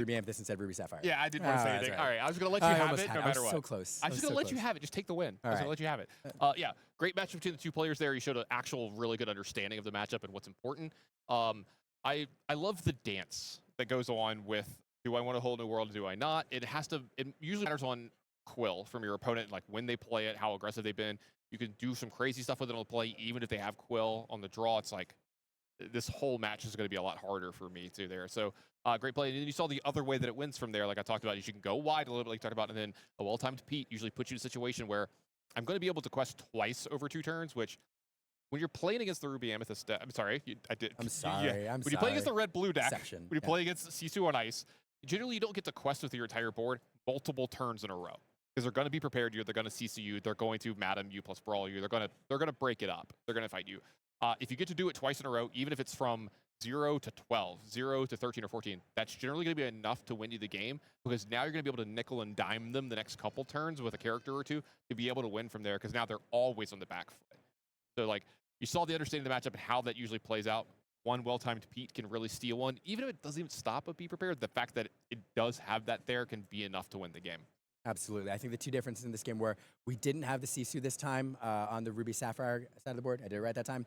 Ruby Amethyst instead of Ruby Sapphire. Yeah, I didn't want to say anything. Right. All right, I was going to let you have it no matter what. So close. I was just going to let you have it. Just take the win. I was going to let you have it. Yeah, great match between the two players there. You showed an actual really good understanding of the matchup and what's important. I love the dance that goes on with, do I want a whole new world or do I not? It usually matters on Quill from your opponent, like when they play it, how aggressive they've been. You can do some crazy stuff with it on the play, even if they have Quill on the draw. It's like, this whole match is going to be a lot harder for me too there. So great play. And then you saw the other way that it wins from there. Like I talked about, you can go wide a little bit, like talked about, and then a well-timed Pete usually puts you in a situation where I'm going to be able to quest twice over 2 turns, which when you're playing against the Ruby Amethyst deck, I'm sorry, I did. I'm sorry. Yeah. When you play against the red-blue deck, when you play against Sisu on ice, generally you don't get to quest with your entire board multiple turns in a row. Because they're going to be prepared you, they're going to CC you, they're going to Madam you plus Brawl you, they're going to break it up, they're going to fight you. If you get to do it twice in a row, even if it's from 0 to 12, 0 to 13 or 14, that's generally going to be enough to win you the game, because now you're going to be able to nickel and dime them the next couple turns with a character or two to be able to win from there, because now they're always on the back foot. So like, you saw the understanding of the matchup and how that usually plays out. One well-timed Pete can really steal one. Even if it doesn't even stop a Be Prepared, the fact that it does have that there can be enough to win the game. Absolutely. I think the two differences in this game were we didn't have the Sisu this time on the Ruby Sapphire side of the board. I did it right that time,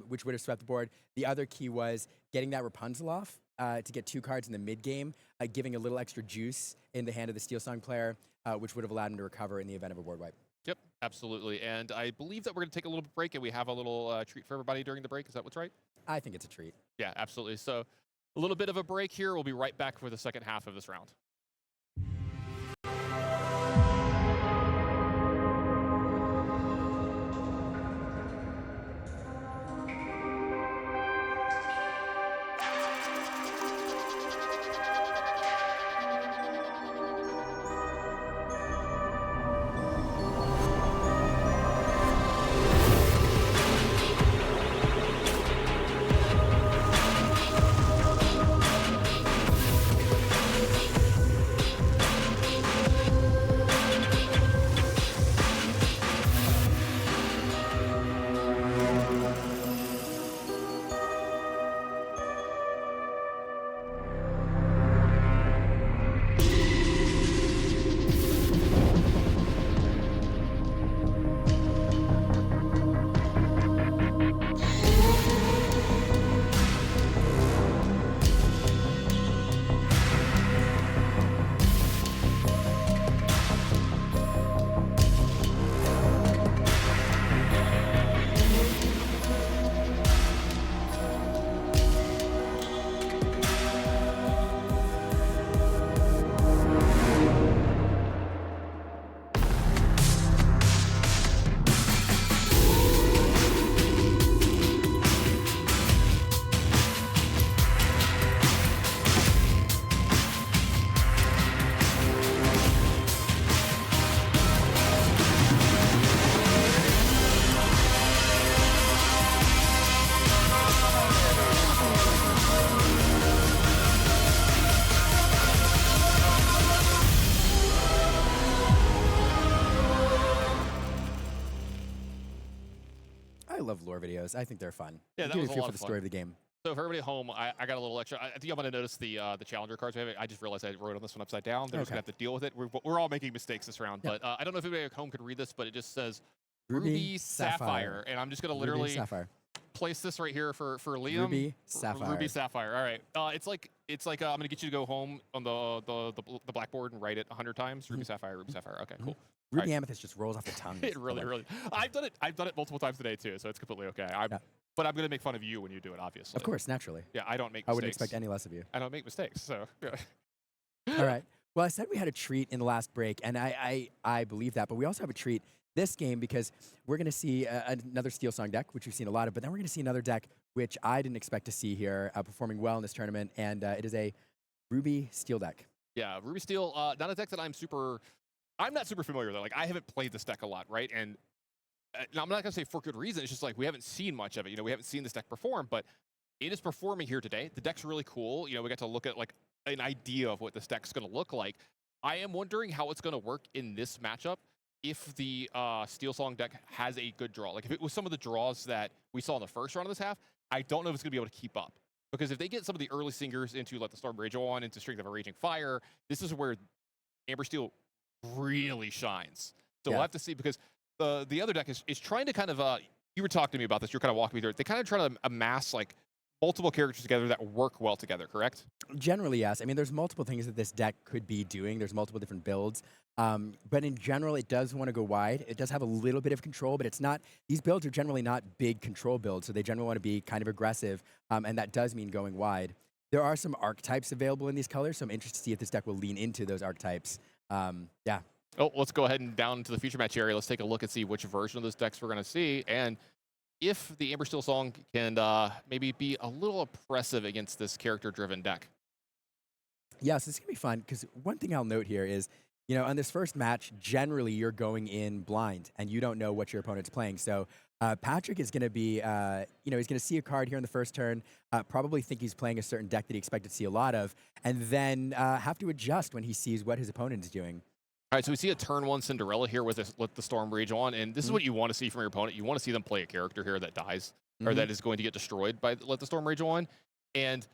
which would have swept the board. The other key was getting that Rapunzel off to get 2 cards in the mid-game, giving a little extra juice in the hand of the Steel Song player, which would have allowed him to recover in the event of a board wipe. Yep, absolutely. And I believe that we're going to take a little break, and we have a little treat for everybody during the break. Is that what's right? I think it's a treat. Yeah, absolutely. So a little bit of a break here. We'll be right back for the second half of this round. I love lore videos. I think they're fun. Yeah, they that give was you a a feel lot for of the fun. story of the game. So for everybody at home, I got a little extra. I think I'm going to notice the challenger cards we have. I just realized I wrote on this one upside down. They're just going to have to deal with it. We're all making mistakes this round. But I don't know if anybody at home could read this, but it just says Ruby Sapphire. And I'm just going to literally place this right here for Liam. Ruby Sapphire. Ruby Sapphire. All right. It's like I'm going to get you to go home on the blackboard and write it 100 times. Ruby Sapphire, Ruby Sapphire. Okay, cool. Ruby Amethyst just rolls off the tongue. It really. I've done it multiple times today too, so it's completely okay. But I'm going to make fun of you when you do it, obviously. Of course, naturally. Yeah, I don't make mistakes. I wouldn't expect any less of you. I don't make mistakes, so. Yeah. All right. Well, I said we had a treat in the last break, and I believe that, but we also have a treat this game because we're going to see another Steel Song deck, which we've seen a lot of, but then we're going to see another deck which I didn't expect to see here performing well in this tournament, and it is a Ruby Steel deck. Yeah, Ruby Steel, not a deck that I'm not super familiar with. Like, I haven't played this deck a lot, right? And now I'm not going to say for good reason. It's just like we haven't seen much of it. You know, we haven't seen this deck perform, but it is performing here today. The deck's really cool. You know, we got to look at like an idea of what this deck's going to look like. I am wondering how it's going to work in this matchup if the Steel Song deck has a good draw. Like if it was some of the draws that we saw in the first round of this half, I don't know if it's going to be able to keep up. Because if they get some of the early singers into Let the Storm Rage On, into Strength of a Raging Fire, this is where Amber Steel really shines. So we'll have to see, because the other deck is trying to kind of, you were talking to me about this, you're kind of walking me through it. They kind of try to amass like multiple characters together that work well together, correct? Generally, yes. I mean, there's multiple things that this deck could be doing. There's multiple different builds. But in general, it does want to go wide. It does have a little bit of control, but it's not, these builds are generally not big control builds, so they generally want to be kind of aggressive, and that does mean going wide. There are some archetypes available in these colors, so I'm interested to see if this deck will lean into those archetypes. Yeah. Oh, let's go ahead and down to the feature match area. Let's take a look and see which version of those decks we're going to see, and if the Amber Steel song can maybe be a little oppressive against this character-driven deck. Yes, this is going to be fun, because one thing I'll note here is, you know, on this first match, generally you're going in blind, and you don't know what your opponent's playing. So Patrick is going to be, you know, he's going to see a card here in the first turn, probably think he's playing a certain deck that he expected to see a lot of, and then have to adjust when he sees what his opponent is doing. All right, so we see a turn 1 Cinderella here with this, Let the Storm Rage On, and this is what you want to see from your opponent. You want to see them play a character here that dies, or that is going to get destroyed by Let the Storm Rage On. And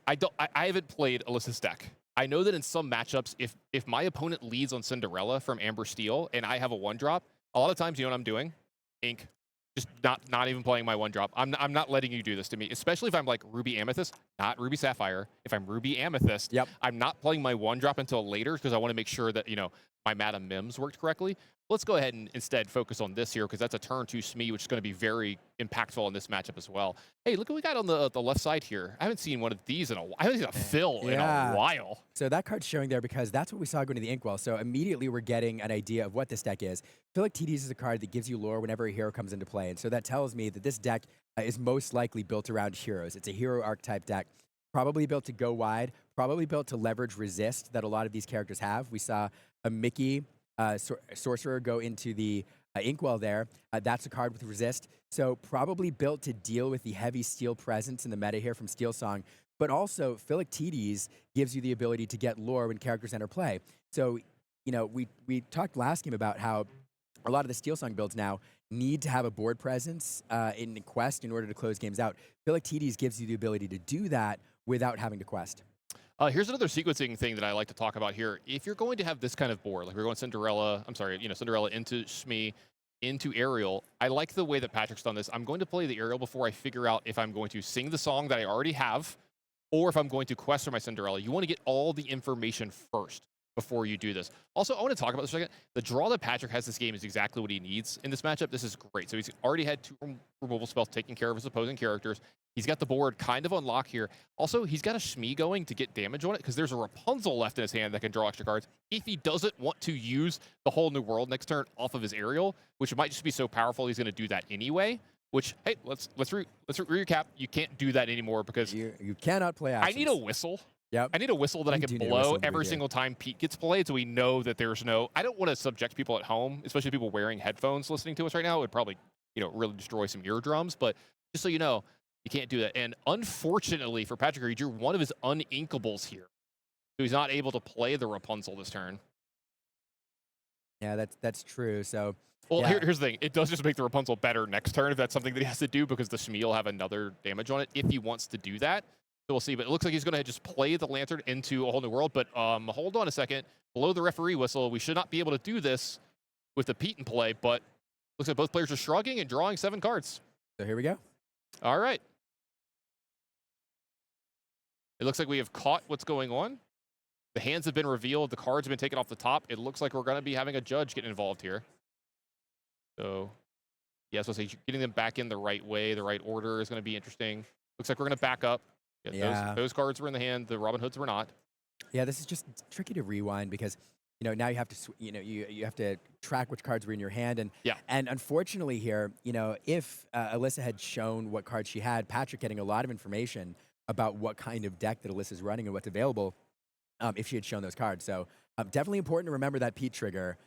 I haven't played Alyssa's deck. I know that in some matchups, if my opponent leads on Cinderella from Amber Steel and I have a 1-drop, a lot of times, you know what I'm doing? Ink. Just not even playing my 1-drop. I'm not letting you do this to me, especially if I'm like Ruby Amethyst, not Ruby Sapphire. If I'm Ruby Amethyst, I'm not playing my 1-drop until later, because I want to make sure that, you know, my Madam Mims worked correctly. Let's go ahead and instead focus on this here, because that's a turn 2 Smee, which is going to be very impactful in this matchup as well. Hey, look what we got on the left side here. I haven't seen one of these in a while. I haven't seen a fill in a while. So that card's showing there because that's what we saw going to the Inkwell. So immediately we're getting an idea of what this deck is. Philoctetes is a card that gives you lore whenever a hero comes into play. And so that tells me that this deck is most likely built around heroes. It's a hero archetype deck, probably built to go wide, probably built to leverage resist that a lot of these characters have. We saw a Mickey Sorcerer go into the Inkwell there. That's a card with resist. So probably built to deal with the heavy steel presence in the meta here from Steel Song. But also, Philoctetes gives you the ability to get lore when characters enter play. So, you know, we talked last game about how a lot of the Steel Song builds now need to have a board presence in Quest in order to close games out. Philoctetes gives you the ability to do that without having to Quest. Here's another sequencing thing that I like to talk about here. If you're going to have this kind of board, like we're going Cinderella, Cinderella into Smee, into Ariel, I like the way that Patrick's done this. I'm going to play the Ariel before I figure out if I'm going to sing the song that I already have, or if I'm going to quest for my Cinderella. You want to get all the information first before you do this. Also, I want to talk about this for a second. The draw that Patrick has this game is exactly what he needs in this matchup. This is great. So he's already had 2 removal spells taking care of his opposing characters. He's got the board kind of on lock here. Also, he's got a Smee going to get damage on it, because there's a Rapunzel left in his hand that can draw extra cards. If he doesn't want to use the whole new world next turn off of his Ariel, which might just be so powerful he's going to do that anyway. Which, hey, let's recap. You can't do that anymore, because you cannot play actions. I need a whistle. Yep. I need a whistle that I can blow every single time Pete gets played, so we know that there's no. I don't want to subject people at home, especially people wearing headphones listening to us right now. It would probably, you know, really destroy some eardrums. But just so you know, you can't do that. And unfortunately for Patrick, he drew one of his uninkables here, so he's not able to play the Rapunzel this turn. Yeah, that's true. So. Well, here's the thing. It does just make the Rapunzel better next turn if that's something that he has to do, because the Smee will have another damage on it if he wants to do that. So we'll see. But it looks like he's going to just play the Lantern into a whole new world. But hold on a second. Below the referee whistle, we should not be able to do this with the Pete in play. But looks like both players are shrugging and drawing 7 cards. So here we go. All right. It looks like we have caught what's going on. The hands have been revealed. The cards have been taken off the top. It looks like we're going to be having a judge get involved here. So, yeah, so getting them back in the right way, the right order is going to be interesting. Looks like we're going to back up. Yeah. Those cards were in the hand. The Robin Hoods were not. Yeah, this is just tricky to rewind, because, you know, now you have to, you have to track which cards were in your hand. And unfortunately here, you know, if Alyssa had shown what cards she had, Patrick getting a lot of information about what kind of deck that Alyssa's running and what's available if she had shown those cards. So definitely important to remember that Pete trigger,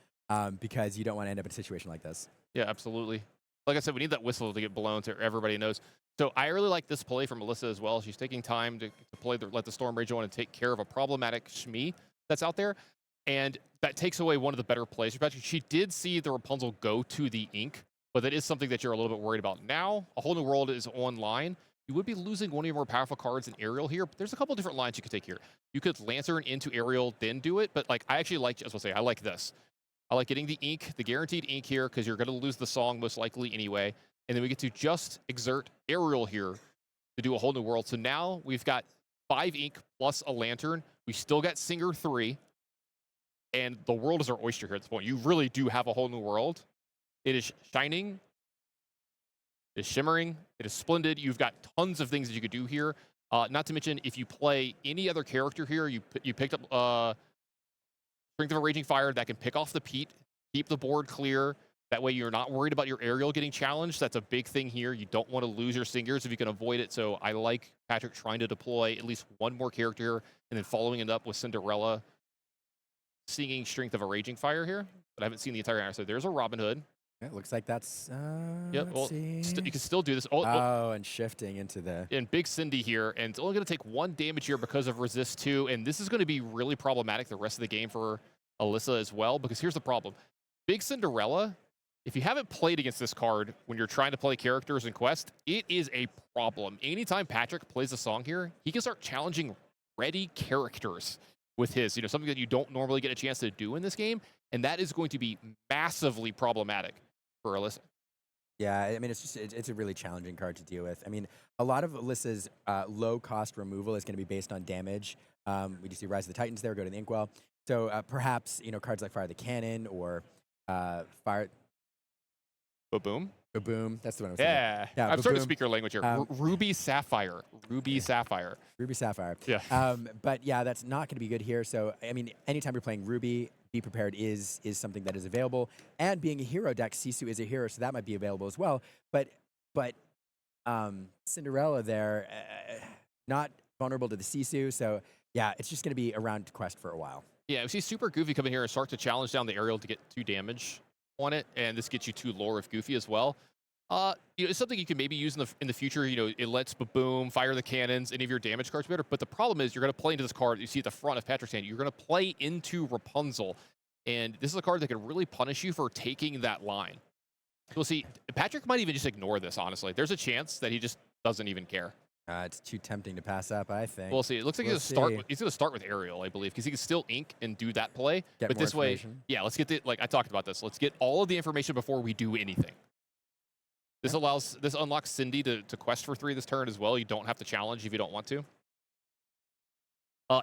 because you don't want to end up in a situation like this. Yeah, absolutely. Like I said, we need that whistle to get blown so everybody knows. So I really like this play from Alyssa as well. She's taking time to play Let the Storm Rage On and take care of a problematic Smee that's out there. And that takes away one of the better plays. She did see the Rapunzel go to the ink, but that is something that you're a little bit worried about. Now, a whole new world is online. you would be losing one of your more powerful cards in Aerial here, but there's a couple different lines you could take here. You could Lantern into Aerial, then do it, but like I actually like, as I'll say, I like this. I like getting the ink, the guaranteed ink here, because you're going to lose the song most likely anyway. And then we get to just exert Aerial here to do a whole new world. So now we've got 5 ink plus a Lantern. We still got Singer 3. And the world is our oyster here at this point. You really do have a whole new world. It is shining. It is shimmering. It is splendid. You've got tons of things that you could do here. Not to mention, if you play any other character here, you picked up Strength of a Raging Fire that can pick off the Peat, keep the board clear. That way you're not worried about your Aerial getting challenged. That's a big thing here. You don't want to lose your Singers if you can avoid it. So I like Patrick trying to deploy at least one more character and then following it up with Cinderella singing Strength of a Raging Fire here. But I haven't seen the entire answer. So there's a Robin Hood. It looks like that's. Yep. Well, you can still do this. And shifting into the. And Big Cindy here, and it's only going to take 1 damage here because of Resist 2, and this is going to be really problematic the rest of the game for Alyssa as well. Because here's the problem: Big Cinderella. If you haven't played against this card when you're trying to play characters in Quest, it is a problem. Anytime Patrick plays a song here, he can start challenging ready characters with his, something that you don't normally get a chance to do in this game, and that is going to be massively problematic for Alyssa. Yeah, I mean, it's a really challenging card to deal with. I mean, a lot of Alyssa's low-cost removal is going to be based on damage. We do see Rise of the Titans there, go to the Inkwell. So perhaps, cards like Fire the Cannon or Fire... Ba-boom? Ba-boom, that's the one I was thinking. Yeah, I'm starting to speak your language here. Ruby Sapphire. Ruby Sapphire. Ruby Sapphire. Yeah. But yeah, that's not going to be good here. So, I mean, anytime you're playing Ruby, Be Prepared is something that is available. And being a hero deck, Sisu is a hero, so that might be available as well. But Cinderella there, not vulnerable to the Sisu. So, yeah, it's just going to be around Quest for a while. Yeah, we see Super Goofy come in here and start to challenge down the Aerial to get 2 damage on it, and this gets you 2 lore of Goofy as well. It's something you can maybe use in the future. It lets Ba-boom, Fire the Cannons, any of your damage cards better. But the problem is you're going to play into this card you see at the front of Patrick's hand. You're going to play into Rapunzel, and this is a card that can really punish you for taking that line. We'll see. Patrick might even just ignore this, honestly. There's a chance that he just doesn't even care. It's too tempting to pass up, I think. We'll see. It looks like he's going to start with Aerial, I believe, because he can still ink and do that play. But this way, yeah, let's get I talked about this. Let's get all of the information before we do anything. This unlocks Cindy to quest for 3 this turn as well. You don't have to challenge if you don't want to.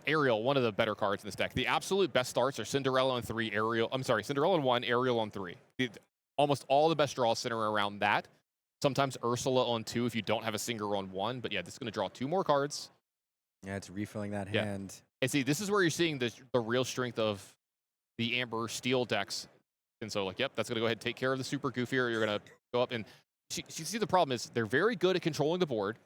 Aerial, one of the better cards in this deck. The absolute best starts are Cinderella on 3, Cinderella on 1, Aerial on 3. Almost all the best draws center around that. Sometimes Ursula on 2 if you don't have a Singer on 1. But yeah, this is going to draw 2 more cards. Yeah, it's refilling that hand. And see, this is where you're seeing the real strength of the Amber Steel decks. And so, yep, that's going to go ahead and take care of the Super Goofier. You're going to go up and... See, the problem is they're very good at controlling the board.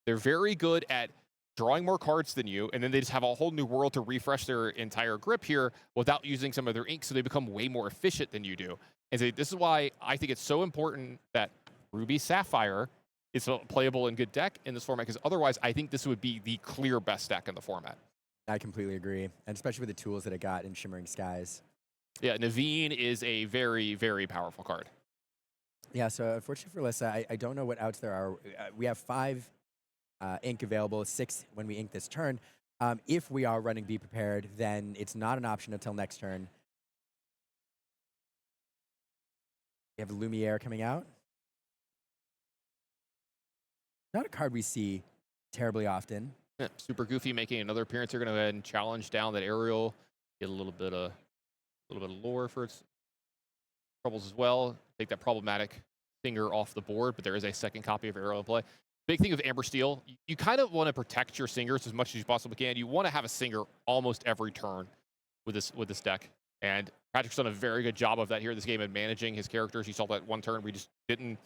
They're very good at drawing more cards than you, and then they just have a whole new world to refresh their entire grip here without using some of their ink, so they become way more efficient than you do. And so this is why I think it's so important that Ruby Sapphire is a playable and good deck in this format, because otherwise I think this would be the clear best deck in the format. I completely agree, and especially with the tools that it got in Shimmering Skies. Yeah, Naveen is a very, very powerful card. Yeah, so unfortunately for Alyssa, I don't know what outs there are. We have 5 ink available, 6 when we ink this turn. If we are running Be Prepared, then it's not an option until next turn. We have Lumiere coming out. Not a card we see terribly often. Yeah, Super Goofy making another appearance. They're going to go ahead and challenge down that Aerial, get a little bit of lore for its troubles as well. Take that problematic Singer off the board, but there is a second copy of Aerial in play. Big thing of Amber Steel, you kind of want to protect your Singers as much as you possibly can. You want to have a Singer almost every turn with this deck. And Patrick's done a very good job of that here in this game and managing his characters. You saw that one turn we just didn't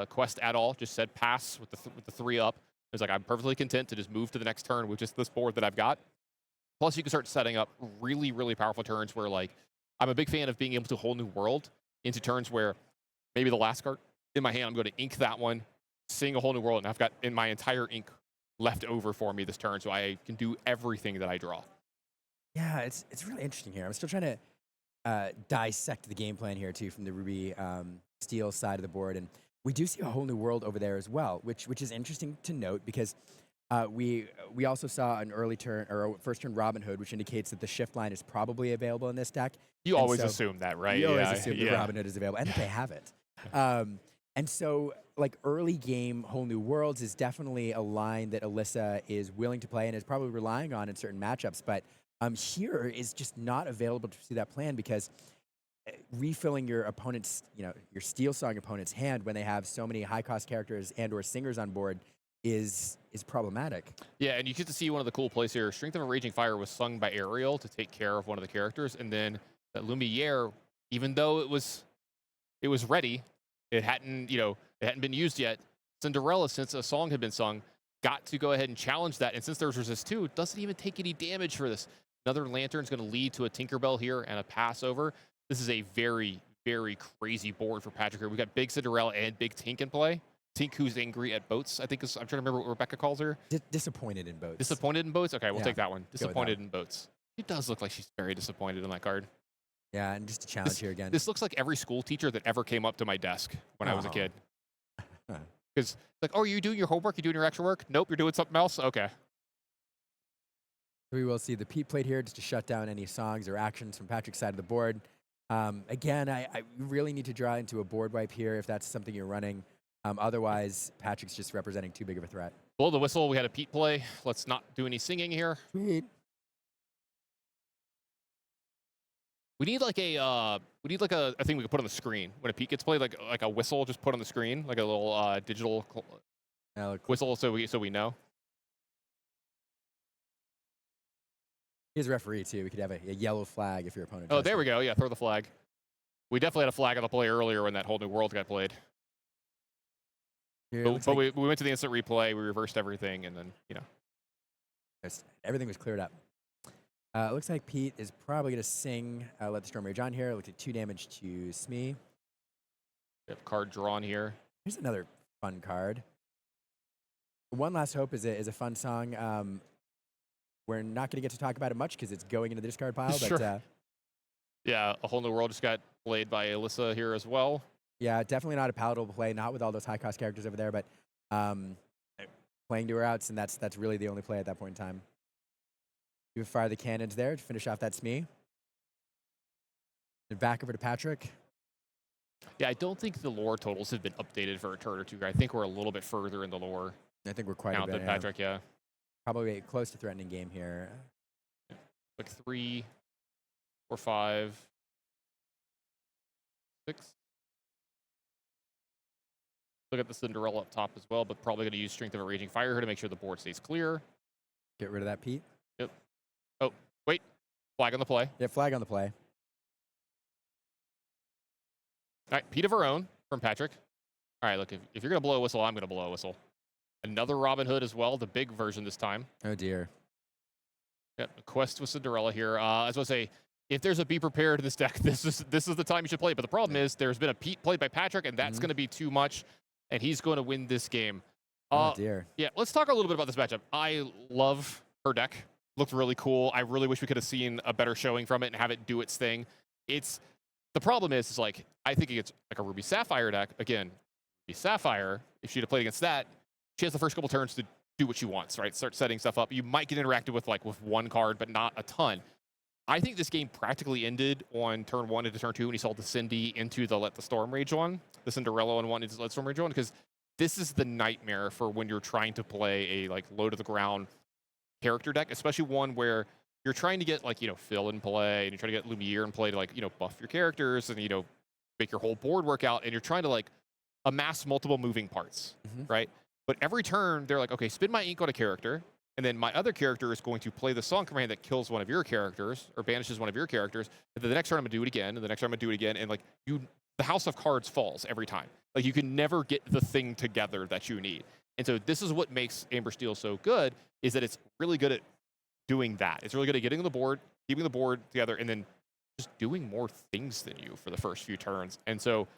quest at all, just said pass with the 3 up. It was like, I'm perfectly content to just move to the next turn with just this board that I've got. Plus, you can start setting up really, really powerful turns where, I'm a big fan of being able to whole new world into turns where maybe the last card in my hand, I'm going to ink that one, sing a whole new world, and I've got in my entire ink left over for me this turn, so I can do everything that I draw. Yeah, it's really interesting here. I'm still trying to dissect the game plan here, too, from the Ruby Steel side of the board. And we do see a whole new world over there as well, which is interesting to note because we also saw an early turn or a first turn Robin Hood, which indicates that the shift line is probably available in this deck. You And always so assume that, right? you always Yeah, assume that yeah. Robin Hood is available and that they have it. And so, like, early game Whole New Worlds is definitely a line that Alyssa is willing to play and is probably relying on in certain matchups. But here is just not available to see that plan because refilling your opponent's, your Steel Song opponent's hand when they have so many high-cost characters and/or singers on board is problematic. Yeah, and you get to see one of the cool plays here. Strength of a Raging Fire was sung by Ariel to take care of one of the characters, and then that Lumiere, even though it was ready, it hadn't been used yet. Cinderella, since a song had been sung, got to go ahead and challenge that, and since there's resist 2, doesn't even take any damage for this. Another Lantern's going to lead to a Tinkerbell here and a pass over. This is a very, very crazy board for Patrick here. We got Big Cinderella and Big Tink in play. Tink, who's angry at boats, I'm trying to remember what Rebekah calls her. Disappointed in boats. Disappointed in boats? Okay, we'll take that one. Disappointed that. in boats. She does look like she's very disappointed in that card. Yeah, and just a challenge here again. This looks like every school teacher that ever came up to my desk when I was a kid. Because, like, oh, are you doing your homework? You doing your extra work? Nope, you're doing something else? Okay. We will see the Pete plate here just to shut down any songs or actions from Patrick's side of the board. Again, I really need to draw into a board wipe here if that's something you're running. Otherwise, Patrick's just representing too big of a threat. Blow the whistle. We had a Pete play. Let's not do any singing here. Sweet. We need like a thing we can put on the screen when a Pete gets played, like a whistle just put on the screen, like a little digital whistle, so we know. He's a referee too. We could have a yellow flag if your opponent. Oh, there we go. Yeah, throw the flag. We definitely had a flag on the play earlier when that Whole New World got played. But we went to the instant replay. We reversed everything, and then everything was cleared up. Looks like Pete is probably going to sing Let the Storm Rage On here. Looked at 2 damage to Smee. We have card drawn here. Here's another fun card. One Last Hope is a fun song. We're not going to get to talk about it much because it's going into the discard pile. Sure. But yeah, A Whole New World just got played by Alyssa here as well. Yeah, definitely not a palatable play, not with all those high-cost characters over there, but playing to her outs, and that's really the only play at that point in time. You fire the cannons there to finish off that Smee. And back over to Patrick. Yeah, I don't think the lore totals have been updated for a turn or two. I think we're a little bit further in the lore. I think we're quite a bit. Than Patrick, yeah. Probably close to threatening game here. Yeah. Like 3, 4, 5, 6. Look at the Cinderella up top as well, but probably going to use Strength of a Raging Fire here to make sure the board stays clear. Get rid of that, Pete. Yep. Oh, wait. Flag on the play. Yeah, flag on the play. All right, Pete of our own from Patrick. All right, look, if you're going to blow a whistle, I'm going to blow a whistle. Another Robin Hood as well, the big version this time. Oh, dear. Yep, a quest with Cinderella here. I was going to say, if there's a Be Prepared in this deck, this is the time you should play it. But the problem is there's been a Pete played by Patrick, and that's going to be too much, and he's going to win this game. Oh, dear. Yeah, let's talk a little bit about this matchup. I love her deck. Looked really cool. I really wish we could have seen a better showing from it and have it do its thing. The problem is like, I think it's like a Ruby Sapphire deck. Again, Ruby Sapphire, if she'd have played against that, she has the first couple turns to do what she wants, right? Start setting stuff up. You might get interacted with one card, but not a ton. I think this game practically ended on turn 1 into turn 2 when you saw the Cindy into the Let the Storm Rage on, the Cinderella on 1 into Let the Storm Rage on, because this is the nightmare for when you're trying to play a low to the ground character deck, especially one where you're trying to get Phil in play and you're trying to get Lumiere in play to buff your characters and make your whole board work out, and you're trying to amass multiple moving parts, right? But every turn they're like, okay, spin my ink on a character, and then my other character is going to play the song command that kills one of your characters or banishes one of your characters, and then the next turn I'm gonna do it again, and the next turn I'm gonna do it again, and the house of cards falls every time. You can never get the thing together that you need. And so this is what makes Amber Steel so good, is that it's really good at doing that. It's really good at getting on the board, keeping the board together, and then just doing more things than you for the first few turns. And so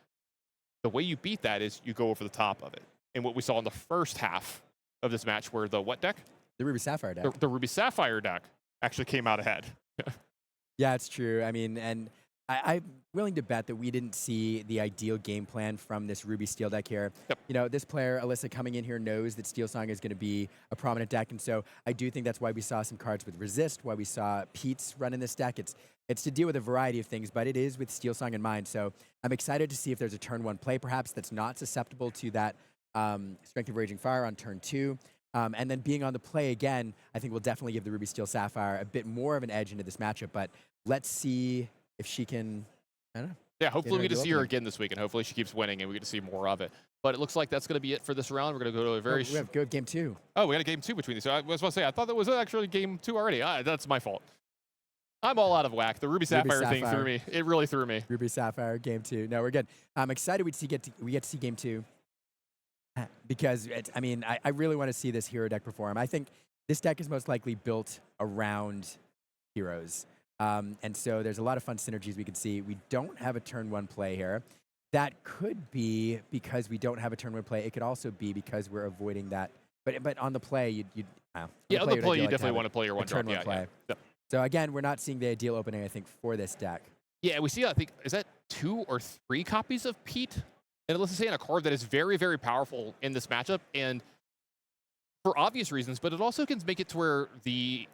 the way you beat that is you go over the top of it. And what we saw in the first half of this match, where the what deck? The Ruby Sapphire deck. The Ruby Sapphire deck actually came out ahead. Yeah, it's true. I mean, and I'm willing to bet that we didn't see the ideal game plan from this Ruby Steel deck here. Yep. You know, this player, Alyssa, coming in here knows that Steel Song is going to be a prominent deck, and so I do think that's why we saw some cards with Resist, why we saw Pete's run in this deck. It's to deal with a variety of things, but it is with Steel Song in mind. So I'm excited to see if there's a turn 1 play, perhaps, that's not susceptible to that Strength of Raging Fire on turn 2. And then being on the play again, I think will definitely give the Ruby Steel Sapphire a bit more of an edge into this matchup. But let's see if she can, I don't know. Yeah, hopefully we get to see her again this week, and hopefully she keeps winning, and we get to see more of it. But it looks like that's going to be it for this round. We're going to go to a very... we have good game 2. Oh, we got a game 2 between these. So I was about to say, I thought that was actually game 2 already. That's my fault. I'm all out of whack. The Ruby Sapphire thing threw me. It really threw me. Ruby Sapphire, game 2. No, we're good. I'm excited we get to see game 2. Because, I really want to see this hero deck perform. I think this deck is most likely built around heroes. And so there's a lot of fun synergies we could see. We don't have a turn 1 play here. That could be because we don't have a turn 1 play. It could also be because we're avoiding that. But on the play, you definitely want to play your one turn drop. 1 play. Yeah. So again, we're not seeing the ideal opening, I think, for this deck. Yeah, we see, I think, is that 2 or 3 copies of Pete? And let's say in a card that is very, very powerful in this matchup, and for obvious reasons, but it also can make it to where the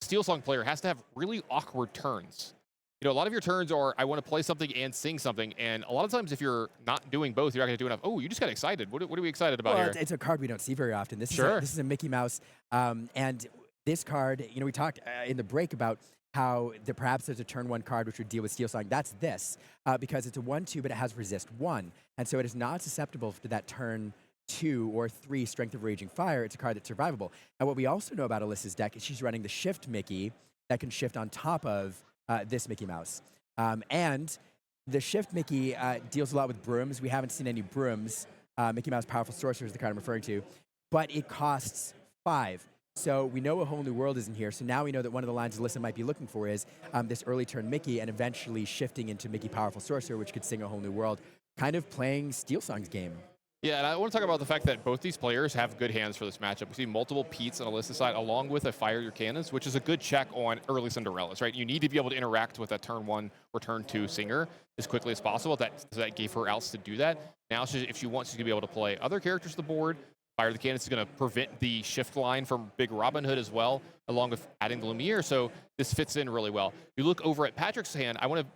Steel Song player has to have really awkward turns. You know, a lot of your turns are, I want to play something and sing something, and a lot of times if you're not doing both, you're not going to do enough. Oh, you just got excited. What are we excited about here? It's a card we don't see very often. This is a Mickey Mouse, and this card, you know, we talked in the break about how perhaps there's a turn 1 card which would deal with Steel Song. That's this, because it's a 1/2, but it has Resist 1. And so it is not susceptible to that turn 2 or 3 Strength of Raging Fire. It's a card that's survivable. And what we also know about Alyssa's deck is she's running the Shift Mickey that can shift on top of this Mickey Mouse. And the Shift Mickey deals a lot with brooms. We haven't seen any brooms. Mickey Mouse Powerful Sorcerer is the card I'm referring to. But it costs 5. So we know A Whole New World isn't here. So now we know that one of the lines Alyssa might be looking for is this early turn Mickey and eventually shifting into Mickey Powerful Sorcerer, which could sing A Whole New World, kind of playing Steel Song's game. Yeah, and I want to talk about the fact that both these players have good hands for this matchup. We see multiple Petes on Alyssa's side, along with a Fire Your Cannons, which is a good check on early Cinderellas, right? You need to be able to interact with a turn 1 or turn 2 singer as quickly as possible. That gave her outs to do that. Now, if she wants, she's going to be able to play other characters to the board. Fire the Cannons is going to prevent the shift line from Big Robin Hood as well, along with adding the Lumiere, so this fits in really well. You look over at Patrick's hand, I want to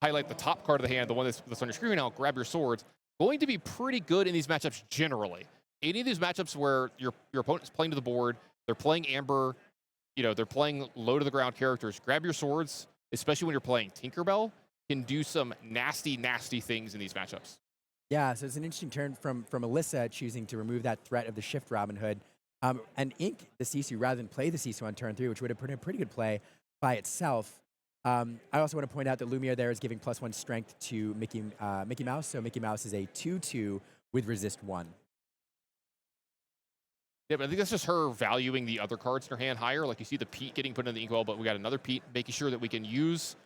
highlight the top card of the hand, the one that's on your screen now, Grab Your Swords. Going to be pretty good in these matchups generally. Any of these matchups where your opponent is playing to the board, they're playing Amber, you know, they're playing low to the ground characters. Grab Your Swords, especially when you're playing Tinkerbell, can do some nasty, nasty things in these matchups. Yeah, so it's an interesting turn from Alyssa choosing to remove that threat of the Shift Robin Hood and ink the Sisu rather than play the Sisu on turn 3, which would have been a pretty good play by itself. I also want to point out that Lumiere there is giving +1 strength to Mickey Mouse, so Mickey Mouse is a 2/2 with Resist 1. Yeah, but I think that's just her valuing the other cards in her hand higher. Like you see the Pete getting put in the inkwell, but we got another Pete, making sure that we can use.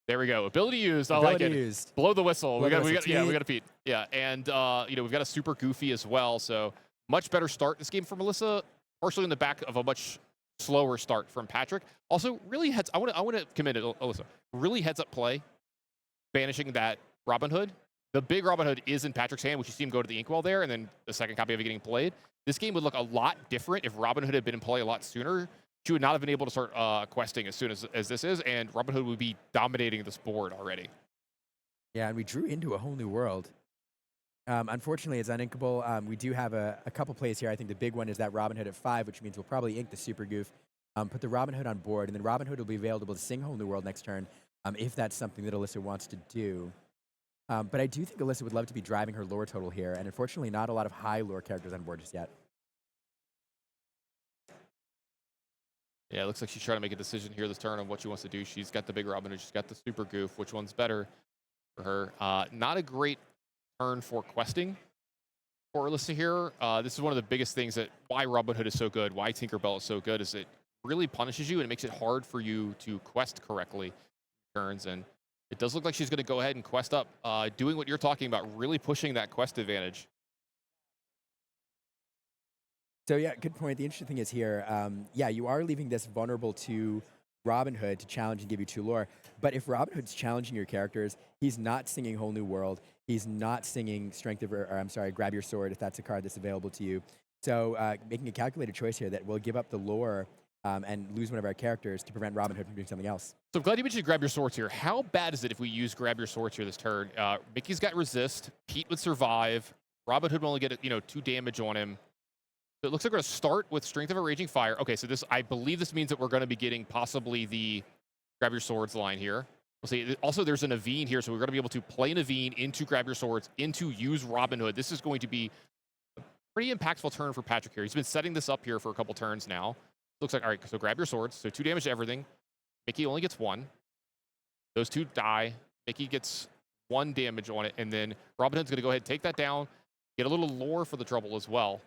There we go. Ability used. I like it. Used. Blow the whistle. We got a Pete. Yeah, and you know, we've got a Super Goofy as well. So much better start this game from Alyssa, partially in the back of a much slower start from Patrick. Also, really I want to commend it, Alyssa. Really heads up play, banishing that Robin Hood. The big Robin Hood is in Patrick's hand, which you see him go to the inkwell there, and then the second copy of it getting played. This game would look a lot different if Robin Hood had been in play a lot sooner. She would not have been able to start questing as soon as this is, and Robin Hood would be dominating this board already. Yeah, and we drew into A Whole New World. Unfortunately, it's uninkable. We do have a couple plays here. I think the big one is that Robin Hood at 5, which means we'll probably ink the Super Goof, put the Robin Hood on board, and then Robin Hood will be available to sing Whole New World next turn if that's something that Alyssa wants to do. But I do think Alyssa would love to be driving her lore total here, and unfortunately not a lot of high lore characters on board just yet. Yeah, it looks like she's trying to make a decision here this turn on what she wants to do. She's got the big Robin Hood, she's got the Super Goof. Which one's better for her? Not a great turn for questing for Alyssa here. This is one of the biggest things that why Robin Hood is so good, why Tinkerbell is so good, is it really punishes you and it makes it hard for you to quest correctly turns. And it does look like she's going to go ahead and quest up, doing what you're talking about, really pushing that quest advantage. So yeah, good point. The interesting thing is here, yeah, you are leaving this vulnerable to Robin Hood to challenge and give you 2 lore. But if Robin Hood's challenging your characters, he's not singing Whole New World. He's not singing Strength of, or I'm sorry, Grab Your Sword if that's a card that's available to you. So making a calculated choice here that will give up the lore and lose one of our characters to prevent Robin Hood from doing something else. So I'm glad you mentioned Grab Your Swords here. How bad is it if we use Grab Your Swords here this turn? Mickey's got Resist. Pete would survive. Robin Hood will only get 2 damage on him. So it looks like we're going to start with Strength of a Raging Fire. Okay, so I believe this means that we're going to be getting possibly the Grab Your Swords line here. We'll see. Also, there's an Naveen here, so we're going to be able to play an Naveen into Grab Your Swords, into use Robin Hood. This is going to be a pretty impactful turn for Patrick here. He's been setting this up here for a couple turns now. Looks like, all right, so Grab Your Swords. So 2 damage to everything. Mickey only gets 1. Those 2 die. Mickey gets 1 damage on it, and then Robin Hood's going to go ahead and take that down, get a little lore for the trouble as well.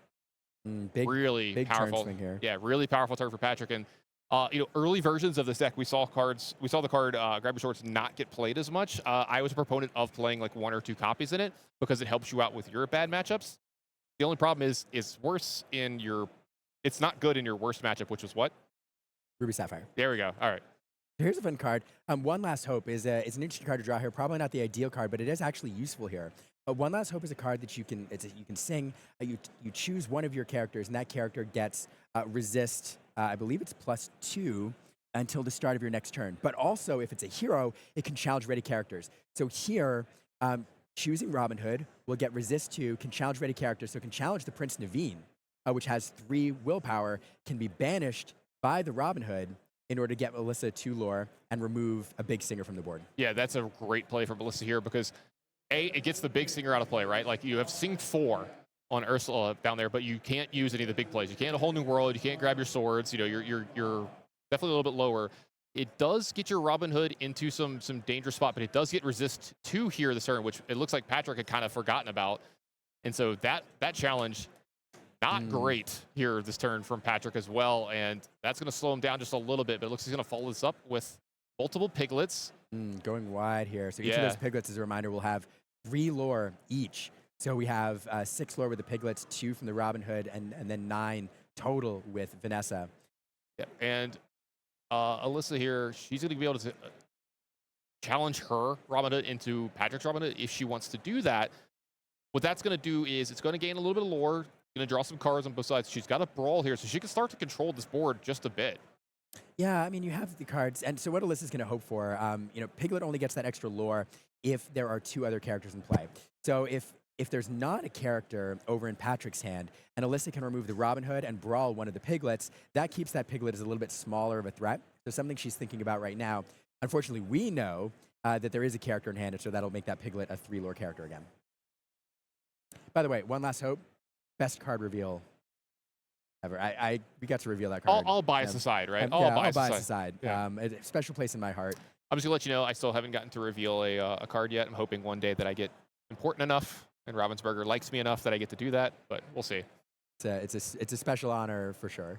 Really powerful turn swing here. Yeah, really powerful turn for Patrick. And early versions of this deck, we saw the card Grab Your Swords not get played as much. I was a proponent of playing like 1 or 2 copies in it because it helps you out with your bad matchups. The only problem is it's worse in your. It's not good in your worst matchup, which was what? Ruby Sapphire. There we go. All right. Here's a fun card. One Last Hope is it's an interesting card to draw here. Probably not the ideal card, but it is actually useful here. One Last Hope is a card that you can sing. You choose one of your characters, and that character gets resist. I believe it's +2 until the start of your next turn. But also, if it's a hero, it can challenge ready characters. So here, choosing Robin Hood will get resist 2, can challenge ready characters, so it can challenge the Prince Naveen, which has 3 willpower, can be banished by the Robin Hood in order to get Melissa 2 lore and remove a big singer from the board. Yeah, that's a great play for Melissa here because it gets the big singer out of play, right? Like you have Sing 4 on Ursula down there, but you can't use any of the big plays. You can't A Whole New World. You can't Grab Your Swords. You're definitely a little bit lower. It does get your Robin Hood into some dangerous spot, but it does get resist 2 here this turn, which it looks like Patrick had kind of forgotten about. And so that challenge, not great here this turn from Patrick as well, and that's going to slow him down just a little bit, but it looks like he's going to follow this up with multiple piglets. Going wide here. So each of those piglets, as a reminder, will have 3 lore each. So we have 6 lore with the piglets, 2 from the Robin Hood, and then 9 total with Vanessa. Yeah, and Alyssa here, she's going to be able to challenge her Robin Hood into Patrick's Robin Hood if she wants to do that. What that's going to do is it's going to gain a little bit of lore, going to draw some cards on both sides. She's got a brawl here, so she can start to control this board just a bit. Yeah, I mean, you have the cards. And so what Alyssa's going to hope for, Piglet only gets that extra lore if there are 2 other characters in play. So if there's not a character over in Patrick's hand, and Alyssa can remove the Robin Hood and brawl one of the piglets, that keeps that piglet as a little bit smaller of a threat. So something she's thinking about right now. Unfortunately, we know that there is a character in hand, so that'll make that piglet a 3 lore character again. By the way, One Last Hope, best card reveal ever. We got to reveal that card. All bias aside, right? All bias aside. Yeah. A special place in my heart. I'm just going to let you know, I still haven't gotten to reveal a card yet. I'm hoping one day that I get important enough and Ravensburger likes me enough that I get to do that, but we'll see. It's a special honor for sure.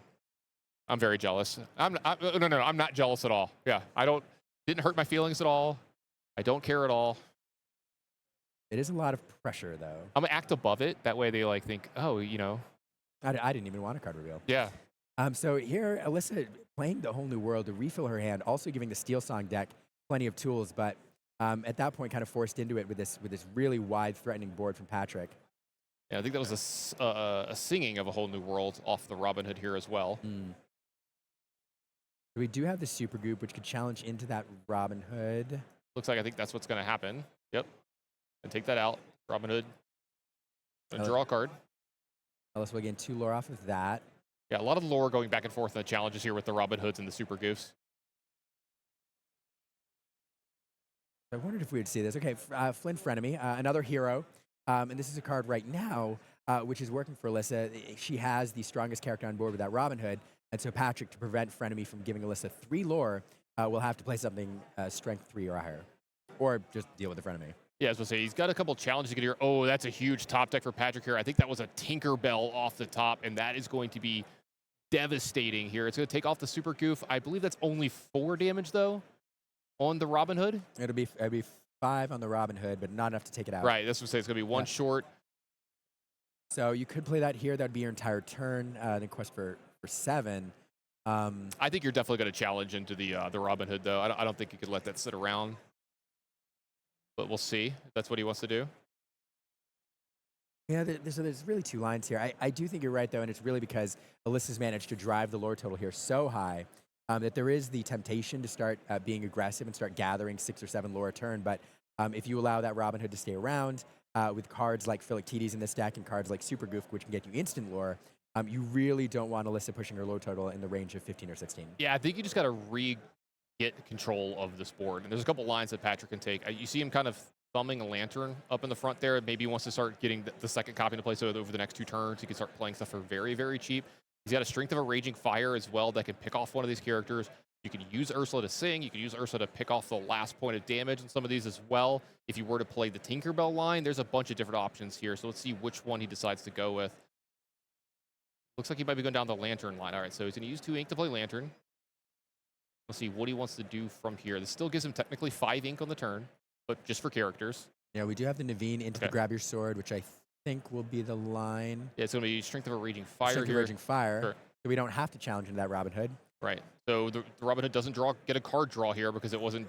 I'm very jealous. No, I'm not jealous at all. Yeah, didn't hurt my feelings at all. I don't care at all. It is a lot of pressure, though. I'm going to act above it. That way they think, oh, I didn't even want a card reveal. Yeah. So here, Alyssa playing the Whole New World to refill her hand, also giving the Steel Song deck plenty of tools, but at that point kind of forced into it with this really wide, threatening board from Patrick. Yeah, I think that was a singing of A Whole New World off the Robin Hood here as well. We do have the Super Goop, which could challenge into that Robin Hood. Looks like I think that's what's going to happen. Yep. And take that out. Robin Hood. Draw a card. Alyssa will gain 2 lore off of that. Yeah, a lot of lore going back and forth in the challenges here with the Robin Hoods and the Super Goofs. I wondered if we would see this. Okay, Flynn Frenemy, another hero. And this is a card right now, which is working for Alyssa. She has the strongest character on board with that Robin Hood. And so Patrick, to prevent Frenemy from giving Alyssa 3 lore, will have to play something strength 3 or higher. Or just deal with the Frenemy. Yeah, as we'll say, he's got a couple challenges to get here. Oh, that's a huge top deck for Patrick here. I think that was a Tinkerbell off the top, and that is going to be devastating here. It's going to take off the Super Goof. I believe that's only 4 damage, though, on the Robin Hood. It'll be 5 on the Robin Hood, but not enough to take it out. Right, that's what I'm saying. It's going to be 1 short. So you could play that here. That would be your entire turn. Then quest for 7. I think you're definitely going to challenge into the Robin Hood, though. I don't think you could let that sit around. But we'll see if that's what he wants to do. Yeah, so there's really two lines here. I do think you're right, though, and it's really because Alyssa's managed to drive the lore total here so high that there is the temptation to start being aggressive and start gathering 6 or 7 lore a turn. But if you allow that Robin Hood to stay around with cards like Philoctetes in this deck and cards like Super Goof, which can get you instant lore, you really don't want Alyssa pushing her lore total in the range of 15 or 16. Yeah, I think you just got to get control of this board. And there's a couple lines that Patrick can take. You see him kind of thumbing a lantern up in the front there. Maybe he wants to start getting the second copy into play, so over the next 2 turns, he can start playing stuff for very, very cheap. He's got a Strength of a Raging Fire as well that can pick off one of these characters. You can use Ursula to sing. You can use Ursula to pick off the last point of damage in some of these as well. If you were to play the Tinkerbell line, there's a bunch of different options here. So let's see which one he decides to go with. Looks like he might be going down the Lantern line. All right, so he's going to use 2 ink to play Lantern. Let's see what he wants to do from here. This still gives him technically 5 ink on the turn, but just for characters. Yeah, we do have the Naveen into the Grab Your Sword, which I think will be the line. Yeah, it's going to be Strength of a Raging Fire Strength of a Raging Fire. Sure. So we don't have to challenge into that Robin Hood. Right. So the Robin Hood doesn't get a card draw here because it wasn't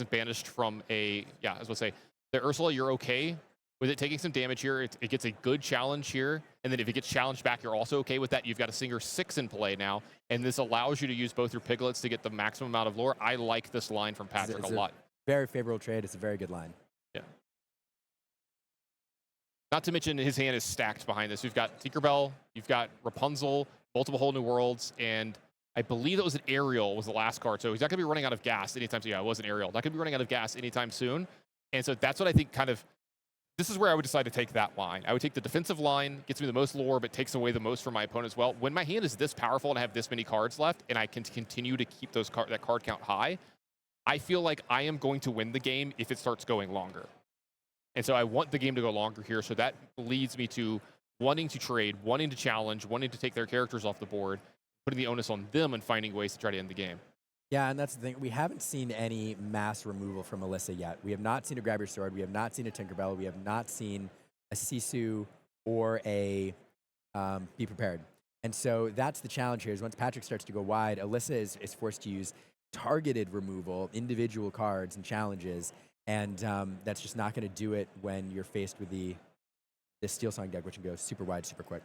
banished from a, yeah, I was going to say, the Ursula, you're okay with it taking some damage here. It gets a good challenge here. And then if it gets challenged back, you're also okay with that. You've got a Singer 6 in play now. And this allows you to use both your Piglets to get the maximum amount of lore. I like this line from Patrick a lot. Very favorable trade. It's a very good line. Yeah. Not to mention his hand is stacked behind this. We've got Tinkerbell, you've got Rapunzel, multiple whole new worlds, and I believe it was an Ariel was the last card. So he's not going to be running out of gas anytime soon. Yeah, it was an Ariel. Not going to be running out of gas anytime soon. And so that's what I think kind of, this is where I would decide to take that line. I would take the defensive line, gets me the most lore, but takes away the most from my opponent as well. When my hand is this powerful and I have this many cards left, and I can continue to keep that card count high, I feel like I am going to win the game if it starts going longer. And so I want the game to go longer here. So that leads me to wanting to trade, wanting to challenge, wanting to take their characters off the board, putting the onus on them and finding ways to try to end the game. Yeah, and that's the thing. We haven't seen any mass removal from Alyssa yet. We have not seen a Grab Your Sword. We have not seen a Tinkerbell. We have not seen a Sisu or a Be Prepared. And so that's the challenge here is once Patrick starts to go wide, Alyssa is forced to use targeted removal, individual cards and challenges. And that's just not going to do it when you're faced with the Steel Song deck, which can go super wide, super quick.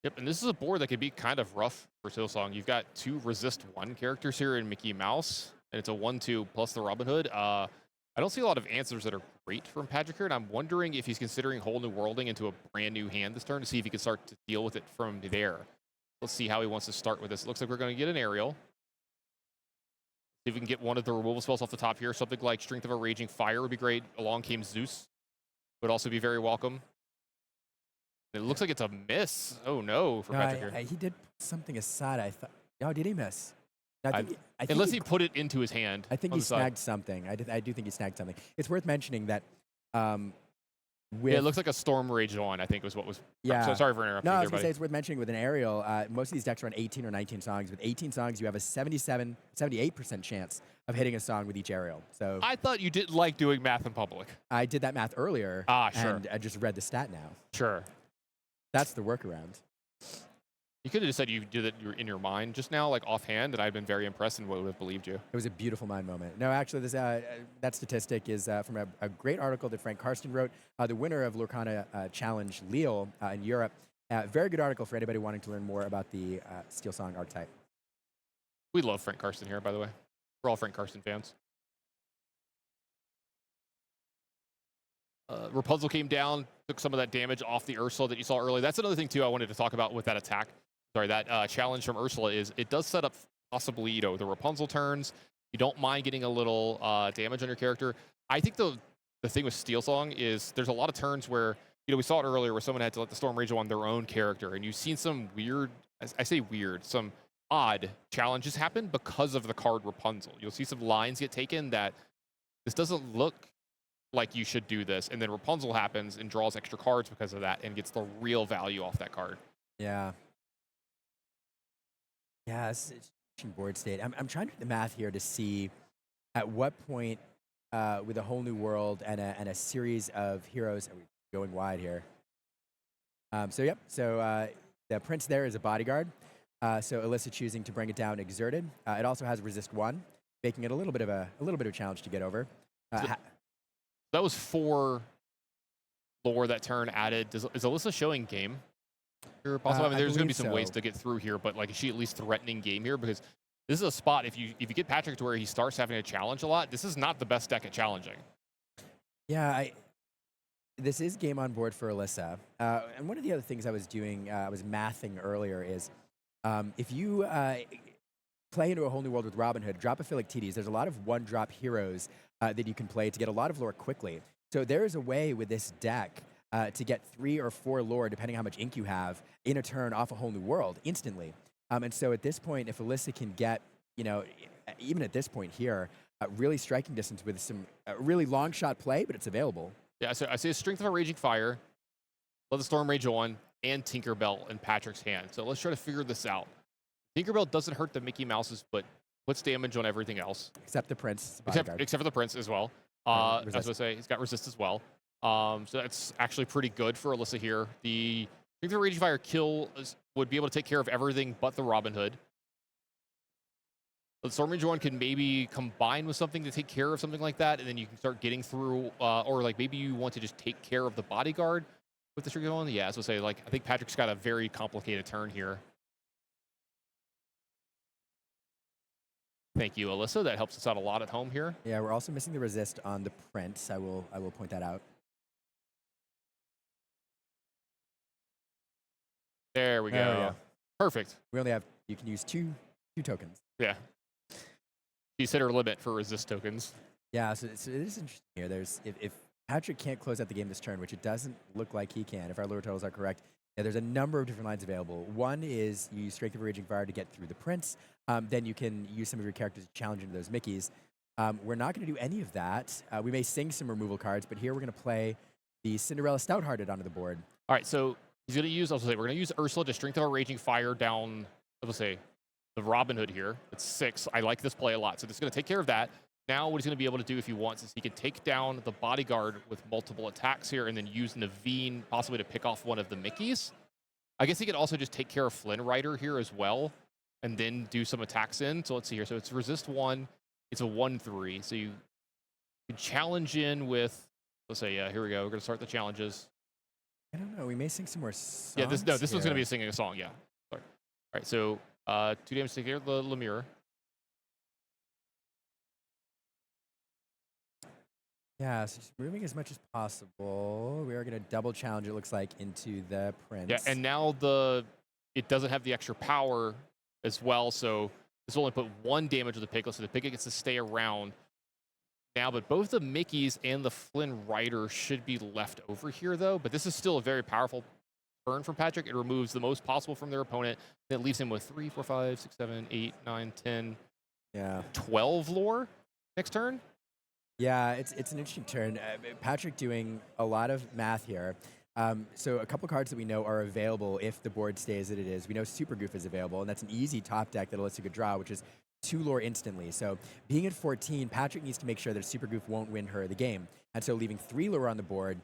Yep, and this is a board that could be kind of rough for Steel Song. You've got 2 resist 1 characters here in Mickey Mouse, and it's a 1/2 plus the Robin Hood. I don't see a lot of answers that are great from Patrick here, and I'm wondering if he's considering whole new worlding into a brand new hand this turn to see if he can start to deal with it from there. Let's see how he wants to start with this. It looks like we're going to get an Ariel. See if we can get one of the removal spells off the top here. Something like Strength of a Raging Fire would be great. Along came Zeus. Would also be very welcome. It looks like it's a miss. Oh, no, for Patrick here. He did put something aside, I thought. Oh, did he miss? I think unless he put it into his hand. I think he snagged something. I do think he snagged something. It's worth mentioning that yeah, it looks like a Storm Rage on, I think was what was. Yeah. So sorry for interrupting. No, I was going to say it's worth mentioning with an Ariel, most of these decks run 18 or 19 songs. With 18 songs, you have a 78% chance of hitting a song with each Ariel. So I thought you didn't like doing math in public. I did that math earlier. Sure. And I just read the stat now. Sure. That's the workaround. You could have just said you did it in your mind just now, like offhand, and I'd been very impressed and would have believed you. It was a beautiful mind moment. No, actually, this, that statistic is from a great article that Frank Karsten wrote, the winner of Lorcana Challenge, Lille, in Europe. Very good article for anybody wanting to learn more about the Steel Song archetype. We love Frank Karsten here, by the way. We're all Frank Karsten fans. Rapunzel came down, took some of that damage off the Ursula that you saw earlier. That's another thing, too, I wanted to talk about with that attack. Sorry, that challenge from Ursula is it does set up possibly, you know, the Rapunzel turns. You don't mind getting a little damage on your character. I think the thing with Steel Song is there's a lot of turns where, you know, we saw it earlier where someone had to let the Storm Rage on their own character, and you've seen some weird, I say weird, some odd challenges happen because of the card Rapunzel. You'll see some lines get taken that this doesn't look like you should do this, and then Rapunzel happens and draws extra cards because of that and gets the real value off that card. Yeah. Yeah, it's board state. I'm trying to do the math here to see at what point with a whole new world and a series of heroes, are we going wide here? So the prince there is a bodyguard. So Alyssa choosing to bring it down exerted. It also has resist 1, making it a little bit of a challenge to get over. So that was 4 lore that turn added. Is Alyssa showing game? Possibly. I mean, there's going to be some ways to get through here, but like, is she at least threatening game here? Because this is a spot, if you get Patrick to where he starts having to challenge a lot, this is not the best deck at challenging. Yeah, this is game on board for Alyssa. And one of the other things I was doing, I was mathing earlier, is if you play into a whole new world with Robin Hood, drop a Philoctetes, there's a lot of one-drop heroes that you can play to get a lot of lore quickly. So there is a way with this deck to get 3 or 4 lore, depending how much ink you have, in a turn off a whole new world instantly. And so at this point, if Alyssa can get, even at this point here, really striking distance with some really long shot play, but it's available. Yeah, so I see a Strength of a Raging Fire, let the Storm Rage on, and Tinkerbell in Patrick's hand. So let's try to figure this out. Tinkerbell doesn't hurt the Mickey Mouses, but puts damage on everything else. Except the Prince. Except for the Prince as well. I was going to say, he's got resist as well. So that's actually pretty good for Alyssa here. The Strength of a Raging Fire kill would be able to take care of everything but the Robin Hood. The Storm Rage 1 can maybe combine with something to take care of something like that, and then you can start getting through, or like maybe you want to just take care of the bodyguard with the Strength of 1. Yeah, so say, like, I think Patrick's got a very complicated turn here. Thank you, Alyssa. That helps us out a lot at home here. Yeah, we're also missing the resist on the Prince. I will point that out. There we go. Perfect. We only have, you can use two tokens. Yeah. She's hit her limit for resist tokens. Yeah, so it is interesting here. If Patrick can't close out the game this turn, which it doesn't look like he can, if our lure totals are correct, there's a number of different lines available. One is you use Strength of a Raging Fire to get through the Prince. Then you can use some of your characters to challenge into those Mickeys. We're not going to do any of that. We may sing some removal cards, but here we're going to play the Cinderella Stouthearted onto the board. All right, so he's going to use, we're going to use Ursula to Strength of a Raging Fire down, the Robin Hood here. It's 6. I like this play a lot. So this is going to take care of that. Now what he's going to be able to do if he wants is he can take down the bodyguard with multiple attacks here and then use Naveen possibly to pick off one of the Mickeys. I guess he could also just take care of Flynn Rider here as well and then do some attacks in. So let's see here. So it's resist 1. It's a 1/3. So you can challenge in with, let's say, here we go. We're going to start the challenges. I don't know. We may sing some more songs. Yeah, this one's going to be singing a song. Yeah. Sorry. All right. So 2 damage to take care of the Lemure. Yeah, so just moving as much as possible. We are going to double challenge, it looks like, into the Prince. Yeah, and now it doesn't have the extra power as well, so this will only put 1 damage to the Piglet, so the Piglet gets to stay around now. But both the Mickeys and the Flynn Rider should be left over here, though. But this is still a very powerful turn from Patrick. It removes the most possible from their opponent. Then it leaves him with 3, 4, 5, 6, 7, 8, 9, 10, 12 lore next turn. Yeah, it's an interesting turn. Patrick doing a lot of math here. So a couple cards that we know are available if the board stays as it is. We know Super Goof is available, and that's an easy top deck that Alyssa could draw, which is 2 lore instantly. So being at 14, Patrick needs to make sure that Super Goof won't win her the game. And so leaving 3 lore on the board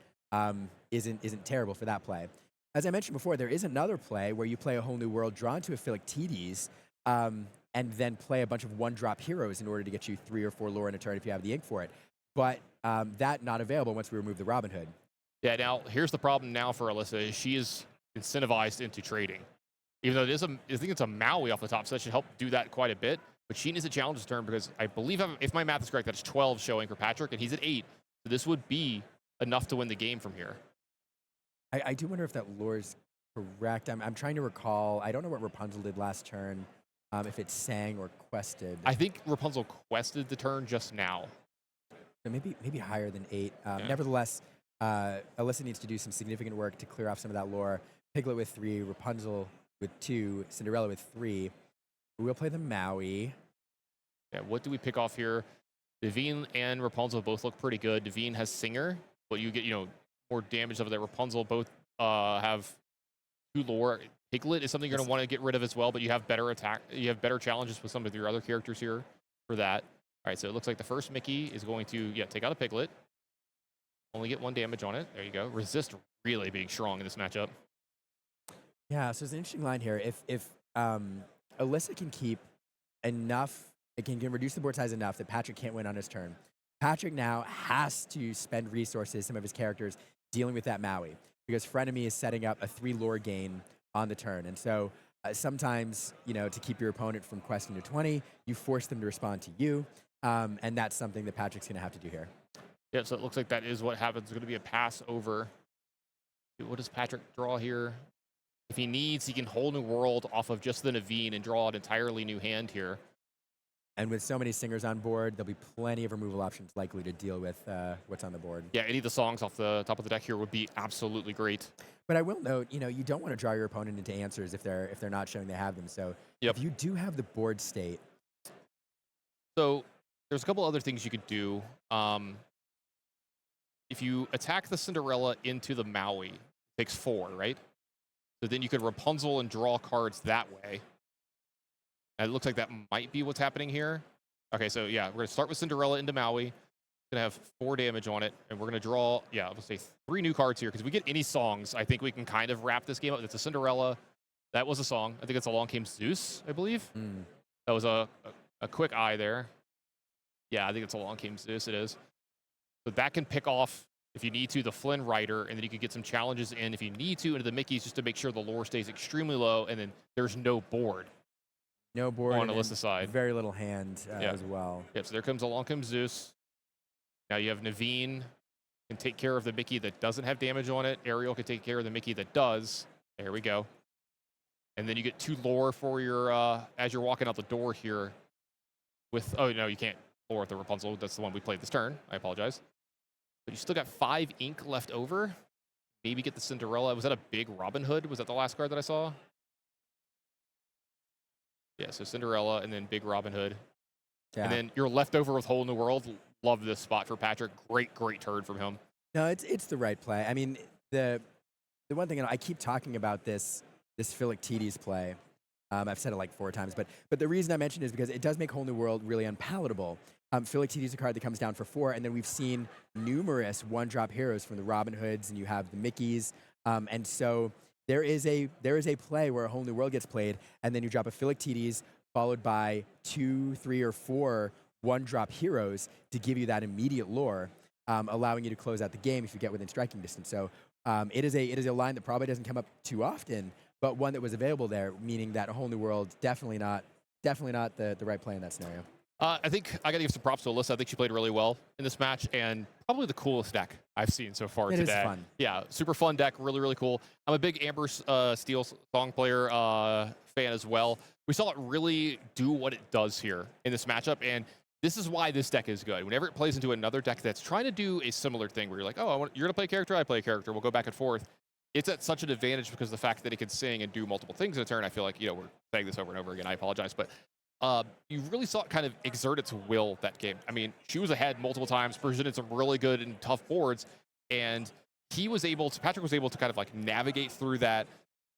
isn't terrible for that play. As I mentioned before, there is another play where you play a whole new world, draw into a Philoctetes, and then play a bunch of 1-drop heroes in order to get you 3 or 4 lore in a turn if you have the ink for it. But that not available once we remove the Robin Hood. Yeah, now here's the problem now for Alyssa. She is incentivized into trading. Even though I think it's a Maui off the top, so that should help do that quite a bit. But she needs to challenge this turn because I believe, if my math is correct, that's 12 showing for Patrick, and he's at 8. So this would be enough to win the game from here. I do wonder if that lore is correct. I'm trying to recall. I don't know what Rapunzel did last turn, if it sang or quested. I think Rapunzel quested the turn just now. So maybe higher than 8. Nevertheless, Alyssa needs to do some significant work to clear off some of that lore. Piglet with 3, Rapunzel with 2, Cinderella with 3. We'll play the Maui. Yeah, what do we pick off here? Naveen and Rapunzel both look pretty good. Naveen has Singer, but you get more damage over there. Rapunzel both have 2 lore. Piglet is something you're going to want to get rid of as well, but you have better attack. You have better challenges with some of your other characters here for that. All right, so it looks like the first Mickey is going to take out a Piglet. Only get 1 damage on it. There you go. Resist really being strong in this matchup. Yeah, so it's an interesting line here. If Alyssa can keep enough, it can reduce the board size enough that Patrick can't win on his turn. Patrick now has to spend resources, some of his characters, dealing with that Maui, because Frenemy is setting up a 3 lore gain on the turn. And so sometimes, to keep your opponent from questing to 20, you force them to respond to you. And that's something that Patrick's going to have to do here. Yeah, so it looks like that is what happens. It's going to be a pass over. What does Patrick draw here? If he needs, he can Whole New World off of just the Naveen and draw an entirely new hand here. And with so many singers on board, there'll be plenty of removal options likely to deal with what's on the board. Yeah, any of the songs off the top of the deck here would be absolutely great. But I will note, you don't want to draw your opponent into answers if they're not showing they have them. So if you do have the board state. So there's a couple other things you could do. If you attack the Cinderella into the Maui, it takes 4, right? So then you could Rapunzel and draw cards that way. And it looks like that might be what's happening here. Okay, so yeah, we're going to start with Cinderella into Maui. It's going to have 4 damage on it. And we're going to draw, let's say 3 new cards here. Because if we get any songs, I think we can kind of wrap this game up. It's a Cinderella. That was a song. I think it's Along Came Zeus, I believe. That was a quick eye there. Yeah, I think it's Along Came Zeus. It is. So that can pick off, if you need to, the Flynn Rider, and then you can get some challenges in, if you need to, into the Mickeys just to make sure the lore stays extremely low, and then there's no board. No board on Alyssa's side. Very little hand as well. Yep, so there comes Along Comes Zeus. Now you have Naveen, can take care of the Mickey that doesn't have damage on it. Ariel can take care of the Mickey that does. There we go. And then you get 2 lore for your, as you're walking out the door here with, oh no, you can't lore with the Rapunzel. That's the one we played this turn. I apologize. But you still got 5 ink left over. Maybe get the Cinderella. Was that a big Robin Hood? Was that the last card that I saw? Yeah, so Cinderella and then big Robin Hood. Yeah. And then you're left over with Whole New World. Love this spot for Patrick. Great turn from him. No, it's the right play. I mean, the one thing, I keep talking about this Philoctetes play. I've said it like 4 times, but the reason I mentioned it is because it does make Whole New World really unpalatable. Philoctetes is a card that comes down for 4, and then we've seen numerous 1-drop heroes from the Robin Hoods, and you have the Mickeys, and so there is a play where a Whole New World gets played, and then you drop a Philoctetes followed by 2, 3, or 4 1-drop heroes to give you that immediate lore, allowing you to close out the game if you get within striking distance. So it is a line that probably doesn't come up too often, but one that was available there, meaning that a Whole New World definitely not the right play in that scenario. I think I got to give some props to Alyssa. I think she played really well in this match, and probably the coolest deck I've seen so far today. It is fun. Yeah, super fun deck, really cool. I'm a big Amber Steel song player fan as well. We saw it really do what it does here in this matchup, and this is why this deck is good. Whenever it plays into another deck that's trying to do a similar thing, where you're like, oh, you're going to play a character, I play a character, we'll go back and forth. It's at such an advantage because of the fact that it can sing and do multiple things in a turn. I feel like, we're saying this over and over again. I apologize, but you really saw it kind of exert its will that game. I mean, she was ahead multiple times, presented some really good and tough boards, and Patrick was able to kind of like navigate through that.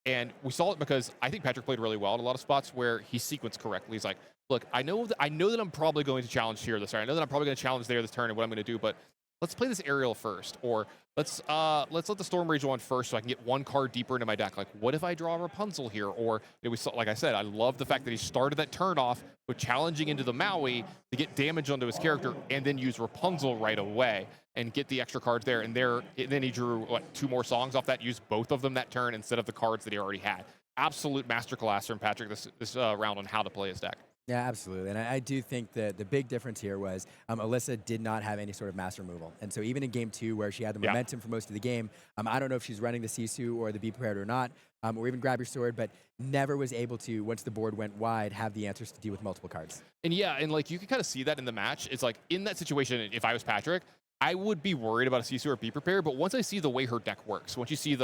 And we saw it because I think Patrick played really well in a lot of spots where he sequenced correctly. He's like, look, I know that I'm probably going to challenge here this turn. I know that I'm probably going to challenge there this turn and what I'm going to do, but let's play this Ariel first, or let's let the Storm Rage on first so I can get 1 card deeper into my deck. Like, what if I draw Rapunzel here? Or we saw, like I said, I love the fact that he started that turn off with challenging into the Maui to get damage onto his character, and then use Rapunzel right away and get the extra cards there. And then he drew 2 more songs off that, used both of them that turn instead of the cards that he already had. Absolute masterclass from Patrick this round on how to play his deck. Yeah, absolutely. And I do think that the big difference here was Alyssa did not have any sort of mass removal. And so even in game 2, where she had the momentum for most of the game, I don't know if she's running the Sisu or the Be Prepared or not, or even Grab Your Sword, but never was able to, once the board went wide, have the answers to deal with multiple cards. And like you can kind of see that in the match. It's like in that situation, if I was Patrick, I would be worried about a Sisu or Be Prepared, but once I see the way her deck works, once you see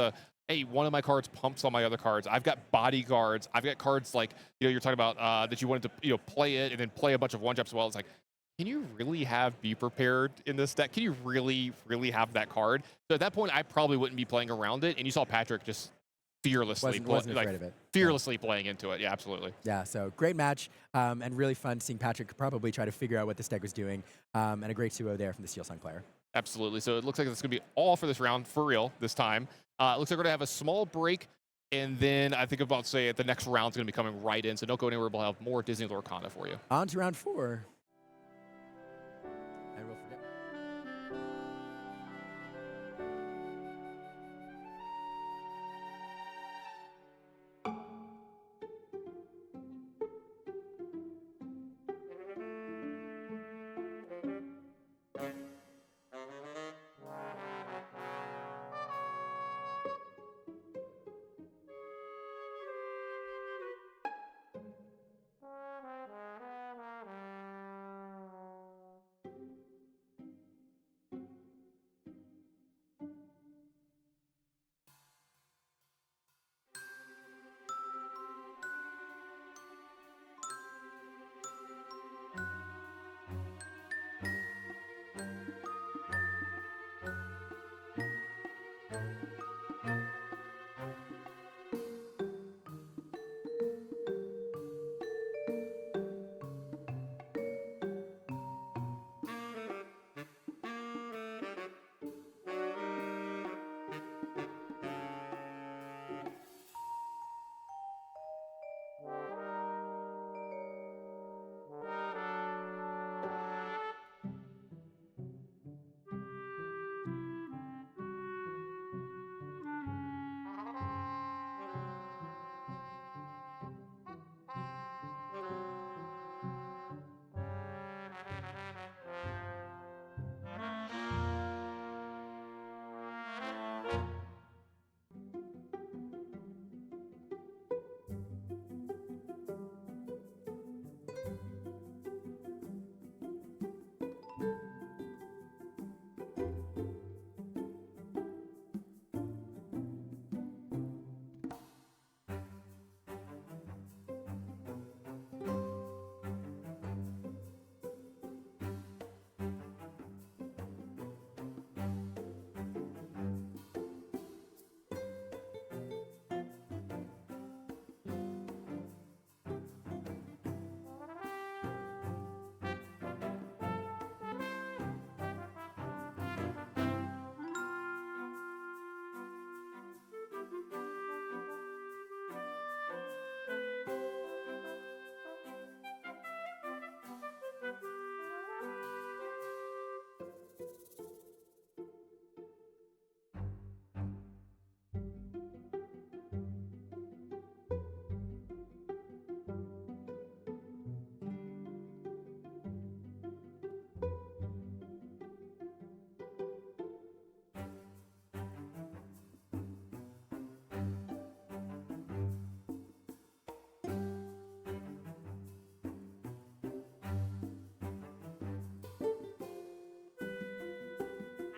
hey, one of my cards pumps on my other cards. I've got bodyguards. I've got cards like, you're talking about that you wanted to, play it and then play a bunch of 1-drops as well. It's like, can you really have Be Prepared in this deck? Can you really have that card? So at that point, I probably wouldn't be playing around it. And you saw Patrick just fearlessly playing into it. Yeah, absolutely. Yeah, so great match and really fun seeing Patrick probably try to figure out what this deck was doing, and a great 2-0 there from the Steel Song player. Absolutely. So it looks like it's going to be all for this round for real this time. It looks like we're going to have a small break And then I think about say the next round's going to be coming right in, so don't go anywhere. We'll have more Disney Lorcana for you. On to round 4. And we'll forget.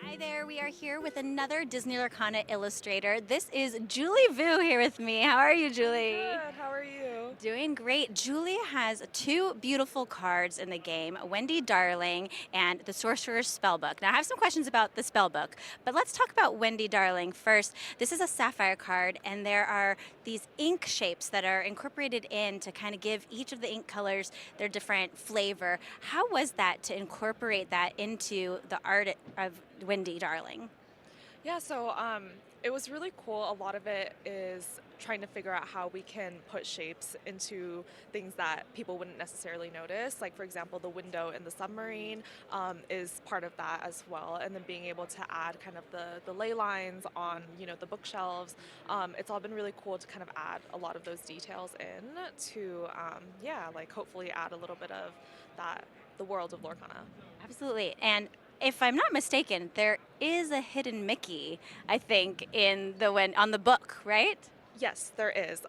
Hi there, we are here with another Disney Lorcana illustrator. This is Julie Vu here with me. How are you, Julie? Good, how are you? Doing great. Julie has 2 beautiful cards in the game, Wendy Darling and the Sorcerer's Spellbook. Now I have some questions about the Spellbook, but let's talk about Wendy Darling first. This is a sapphire card and there are these ink shapes that are incorporated in to kind of give each of the ink colors their different flavor. How was that to incorporate that into the art of Wendy Darling? Yeah, so it was really cool. A lot of it is trying to figure out how we can put shapes into things that people wouldn't necessarily notice. Like, for example, the window in the submarine is part of that as well. And then being able to add kind of the ley lines on, the bookshelves. It's all been really cool to kind of add a lot of those details in to, hopefully add a little bit of that, the world of Lorcana. Absolutely. And if I'm not mistaken, there is a hidden Mickey, I think, on the book, right? Yes, there is.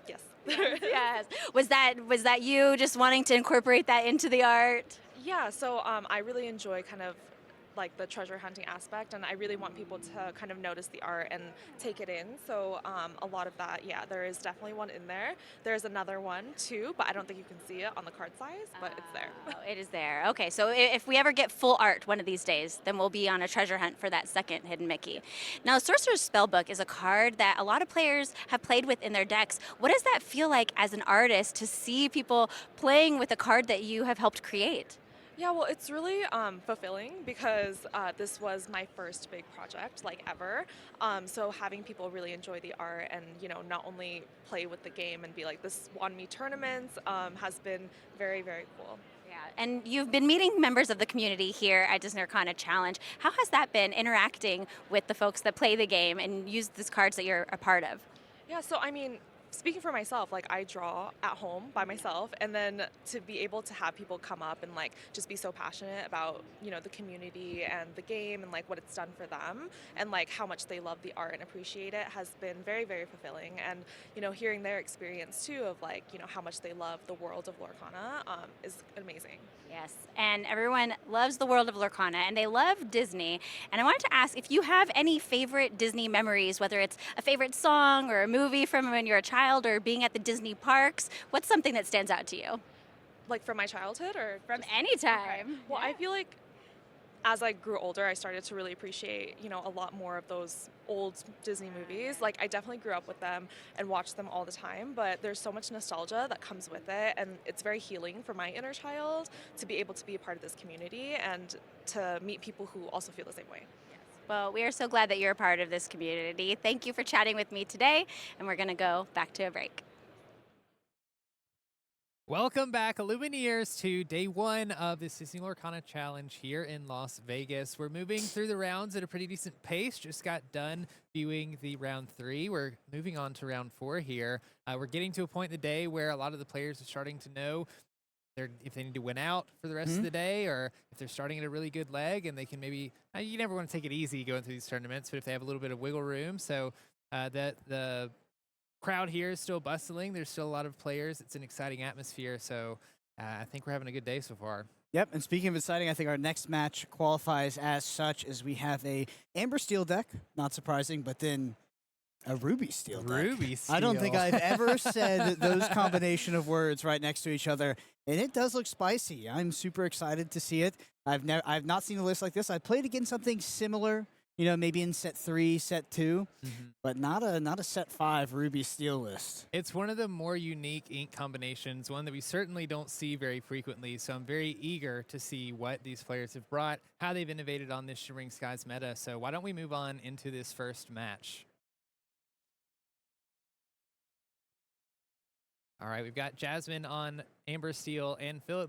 Yes. Yes. Was that you just wanting to incorporate that into the art? Yeah, so I really enjoy kind of like the treasure hunting aspect, and I really want people to kind of notice the art and take it in. So a lot of that, yeah, there is definitely one in there. There's another one too, but I don't think you can see it on the card size, but it's there. Oh, it is there. Okay, so if we ever get full art one of these days, then we'll be on a treasure hunt for that second hidden Mickey. Now, Sorcerer's Spellbook is a card that a lot of players have played with in their decks. What does that feel like as an artist to see people playing with a card that you have helped create? Yeah, well, it's really fulfilling because this was my first big project, like ever. So having people really enjoy the art and not only play with the game and be like, this won me tournaments, has been very, very cool. Yeah, and you've been meeting members of the community here at Disney Lorcana Challenge. How has that been interacting with the folks that play the game and use these cards that you're a part of? Yeah, so I mean, speaking for myself, like I draw at home by myself, and then to be able to have people come up and like just be so passionate about, the community and the game and like what it's done for them and like how much they love the art and appreciate it has been very, very fulfilling. And, hearing their experience too of like, how much they love the world of Lorcana is amazing. Yes, and everyone loves the world of Lorcana, and they love Disney. And I wanted to ask if you have any favorite Disney memories, whether it's a favorite song or a movie from when you're a child or being at the Disney parks. What's something that stands out to you? Like from my childhood or From just- any Okay. time. Well, I feel like as I grew older, I started to really appreciate, a lot more of those old Disney movies. Like, I definitely grew up with them and watched them all the time, but there's so much nostalgia that comes with it, and it's very healing for my inner child to be able to be a part of this community and to meet people who also feel the same way. Well, we are so glad that you're a part of this community. Thank you for chatting with me today, and we're going to go back to a break. Welcome back, Illumineers, to day one of this Disney Lorcana Challenge here in Las Vegas. We're moving through the rounds at a pretty decent pace. Just got done viewing the round 3. We're moving on to round 4 here. We're getting to a point in the day where a lot of the players are starting to know if they need to win out for the rest of the day, or if they're starting at a really good leg and they can maybe, you never want to take it easy going through these tournaments, but if they have a little bit of wiggle room. So the crowd here is still bustling. There's still a lot of players. It's an exciting atmosphere. So I think we're having a good day so far. Yep, and speaking of exciting, I think our next match qualifies as such, as we have a Amber Steel deck, not surprising, but then a Ruby Steel deck. Ruby Steel. I don't think I've ever said those combination of words right next to each other, and it does look spicy. I'm super excited to see it. I've not seen a list like this. I played against something similar, maybe in set 3, set 2, but not a set 5 Ruby Steel list. It's one of the more unique ink combinations, one that we certainly don't see very frequently. So I'm very eager to see what these players have brought, how they've innovated on this Shimmering Skies meta. So why don't we move on into this first match? All right, we've got Jasmine on Amber Steel and Phil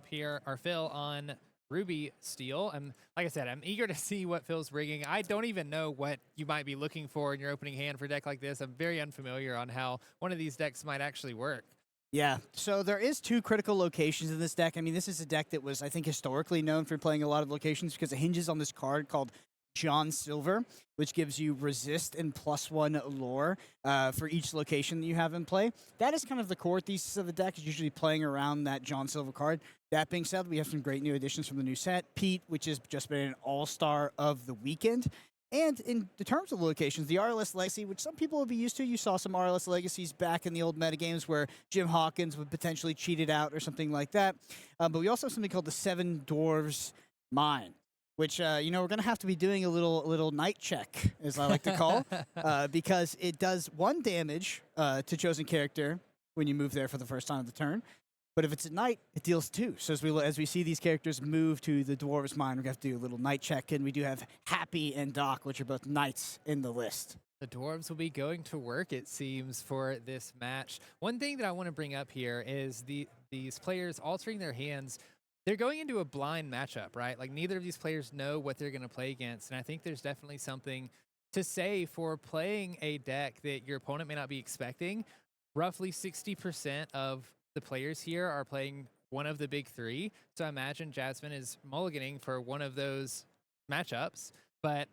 on Ruby Steel. And like I said, I'm eager to see what Phil's bringing. I don't even know what you might be looking for in your opening hand for a deck like this. I'm very unfamiliar on how one of these decks might actually work. Yeah, so there is 2 critical locations in this deck. I mean, this is a deck that was, I think, historically known for playing a lot of locations because it hinges on this card called John Silver, which gives you resist and +1 lore for each location that you have in play. That is kind of the core thesis of the deck, is usually playing around that John Silver card. That being said, we have some great new additions from the new set. Pete, which has just been an all-star of the weekend. And in the terms of locations, the RLS Legacy, which some people will be used to, you saw some RLS Legacies back in the old metagames where Jim Hawkins would potentially cheat it out or something like that. But we also have something called the Seven Dwarves Mine, which, we're going to have to be doing a little night check, as I like to call, because it does 1 damage to chosen character when you move there for the first time of the turn. But if it's at night, it deals 2. So as we see these characters move to the Dwarves Mine, we're going to have to do a little night check, and we do have Happy and Doc, which are both knights in the list. The Dwarves will be going to work, it seems, for this match. One thing that I want to bring up here is these players altering their hands. They're going into a blind matchup, right? Like, neither of these players know what they're going to play against, and I think there's definitely something to say for playing a deck that your opponent may not be expecting. Roughly 60% of the players here are playing one of the big 3, so I imagine Jasmine is mulliganing for one of those matchups, but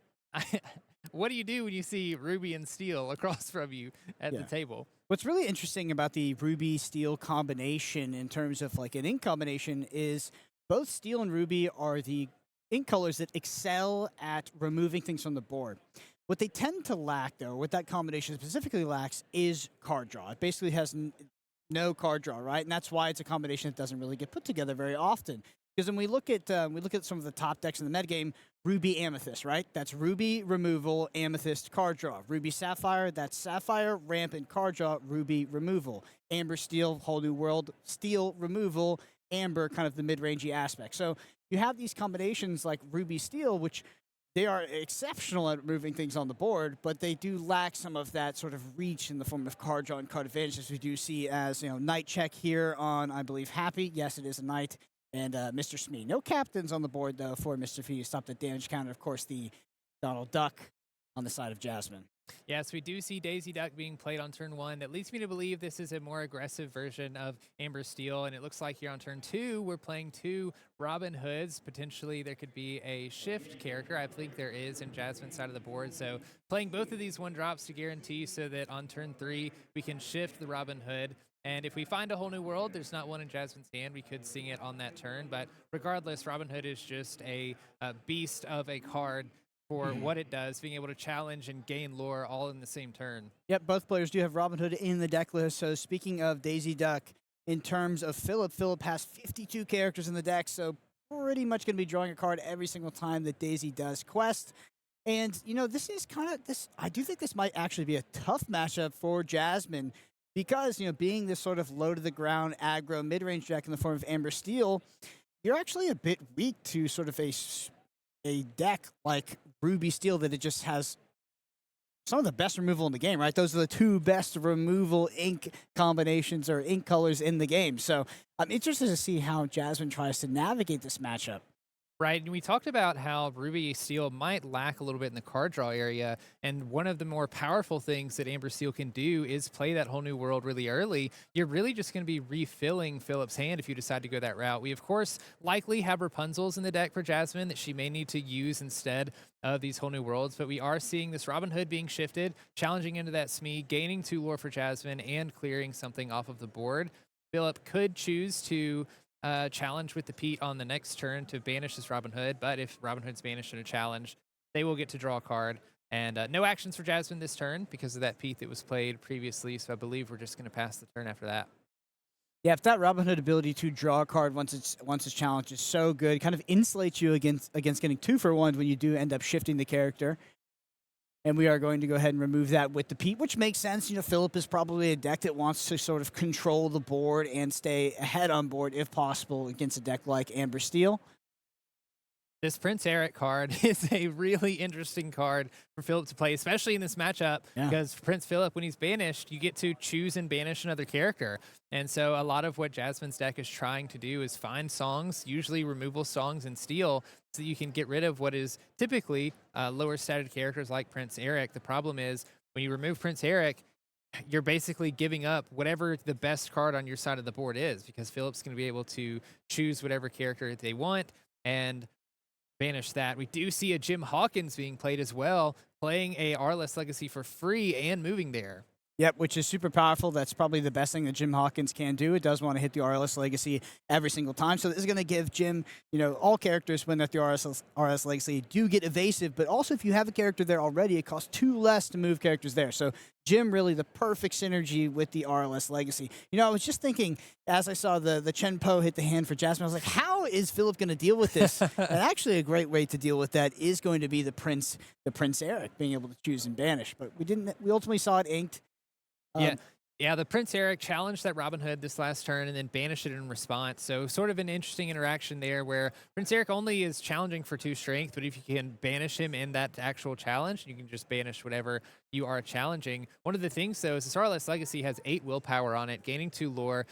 what do you do when you see Ruby and Steel across from you at the table? What's really interesting about the Ruby Steel combination in terms of like an ink combination is both Steel and Ruby are the ink colors that excel at removing things from the board. What they tend to lack, though, what that combination specifically lacks, is card draw. It basically has no card draw, right? And that's why it's a combination that doesn't really get put together very often. Because when we look at some of the top decks in the metagame, Ruby Amethyst, right? That's Ruby removal, Amethyst card draw. Ruby Sapphire, that's Sapphire, ramp, and card draw, Ruby removal. Amber Steel, whole new world, Steel removal, Amber, kind of the mid-rangey aspect. So you have these combinations like Ruby Steel, which they are exceptional at moving things on the board, but they do lack some of that sort of reach in the form of card draw and card advantage, as we do see as, Knight check here on, I believe, Happy. Yes, it is a Knight. And Mr. Smee. No captains on the board, though, for Mr. Fee to stop the damage counter. Of course, the Donald Duck on the side of Jasmine. Yes, we do see Daisy Duck being played on turn 1. That leads me to believe this is a more aggressive version of Amber Steel, and it looks like here on turn 2, we're playing 2 Robin Hoods. Potentially, there could be a shift character. I think there is in Jasmine's side of the board, so playing both of these 1-drops to guarantee so that on turn 3, we can shift the Robin Hood. And if we find a whole new world, there's not one in Jasmine's hand. We could sing it on that turn, but regardless, Robin Hood is just a beast of a card for what it does, being able to challenge and gain lore all in the same turn. Yep, both players do have Robin Hood in the deck list. So speaking of Daisy Duck, in terms of Philip has 52 characters in the deck, so pretty much going to be drawing a card every single time that Daisy does quest. And, this is I do think this might actually be a tough matchup for Jasmine because, being this sort of low-to-the-ground aggro mid-range deck in the form of Amber Steel, you're actually a bit weak to sort of a deck like Ruby Steel that it just has some of the best removal in the game, right? Those are the 2 best removal ink combinations or ink colors in the game. So I'm interested to see how Jasmine tries to navigate this matchup. Right, and we talked about how Ruby Steel might lack a little bit in the card draw area, and one of the more powerful things that Amber Steel can do is play that whole new world really early. You're really just going to be refilling Philip's hand if you decide to go that route. We, of course, likely have Rapunzel's in the deck for Jasmine that she may need to use instead of these whole new worlds, but we are seeing this Robin Hood being shifted, challenging into that Smee, gaining 2 lore for Jasmine, and clearing something off of the board. Philip could choose to challenge with the Pete on the next turn to banish this Robin Hood, but if Robin Hood's banished in a challenge, they will get to draw a card. And no actions for Jasmine this turn because of that Pete that was played previously, so I believe we're just going to pass the turn after that. Yeah, if that Robin Hood ability to draw a card once it's challenged is so good, it kind of insulates you against getting 2 for 1 when you do end up shifting the character. And we are going to go ahead and remove that with the Pete, which makes sense. Philip is probably a deck that wants to sort of control the board and stay ahead on board if possible against a deck like Amber Steel. This Prince Eric card is a really interesting card for Philip to play, especially in this matchup, because Prince Philip, when he's banished, you get to choose and banish another character. And so a lot of what Jasmine's deck is trying to do is find songs, usually removal songs in Steel, so that you can get rid of what is typically lower statted characters like Prince Eric. The problem is when you remove Prince Eric, you're basically giving up whatever the best card on your side of the board is, because Philip's going to be able to choose whatever character they want and banish that. We do see a Jim Hawkins being played as well, playing a RLS Legacy for free and moving there. Yep, which is super powerful. That's probably the best thing that Jim Hawkins can do. It does want to hit the RLS Legacy every single time. So this is going to give Jim, all characters when they're at the RLS Legacy do get evasive, but also if you have a character there already, it costs 2 less to move characters there. So Jim really the perfect synergy with the RLS Legacy. I was just thinking, as I saw the Chen Po hit the hand for Jasmine, I was like, how is Philip going to deal with this? And actually a great way to deal with that is going to be the Prince Eric being able to choose and banish. But we ultimately saw it inked. Yeah, the Prince Eric challenged that Robin Hood this last turn and then banished it in response. So sort of an interesting interaction there where Prince Eric only is challenging for 2 strength, but if you can banish him in that actual challenge, you can just banish whatever you are challenging. One of the things, though, is this RLS Legacy has 8 willpower on it, gaining 2 lore.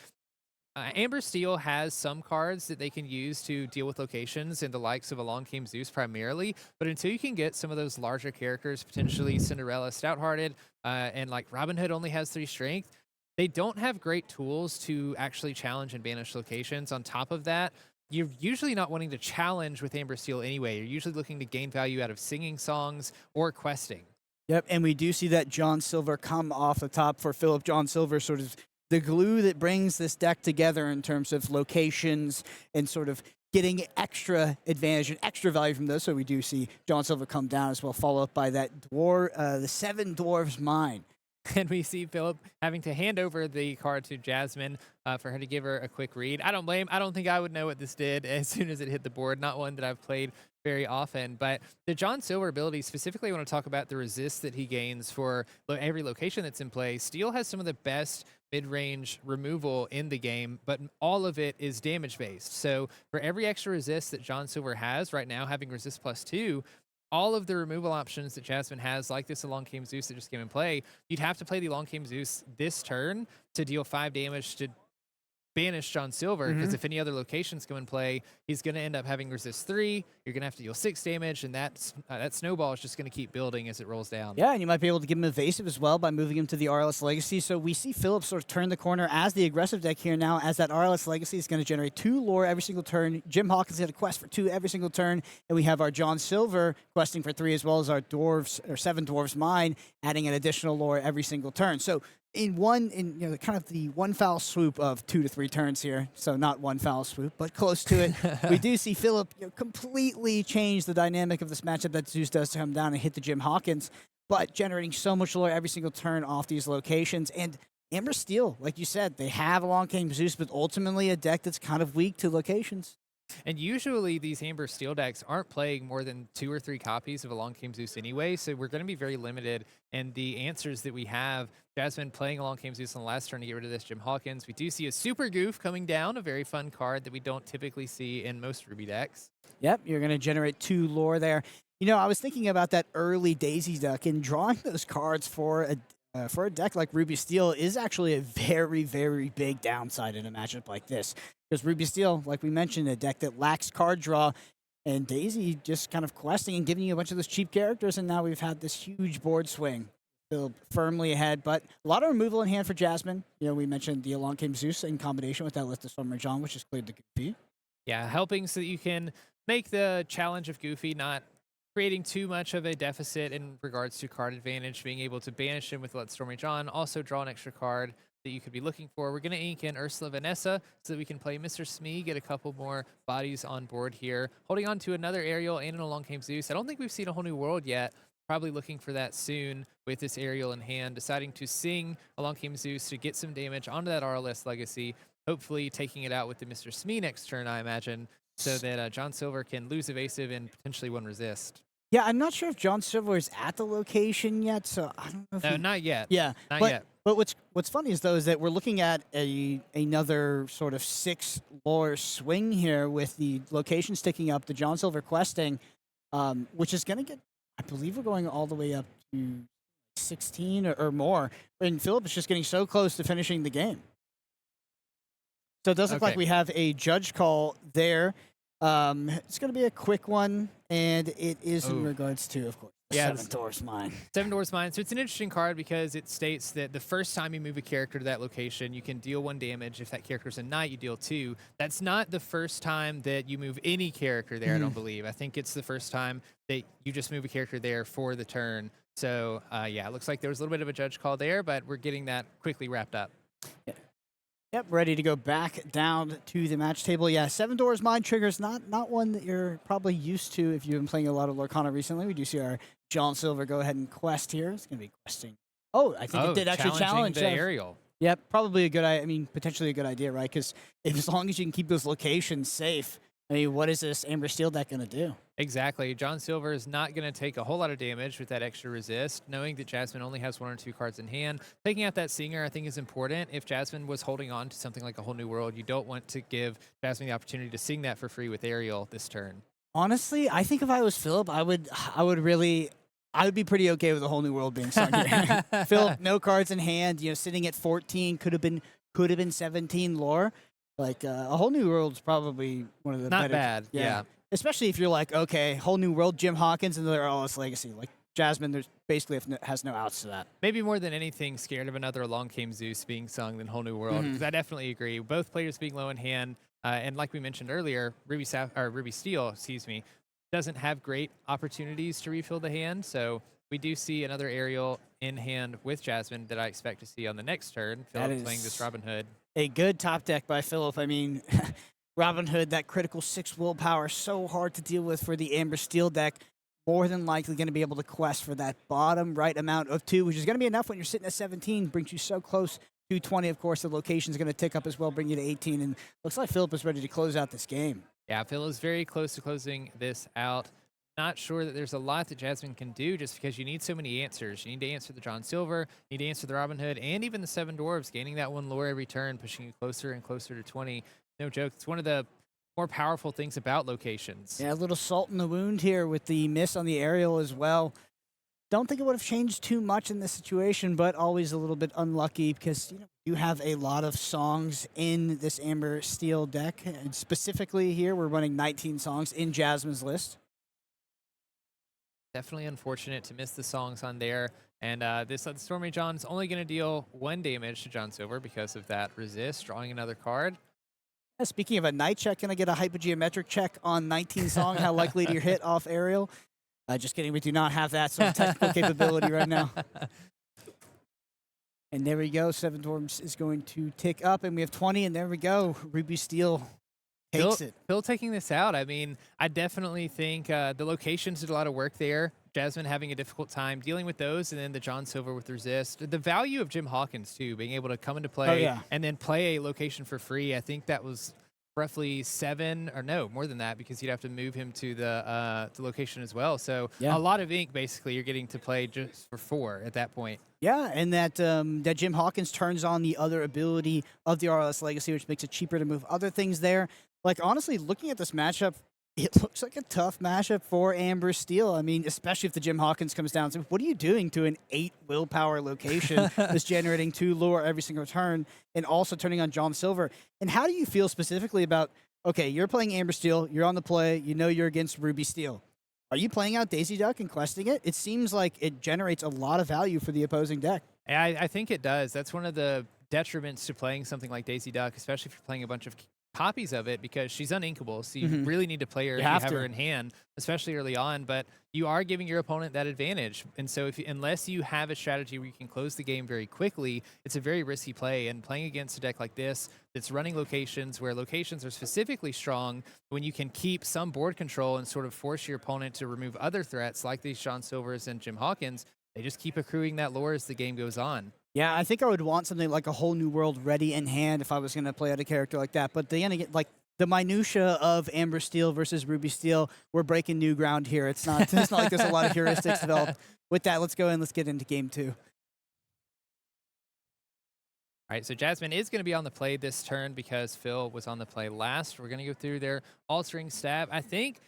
Amber Steel has some cards that they can use to deal with locations and the likes of Along Came Zeus primarily, but until you can get some of those larger characters, potentially Cinderella Stouthearted, and like Robin Hood only has 3 strength, they don't have great tools to actually challenge and banish locations. On top of that, you're usually not wanting to challenge with Amber Steel anyway. You're usually looking to gain value out of singing songs or questing. Yep, and we do see that John Silver come off the top for Philip. John Silver sort of the glue that brings this deck together in terms of locations and sort of getting extra advantage and extra value from those. So we do see John Silver come down as well, followed up by that the 7 Dwarves Mine. And we see Philip having to hand over the card to Jasmine for her to give her a quick read. I don't think I would know what this did as soon as it hit the board. Not one that I've played very often, but the John Silver ability, specifically I want to talk about the resist that he gains for every location that's in play. Steel has some of the best mid-range removal in the game, but all of it is damage-based. So for every extra resist that John Silver has right now, having resist +2, all of the removal options that Jasmine has, like this Along Came Zeus that just came in play, you'd have to play the Along Came Zeus this turn to deal 5 damage to banish John Silver, because if any other locations come in play, he's going to end up having resist 3. You're going to have to deal 6 damage, and that snowball is just going to keep building as it rolls down. Yeah, and you might be able to give him evasive as well by moving him to the RLS Legacy. So we see Philip sort of turn the corner as the aggressive deck here now, as that RLS Legacy is going to generate 2 lore every single turn. Jim Hawkins had a quest for 2 every single turn, and we have our John Silver questing for 3, as well as our dwarves, or 7 dwarves mine, adding an additional lore every single turn. So in kind of the one foul swoop of 2 to 3 turns here, so not one foul swoop, but close to it, we do see Philip completely change the dynamic of this matchup that Zeus does to come down and hit the Jim Hawkins, but generating so much lore every single turn off these locations. And Amber Steel, like you said, they have Along Came Zeus, but ultimately a deck that's kind of weak to locations. And usually these Amber Steel decks aren't playing more than 2 or 3 copies of Along Came Zeus anyway, so we're going to be very limited. And the answers that we have, Jasmine playing Along Came Zeus on the last turn to get rid of this Jim Hawkins. We do see a Super Goof coming down, a very fun card that we don't typically see in most Ruby decks. Yep, you're going to generate 2 lore there. You know, I was thinking about that early Daisy deck, and drawing those cards for a deck like Ruby Steel is actually a very, very big downside in a matchup like this. Because Ruby Steel, like we mentioned, a deck that lacks card draw, and Daisy just kind of questing and giving you a bunch of those cheap characters, and now we've had this huge board swing. Still firmly ahead, but a lot of removal in hand for Jasmine. You know, we mentioned the Along Came Zeus in combination with that List of Summer John, which has cleared the Goofy. Yeah, helping so that you can make the challenge of Goofy not creating too much of a deficit in regards to card advantage, being able to banish him with Let Stormy John, also draw an extra card that you could be looking for. We're going to ink in Ursula Vanessa so that we can play Mr. Smee, get a couple more bodies on board here. Holding on to another Aerial and an Along Came Zeus. I don't think we've seen a Whole New World yet. Probably looking for that soon with this Aerial in hand, deciding to sing Along Came Zeus to get some damage onto that RLS Legacy, hopefully taking it out with the Mr. Smee next turn, I imagine, so that John Silver can lose evasive and potentially one resist. Yeah, I'm not sure if John Silver is at the location yet, so I don't know if No, not yet. Yeah, not yet. But what's funny is though is that we're looking at another sort of 6 lore swing here with the location sticking up, the John Silver questing, which is going to get, I believe we're going all the way up to 16 or more, and Philip is just getting so close to finishing the game. So it does look like we have a judge call there. It's going to be a quick one, and it is in regards to, of course, the 7 Dwarfs Mine. 7 Dwarfs Mine. So it's an interesting card because it states that the first time you move a character to that location, you can deal 1 damage. If that character's a knight, you deal 2. That's not the first time that you move any character there, I don't believe. I think it's the first time that you just move a character there for the turn. So, yeah, it looks like there was a little bit of a judge call there, but we're getting that quickly wrapped up. Yeah. Yep, ready to go back down to the match table. Yeah, 7 Doors Mind Trigger's not one that you're probably used to if you've been playing a lot of Lorcana recently. We do see our John Silver go ahead and quest here. It's going to be questing. Oh, I think it did actually challenge the Aerial. Yep, probably a good, potentially a good idea, right? Because as long as you can keep those locations safe, I mean, what is this Amber Steel deck going to do? Exactly. John Silver is not going to take a whole lot of damage with that extra resist, knowing that Jasmine only has 1 or 2 cards in hand. Taking out that Singer, I think, is important. If Jasmine was holding on to something like a Whole New World, you don't want to give Jasmine the opportunity to sing that for free with Aerial this turn. Honestly, I think if I was Philip, I would be pretty okay with a Whole New World being sung here. Philip, no cards in hand, sitting at 14, could have been 17 lore. Like, a Whole New World's probably one of the better. Not bad, yeah. Especially if you're like, okay, Whole New World, Jim Hawkins, and their RLS Legacy. Like, Jasmine, there's basically has no outs to that. Maybe more than anything, scared of another Along Came Zeus being sung than Whole New World, because I definitely agree. Both players being low in hand, and like we mentioned earlier, Ruby Steel, doesn't have great opportunities to refill the hand, so we do see another Aerial in hand with Jasmine that I expect to see on the next turn. Philip playing this Robin Hood. A good top deck by Philip. I mean, Robin Hood, that critical 6 willpower, so hard to deal with for the Amber Steel deck. More than likely going to be able to quest for that bottom right amount of 2, which is going to be enough when you're sitting at 17. Brings you so close to 20. Of course, the location's going to tick up as well, bring you to 18. And looks like Philip is ready to close out this game. Yeah, Phil is very close to closing this out. not sure that there's a lot that Jasmine can do just because you need so many answers. You need to answer the John Silver, you need to answer the Robin Hood, and even the 7 Dwarves, gaining that 1 lore every turn, pushing you closer and closer to 20. No joke, it's one of the more powerful things about locations. Yeah, a little salt in the wound here with the miss on the aerial as well. Don't think it would have changed too much in this situation, but always a little bit unlucky because you have a lot of songs in this Amber Steel deck. And specifically here, we're running 19 songs in Jasmine's list. Definitely unfortunate to miss the songs on there. And this Stormy John's only going to deal 1 damage to John Silver because of that resist, drawing another card. Speaking of a night check, can I get a hypogeometric check on 19 song? How likely to hit off aerial? Just kidding, we do not have that sort of technical capability right now. And there we go, 7 Dwarves is going to tick up, and we have 20, and there we go. Ruby Steel takes it. Phil taking this out. I mean, I definitely think the locations did a lot of work there. Jasmine having a difficult time dealing with those, and then the John Silver with resist. The value of Jim Hawkins, too, being able to come into play and then play a location for free. I think that was roughly 7, or no, more than that, because you'd have to move him to the location as well. So a lot of ink, basically, you're getting to play just for 4 at that point. Yeah, and that that Jim Hawkins turns on the other ability of the RLS Legacy, which makes it cheaper to move other things there. Like, honestly, looking at this matchup, it looks like a tough matchup for Amber Steel. I mean, especially if the Jim Hawkins comes down. So what are you doing to an 8 willpower location that's generating 2 lore every single turn and also turning on John Silver? And how do you feel specifically about, okay, you're playing Amber Steel, you're on the play, you know you're against Ruby Steel. Are you playing out Daisy Duck and questing it? It seems like it generates a lot of value for the opposing deck. I think it does. That's one of the detriments to playing something like Daisy Duck, especially if you're playing a bunch of copies of it, because she's uninkable, so you really need to play her if you have her in hand, especially early on, but you are giving your opponent that advantage. And so unless you have a strategy where you can close the game very quickly, it's a very risky play. And playing against a deck like this that's running locations where locations are specifically strong, when you can keep some board control and sort of force your opponent to remove other threats like these John Silvers and Jim Hawkins, they just keep accruing that lore as the game goes on. Yeah, I think I would want something like a Whole New World ready in hand if I was going to play out a character like that. But then like the minutia of Amber Steel versus Ruby Steel, we're breaking new ground here. It's not like there's a lot of heuristics developed. With that, let's go and let's get into game 2. All right, so Jasmine is going to be on the play this turn because Phil was on the play last. We're going to go through their altering stab. I think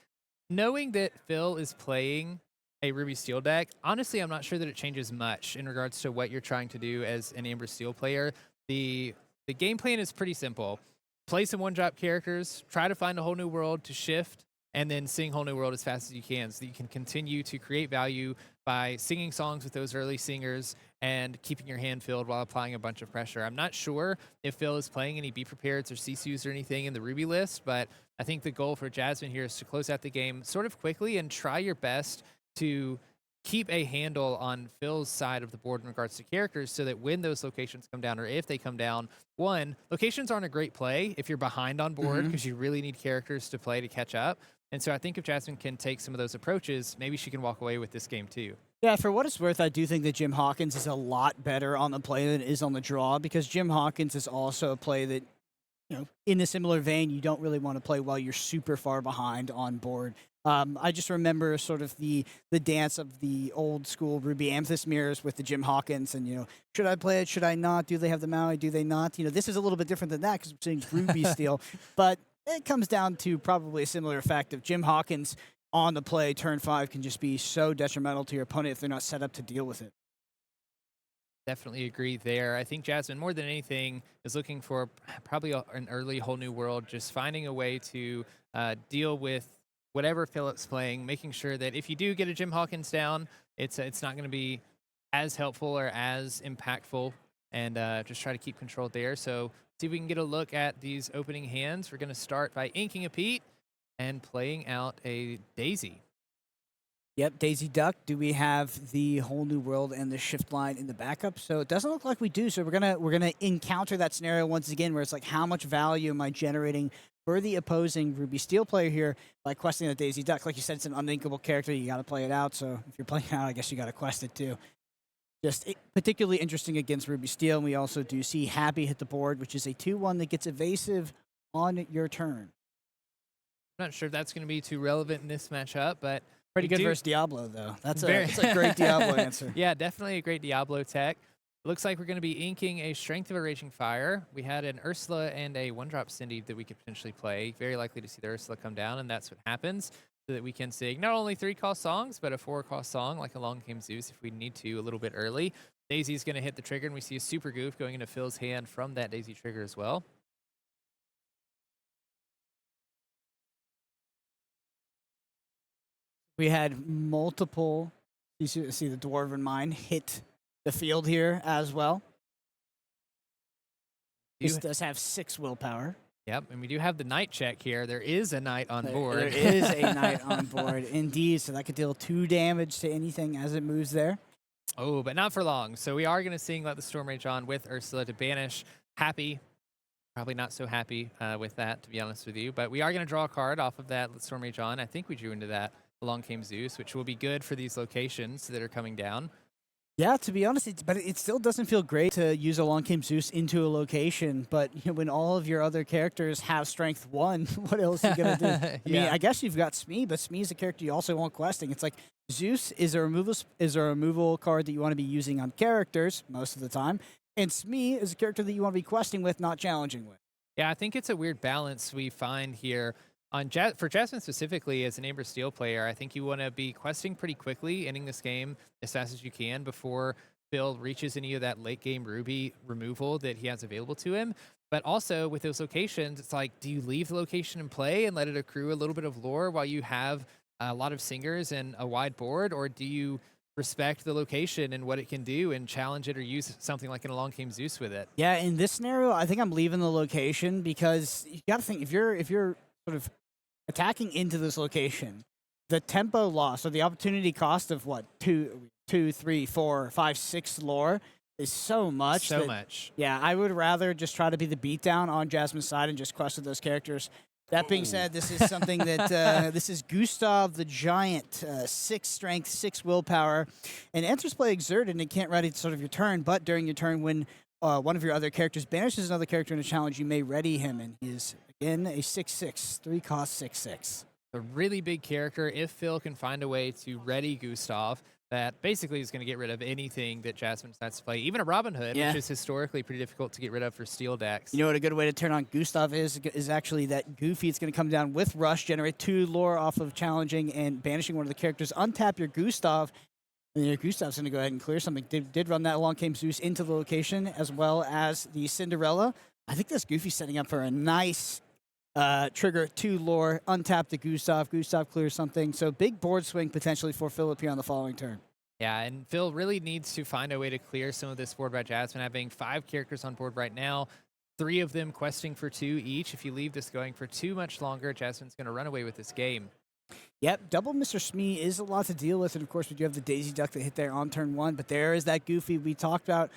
knowing that Phil is playing a Ruby Steel deck, honestly, I'm not sure that it changes much in regards to what you're trying to do as an Amber Steel player. The game plan is pretty simple. Play some one-drop characters, try to find a Whole New World to shift, and then sing Whole New World as fast as you can so that you can continue to create value by singing songs with those early singers and keeping your hand filled while applying a bunch of pressure. I'm not sure if Phil is playing any Be Prepareds or Sisus or anything in the Ruby list, but I think the goal for Jasmine here is to close out the game sort of quickly and try your best to keep a handle on Phil's side of the board in regards to characters so that when those locations come down, or if they come down, one, locations aren't a great play if you're behind on board because you really need characters to play to catch up. And so I think if Jasmine can take some of those approaches, maybe she can walk away with this game too. Yeah, for what it's worth, I do think that Jim Hawkins is a lot better on the play than it is on the draw, because Jim Hawkins is also a play that, in a similar vein, you don't really want to play while you're super far behind on board. I just remember sort of the dance of the old school Ruby Amethyst mirrors with the Jim Hawkins, and should I play it? Should I not? Do they have the Maui? Do they not? This is a little bit different than that because I'm saying Ruby Steel, but it comes down to probably a similar effect of Jim Hawkins on the play. Turn 5 can just be so detrimental to your opponent if they're not set up to deal with it. Definitely agree there. I think Jasmine, more than anything, is looking for probably an early Whole New World, just finding a way to deal with whatever Philip's playing, making sure that if you do get a Jim Hawkins down, it's not going to be as helpful or as impactful, and just try to keep control there. So see if we can get a look at these opening hands. We're going to start by inking a Pete and playing out a Daisy. Yep, Daisy Duck. Do we have the Whole New World and the shift line in the backup? So it doesn't look like we do. So we're gonna encounter that scenario once again, where it's like, how much value am I generating for the opposing Ruby Steel player here by questing the Daisy Duck? Like you said, it's an uninkable character. You got to play it out. So if you're playing it out, I guess you got to quest it too. Just particularly interesting against Ruby Steel. And we also do see Happy hit the board, which is a 2/1 that gets evasive on your turn. I'm not sure if that's going to be too relevant in this matchup, but Pretty good versus Diablo, though. That's a great Diablo answer. Yeah, definitely a great Diablo tech. Looks like we're going to be inking a Strength of a Raging Fire. We had an Ursula and a 1-drop Cindy that we could potentially play. Very likely to see the Ursula come down, and that's what happens, so that we can sing not only 3-cost songs, but a 4-cost song like Along Came Zeus if we need to a little bit early. Daisy's going to hit the trigger, and we see a Super Goof going into Phil's hand from that Daisy trigger as well. We had multiple, you see the Dwarven Mine hit the field here as well. This does have 6 willpower. Yep, and we do have the Knight check here. There is a Knight on board. There is a Knight on board, indeed, so that could deal 2 damage to anything as it moves there. Oh, but not for long. So we are going to sing Let the Storm Rage On with Ursula to banish Happy. Probably not so happy with that, to be honest with you. But we are going to draw a card off of that Let the Storm Rage On. I think we drew into that Along Came Zeus, which will be good for these locations that are coming down. Yeah, to be honest, but it still doesn't feel great to use Along Came Zeus into a location. But when all of your other characters have Strength 1, what else are you going to do? I mean, I guess you've got Smee, but Smee is a character you also want questing. It's like Zeus is a removal card that you want to be using on characters most of the time. And Smee is a character that you want to be questing with, not challenging with. Yeah, I think it's a weird balance we find here. For Jasmine specifically, as an Amber Steel player, I think you want to be questing pretty quickly, ending this game as fast as you can before Phil reaches any of that late-game Ruby removal that he has available to him. But also, with those locations, it's like, do you leave the location and play and let it accrue a little bit of lore while you have a lot of singers and a wide board, or do you respect the location and what it can do and challenge it or use something like an Along Came Zeus with it? Yeah, in this scenario, I think I'm leaving the location because you got to think, if you're sort of attacking into this location, the tempo loss or the opportunity cost of what, 2, 3, 4, 5, 6 lore is so much. So much. Yeah, I would rather just try to be the beatdown on Jasmine's side and just quest with those characters. That being said, this is something that this is Gustav the Giant, 6 strength, 6 willpower, and enters play exerted, and it can't ready sort of your turn. But during your turn, when one of your other characters banishes another character in a challenge, you may ready him, and he is again a 6/6, 3-cost 6/6. A really big character. If Phil can find a way to ready Gustav, that basically is going to get rid of anything that Jasmine decides to play, even a Robin Hood, which is historically pretty difficult to get rid of for steel decks. You know what a good way to turn on Gustav is actually that Goofy. It's going to come down with Rush, generate 2 lore off of challenging and banishing one of the characters. Untap your Gustav, and then your Gustav's going to go ahead and clear something. Did run that Along Came Zeus into the location, as well as the Cinderella. I think this Goofy's setting up for a nice trigger 2 lore, untap the Gustav clears something. So big board swing potentially for Philip here on the following turn. Yeah, and Phil really needs to find a way to clear some of this board by Jasmine, having 5 characters on board right now, 3 of them questing for 2 each. If you leave this going for too much longer, Jasmine's going to run away with this game. Yep, double Mr. Smee is a lot to deal with, and of course we do have the Daisy Duck that hit there on turn 1, but there is that Goofy we talked about.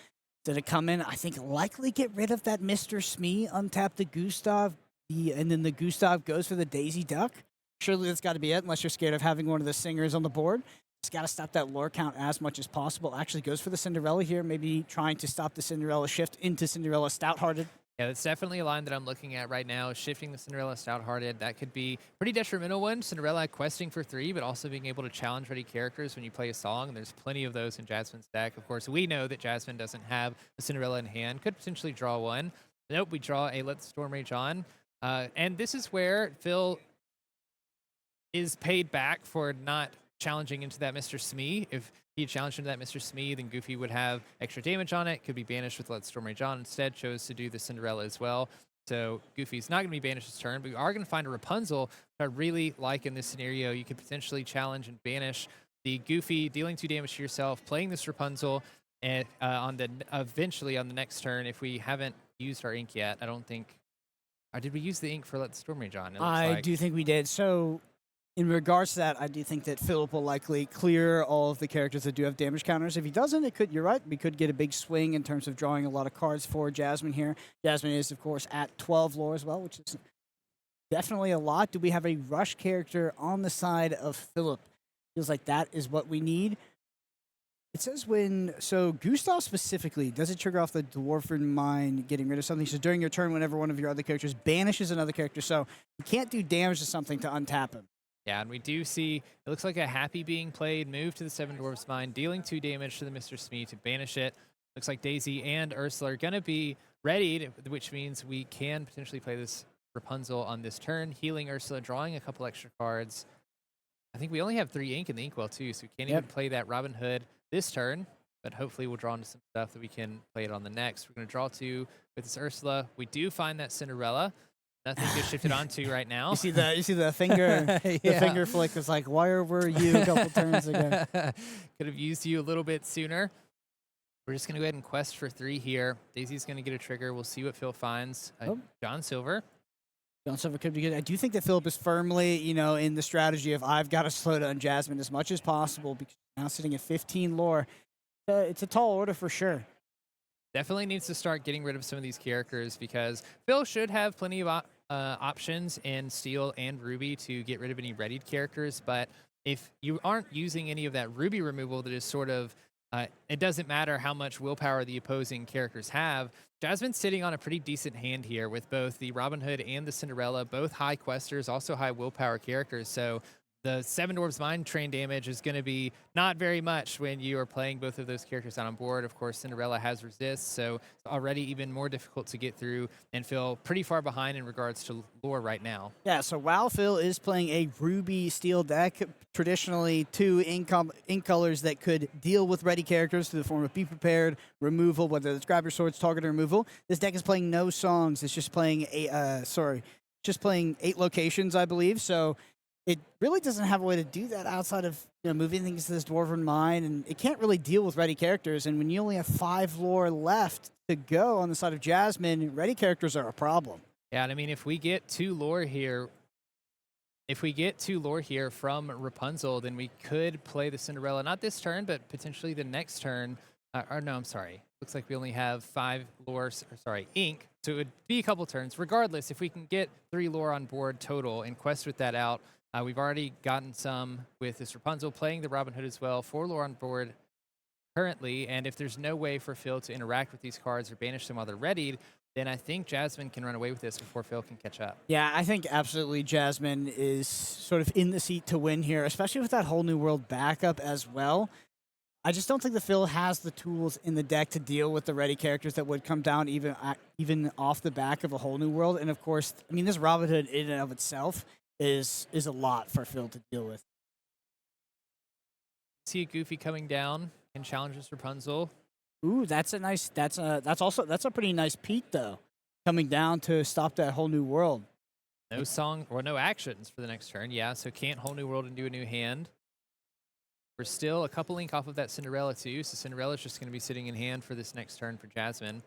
Did it come in? I think likely get rid of that Mr. Smee, untap the Gustav, and then the Gustav goes for the Daisy Duck. Surely that's got to be it, unless you're scared of having one of the singers on the board. It's got to stop that lore count as much as possible. Actually goes for the Cinderella here, maybe trying to stop the Cinderella shift into Cinderella Stout-Hearted. Yeah, that's definitely a line that I'm looking at right now, shifting the Cinderella Stout-Hearted. That could be a pretty detrimental one. Cinderella questing for 3, but also being able to challenge ready characters when you play a song, and there's plenty of those in Jasmine's deck. Of course, we know that Jasmine doesn't have a Cinderella in hand, could potentially draw one. Nope, we draw a Let the Storm Rage On. And this is where Phil is paid back for not challenging into that Mr. Smee. If he had challenged into that Mr. Smee, then Goofy would have extra damage on it, could be banished with Let the Storm Rage On. Instead, chose to do the Cinderella as well. So Goofy's not going to be banished this turn, but we are going to find a Rapunzel, which I really like in this scenario. You could potentially challenge and banish the Goofy, dealing 2 damage to yourself, playing this Rapunzel, and eventually on the next turn, if we haven't used our ink yet, I don't think. Or did we use the ink for Let the Storm Rage On? I do think we did. So in regards to that, I do think that Philip will likely clear all of the characters that do have damage counters. If he doesn't, you're right, we could get a big swing in terms of drawing a lot of cards for Jasmine here. Jasmine is, of course, at 12 lore as well, which is definitely a lot. Do we have a rush character on the side of Philip? Feels like that is what we need. It says so Gustav specifically, does it trigger off the Dwarven Mine getting rid of something? So during your turn, whenever one of your other characters banishes another character, so you can't do damage to something to untap him. Yeah, and we do see, it looks like a Happy being played, move to the Seven Dwarfs Mine, dealing 2 damage to the Mr. Smee to banish it. Looks like Daisy and Ursula are going to be readied, which means we can potentially play this Rapunzel on this turn, healing Ursula, drawing a couple extra cards. I think we only have 3 ink in the Inkwell too, so we can't even play that Robin Hood this turn, but hopefully we'll draw into some stuff that we can play it on the next. We're going to draw 2 with this Ursula. We do find that Cinderella. Nothing gets shifted onto right now. You see the finger, the finger flick is like, where were you a couple turns ago? Could have used you a little bit sooner. We're just going to go ahead and quest for 3 here. Daisy's going to get a trigger. We'll see what Phil finds. John Silver. John Silver could be good. I do think that Philip is firmly, in the strategy of I've got to slow down Jasmine as much as possible because now sitting at 15 lore. It's a tall order for sure. Definitely needs to start getting rid of some of these characters because Phil should have plenty of options in Steel and Ruby to get rid of any readied characters, but if you aren't using any of that Ruby removal that is sort of, it doesn't matter how much willpower the opposing characters have. Jasmine's sitting on a pretty decent hand here with both the Robin Hood and the Cinderella, both high questers, also high willpower characters, so the Seven Dwarfs Mine Train damage is going to be not very much when you are playing both of those characters out on board. Of course, Cinderella has resist, so it's already even more difficult to get through and feel pretty far behind in regards to lore right now. Yeah, so while Phil is playing a Ruby Steel deck, traditionally 2 ink colors that could deal with ready characters through the form of Be Prepared, removal, whether it's Grab Your Swords, target removal. This deck is playing no songs. It's just playing just playing 8 locations, I believe. So it really doesn't have a way to do that outside of moving things to this Dwarven Mine, and it can't really deal with ready characters. And when you only have 5 lore left to go on the side of Jasmine, ready characters are a problem. Yeah, and I mean, if we get 2 lore here from Rapunzel, then we could play the Cinderella, not this turn, but potentially the next turn. Or no, I'm sorry. Looks like we only have 5 lore, ink. So it would be a couple turns. Regardless, if we can get 3 lore on board total and quest with that out, we've already gotten some with this Rapunzel, playing the Robin Hood as well, 4 lore on board currently, and if there's no way for Phil to interact with these cards or banish them while they're readied, then I think Jasmine can run away with this before Phil can catch up. Yeah, I think absolutely Jasmine is sort of in the seat to win here, especially with that whole new world backup as well. I just don't think that Phil has the tools in the deck to deal with the ready characters that would come down even off the back of a whole new world. And of course, I mean, this Robin Hood in and of itself is a lot for Phil to deal with. See a Goofy coming down and challenges Rapunzel. Ooh, that's a pretty nice Pete though, coming down to stop that whole new world. No song or no actions for the next turn. Yeah, so can't whole new world and do a new hand. We're still a couple ink off of that Cinderella too, so Cinderella's just going to be sitting in hand for this next turn for Jasmine.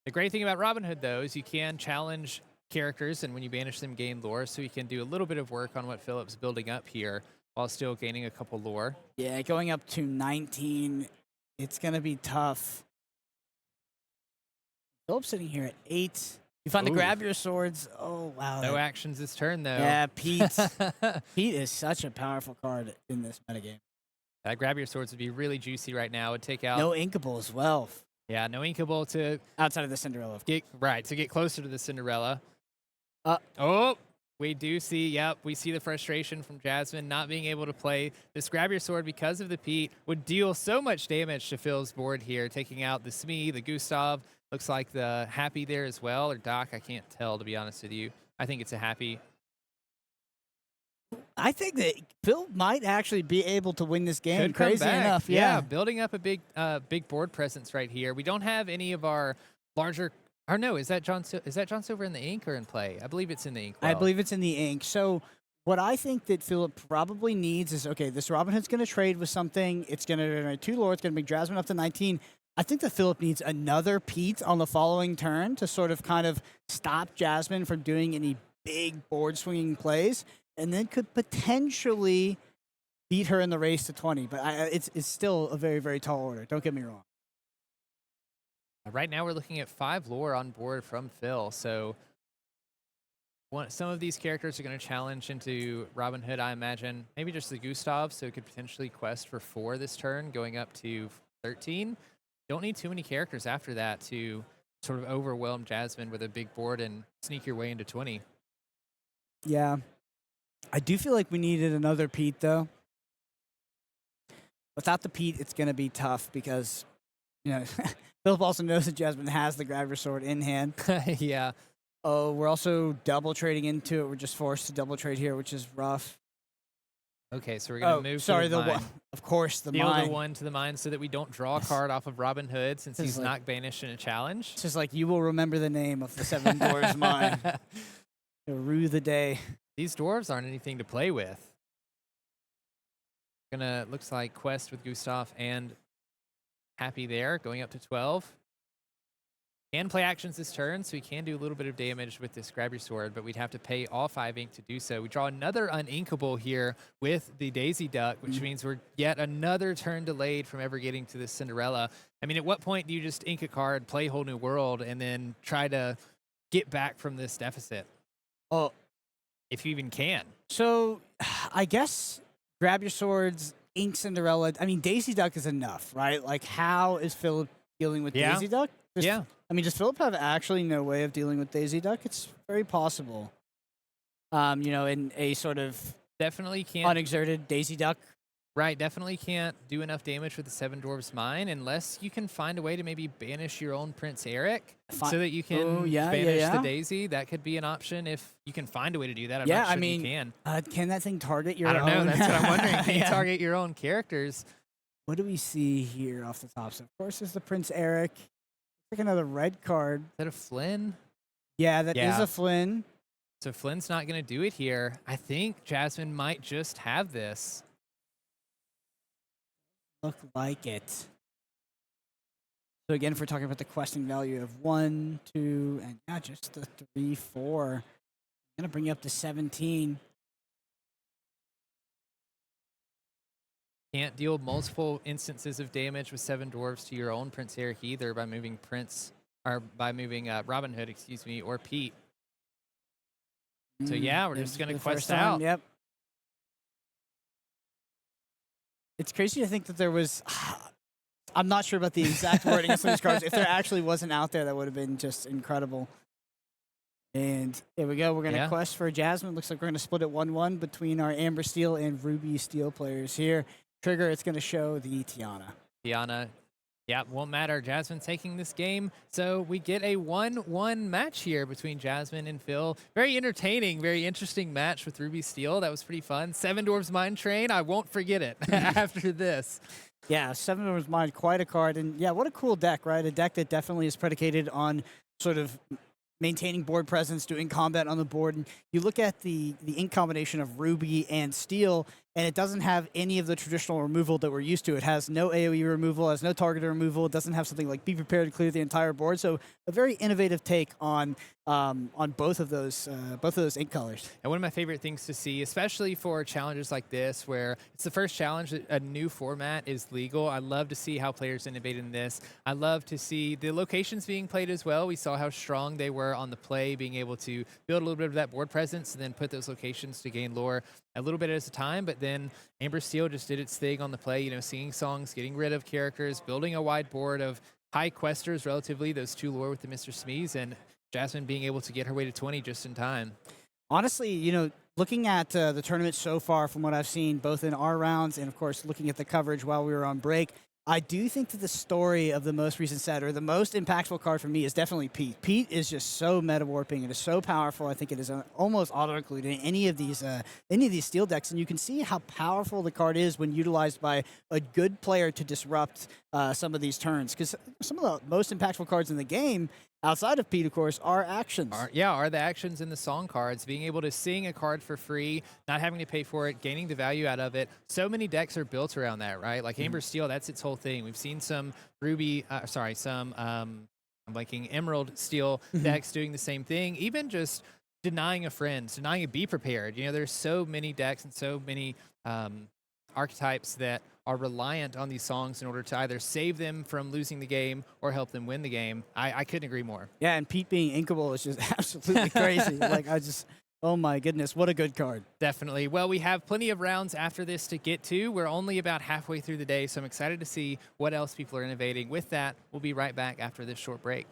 The great thing about Robin Hood though is you can challenge characters, and when you banish them, gain lore, so you can do a little bit of work on what Philip's building up here while still gaining a couple lore. Yeah, going up to 19, it's going to be tough. Philip's sitting here at 8. You find to Grab Your Swords. Oh, wow. No actions this turn, though. Yeah, Pete. Pete is such a powerful card in this metagame. That Grab Your Swords would be really juicy right now. It would take out... No Inkable as well. Yeah, no Inkable to... Outside of the Cinderella. To get closer to the Cinderella. We do see, we see the frustration from Jasmine not being able to play this Grab Your Sword because of the Pete. Would deal so much damage to Phil's board here, taking out the Smee, the Gustav. Looks like the Happy there as well, or Doc. I can't tell, to be honest with you. I think it's a Happy. I think that Phil might actually be able to win this game. Could Crazy enough, yeah. Building up a big board presence right here. We don't have any of our larger... Or no, is that John Silver in the ink or in play? I believe it's in the ink. I believe it's in the ink. So what I think that Philip probably needs is, okay, this Robin Hood's going to trade with something. It's going to generate 2 lore. It's going to bring Jasmine up to 19. I think that Philip needs another Pete on the following turn to sort of kind of stop Jasmine from doing any big board swinging plays, and then could potentially beat her in the race to 20. But it's still a very, very tall order. Don't get me wrong. Right now we're looking at 5 lore on board from Phil, so some of these characters are going to challenge into Robin Hood, I imagine. Maybe just the Gustav, so it could potentially quest for 4 this turn, going up to 13. Don't need too many characters after that to sort of overwhelm Jasmine with a big board and sneak your way into 20. Yeah. I do feel like we needed another Pete, though. Without the Pete, it's going to be tough because, Philip also knows that Jasmine has the Grab Your Sword in hand. Yeah. Oh, we're also double trading into it. We're just forced to double trade here, which is rough. Okay, so we're going to move sorry, to the mine. one. Of course, the Deal mine. the one to the mine so that we don't draw a card off of Robin Hood since he's not banished in a challenge. It's just like, you will remember the name of the Seven Dwarves mine. It'll rue the day. These dwarves aren't anything to play with. Looks like Quest with Gustav and Happy there, going up to 12. Can play actions this turn, so we can do a little bit of damage with this Grab Your Sword, but we'd have to pay all 5 ink to do so. We draw another uninkable here with the Daisy Duck, which means we're yet another turn delayed from ever getting to this Cinderella. I mean, at what point do you just ink a card, play Whole New World, and then try to get back from this deficit? Oh, if you even can. So, I guess Grab Your Swords, ink Cinderella. I mean, Daisy Duck is enough, right? Like, how is Philip dealing with Daisy Duck? Does Philip have actually no way of dealing with Daisy Duck? It's very possible. In a sort of definitely can't unexerted Daisy Duck. Right, definitely can't do enough damage with the Seven Dwarves Mine unless you can find a way to maybe banish your own Prince Eric so that you can banish the Daisy. That could be an option if you can find a way to do that. I'm not sure you can. Can that thing target your own? I don't know. That's what I'm wondering. Can you target your own characters? What do we see here off the top? So, of course, there's the Prince Eric. Like another red card. Is that a Flynn? Yeah, that is a Flynn. So Flynn's not going to do it here. I think Jasmine might just have this. Look like it. So again, if we're talking about the questing value of 1, 2, and just the 3, 4. I'm going to bring you up to 17. Can't deal multiple instances of damage with 7 dwarves to your own Prince Eric either by moving Robin Hood, or Pete. So yeah, we're just gonna quest out. Yep. It's crazy to think that there was. I'm not sure about the exact wording of some of these cards. If there actually wasn't out there, that would have been just incredible. And there we go. We're going to quest for Jasmine. Looks like we're going to split it 1-1 between our Amber Steel and Ruby Steel players here. Trigger, it's going to show the Tiana. Tiana, won't matter. Jasmine taking this game. So we get a 1-1 match here between Jasmine and Phil. Very entertaining, very interesting match with Ruby Steel. That was pretty fun. 7 Dwarves Mine Train. I won't forget it after this. Yeah, 7 Dwarves Mine, quite a card. And yeah, what a cool deck, right? A deck that definitely is predicated on sort of maintaining board presence, doing combat on the board. And you look at the ink combination of Ruby and Steel, and it doesn't have any of the traditional removal that we're used to. It has no AoE removal, has no target removal. It doesn't have something like Be Prepared to clear the entire board. So a very innovative take on both of those ink colors. And one of my favorite things to see, especially for challenges like this, where it's the first challenge that a new format is legal. I love to see how players innovate in this. I love to see the locations being played as well. We saw how strong they were on the play, being able to build a little bit of that board presence and then put those locations to gain lore a little bit at a time. But then Amber Steel just did its thing on the play, singing songs, getting rid of characters, building a wide board of high questers relatively, those 2 lore with the Mr. Smees, and Jasmine being able to get her way to 20 just in time. Honestly, looking at the tournament so far from what I've seen, both in our rounds and, of course, looking at the coverage while we were on break, I do think that the story of the most recent set, or the most impactful card for me, is definitely Pete. Pete is just so meta-warping. It is so powerful. I think it is almost auto-included in any of these steel decks, and you can see how powerful the card is when utilized by a good player to disrupt some of these turns. Because some of the most impactful cards in the game, outside of Pete, of course, are actions. Are the actions in the song cards. Being able to sing a card for free, not having to pay for it, gaining the value out of it. So many decks are built around that, right? Like Amber Steel, that's its whole thing. We've seen some I'm blanking, Emerald Steel decks doing the same thing. Even just denying a friend, denying a Be Prepared. There's so many decks and so many archetypes that are reliant on these songs in order to either save them from losing the game or help them win the game. I couldn't agree more. Yeah, and Pete being inkable is just absolutely crazy. Oh my goodness, what a good card. Definitely. Well, we have plenty of rounds after this to get to. We're only about halfway through the day, so I'm excited to see what else people are innovating. With that, we'll be right back after this short break.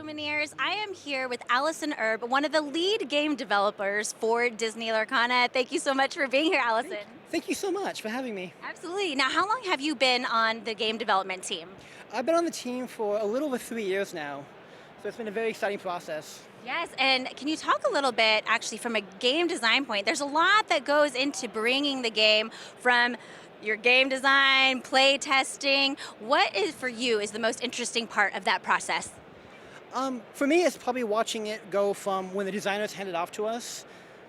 Lumineers. I am here with Allison Erb, one of the lead game developers for Disney Lorcana. Thank you so much for being here, Allison. Thank you so much for having me. Absolutely. Now, how long have you been on the game development team? I've been on the team for a little over 3 years now, so it's been a very exciting process. Yes, and can you talk a little bit, actually, from a game design point? There's a lot that goes into bringing the game from your game design, play testing. What is, for you, is the most interesting part of that process? For me, it's probably watching it go from when the designers hand it off to us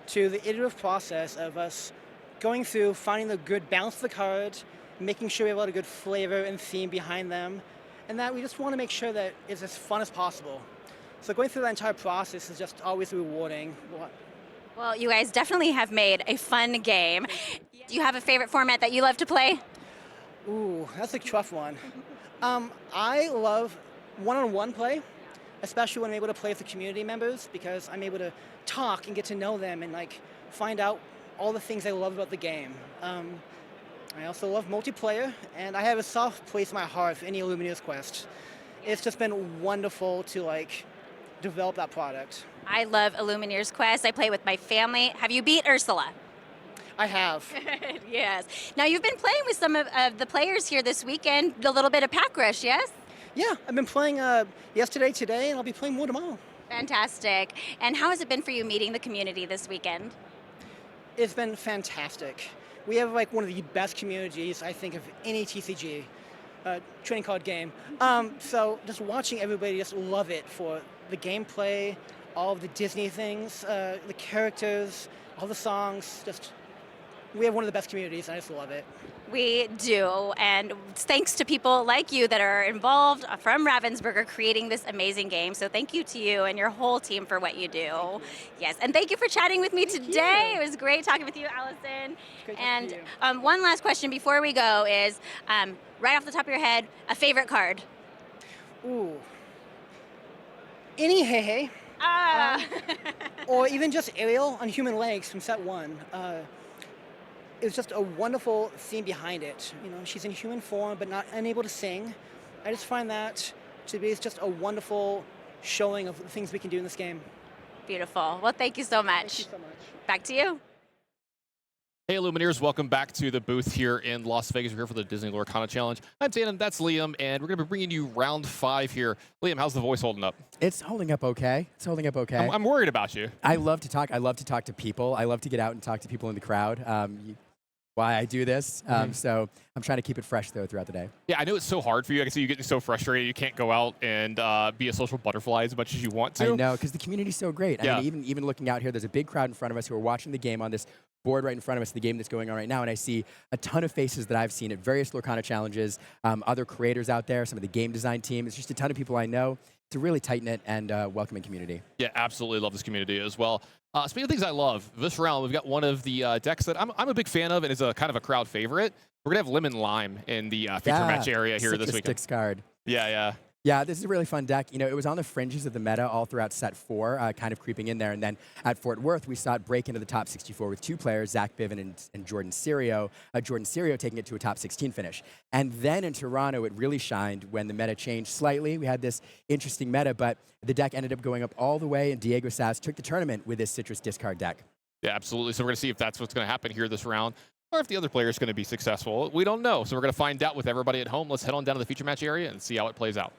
to the iterative process of us going through, finding the good balance of the card, making sure we have a lot of good flavor and theme behind them, and that we just want to make sure that it's as fun as possible. So going through that entire process is just always rewarding. Well, you guys definitely have made a fun game. Do you have a favorite format that you love to play? Ooh, that's a tough one. I love one-on-one play, especially when I'm able to play with the community members, because I'm able to talk and get to know them and like find out all the things I love about the game. I also love multiplayer, and I have a soft place in my heart for any Lumineers quest. It's just been wonderful to like develop that product. I love Illumineers Quest. I play with my family. Have you beat Ursula? I have. Yes. Now, you've been playing with some of the players here this weekend, a little bit of Pack Rush, yes? Yeah, I've been playing yesterday, today, and I'll be playing more tomorrow. Fantastic. And how has it been for you meeting the community this weekend? It's been fantastic. We have like one of the best communities, I think, of any TCG, trading card game. So just watching everybody just love it for the gameplay, all of the Disney things, the characters, all the songs, just we have one of the best communities, and I just love it. We do, and thanks to people like you that are involved from Ravensburger creating this amazing game. So thank you to you and your whole team for what you do. Yes, and thank you for chatting with me today. It was great talking with you, Allison. And one last question before we go is, right off the top of your head, a favorite card? Ooh. Any Hey. Or even just Ariel on Human Legs from set 1. It's just a wonderful theme behind it. You know, she's in human form but not unable to sing. I just find that to be just a wonderful showing of the things we can do in this game. Beautiful. Well, thank you so much. Thank you so much. Back to you. Hey, Lumineers, welcome back to the booth here in Las Vegas. We're here for the Disney Lorcana Challenge. I'm Tannon, that's Liam, and we're going to be bringing you round 5 here. Liam, how's the voice holding up? It's holding up okay. It's holding up okay. I'm worried about you. I love to talk. I love to talk to people. I love to get out and talk to people in the crowd. Why I do this. So I'm trying to keep it fresh, though, throughout the day. Yeah, I know it's so hard for you. I can see you getting so frustrated. You can't go out and be a social butterfly as much as you want to. I know, because the community's so great. Yeah. I mean, even looking out here, there's a big crowd in front of us who are watching the game on this board right in front of us, the game that's going on right now, and I see a ton of faces that I've seen at various Lorcana challenges, other creators out there, some of the game design team. It's just a ton of people I know. It's a really tight-knit and welcoming community. Yeah, absolutely love this community as well. Speaking of things I love, this round we've got one of the decks that I'm a big fan of and is a kind of a crowd favorite. We're going to have Lemon Lime in the feature match area here this weekend. Card. Yeah. Yeah, this is a really fun deck. You know, it was on the fringes of the meta all throughout set 4, kind of creeping in there. And then at Fort Worth, we saw it break into the top 64 with 2 players, Zach Biven and Jordan Serio. Jordan Serio taking it to a top 16 finish. And then in Toronto, it really shined when the meta changed slightly. We had this interesting meta, but the deck ended up going up all the way, and Diego Sass took the tournament with his Citrus discard deck. Yeah, absolutely. So we're going to see if that's what's going to happen here this round, or if the other player is going to be successful. We don't know. So we're going to find out with everybody at home. Let's head on down to the feature match area and see how it plays out.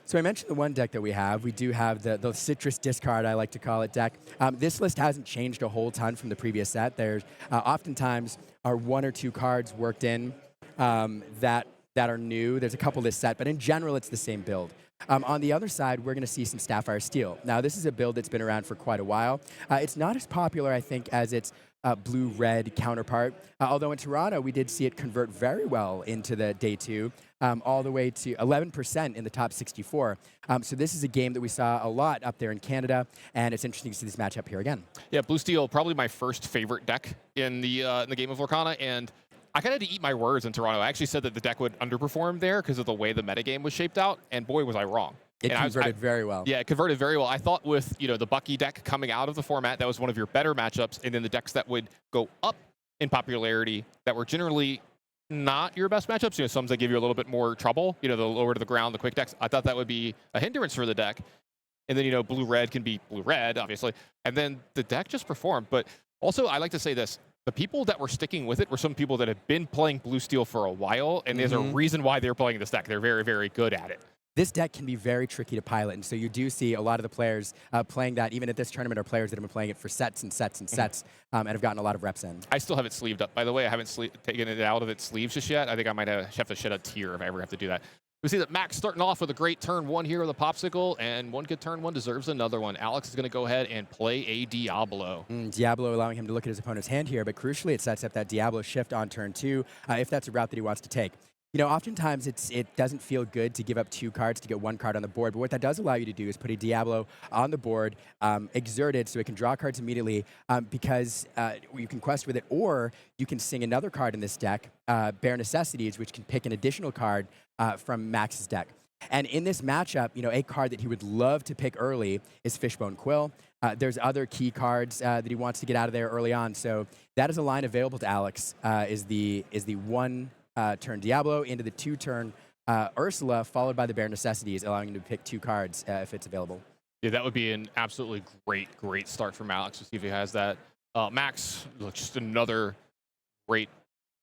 So I mentioned the one deck that we have. We do have the Citrus discard, I like to call it, deck. This list hasn't changed a whole ton from the previous set. There's oftentimes are 1 or 2 cards worked in that are new. There's a couple this set, but in general, it's the same build. On the other side, we're going to see some Sapphire Steel. Now, this is a build that's been around for quite a while. It's not as popular, I think, as its blue-red counterpart, although in Toronto, we did see it convert very well into the day 2, all the way to 11% in the top 64. So this is a game that we saw a lot up there in Canada, and it's interesting to see this matchup here again. Yeah, Blue Steel, probably my first favorite deck in the game of Lorcana, and I kind of had to eat my words in Toronto. I actually said that the deck would underperform there because of the way the metagame was shaped out, and boy, was I wrong. It converted very well. Yeah, it converted very well. I thought with the Bucky deck coming out of the format, that was one of your better matchups, and then the decks that would go up in popularity that were generally not your best matchups. You know, some that give you a little bit more trouble. You know, the lower to the ground, the quick decks. I thought that would be a hindrance for the deck. And then, you know, blue-red can be blue-red, obviously. And then the deck just performed. But also, I like to say this. The people that were sticking with it were some people that have been playing blue-steel for a while, and there's a reason why they're playing this deck. They're very, very good at it. This deck can be very tricky to pilot, and so you do see a lot of the players playing that, even at this tournament, are players that have been playing it for sets and sets and sets, and have gotten a lot of reps in. I still have it sleeved up, by the way. I haven't taken it out of its sleeves just yet. I think I might have to shed a tear if I ever have to do that. We see that Max starting off with a great turn 1 here with a Popsicle, and one good turn 1 deserves another one. Alex is going to go ahead and play a Diablo. Diablo allowing him to look at his opponent's hand here, but crucially it sets up that Diablo shift on turn 2, if that's a route that he wants to take. You know, oftentimes it doesn't feel good to give up 2 cards to get 1 card on the board, but what that does allow you to do is put a Diablo on the board, exert it so it can draw cards immediately because you can quest with it, or you can sing another card in this deck, Bare Necessities, which can pick an additional card from Max's deck. And in this matchup, you know, a card that he would love to pick early is Fishbone Quill. There's other key cards that he wants to get out of there early on, so that is a line available to Alex, is the 1 turn Diablo into the 2-turn Ursula, followed by the Bare Necessities, allowing him to pick 2 cards if it's available. Yeah, that would be an absolutely great start from Alex to see if he has that. Max, just another great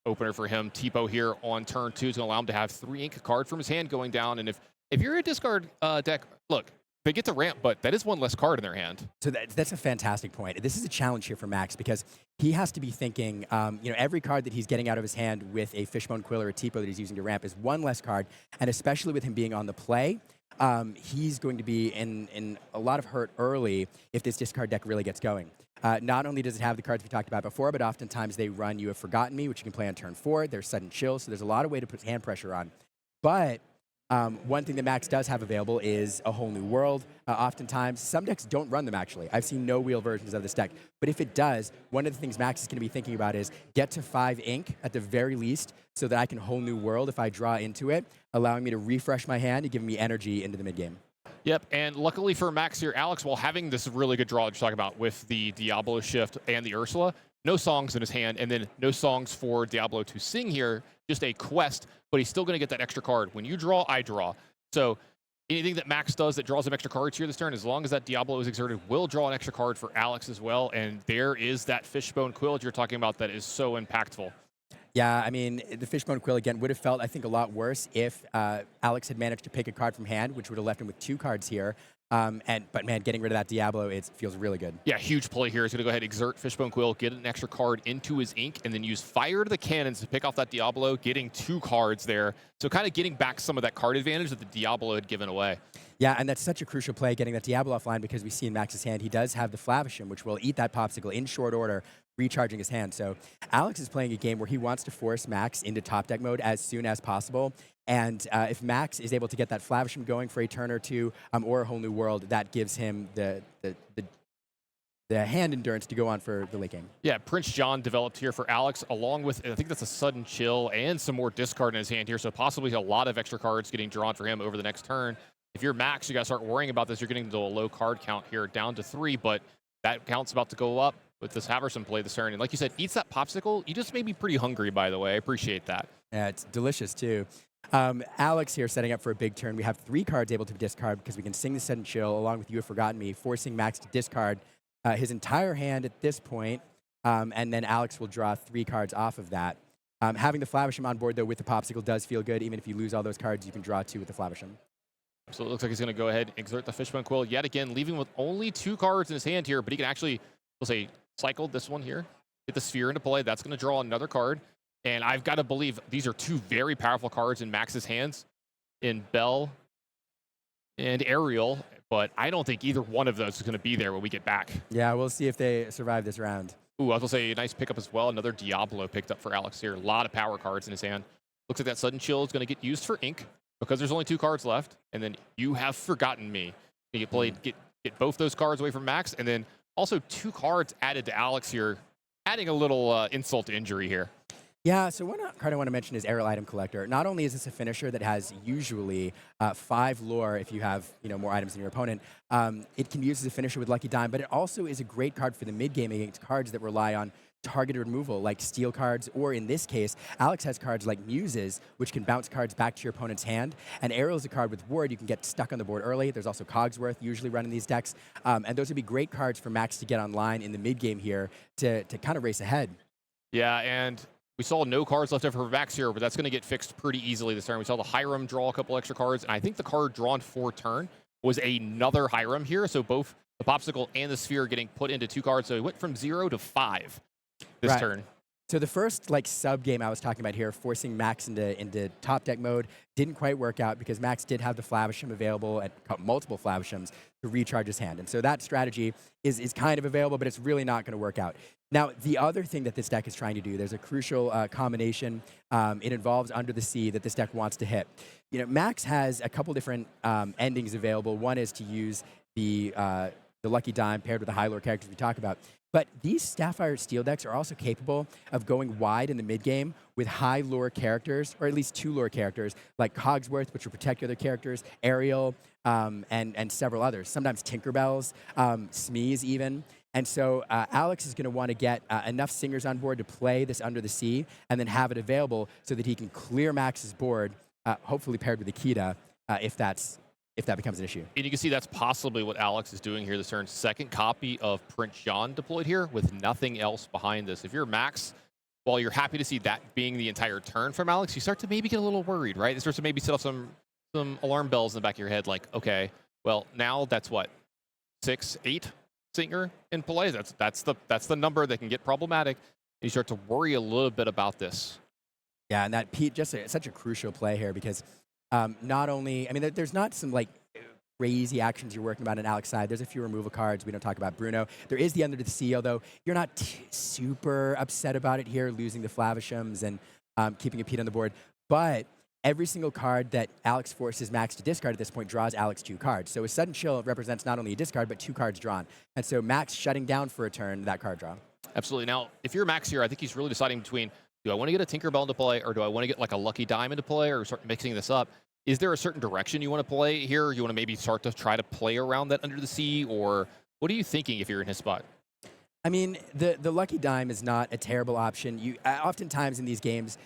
opener for him. Tipo here on turn 2 is going to allow him to have 3 ink card from his hand going down. And if you're a discard deck, look, they get to ramp, but that is 1 less card in their hand. So that's a fantastic point. This is a challenge here for Max because he has to be thinking, you know, every card that he's getting out of his hand with a Fishbone Quill or a Tipo that he's using to ramp is 1 less card, and especially with him being on the play, he's going to be in a lot of hurt early if this discard deck really gets going. Not only does it have the cards we talked about before, but oftentimes they run You Have Forgotten Me, which you can play on turn 4. There's Sudden Chill, so there's a lot of way to put hand pressure on. But one thing that Max does have available is A Whole New World. Oftentimes, some decks don't run them, actually. I've seen no wheel versions of this deck. But if it does, one of the things Max is going to be thinking about is get to 5 ink at the very least so that I can Whole New World if I draw into it, allowing me to refresh my hand and giving me energy into the mid-game. Yep, and luckily for Max here, Alex, while having this really good draw that you're talking about with the Diablo shift and the Ursula, no songs in his hand, and then no songs for Diablo to sing here, just a quest, but he's still going to get that extra card. When you draw, I draw. So anything that Max does that draws him extra cards here this turn, as long as that Diablo is exerted, will draw an extra card for Alex as well, and there is that Fishbone Quill that you're talking about that is so impactful. Yeah, I mean, the Fishbone Quill, again, would have felt, I think, a lot worse if Alex had managed to pick a card from hand, which would have left him with 2 cards here. But, man, getting rid of that Diablo, it feels really good. Yeah, huge play here. He's going to go ahead, exert Fishbone Quill, get an extra card into his ink, and then use Fire to the Cannons to pick off that Diablo, getting 2 cards there. So kind of getting back some of that card advantage that the Diablo had given away. Yeah, and that's such a crucial play, getting that Diablo offline, because we see in Max's hand, he does have the Flavisham, which will eat that Popsicle in short order, recharging his hand. So Alex is playing a game where he wants to force Max into top deck mode as soon as possible. And if Max is able to get that Flavisham going for a turn or 2 or A Whole New World, that gives him the hand endurance to go on for the late game. Yeah, Prince John developed here for Alex, along with, I think that's a Sudden Chill and some more discard in his hand here, so possibly a lot of extra cards getting drawn for him over the next turn. If you're Max, you got to start worrying about this. You're getting to a low card count here, down to 3, but that count's about to go up with this Haverson play this turn. And like you said, eats that Popsicle. You just made me pretty hungry, by the way. I appreciate that. Yeah, it's delicious, too. Alex here setting up for a big turn. We have 3 cards able to discard because we can sing the Sudden Chill along with You Have Forgotten Me, forcing Max to discard his entire hand at this point, and then Alex will draw 3 cards off of that. Having the Flavisham on board, though, with the Popsicle does feel good. Even if you lose all those cards, you can draw 2 with the Flavisham. So it looks like he's going to go ahead and exert the Fishbone Quill yet again, leaving with only 2 cards in his hand here, but he can actually, we'll say, cycle this one here, get the Sphere into play. That's going to draw another card. And I've got to believe these are 2 very powerful cards in Max's hands, in Bell and Ariel, but I don't think either one of those is going to be there when we get back. Yeah, we'll see if they survive this round. Ooh, I was going to say, a nice pickup as well. Another Diablo picked up for Alex here. A lot of power cards in his hand. Looks like that Sudden Chill is going to get used for ink because there's only 2 cards left. And then You Have Forgotten Me. You get both those cards away from Max, and then also 2 cards added to Alex here, adding a little insult to injury here. Yeah, so one card I want to mention is Aerial Item Collector. Not only is this a finisher that has usually 5 lore if you have more items than your opponent, it can be used as a finisher with Lucky Dime, but it also is a great card for the mid-game against cards that rely on targeted removal like steel cards, or in this case, Alex has cards like Muses, which can bounce cards back to your opponent's hand, and Aerial is a card with Ward. You can get stuck on the board early. There's also Cogsworth usually running these decks, and those would be great cards for Max to get online in the mid game here to kind of race ahead. Yeah, and we saw no cards left over for Max here, but that's going to get fixed pretty easily this turn. We saw the Hiram draw a couple extra cards, and I think the card drawn for turn was another Hiram here, so both the Popsicle and the Sphere getting put into 2 cards, so he went from 0 to 5 this turn. So the first sub game I was talking about here, forcing Max into top deck mode, didn't quite work out because Max did have the Flavisham available and multiple Flavishams to recharge his hand. And so that strategy is kind of available, but it's really not going to work out. Now, the other thing that this deck is trying to do, there's a crucial combination. It involves Under the Sea that this deck wants to hit. Max has a couple different endings available. One is to use the Lucky Dime paired with the high lore characters we talk about. But these Sapphire Steel decks are also capable of going wide in the mid game with high lore characters, or at least 2 lore characters, like Cogsworth, which will protect your other characters, Aerial, and several others. Sometimes Tinkerbells, Smees even. And so Alex is going to want to get enough singers on board to play this Under the Sea and then have it available so that he can clear Max's board, hopefully paired with Akita, if that becomes an issue. And you can see that's possibly what Alex is doing here this turn. Second copy of Prince John deployed here with nothing else behind this. If you're Max, while you're happy to see that being the entire turn from Alex, you start to maybe get a little worried, right? It starts to maybe set off some alarm bells in the back of your head, like, okay, well, now that's what, 6, 8 singer in play? That's the number that can get problematic. And you start to worry a little bit about this. Yeah, and that Pete, such a crucial play here because not only, there's not some crazy actions you're working about on Alex's side. There's a few removal cards. We don't talk about Bruno. There is the Under the Sea, although you're not super upset about it here, losing the Flavishams and keeping a Pete on the board. But every single card that Alex forces Max to discard at this point draws Alex 2 cards. So a Sudden Chill represents not only a discard, but 2 cards drawn. And so Max shutting down for a turn, that card draw. Absolutely. Now, if you're Max here, I think he's really deciding between, do I want to get a Tinkerbell into play, or do I want to get like a Lucky Dime into play, or start mixing this up? Is there a certain direction you want to play here? You want to maybe start to try to play around that Under the Sea, or what are you thinking if you're in his spot? The Lucky Dime is not a terrible option. You oftentimes in these games,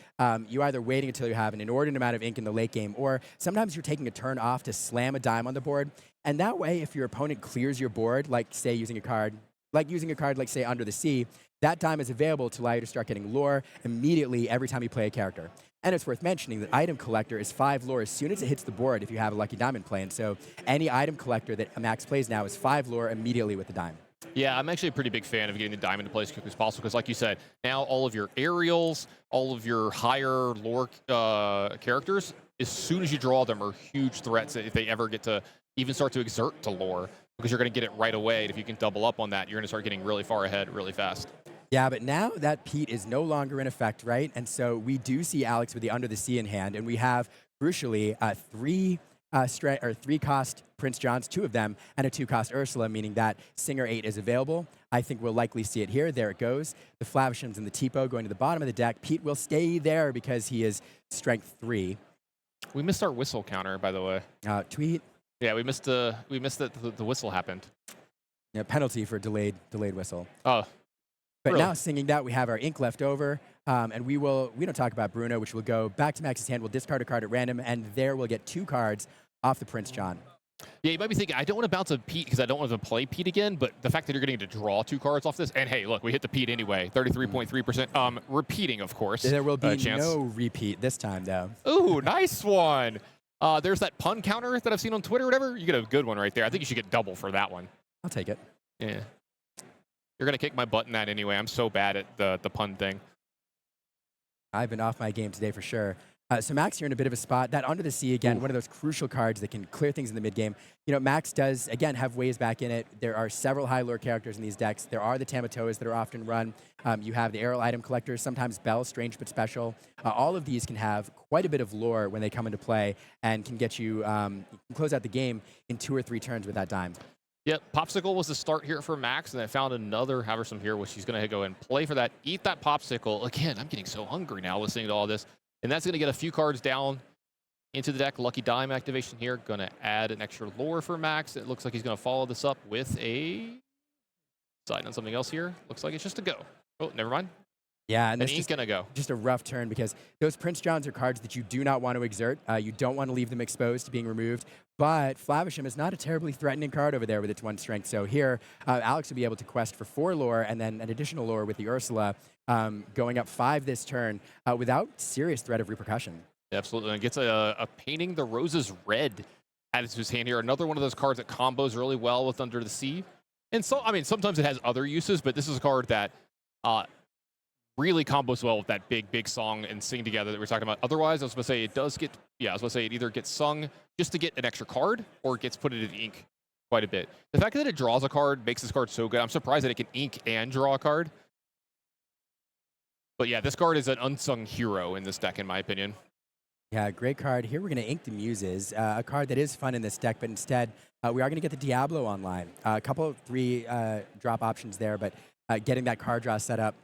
you're either waiting until you have an inordinate amount of ink in the late game, or sometimes you're taking a turn off to slam a dime on the board. And that way, if your opponent clears your board, like say using a card like say Under the Sea, that dime is available to allow you to start getting lore immediately every time you play a character. And it's worth mentioning that Item Collector is 5 lore as soon as it hits the board if you have a Lucky Dime in play. And so any Item Collector that Max plays now is 5 lore immediately with the dime. Yeah, I'm actually a pretty big fan of getting the dime into play as quickly as possible because, like you said, now all of your aerials, all of your higher lore characters, as soon as you draw them, are huge threats if they ever get to even start to exert to lore, because you're going to get it right away. And if you can double up on that, you're going to start getting really far ahead really fast. Yeah, but now that Pete is no longer in effect, right? And so we do see Alex with the Under the Sea in hand, and we have, crucially, 3 cost Prince Johns, 2 of them, and a 2-cost Ursula, meaning that Singer 8 is available. I think we'll likely see it here. There it goes. The Flavishams and the Tipo going to the bottom of the deck. Pete will stay there because he is strength 3. We missed our whistle counter, by the way. Tweet. Yeah, we missed that the whistle happened. Yeah, penalty for delayed whistle. Oh. But Really? now, singing that, we have our ink left over, and we don't talk about Bruno, which will go back to Max's hand. We'll discard a card at random, and there we'll get 2 cards off the Prince John. Yeah, you might be thinking, I don't want to bounce a Pete because I don't want to play Pete again, but the fact that you're getting to draw 2 cards off this, and hey, look, we hit the Pete anyway, 33.3%. Repeating, of course. There will be chance. no repeat this time, though. Ooh, nice one. There's that pun counter that I've seen on Twitter or whatever. You get a good one right there. I think you should get double for that one. I'll take it. Yeah. You're going to kick my butt in that anyway. I'm so bad at the pun thing. I've been off my game today for sure. So Max, you're in a bit of a spot. That Under the Sea, again, one of those crucial cards that can clear things in the mid-game. Max does, again, have ways back in it. There are several high lore characters in these decks. There are the Tamatoas that are often run. You have the Aerial Item Collectors, sometimes Bell, strange but special. All of these can have quite a bit of lore when they come into play and can get you, close out the game in 2 or 3 turns with that dime. Yep, Popsicle was the start here for Max, and I found another Haversam here, which he's going to go and play for that. Eat that Popsicle. Again, I'm getting so hungry now listening to all this. And that's going to get a few cards down into the deck. Lucky Dime activation here. Going to add an extra lore for Max. It looks like he's going to follow this up with a side on something else here. Looks like it's just a go. Oh, never mind. Yeah, and An this ink and a go. just a rough turn because those Prince Johns are cards that you do not want to exert. You don't want to leave them exposed to being removed. But Flavisham is not a terribly threatening card over there with its 1 strength. So here, Alex will be able to quest for 4 lore and then an additional lore with the Ursula, going up 5 this turn without serious threat of repercussion. Absolutely. And gets a Painting the Roses red added to his hand here. Another one of those cards that combos really well with Under the Sea. And so, I mean, sometimes it has other uses, but this is a card that really combos well with that big song and sing together that we are talking about. Otherwise, I was going to say it does get, I was going to say it either gets sung just to get an extra card or it gets put into ink quite a bit. The fact that it draws a card makes this card so good. I'm surprised that it can ink and draw a card. But yeah, this card is an unsung hero in this deck, in my opinion. Yeah, great card. Here we're going to ink the Muses, a card that is fun in this deck, but instead we are going to get the Diablo online. A couple of 3 drop options there, but getting that card draw set up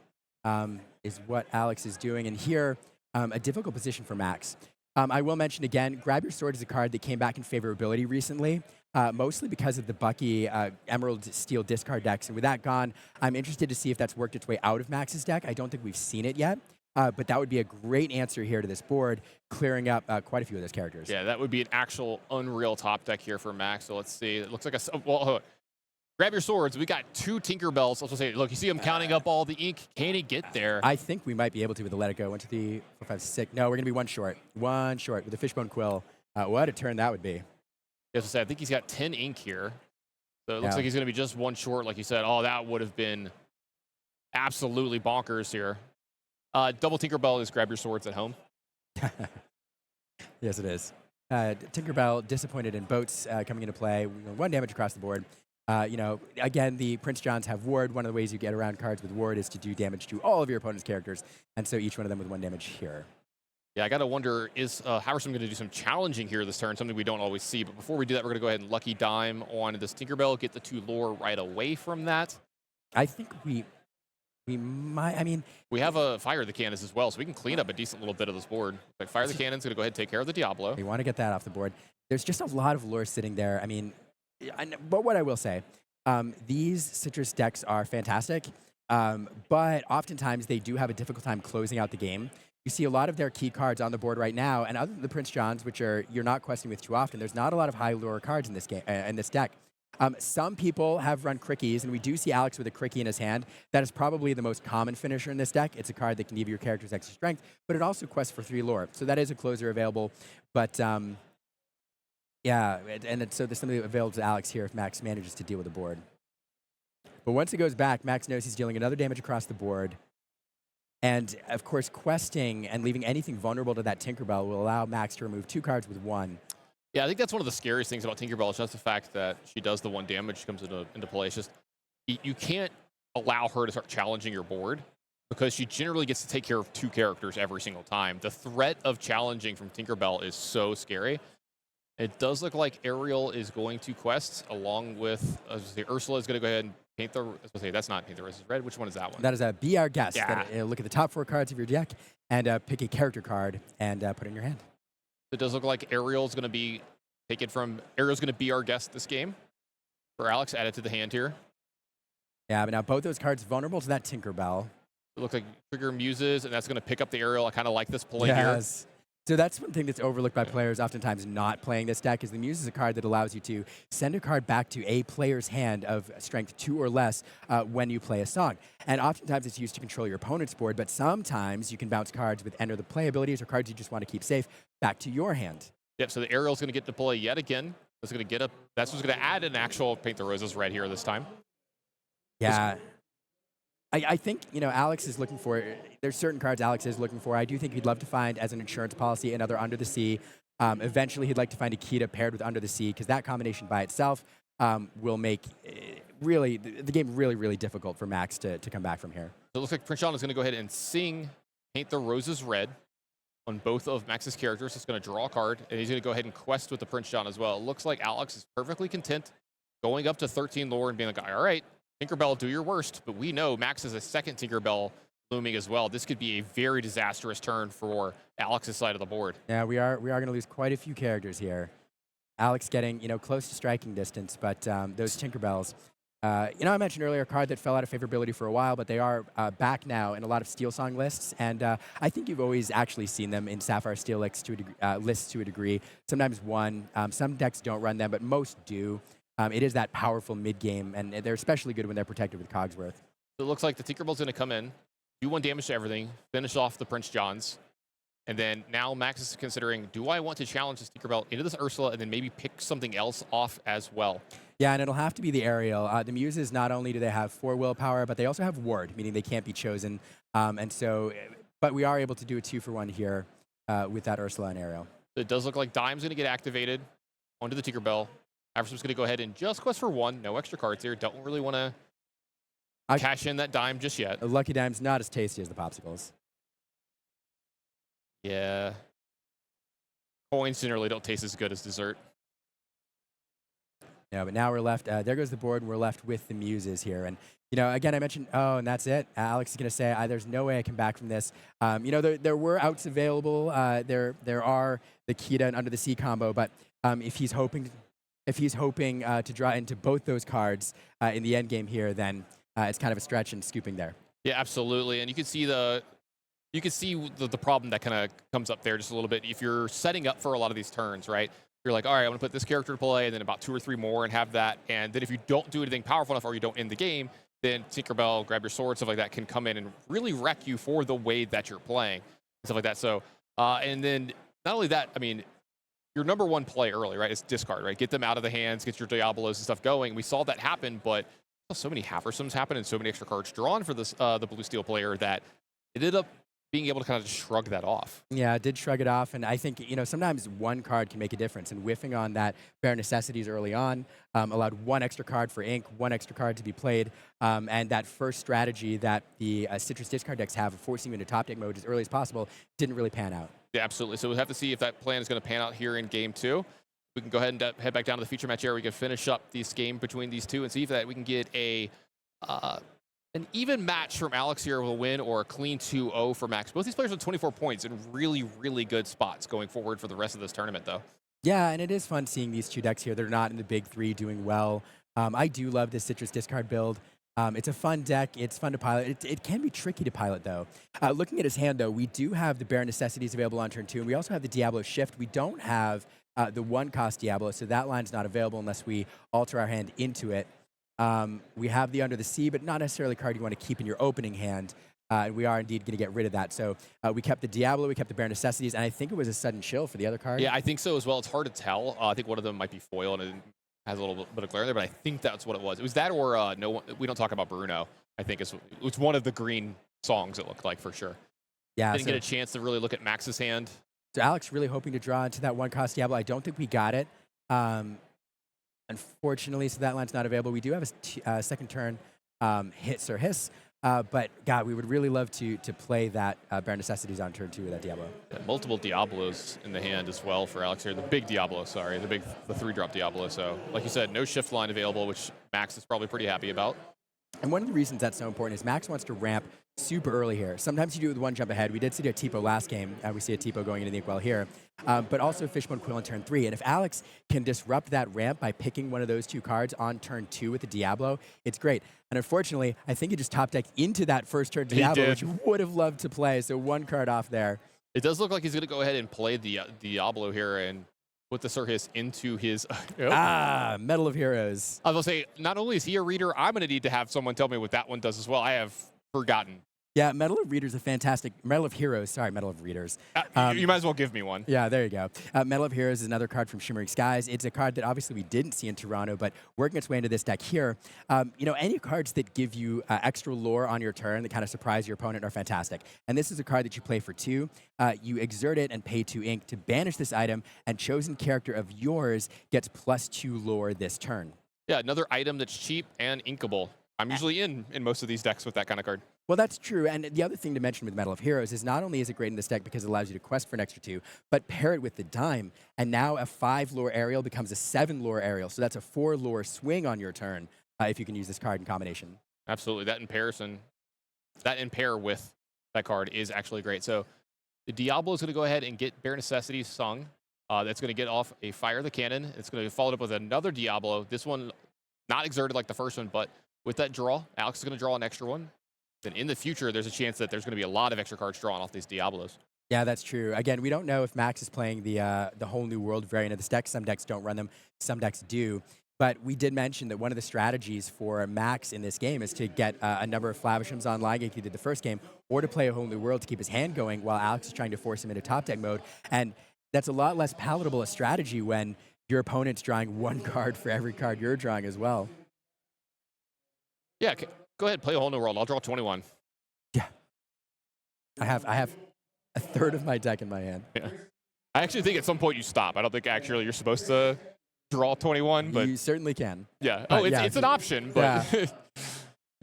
is what Alex is doing. And here, a difficult position for Max. I will mention again, Grab Your Sword is a card that came back in favorability recently, mostly because of the Bucky Emerald Steel discard decks. And with that gone, I'm interested to see if that's worked its way out of Max's deck. I don't think we've seen it yet. But that would be a great answer here to this board, clearing up quite a few of those characters. Yeah, that would be an actual unreal top deck here for Max. So let's see. It looks like well, Grab Your Swords. We got 2 Tinkerbells. Let's say, look, you see him counting up all the ink. Can he get there? I think we might be able to with the Let It Go. 1, 2, 3, 4, 5, 6. No, we're going to be 1 short. 1 short with the Fishbone Quill. What a turn that would be. As I said, I think he's got 10 ink here. So it looks like he's going to be just 1 short, like you said. Oh, that would have been absolutely bonkers here. Double Tinkerbell is Grab Your Swords at home. Yes, it is. Tinkerbell disappointed in boats coming into play. 1 damage across the board. Again, the Prince Johns have Ward. One of the ways you get around cards with Ward is to do damage to all of your opponent's characters. And so each one of them with 1 damage here. Yeah, I got to wonder, is Haverson going to do some challenging here this turn, something we don't always see. But before we do that, we're going to go ahead and Lucky Dime on this Tinkerbell, get the 2 lore right away from that. I think we might, we have a Fire the Cannons as well, so we can clean up a decent little bit of this board. Like Fire the Cannons going to go ahead and take care of the Diablo. We want to get that off the board. There's just a lot of lore sitting there. But what I will say, these citrus decks are fantastic, but oftentimes they do have a difficult time closing out the game. You see a lot of their key cards on the board right now, and other than the Prince Johns, which you're not questing with too often, there's not a lot of high lure cards in this game in this deck. Some people have run Crickies, and we do see Alex with a Crickie in his hand. That is probably the most common finisher in this deck. It's a card that can give your characters extra strength, but it also quests for 3 lore. So that is a closer available. But so there's something available to Alex here if Max manages to deal with the board. But once it goes back, Max knows he's dealing another damage across the board. And, of course, questing and leaving anything vulnerable to that Tinkerbell will allow Max to remove 2 cards with 1. Yeah, I think that's one of the scariest things about Tinkerbell is just the fact that she does the 1 damage comes into play. It's just you can't allow her to start challenging your board because she generally gets to take care of 2 characters every single time. The threat of challenging from Tinkerbell is so scary. It does look like Ariel is going to quest along with Ursula is going to go ahead and paint the. That's not Paint the Roses Red. Which one is that one? That is a Be Our Guest. Yeah. Look at the top 4 cards of your deck and pick a character card and put it in your hand. It does look like Ariel's going to be taken from. Ariel's going to be our guest this game for Alex. Added to the hand here. Yeah, but now both those cards vulnerable to that Tinkerbell. It looks like Trigger Muses, and that's going to pick up the Ariel. I kind of like this play here. Yes. So that's one thing that's overlooked by players oftentimes not playing this deck is the Muse is a card that allows you to send a card back to a player's hand of strength 2 or less when you play a song. And oftentimes it's used to control your opponent's board, but sometimes you can bounce cards with enter the play abilities or cards you just want to keep safe back to your hand. Yep, so the Ariel's going to get to play yet again. That's going to get that's what's going to add an actual Paint the Roses Red here this time. Yeah. I think, Alex is looking for, there's certain cards Alex is looking for. I do think he'd love to find as an insurance policy another Under the Sea. Eventually, he'd like to find Akita paired with Under the Sea because that combination by itself will make the game really, really difficult for Max to come back from here. So it looks like Prince John is going to go ahead and sing Paint the Roses Red on both of Max's characters. It's going to draw a card, and he's going to go ahead and quest with the Prince John as well. It looks like Alex is perfectly content going up to 13 lore and being like, all right, Tinkerbell, do your worst. But we know Max has a second Tinkerbell looming as well. This could be a very disastrous turn for Alex's side of the board. Yeah, we are going to lose quite a few characters here. Alex getting, close to striking distance, but those Tinkerbells I mentioned earlier a card that fell out of favorability for a while, but they are back now in a lot of Steel Song lists, and I think you've always actually seen them in Sapphire Steel lists to a degree. Sometimes one, some decks don't run them, but most do. It is that powerful mid-game, and they're especially good when they're protected with Cogsworth. So it looks like the Tinkerbell's going to come in, do 1 damage to everything, finish off the Prince Johns, and then now Max is considering, do I want to challenge this Tinkerbell into this Ursula and then maybe pick something else off as well? Yeah, and it'll have to be the Aerial. The Muses, not only do they have 4 willpower, but they also have Ward, meaning they can't be chosen. But we are able to do a 2-for-1 here with that Ursula and Aerial. So it does look like Dime's going to get activated onto the Tinkerbell. Aversum's going to go ahead and just quest for 1. No extra cards here. Don't really want to cash in that Dime just yet. A Lucky Dime's not as tasty as the Popsicles. Yeah. Coins generally don't taste as good as dessert. Yeah, but now we're left. There goes the board, and we're left with the Muses here. And again, I mentioned, and that's it. Alex is going to say, there's no way I can back from this. There were outs available. There are the Kita and Under the Sea combo, but if he's hoping to draw into both those cards in the end game here, then it's kind of a stretch and scooping there. Yeah, absolutely. And you can see the problem that kind of comes up there just a little bit. If you're setting up for a lot of these turns, right? You're like, all right, I'm going to put this character to play, and then about 2 or 3 more and have that. And then if you don't do anything powerful enough or you don't end the game, then Tinkerbell, grab your sword, stuff like that can come in and really wreck you for the way that you're playing, stuff like that. So, and then not only that, I mean, your number 1 play early, right, is discard, right? Get them out of the hands, get your Diablos and stuff going. We saw that happen, but so many Aversums happen and so many extra cards drawn for this the blue steel player that it ended up being able to kind of just shrug that off. Yeah, it did shrug it off, and I think sometimes 1 card can make a difference. And whiffing on that Bare Necessities early on allowed 1 extra card for ink, 1 extra card to be played, and that first strategy that the Citrus discard decks have of forcing you into top deck mode as early as possible didn't really pan out. Yeah, absolutely. So we'll have to see if that plan is going to pan out here in game 2. We can go ahead and head back down to the feature match area. We can finish up this game between these two and see if that we can get an even match from Alex here with a win or a clean 2-0 for Max. Both these players with 24 points in really, really good spots going forward for the rest of this tournament, though. Yeah, and it is fun seeing these 2 decks here. They're not in the big 3 doing well. I do love this Citrus discard build. It's a fun deck. It's fun to pilot. It can be tricky to pilot, though. Looking at his hand, though, we do have the Bare Necessities available on turn 2, and we also have the Diablo Shift. We don't have the 1-cost Diablo, so that line's not available unless we alter our hand into it. We have the Under the Sea, but not necessarily a card you want to keep in your opening hand. And we are indeed going to get rid of that. So we kept the Diablo, we kept the Bare Necessities, and I think it was a sudden chill for the other card. Yeah, I think so as well. It's hard to tell. I think one of them might be foil, and it has a little bit of glare there, but I think that's what it was. It was that or no, we don't talk about Bruno. I think it's one of the green songs, it looked like, for sure. Yeah, Didn't get a chance to really look at Max's hand. So Alex really hoping to draw into that 1-cost Diablo. I don't think we got it. Unfortunately, so that line's not available. We do have a second turn hit Sir Hiss, but God, we would really love to play that Bare Necessities on turn 2 with that Diablo. Yeah, multiple Diablos in the hand as well for Alex here. The big Diablo, sorry, the 3-drop Diablo. So, like you said, no shift line available, which Max is probably pretty happy about. And one of the reasons that's so important is Max wants to ramp super early here. Sometimes you do it with 1 jump ahead. We did see a Tipo last game. We see a Tipo going into the Inkwell here. But also Fishbone Quill on turn 3. And if Alex can disrupt that ramp by picking one of those 2 cards on turn 2 with the Diablo, it's great. And unfortunately, I think he just top decked into that first turn Diablo, which would have loved to play. So 1 card off there. It does look like he's going to go ahead and play the Diablo here and put the Sir Hiss into his... Medal of Heroes. I was going to say, not only is he a reader, I'm going to need to have someone tell me what that one does as well. I have forgotten. Yeah, Medal of Readers is a fantastic... Medal of Heroes. Sorry, Medal of Readers. You might as well give me one. Yeah, there you go. Medal of Heroes is another card from Shimmering Skies. It's a card that obviously we didn't see in Toronto, but working its way into this deck here. Any cards that give you extra lore on your turn that kind of surprise your opponent are fantastic. And this is a card that you play for 2. You exert it and pay 2 ink to banish this item, and chosen character of yours gets +2 lore this turn. Yeah, another item that's cheap and inkable. I'm usually in most of these decks with that kind of card. Well, that's true. And the other thing to mention with Medal of Heroes is not only is it great in this deck because it allows you to quest for an extra 2, but pair it with the Dime. And now a 5 lore aerial becomes a 7 lore aerial. So that's a 4 lore swing on your turn if you can use this card in combination. Absolutely. That in pair with that card is actually great. So the Diablo is going to go ahead and get Bare Necessities sung. That's going to get off a Fire the Cannon. It's going to be followed up with another Diablo. This one not exerted like the first one, but with that draw, Alex is going to draw an extra one. Then in the future, there's a chance that there's going to be a lot of extra cards drawn off these Diablos. Yeah, that's true. Again, we don't know if Max is playing the whole new world variant of this deck. Some decks don't run them, some decks do. But we did mention that one of the strategies for Max in this game is to get a number of Flavishams online, like he did the first game, or to play a whole new world to keep his hand going while Alex is trying to force him into top deck mode. And that's a lot less palatable a strategy when your opponent's drawing one card for every card you're drawing as well. Yeah, go ahead, play a whole new world. I'll draw 21. Yeah. I have a third of my deck in my hand. Yeah. I actually think at some point you stop. I don't think actually you're supposed to draw 21, but you certainly can. Yeah. But Oh, it's an option, but yeah.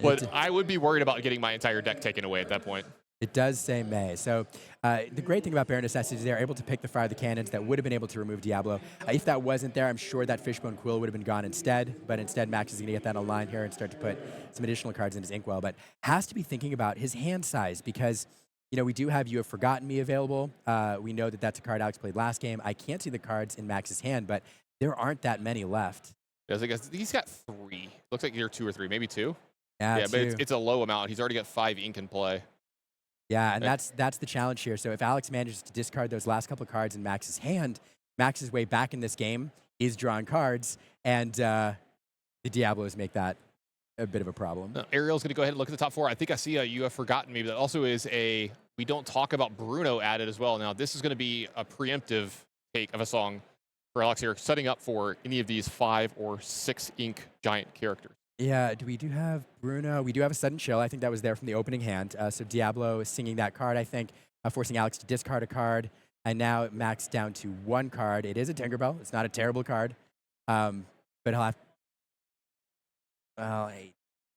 but I would be worried about getting my entire deck taken away at that point. It does say May. So the great thing about Bare Necessities is they're able to pick the fire the cannons that would have been able to remove Diablo. If that wasn't there, I'm sure that Fishbone Quill would have been gone instead. But instead, Max is going to get that online here and start to put some additional cards in his Inkwell. But has to be thinking about his hand size because, you know, we do have You Have Forgotten Me available. We know that that's a card Alex played last game. I can't see the cards in Max's hand, but there aren't that many left. Yeah, I guess he's got 3. Looks like you're 2 or 3, maybe 2. Yeah, but it's a low amount. He's already got 5 ink in play. Yeah, and that's the challenge here. So if Alex manages to discard those last couple of cards in Max's hand, Max's way back in this game is drawing cards, and the Diablos make that a bit of a problem. Ariel's going to go ahead and look at the top 4. I think I see a You Have Forgotten Me, but that also is a We Don't Talk About Bruno added as well. Now, this is going to be a preemptive take of a song for Alex here, setting up for any of these 5 or 6 ink giant characters. Yeah, we do have Bruno. We do have a Sudden Chill. I think that was there from the opening hand. So Diablo is singing that card, I think, forcing Alex to discard a card. And now Max down to 1 card. It is a Tinkerbell. It's not a terrible card. But he'll have... Well,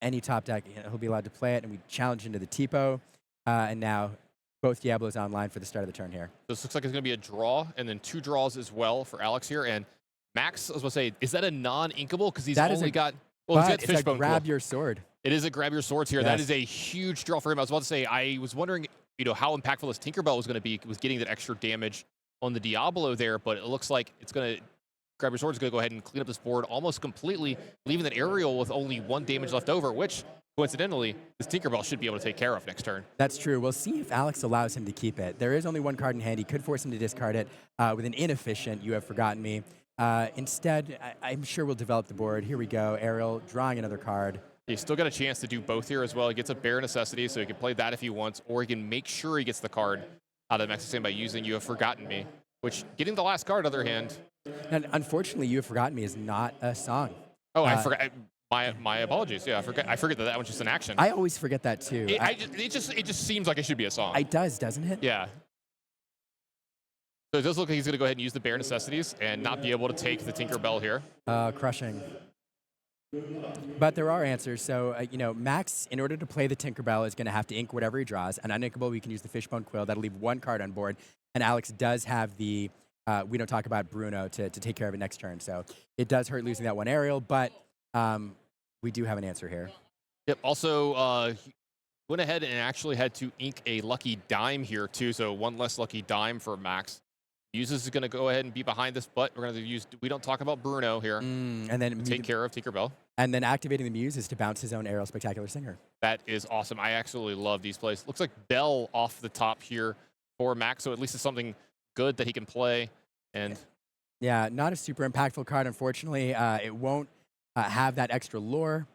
any top deck, he'll be allowed to play it. And we challenge into the Tipo. And now both Diablos online for the start of the turn here. This looks like it's going to be a draw, and then 2 draws as well for Alex here. And Max, I was going to say, is that a non-inkable? Because he's only got... Well, but it's a grab your sword. It is a grab your swords here. Yes. That is a huge draw for him. I was about to say, I was wondering, you know, how impactful this Tinkerbell was going to be with getting that extra damage on the Diablo there, but it looks like it's going to, grab your sword is going to go ahead and clean up this board almost completely, leaving that Ariel with only 1 damage left over, which, coincidentally, this Tinkerbell should be able to take care of next turn. That's true. We'll see if Alex allows him to keep it. There is only 1 card in hand. He could force him to discard it with an inefficient You Have Forgotten Me. Instead, I'm sure we'll develop the board. Here we go. Ariel drawing another card. He's still got a chance to do both here as well. He gets a Bare Necessity, so he can play that if he wants, or he can make sure he gets the card out of Max's hand by using You Have Forgotten Me, which getting the last card, on the other hand. And unfortunately, You Have Forgotten Me is not a song. Oh, I forgot. My apologies. Yeah, I forget that one's just an action. I always forget that too. It just seems like it should be a song. It does, doesn't it? Yeah. So it does look like he's going to go ahead and use the Bare Necessities and not be able to take the Tinkerbell here. Crushing. But there are answers. So, you know, Max, in order to play the Tinkerbell, is going to have to ink whatever he draws. An uninkable, we can use the Fishbone Quill. That'll leave 1 card on board. And Alex does have the We Don't Talk About Bruno to take care of it next turn. So it does hurt losing that 1 Ariel, but we do have an answer here. Yep. Also, went ahead and actually had to ink a lucky dime here, too. So 1 less lucky dime for Max. Uses is going to go ahead and be behind this, but we're going to use We Don't Talk About Bruno here. And then take care of Tinkerbell. And then activating the Muse is to bounce his own Ariel Spectacular Singer. That is awesome. I absolutely love these plays. Looks like Bell off the top here for Max, so at least it's something good that he can play. And yeah, not a super impactful card, unfortunately. It won't have that extra lore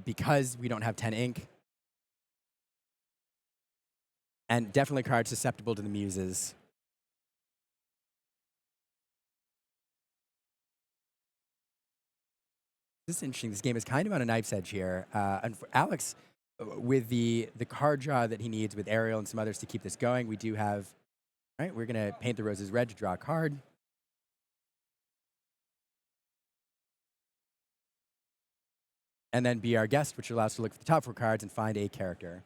because we don't have 10 ink. And definitely a card susceptible to the Muses. This is interesting. This game is kind of on a knife's edge here. And for Alex, with the card draw that he needs with Ariel and some others to keep this going, we do have, right, we're going to paint the roses red to draw a card. And then Be Our Guest, which allows us to look for the top 4 cards and find a character.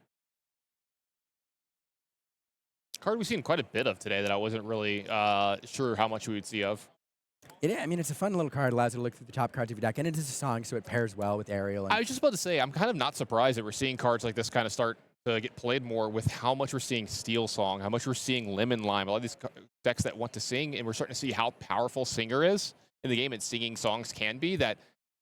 Card we've seen quite a bit of today that I wasn't really sure how much we would see of. I mean, it's a fun little card. Allows you to look through the top cards of your deck, and it is a song, so it pairs well with Ariel. And I was just about to say, I'm kind of not surprised that we're seeing cards like this kind of start to get played more with how much we're seeing Steel Song, how much we're seeing Lemon Lime, a lot of these decks that want to sing, and we're starting to see how powerful Singer is in the game and singing songs can be, that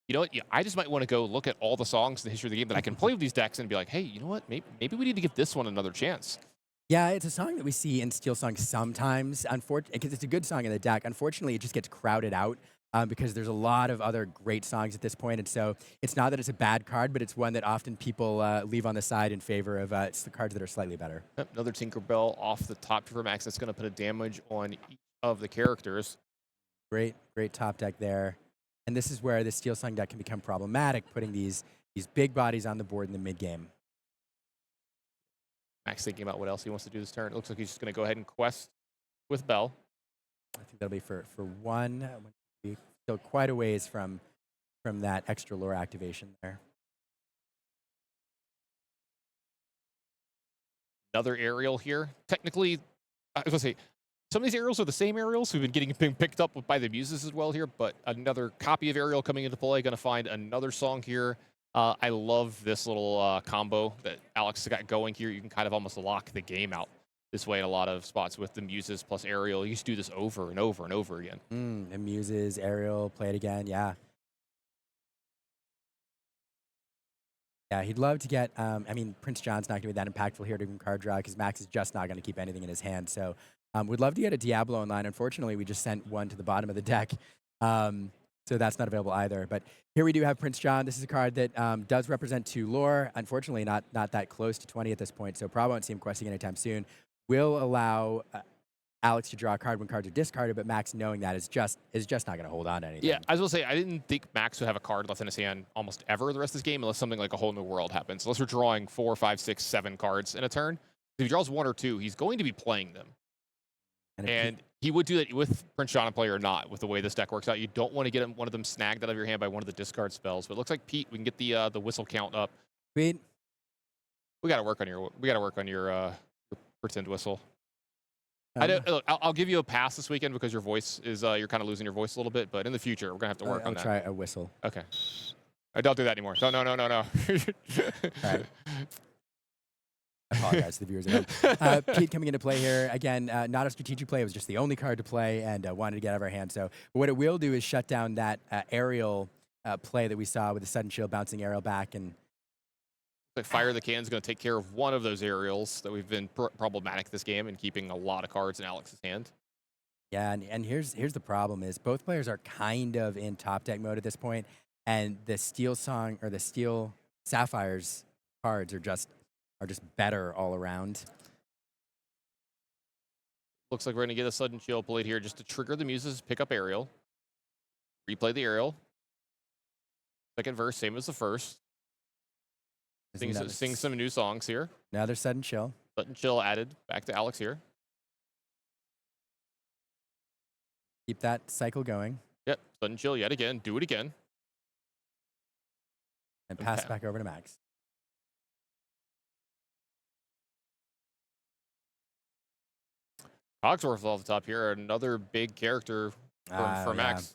you know what? Yeah, I just might want to go look at all the songs in the history of the game that I can play with these decks and be like, hey, you know what? Maybe we need to give this one another chance. Yeah, it's a song that we see in Steel Song sometimes, unfortunately, because it's a good song in the deck. Unfortunately, it just gets crowded out because there's a lot of other great songs at this point, and so it's not that it's a bad card, but it's one that often people leave on the side in favor of it's the cards that are slightly better. Yep, another Tinkerbell off the top for Max. That's going to put a damage on each of the characters. Great top deck there. And this is where the Steel Song deck can become problematic, putting these big bodies on the board in the mid game. Max thinking about what else he wants to do this turn. It looks like he's just going to go ahead and quest with Bell. I think that'll be for one. We're still quite a ways from that extra lore activation there. Another aerial here. Technically, I was going to say, some of these aerials are the same aerials who've been picked up by the muses as well here, but another copy of aerial coming into play. Going to find another song here. I love this little combo that Alex got going here. You can kind of almost lock the game out this way in a lot of spots with the muses plus aerial. You just do this over and over and over again. The muses, aerial, play it again. Yeah. Yeah, he'd love to get, I mean, Prince John's not going to be that impactful here to card draw because Max is just not going to keep anything in his hand. So we'd love to get a Diablo in line. Unfortunately, we just sent one to the bottom of the deck. So that's not available either. But here we do have Prince John. This is a card that does represent 2 lore. Unfortunately, not that close to 20 at this point, so probably won't see him questing anytime soon. Will allow Alex to draw a card when cards are discarded, but Max, knowing that, is just not going to hold on to anything. Yeah, I was going to say, I didn't think Max would have a card left in his hand almost ever the rest of this game, unless something like a whole new world happens. Unless we're drawing 4, 5, 6, 7 cards in a turn. If he draws 1 or 2, he's going to be playing them. And he would do that with Prince John in play or not, with the way this deck works out. You don't want to get one of them snagged out of your hand by one of the discard spells. But it looks like, Pete, we can get the whistle count up. Sweet. We got to work on your pretend whistle. Look, I'll give you a pass this weekend because your voice is you're kind of losing your voice a little bit. But in the future, we're gonna have to work on that. I'll try a whistle. Okay. Don't do that anymore. No. All right. I apologize to the viewers at home. Pete coming into play here. Again, not a strategic play. It was just the only card to play and wanted to get out of our hand. So what it will do is shut down that aerial play that we saw with the sudden shield bouncing aerial back. And like Fire the Cannon is going to take care of one of those aerials that we've been problematic this game and keeping a lot of cards in Alex's hand. Yeah, and here's the problem is both players are kind of in top deck mode at this point, and the Steel Song or the Steel Sapphires cards are just better all around. Looks like we're going to get a sudden shield played here just to trigger the muses, pick up aerial, replay the aerial. Second verse, same as the first. Sing some new songs here. Another sudden chill. Sudden chill added back to Alex here. Keep that cycle going. Yep, sudden chill yet again. Do it again. And pass back over to Max. Cogsworth off the top here, another big character for Max.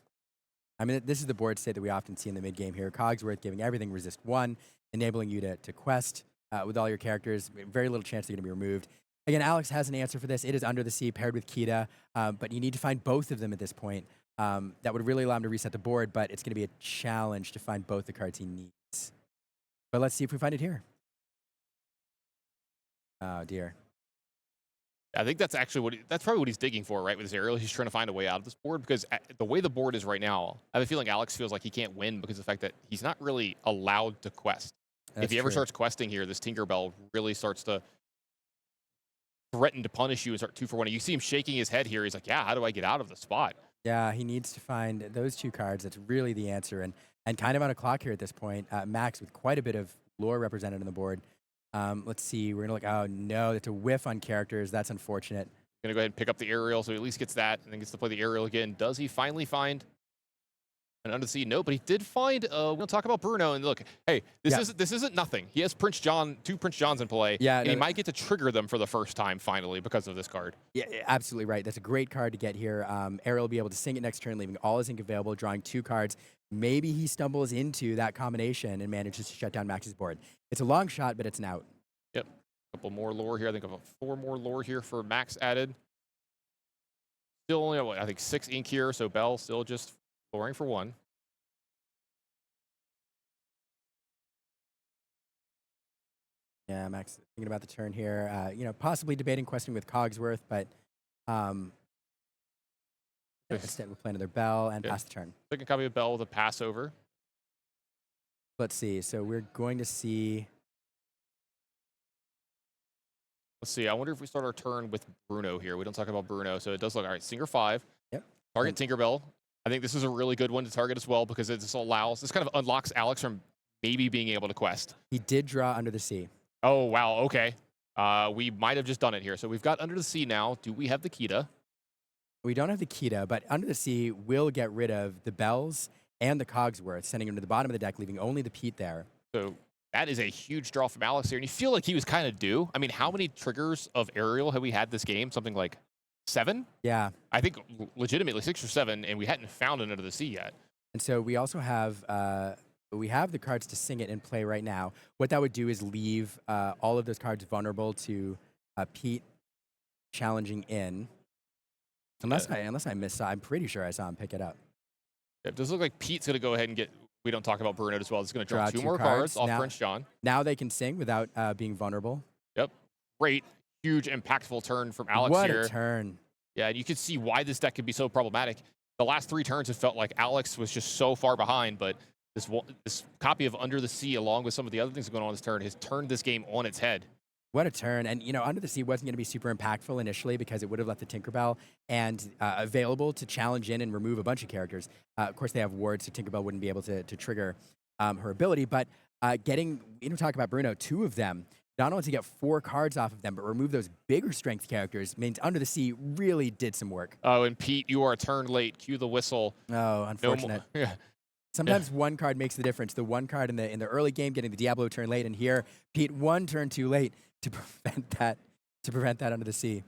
I mean, this is the board state that we often see in the mid game here. Cogsworth giving everything resist 1, enabling you to quest with all your characters. Very little chance they're going to be removed. Again, Alex has an answer for this. It is Under the Sea paired with Kita, but you need to find both of them at this point. That would really allow him to reset the board, but it's going to be a challenge to find both the cards he needs. But let's see if we find it here. Oh, dear. I think that's actually that's probably what he's digging for, right? With his aerial, he's trying to find a way out of this board because the way the board is right now, I have a feeling Alex feels like he can't win because of the fact that he's not really allowed to quest. If he ever starts questing here, this Tinkerbell really starts to threaten to punish you and start 2 for 1. You see him shaking his head here. He's like, yeah, how do I get out of the spot? Yeah, he needs to find those 2 cards. That's really the answer. And kind of on a clock here at this point, Max with quite a bit of lore represented on the board. Let's see. We're going to look. Oh, no. That's a whiff on characters. That's unfortunate. Going to go ahead and pick up the aerial, so he at least gets that, and then gets to play the aerial again. Does he finally find an Under the Sea? No, but he did find. We're going to talk about Bruno, and look, hey, this isn't nothing. He has 2 Prince Johns in play, and he might get to trigger them for the first time finally because of this card. Yeah, absolutely right. That's a great card to get here. Ariel will be able to sing it next turn, leaving all his ink available, drawing 2 cards. Maybe he stumbles into that combination and manages to shut down Max's board. It's a long shot, but it's an out. Yep. A couple more lore here. I think about 4 more lore here for Max added. Still only, I think 6 ink here, so Bell still just loring for 1. Yeah, Max thinking about the turn here. Possibly debating questing with Cogsworth, but instead we'll play another Bell and pass the turn. Second copy of Bell with a pass over. Let's see. So we're going to see. Let's see. I wonder if we start our turn with Bruno here. We don't talk about Bruno, so it does look all right. Singer 5. Yep. Target Tinkerbell. I think this is a really good one to target as well because this kind of unlocks Alex from maybe being able to quest. He did draw Under the Sea. Oh, wow. Okay. We might have just done it here. So we've got Under the Sea now. Do we have the Kita? We don't have the Kita, but Under the Sea will get rid of the Bells and the Cogsworth, sending him to the bottom of the deck, leaving only the Pete there. So that is a huge draw from Alex here. And you feel like he was kind of due. I mean, how many triggers of Aerial have we had this game? Something like 7? Yeah. I think legitimately 6 or 7, and we hadn't found an Under the Sea yet. And so we also have the cards to sing it in play right now. What that would do is leave all of those cards vulnerable to Pete challenging in. Unless I missed, I'm pretty sure I saw him pick it up. It does look like Pete's going to go ahead and get. We don't talk about Bruno as well. It's going to draw 2 more cards cards off now, Prince John. Now they can sing without being vulnerable. Yep. Great, huge, impactful turn from Alex here. What a turn. Yeah, and you can see why this deck could be so problematic. The last 3 turns, it felt like Alex was just so far behind, but this copy of Under the Sea, along with some of the other things going on this turn, has turned this game on its head. What a turn. And, Under the Sea wasn't going to be super impactful initially because it would have left the Tinkerbell and available to challenge in and remove a bunch of characters. Of course, they have wards, so Tinkerbell wouldn't be able to trigger her ability. But talk about Bruno, 2 of them, not only to get 4 cards off of them, but remove those bigger strength characters means Under the Sea really did some work. Oh, and Pete, you are a turn late. Cue the whistle. Oh, unfortunate. No yeah. Sometimes one card makes the difference. The one card in the early game getting the Diablo turn late, and here, Pete 1 turn too late to prevent that Under the Sea.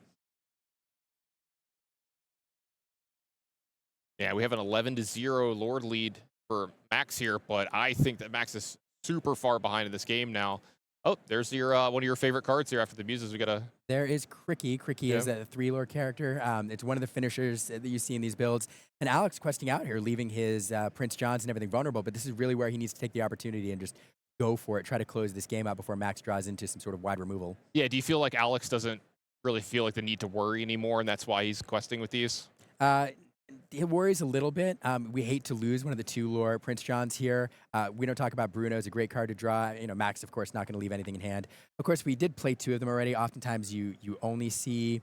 Yeah, we have an 11-0 Lord lead for Max here, but I think that Max is super far behind in this game now. Oh, there's your one of your favorite cards here after the Muses. There is Cricky. Cricky is a 3-lore character. It's one of the finishers that you see in these builds. And Alex questing out here, leaving his Prince Johns and everything vulnerable, but this is really where he needs to take the opportunity and just go for it, try to close this game out before Max draws into some sort of wide removal. Yeah, do you feel like Alex doesn't really feel like the need to worry anymore, and that's why he's questing with these? It worries a little bit. We hate to lose one of the 2-lore Prince Johns here. We don't talk about Bruno. It's a great card to draw. Max, of course, not going to leave anything in hand. Of course, we did play 2 of them already. Oftentimes, you only see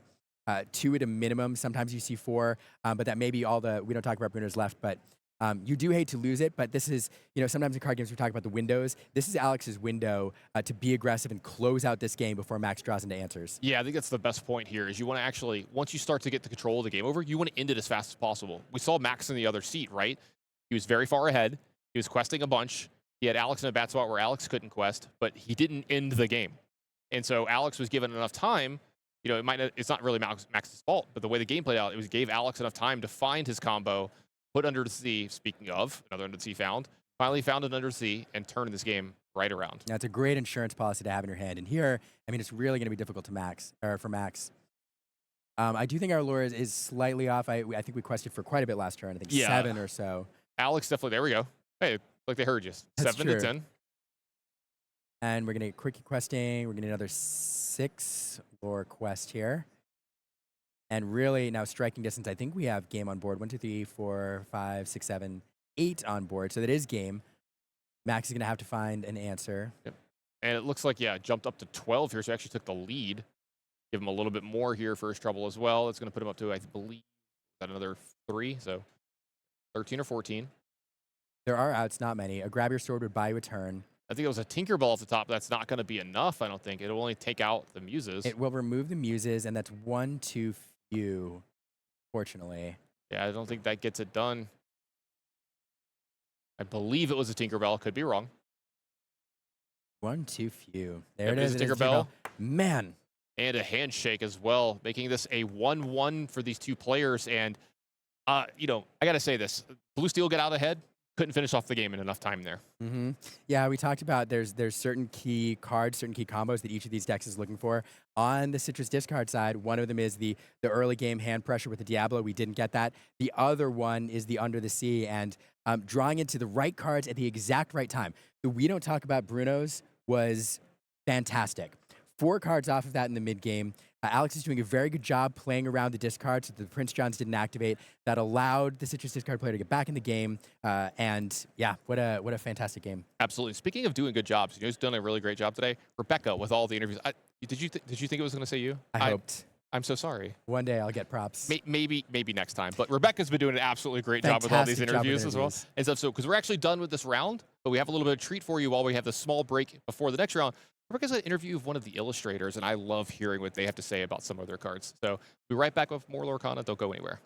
2 at a minimum. Sometimes you see 4, but that may be all we don't talk about Bruno's left, but you do hate to lose it, but this is, sometimes in card games we talk about the windows. This is Alex's window to be aggressive and close out this game before Max draws into answers. Yeah, I think that's the best point here is you want to actually, once you start to get the control of the game over, you want to end it as fast as possible. We saw Max in the other seat, right? He was very far ahead. He was questing a bunch. He had Alex in a bad spot where Alex couldn't quest, but he didn't end the game. And so Alex was given enough time. It's not really Max's fault, but the way the game played out, gave Alex enough time to find his combo, put Under the Sea, speaking of, another Under the Sea finally found an Under the Sea and turned this game right around. That's a great insurance policy to have in your hand. And here, it's really going to be difficult for Max. I do think our lore is slightly off. I think we quested for quite a bit last turn. I think 7 or so. Alex definitely, there we go. Hey, like they heard you. That's 7 true. to 10. And we're going to get Quickie questing. We're going to get another 6 lore quest here. And really, now striking distance, I think we have game on board. 1, 2, 3, 4, 5, 6, 7, 8 on board. So that is game. Max is going to have to find an answer. Yep. And it looks like, jumped up to 12 here, so actually took the lead. Give him a little bit more here for his trouble as well. It's going to put him up to, I believe, another 3, so 13 or 14. There are outs, not many. A grab your sword would buy you a turn. I think it was a Tinkerbell at the top. That's not going to be enough, I don't think. It'll only take out the Muses. It will remove the Muses, and that's 1 too few, fortunately. Yeah, I don't think that gets it done. I believe it was a Tinkerbell. Could be wrong. 1 too few. There it is. Tinkerbell. Man. And a handshake as well, making this a 1-1 for these 2 players. And, I got to say this. Blue Steel get out ahead. Couldn't finish off the game in enough time there. Mm-hmm. Yeah, we talked about there's certain key cards, certain key combos that each of these decks is looking for. On the Citrus discard side, one of them is the early game hand pressure with the Diablo. We didn't get that. The other one is the Under the Sea and drawing into the right cards at the exact right time. The We Don't Talk About Bruno's was fantastic. 4 cards off of that in the mid game. Alex is doing a very good job playing around the discards so the Prince Johns didn't activate. That allowed the Citrus discard player to get back in the game. And yeah, what a fantastic game. Absolutely. Speaking of doing good jobs, you know who's done a really great job today? Rebekah with all the interviews. Did you think it was going to say you? I hoped. I'm so sorry. One day I'll get props. Maybe next time. But Rebekah's been doing an absolutely great job with all these interviews as well. And stuff. So because we're actually done with this round, but we have a little bit of treat for you while we have this small break before the next round. Rebekah's an interview of one of the illustrators, and I love hearing what they have to say about some of their cards. So we'll be right back with more Lorcana. Don't go anywhere.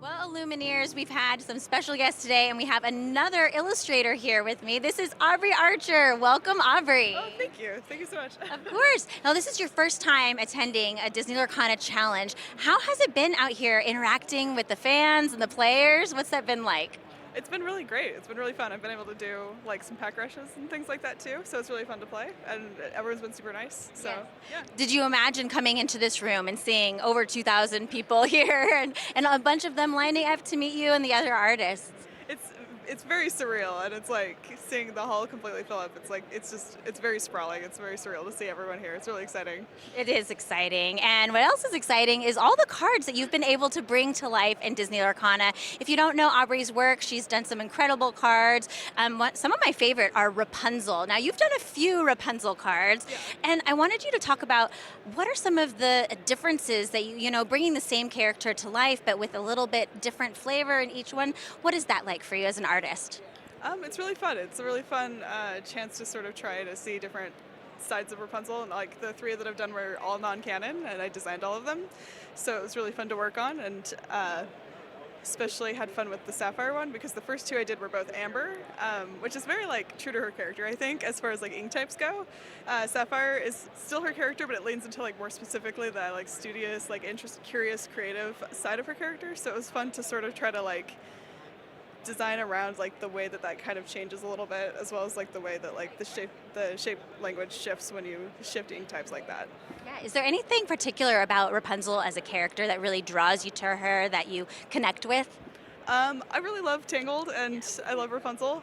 Well, Lumineers, we've had some special guests today, and we have another illustrator here with me. This is Aubrey Archer. Welcome, Aubrey. Oh, thank you. Thank you so much. Of course. Now, this is your first time attending a Disney Lorcana Challenge. How has it been out here interacting with the fans and the players? What's that been like? It's been really great. It's been really fun. I've been able to do like some pack rushes and things like that too, so it's really fun to play, and everyone's been super nice. So yeah. Did you imagine coming into this room and seeing over 2,000 people here and a bunch of them lining up to meet you and the other artists? It's very surreal, and it's like seeing the hall completely fill up. It's very sprawling. It's very surreal to see everyone here. It's really exciting. It is exciting. And what else is exciting is all the cards that you've been able to bring to life in Disney Lorcana. If you don't know Aubrey's work, she's done some incredible cards. Some of my favorite are Rapunzel. Now, you've done a few Rapunzel cards, and I wanted you to talk about what are some of the differences that you know, bringing the same character to life, but with a little bit different flavor in each one. What is that like for you as an artist? It's really fun. It's a really fun chance to sort of try to see different sides of Rapunzel, and like the 3 that I've done were all non-canon, and I designed all of them, so it was really fun to work on, and especially had fun with the Sapphire one because the first 2 I did were both Amber, which is very like true to her character, I think, as far as like ink types go. Sapphire is still her character, but it leans into like more specifically the like studious, like curious, creative side of her character. So it was fun to sort of try to like design around like the way that kind of changes a little bit, as well as like the way that like the shape language shifts when you shift ink types like that. Yeah. Is there anything particular about Rapunzel as a character that really draws you to her, that you connect with? I really love Tangled, and I love Rapunzel.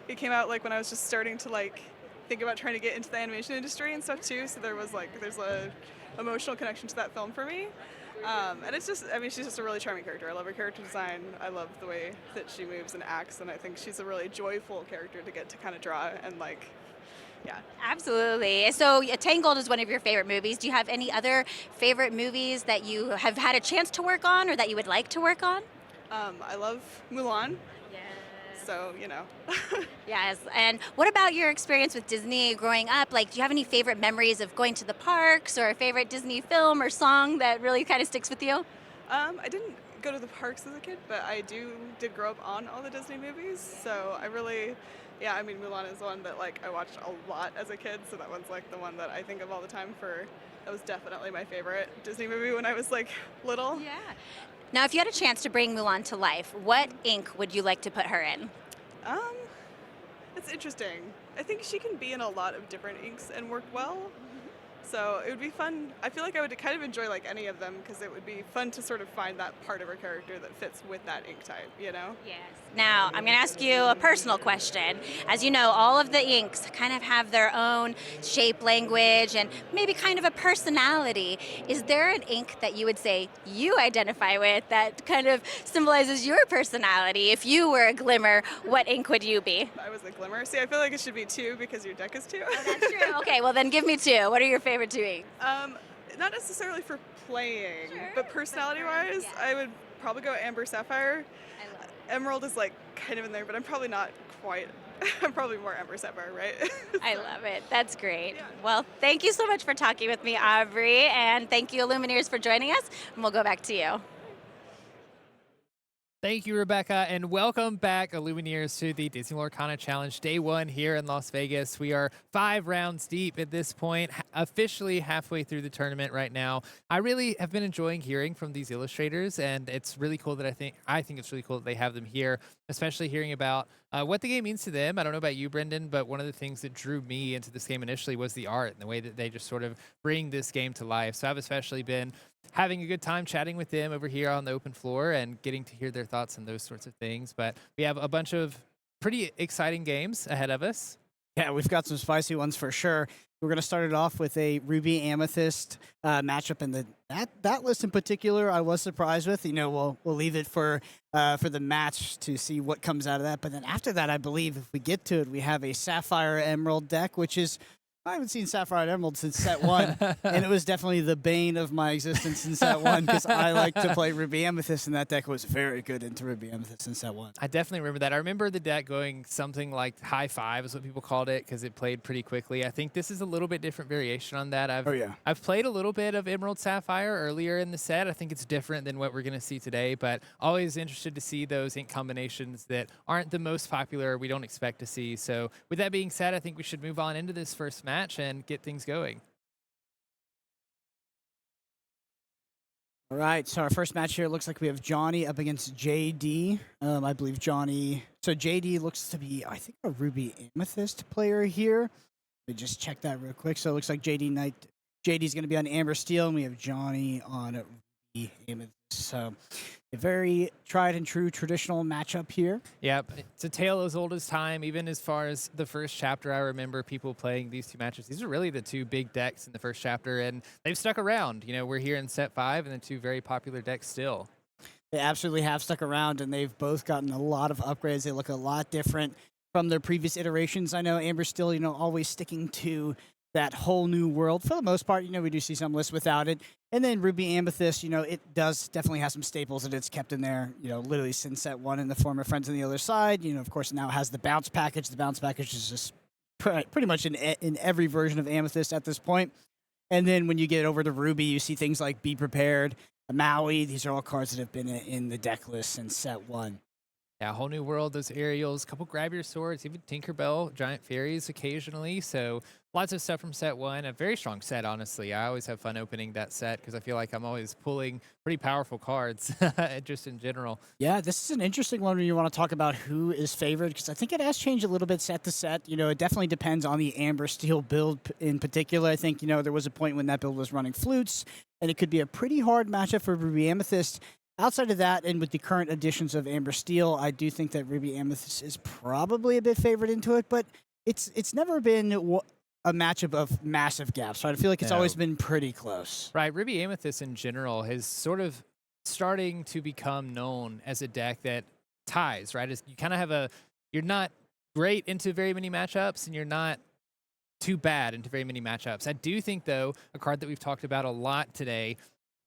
It came out like when I was just starting to like think about trying to get into the animation industry and stuff too, so there's a emotional connection to that film for me. And it's just, I mean, she's just a really charming character. I love her character design. I love the way that she moves and acts, and I think she's a really joyful character to get to kind of draw and like, yeah. Absolutely. So Tangled is one of your favorite movies. Do you have any other favorite movies that you have had a chance to work on or that you would like to work on? I love Mulan. So, you know. Yes. And what about your experience with Disney growing up? Like, do you have any favorite memories of going to the parks or a favorite Disney film or song that really kind of sticks with you? I didn't go to the parks as a kid, but I did grow up on all the Disney movies. So I really, yeah, I mean, Mulan is one that like I watched a lot as a kid. So that one's like the one that I think of all the time that was definitely my favorite Disney movie when I was like little. Yeah. Now, if you had a chance to bring Mulan to life, what ink would you like to put her in? It's interesting. I think she can be in a lot of different inks and work well. So it would be fun. I feel like I would kind of enjoy like any of them because it would be fun to sort of find that part of her character that fits with that ink type, you know? Yes. Now, I'm going to ask you a personal question. As you know, all of the inks kind of have their own shape, language, and maybe kind of a personality. Is there an ink that you would say you identify with that kind of symbolizes your personality? If you were a Glimmer, what ink would you be? If I was a Glimmer? See, I feel like it should be 2 because your deck is 2. Oh, that's true. Okay, well then give me 2. What are your favorite 2 inks? not necessarily for playing, Sure, but personality-wise, yeah. I would probably go Amber Sapphire. I love it. Emerald is like kind of in there, but I'm probably not quite. I'm probably more Amber Sapphire, right? I love it. That's great. Yeah. Well, thank you so much for talking with me, Aubrey, and thank you, Illumineers, for joining us. And we'll go back to you. Thank you, Rebekah, and welcome back, Illumineers, to the Disney Lorcana Challenge Day 1 here in Las Vegas. We are 5 rounds deep at this point, officially halfway through the tournament right now. I really have been enjoying hearing from these illustrators, and it's really cool that I think it's really cool that they have them here, especially hearing about what the game means to them. I don't know about you, Brendan, but one of the things that drew me into this game initially was the art and the way that they just sort of bring this game to life. So I've especially been having a good time chatting with them over here on the open floor and getting to hear their thoughts and those sorts of things. But we have a bunch of pretty exciting games ahead of us. Yeah, we've got some spicy ones for sure. We're going to start it off with a Ruby Amethyst matchup, and that list in particular, I was surprised with. You know, we'll leave it for the match to see what comes out of that. But then after that, I believe if we get to it, we have a Sapphire Emerald deck, which is I haven't seen Sapphire and Emerald since set 1, and it was definitely the bane of my existence in set 1 because I like to play Ruby Amethyst, and that deck was very good into Ruby Amethyst in set 1. I definitely remember that. I remember the deck going something like high 5 is what people called it because it played pretty quickly. I think this is a little bit different variation on that. I've played a little bit of Emerald Sapphire earlier in the set. I think it's different than what we're going to see today, but always interested to see those ink combinations that aren't the most popular, we don't expect to see. So with that being said, I think we should move on into this first match and get things going. All right, so our first match here looks like we have Johnny up against JD. I believe Johnny. So JD looks to be, I think, a Ruby Amethyst player here. Let me just check that real quick. So it looks like JD's going to be on Amber Steel, and we have Johnny on Ruby Amethyst. So a very tried and true traditional matchup here. Yep, it's a tale as old as time. Even as far as the first chapter, I remember people playing these two matches. These are really the two big decks in the first chapter, and they've stuck around. You know, we're here in set 5, and the two very popular decks still. They absolutely have stuck around, and they've both gotten a lot of upgrades. They look a lot different from their previous iterations. I know Amber's still, always sticking to that whole new world. For the most part, we do see some lists without it. And then Ruby Amethyst, it does definitely have some staples that it's kept in there, literally since set 1 in the form of Friends on the Other Side. Of course, now it has the bounce package. The bounce package is just pretty much in every version of Amethyst at this point. And then when you get over to Ruby, you see things like Be Prepared, Maui. These are all cards that have been in the deck list since set 1. Yeah, whole new world, those aerials, couple grab your swords, even Tinkerbell, giant fairies occasionally. So lots of stuff from set 1. A very strong set, honestly. I always have fun opening that set because I feel like I'm always pulling pretty powerful cards just in general. Yeah, this is an interesting one when you want to talk about who is favored because I think it has changed a little bit set to set. It definitely depends on the Amber Steel build in particular. I think, there was a point when that build was running flutes, and it could be a pretty hard matchup for Ruby Amethyst. Outside of that, and with the current additions of Amber Steel, I do think that Ruby Amethyst is probably a bit favored into it, but it's never been a matchup of massive gaps, right? I feel like it's always been pretty close. Right, Ruby Amethyst in general is sort of starting to become known as a deck that ties, right? You kind of have you're not great into very many matchups, and you're not too bad into very many matchups. I do think, though, a card that we've talked about a lot today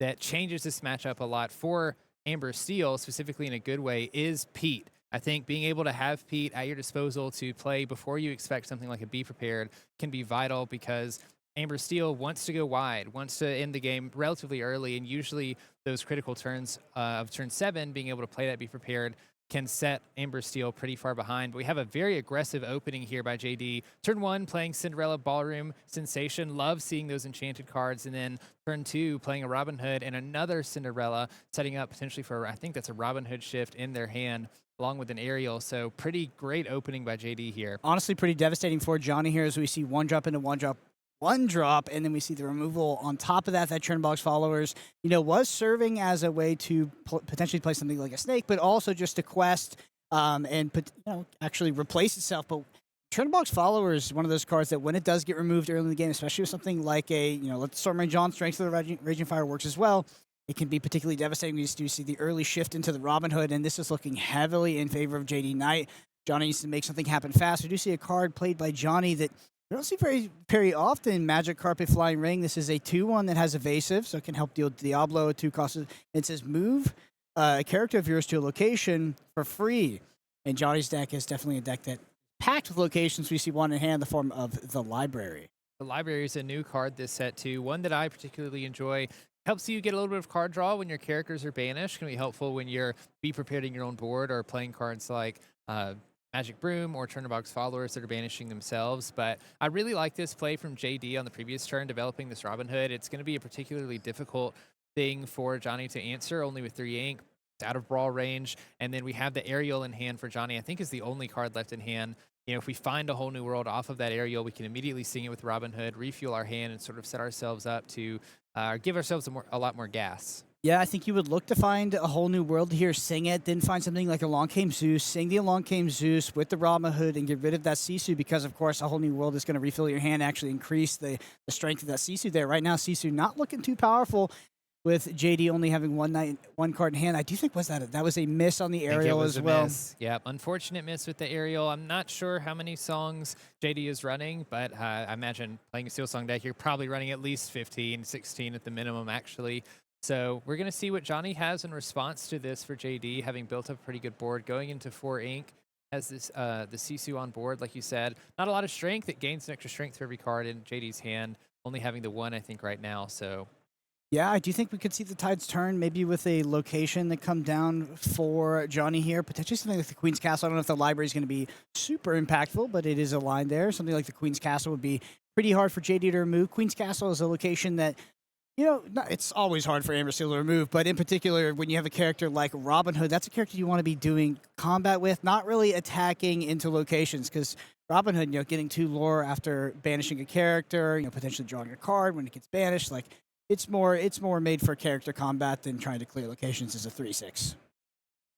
that changes this matchup a lot for Amber Steel, specifically in a good way, is Pete. I think being able to have Pete at your disposal to play before you expect something like a Be Prepared can be vital because Amber Steel wants to go wide, wants to end the game relatively early, and usually those critical turns of turn 7, being able to play that Be Prepared can set Amber Steel pretty far behind. But we have a very aggressive opening here by JD. Turn 1, playing Cinderella Ballroom Sensation. Love seeing those enchanted cards. And then turn 2, playing a Robin Hood and another Cinderella, setting up potentially for, I think that's a Robin Hood shift in their hand, along with an aerial. So pretty great opening by JD here. Honestly, pretty devastating for Johnny here as we see 1-drop into 1-drop, and then we see the removal on top of that. That Churnbox Followers, was serving as a way to potentially play something like a snake, but also just a quest and actually replace itself. But Churnbox Followers is one of those cards that when it does get removed early in the game, especially with something like let the Stormrain John Strength of the Raging Fire works as well, it can be particularly devastating. We just do see the early shift into the Robin Hood, and this is looking heavily in favor of JD Knight. Johnny needs to make something happen fast. We do see a card played by Johnny that We don't see very often Magic Carpet Flying Ring. This is a 2/1 that has evasive, so it can help deal Diablo at 2 costs. It says move a character of yours to a location for free. And Johnny's deck is definitely a deck that packed with locations. We see one in hand in the form of the library. The library is a new card this set too, one that I particularly enjoy. Helps you get a little bit of card draw when your characters are banished. Can be helpful when you're be prepared in your own board or playing cards like Magic Broom or Turnabout's followers that are banishing themselves. But I really like this play from JD on the previous turn, developing this Robin Hood. It's going to be a particularly difficult thing for Johnny to answer, only with 3 ink. It's out of brawl range. And then we have the Aerial in hand for Johnny. I think is the only card left in hand. You know, if we find a whole new world off of that Aerial, we can immediately sing it with Robin Hood, refuel our hand, and sort of set ourselves up to give ourselves a lot more gas. Yeah, I think you would look to find a whole new world here, sing it, then find something like Along Came Zeus, sing the Along Came Zeus with the Robin Hood and get rid of that Sisu because, of course, a whole new world is going to refill your hand, actually increase the strength of that Sisu there. Right now, Sisu not looking too powerful with JD only having one card in hand. I do think that was a miss on the Aerial as well. Yeah, unfortunate miss with the Aerial. I'm not sure how many songs JD is running, but I imagine playing a Steel Song deck, you're probably running at least 15, 16 at the minimum, actually. So we're going to see what Johnny has in response to this for JD, having built up a pretty good board. Going into 4 ink, has this the Sisu on board, like you said. Not a lot of strength. It gains an extra strength for every card in JD's hand, only having the 1, I think, right now. So yeah, I do think we could see the tides turn, maybe with a location that come down for Johnny here. Potentially something like the Queen's Castle. I don't know if the library is going to be super impactful, but it is a line there. Something like the Queen's Castle would be pretty hard for JD to remove. Queen's Castle is a location that, you know, it's always hard for Amber Steel to remove, but in particular, when you have a character like Robin Hood, that's a character you want to be doing combat with, not really attacking into locations, because Robin Hood, you know, getting 2 lore after banishing a character, you know, potentially drawing a card when it gets banished, like, it's more made for character combat than trying to clear locations as a 3/6.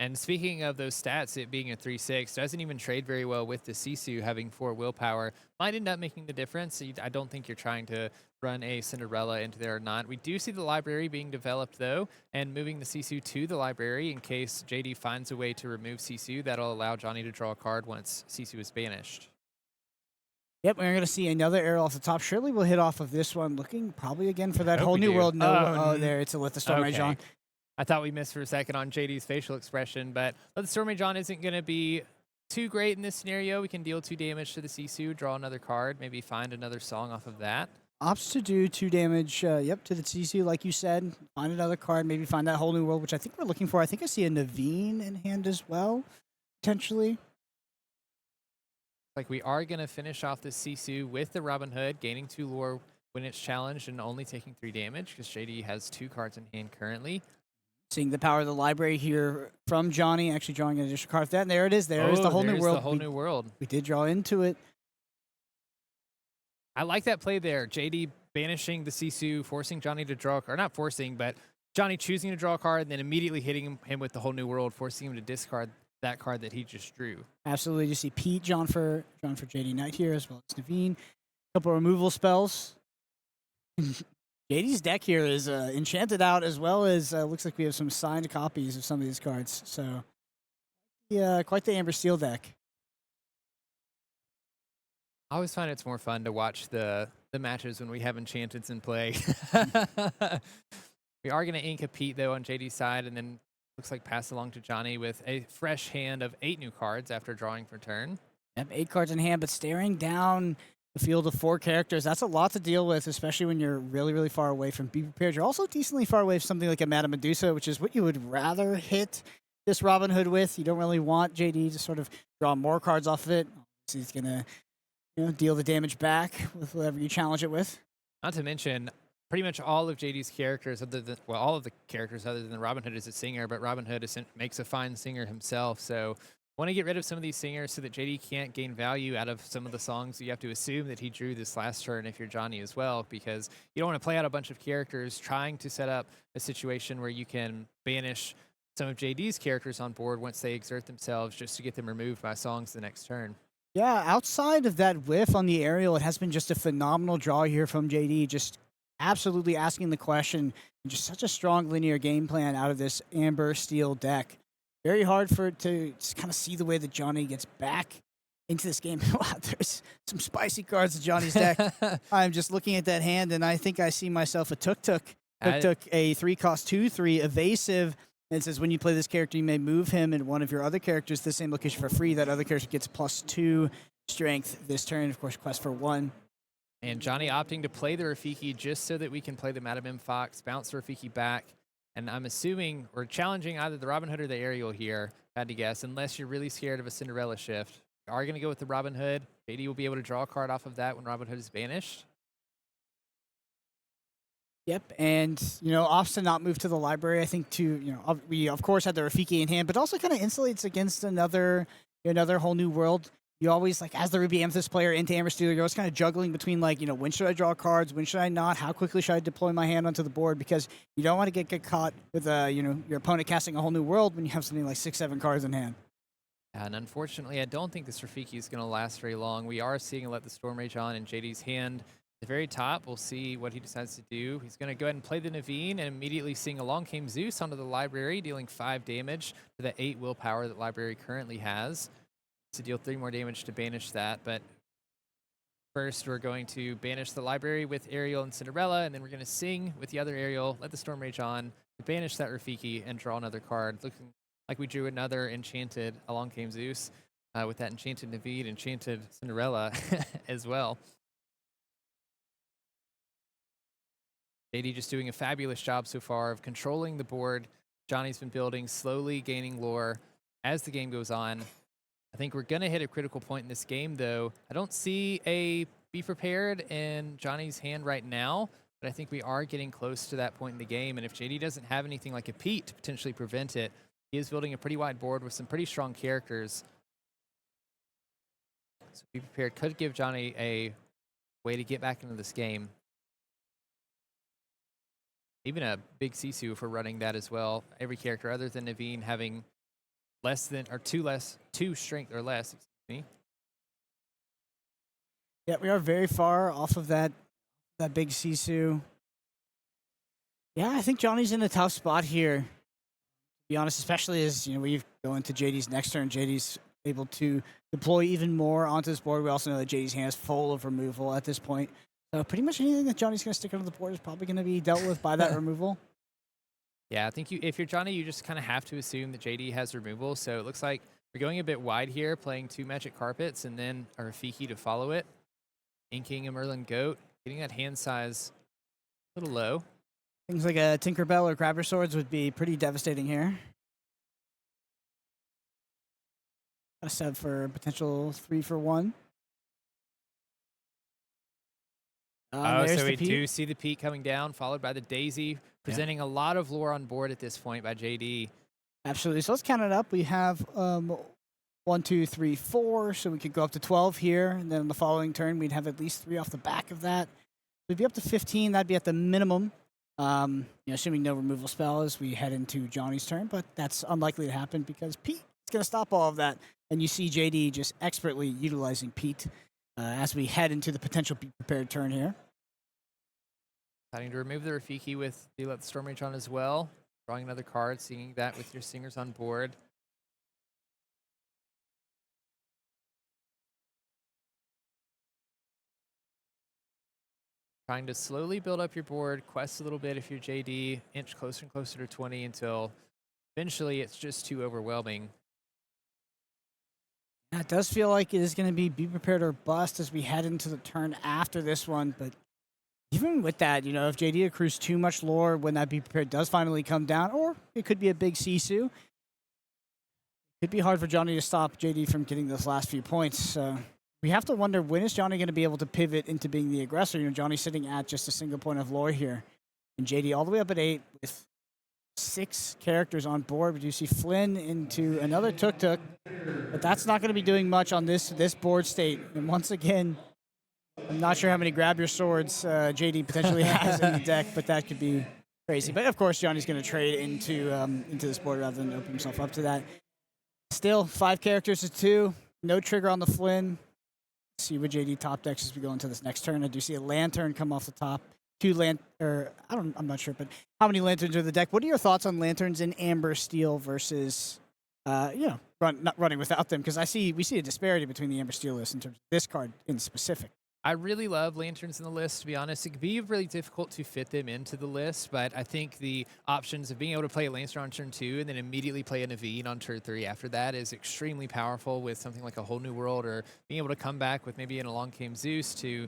And speaking of those stats, it being a 3/6 doesn't even trade very well with the Sisu having 4 willpower. Might end up making the difference. I don't think you're trying to run a Cinderella into there or not. We do see the library being developed, though, and moving the Sisu to the library in case JD finds a way to remove Sisu. That'll allow Johnny to draw a card once Sisu is banished. Yep, we're going to see another arrow off the top. Surely we'll hit off of this one, looking probably again for that whole new world. No, there, it's a Let the Storm Rage On. I thought we missed for a second on JD's facial expression, but Let the Storm Rage On isn't going to be too great in this scenario. We can deal 2 damage to the Sisu, draw another card, maybe find another song off of that. Opts to do 2 damage, to the Sisu, like you said. Find another card, maybe find that whole new world, which I think we're looking for. I think I see a Naveen in hand as well, potentially. Like we are going to finish off the Sisu with the Robin Hood, gaining 2 lore when it's challenged and only taking 3 damage because JD has 2 cards in hand currently. Seeing the power of the library here from Johnny, actually drawing an additional card. That, and there it is. There is the whole new world. The whole new world. We did draw into it. I like that play there. JD banishing the Sisu, forcing Johnny to draw, or not forcing, but Johnny choosing to draw a card and then immediately hitting him with the whole new world, forcing him to discard that card that he just drew. Absolutely. You see Pete, John for JD Knight here, as well as Naveen. A couple removal spells. JD's deck here is enchanted out, as well as looks like we have some signed copies of some of these cards. So, yeah, quite the Amber Steel deck. I always find it's more fun to watch the matches when we have enchanteds in play. We are going to ink a Pete, though, on JD's side, and then looks like pass along to Johnny with a fresh hand of 8 new cards after drawing for turn. Yep, 8 cards in hand, but staring down the field of 4 characters, that's a lot to deal with, especially when you're really, really far away from Be Prepared. You're also decently far away from something like a Madame Medusa, which is what you would rather hit this Robin Hood with. You don't really want JD to sort of draw more cards off of it. So he's going to deal the damage back with whatever you challenge it with. Not to mention, pretty much all of JD's characters, all of the characters other than Robin Hood is a singer, but Robin Hood makes a fine singer himself. So want to get rid of some of these singers so that JD can't gain value out of some of the songs. You have to assume that he drew this last turn if you're Johnny as well, because you don't want to play out a bunch of characters trying to set up a situation where you can banish some of JD's characters on board once they exert themselves just to get them removed by songs the next turn. Yeah, outside of that whiff on the aerial, it has been just a phenomenal draw here from JD, just absolutely asking the question, and just such a strong linear game plan out of this Amber Steel deck. Very hard for it to kind of see the way that Johnny gets back into this game. Wow, there's some spicy cards in Johnny's deck. I'm just looking at that hand, and I think I see myself a Tuk-Tuk. Tuk-Tuk, a 3-cost 2/3 evasive. And it says when you play this character, you may move him and one of your other characters to the same location for free. That other character gets +2 strength this turn. Of course, quest for 1. And Johnny opting to play the Rafiki just so that we can play the Madam M Fox, bounce the Rafiki back. And I'm assuming we're challenging either the Robin Hood or the Aerial here, had to guess, unless you're really scared of a Cinderella shift. We are going to go with the Robin Hood. JD will be able to draw a card off of that when Robin Hood is banished. Yep, and, opts to not move to the library, I think, we, of course, had the Rafiki in hand, but also kind of insulates against another whole new world. You always, as the Ruby Amethyst player into Amber Stealer, you're always kind of juggling between, when should I draw cards, when should I not, how quickly should I deploy my hand onto the board, because you don't want to get caught with, your opponent casting a whole new world when you have something like 6-7 cards in hand. And unfortunately, I don't think this Rafiki is going to last very long. We are seeing a Let the Storm Rage on in JD's hand. At the very top, we'll see what he decides to do. He's going to go ahead and play the Naveen and immediately seeing Along Came Zeus onto the library, dealing 5 damage to the 8 willpower that library currently has. To deal 3 more damage to banish that, but first we're going to banish the library with Aerial and Cinderella, and then we're going to sing with the other Aerial, Let the Storm Rage on, to banish that Rafiki and draw another card. Looking like we drew another enchanted Along Came Zeus with that enchanted Naveed, enchanted Cinderella as well. JD just doing a fabulous job so far of controlling the board. Johnny's been building, slowly gaining lore as the game goes on. I think we're going to hit a critical point in this game, though. I don't see a Be Prepared in Johnny's hand right now, but I think we are getting close to that point in the game. And if JD doesn't have anything like a Pete to potentially prevent it, he is building a pretty wide board with some pretty strong characters. So Be Prepared could give Johnny a way to get back into this game. Even a big Sisu if we're running that as well. Every character other than Naveen having less than, or 2 strength or less, excuse me. Yeah, we are very far off of that big Sisu. Yeah, I think Johnny's in a tough spot here, to be honest, especially as, we go into JD's next turn. JD's able to deploy even more onto this board. We also know that JD's hand is full of removal at this point. So pretty much anything that Johnny's going to stick onto the board is probably going to be dealt with by that removal. Yeah, I think if you're Johnny, you just kind of have to assume that JD has removal. So it looks like we're going a bit wide here, playing 2 Magic Carpets and then a Rafiki to follow it. Inking a Merlin Goat, getting that hand size a little low. Things like a Tinkerbell or Grabber Swords would be pretty devastating here. Got a set for potential 3 for 1. So we do see the Pete coming down, followed by the Daisy, presenting a lot of lore on board at this point by JD. Absolutely. So let's count it up. We have 1, 2, 3, 4. So we could go up to 12 here. And then on the following turn, we'd have at least 3 off the back of that. We'd be up to 15. That'd be at the minimum. Assuming no removal spell as we head into Johnny's turn. But that's unlikely to happen because Pete is going to stop all of that. And you see JD just expertly utilizing Pete as we head into the potential Be Prepared turn here. Deciding to remove the Rafiki with the Let the Storm Rage on as well. Drawing another card, singing that with your singers on board. Trying to slowly build up your board, quest a little bit if you're JD, inch closer and closer to 20 until eventually it's just too overwhelming. Yeah, it does feel like it is going to be Prepared or Bust as we head into the turn after this one, but even with that, if JD accrues too much lore when that Be Prepared does finally come down, or it could be a big Sisu, it'd be hard for Johnny to stop JD from getting those last few points. So we have to wonder, when is Johnny going to be able to pivot into being the aggressor? Johnny's sitting at just a single point of lore here. And JD all the way up at 8 with 6 characters on board. We do see Flynn into another Tuk-Tuk, but that's not going to be doing much on this board state. And once again, I'm not sure how many Grab Your Swords JD potentially has in the deck, but that could be crazy. But of course, Johnny's going to trade into this board rather than open himself up to that. Still, 5 characters to 2. No trigger on the Flynn. See what JD top decks as we go into this next turn. I do see a Lantern come off the top. 2 I'm not sure, but how many Lanterns are in the deck? What are your thoughts on Lanterns in Amber Steel versus, not running without them because we see a disparity between the Amber Steel list in terms of this card in specific. I really love lanterns in the list, to be honest. It can be really difficult to fit them into the list, but I think the options of being able to play a lantern on turn 2 and then immediately play a Naveen on turn 3 after that is extremely powerful with something like a Whole New World, or being able to come back with maybe an Along Came Zeus to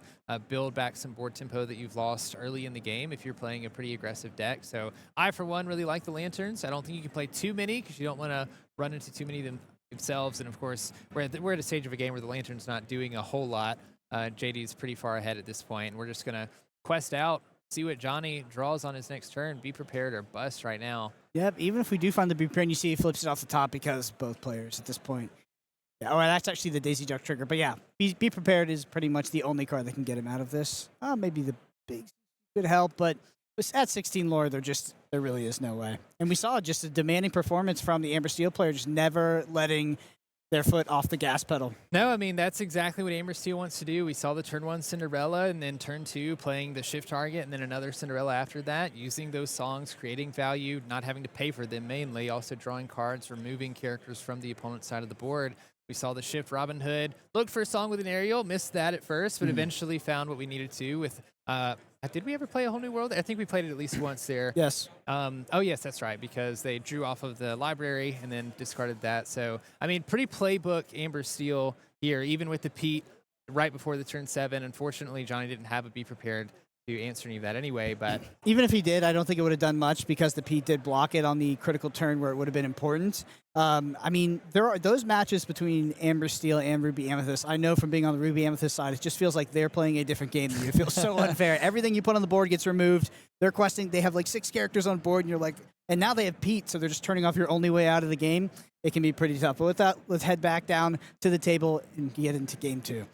build back some board tempo that you've lost early in the game if you're playing a pretty aggressive deck. So I, for one, really like the lanterns. I don't think you can play too many because you don't want to run into too many themselves. And of course, we're at a stage of a game where the lantern's not doing a whole lot. JD's pretty far ahead at this point. We're just going to quest out, see what Johnny draws on his next turn. Be prepared or bust right now. Yep, even if we do find the Be Prepared, you see he flips it off the top because both players at this point. Yeah, all right, that's actually the Daisy Duck trigger. But yeah, Be Prepared is pretty much the only card that can get him out of this. Maybe the big could help, but at 16 lore, there really is no way. And we saw just a demanding performance from the Amber Steel player, just never letting their foot off the gas pedal. No, I mean, that's exactly what Amber Steel wants to do. We saw the turn 1 Cinderella, and then turn 2 playing the shift target, and then another Cinderella after that, using those songs, creating value, not having to pay for them mainly, also drawing cards, removing characters from the opponent's side of the board. We saw the shift Robin Hood, looked for a song with an aerial, missed that at first, but eventually found what we needed to with did we ever play a Whole New World? I think we played it at least once there. Yes. Oh, yes, that's right, because they drew off of the library and then discarded that. So, I mean, pretty playbook Amber Steel here, even with the Pete right before the turn 7. Unfortunately, Johnny didn't have a Be Prepared to answer any of that anyway. But even if he did, I don't think it would have done much because the Pete did block it on the critical turn where it would have been important. I mean, there are those matches between Amber Steel and Ruby Amethyst. I know from being on the Ruby Amethyst side, it just feels like they're playing a different game than you. It feels so unfair. Everything you put on the board gets removed. They're questing. They have like 6 characters on board, and you're like, and now they have Pete, so they're just turning off your only way out of the game. It can be pretty tough. But with that, let's head back down to the table and get into game 2.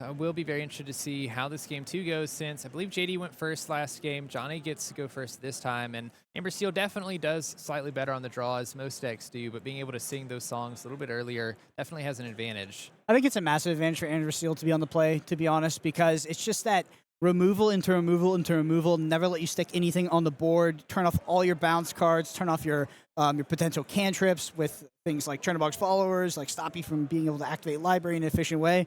I will be very interested to see how this game 2 goes, since I believe JD went first last game. Johnny gets to go first this time, and Amber Steel definitely does slightly better on the draw, as most decks do, but being able to sing those songs a little bit earlier definitely has an advantage. I think it's a massive advantage for Amber Steel to be on the play, to be honest, because it's just that removal into removal into removal, never let you stick anything on the board, turn off all your bounce cards, turn off your potential cantrips with things like Chernobog's Followers, like stop you from being able to activate library in an efficient way.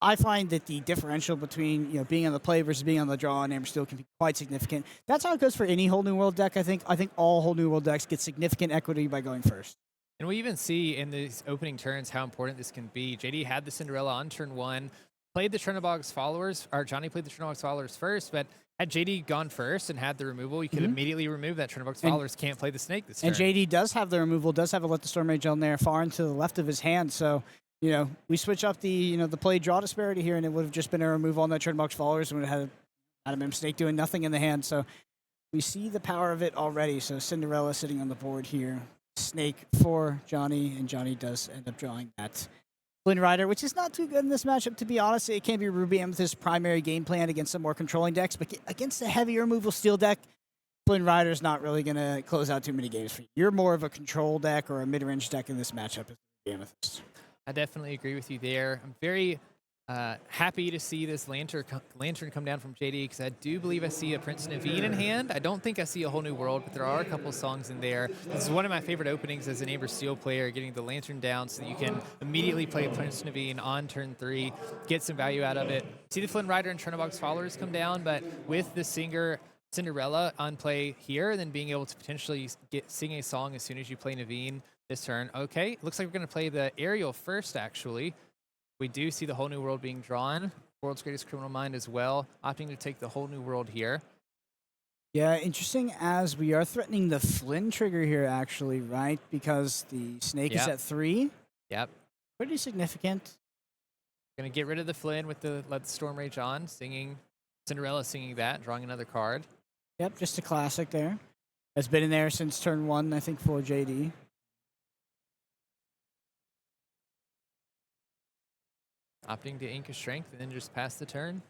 I find that the differential between being on the play versus being on the draw in Amber Steel can be quite significant. That's how it goes for any Whole New World deck, I think. I think all Whole New World decks get significant equity by going first. And we even see in these opening turns how important this can be. JD had the Cinderella on turn 1, played the Chernobog's Followers, or Johnny played the Chernobog's Followers first, but had JD gone first and had the removal, you could immediately remove that Chernobog's Followers. Can't play the Snake this turn. And JD does have the removal, does have a Let the Storm Rage on there far into the left of his hand, so we switch up the the play draw disparity here, and it would have just been a removal on that Chernobog's Followers, and would have had a Snake doing nothing in the hand. So we see the power of it already. So Cinderella sitting on the board here, Snake for Johnny, and Johnny does end up drawing that Flynn Rider, which is not too good in this matchup, to be honest. It can be Ruby Amethyst's primary game plan against some more controlling decks, but against a heavier removal steel deck, Flynn Rider's not really going to close out too many games for you. You're more of a control deck or a mid-range deck in this matchup as Ruby Amethyst. I definitely agree with you there. I'm very happy to see this lantern come down from JD, because I do believe I see a Prince Naveen in hand. I don't think I see a Whole New World, but there are a couple songs in there. This is one of my favorite openings as an Amber Steel player, getting the lantern down so that you can immediately play Prince Naveen on turn 3, get some value out of it. See the Flynn Rider and Chernobog's Followers come down, but with the singer Cinderella on play here, and then being able to potentially sing a song as soon as you play Naveen this turn. Okay, looks like we're going to play the aerial first, actually. We do see the Whole New World being drawn. World's Greatest Criminal Mind as well, opting to take the Whole New World here. Yeah, interesting, as we are threatening the Flynn trigger here, actually, right? Because the Snake is at 3. Yep. Pretty significant. Going to get rid of the Flynn with the Let the Storm Rage on, singing Cinderella, singing that, drawing another card. Yep, just a classic there. Has been in there since turn 1, I think, for JD. Opting to Ink of Strength and then just pass the turn.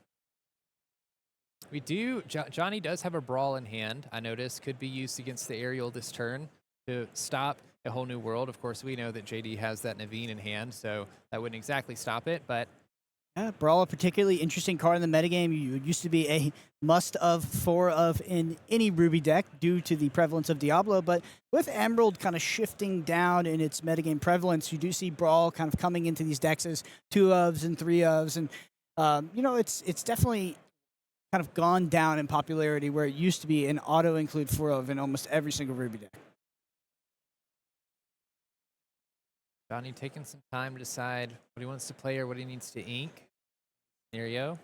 We do, Johnny does have a Brawl in hand, I noticed, could be used against the aerial this turn to stop a Whole New World. Of course, we know that JD has that Naveen in hand, so that wouldn't exactly stop it, but Yeah, Brawl, a particularly interesting card in the metagame. You used to be a must of 4 of in any Ruby deck due to the prevalence of Diablo, but with Emerald kind of shifting down in its metagame prevalence, you do see Brawl kind of coming into these decks as 2 ofs and 3 ofs, and it's definitely kind of gone down in popularity where it used to be an auto include 4 of in almost every single Ruby deck. Johnny taking some time to decide what he wants to play or what he needs to ink. Scenario.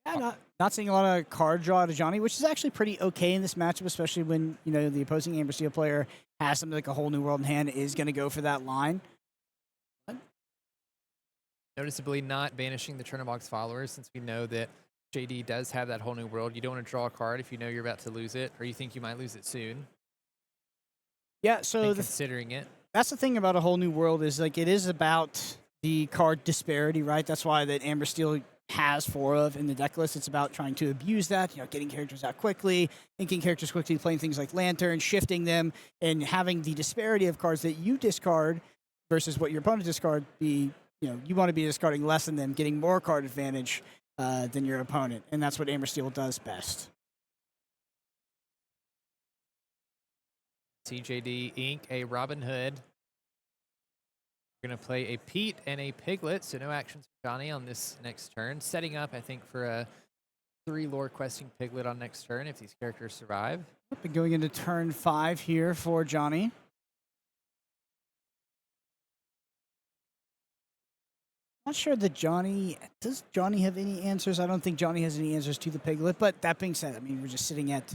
Yeah, not seeing a lot of card draw to Johnny, which is actually pretty okay in this matchup, especially when the opposing Amber Steel player has something like a Whole New World in hand, is going to go for that line. Noticeably not banishing the Turnerbox followers, since we know that JD does have that Whole New World. You don't want to draw a card if you know you're about to lose it, or you think you might lose it soon. Yeah, so considering it. That's the thing about a Whole New World is like it is about the card disparity, right? That's why that Amber Steel has 4 of in the deck list. It's about trying to abuse that, getting characters out quickly, inking characters quickly, playing things like Lantern, shifting them, and having the disparity of cards that you discard versus what your opponent discard be, you want to be discarding less than them, getting more card advantage than your opponent. And that's what Amber Steel does best. CJD ink a Robin Hood. We're going to play a Pete and a Piglet, so no actions for Johnny on this next turn. Setting up, I think, for a 3 lore questing Piglet on next turn if these characters survive. Been going into turn 5 here for Johnny. Not sure that does Johnny have any answers? I don't think Johnny has any answers to the Piglet, but that being said, I mean, we're just sitting at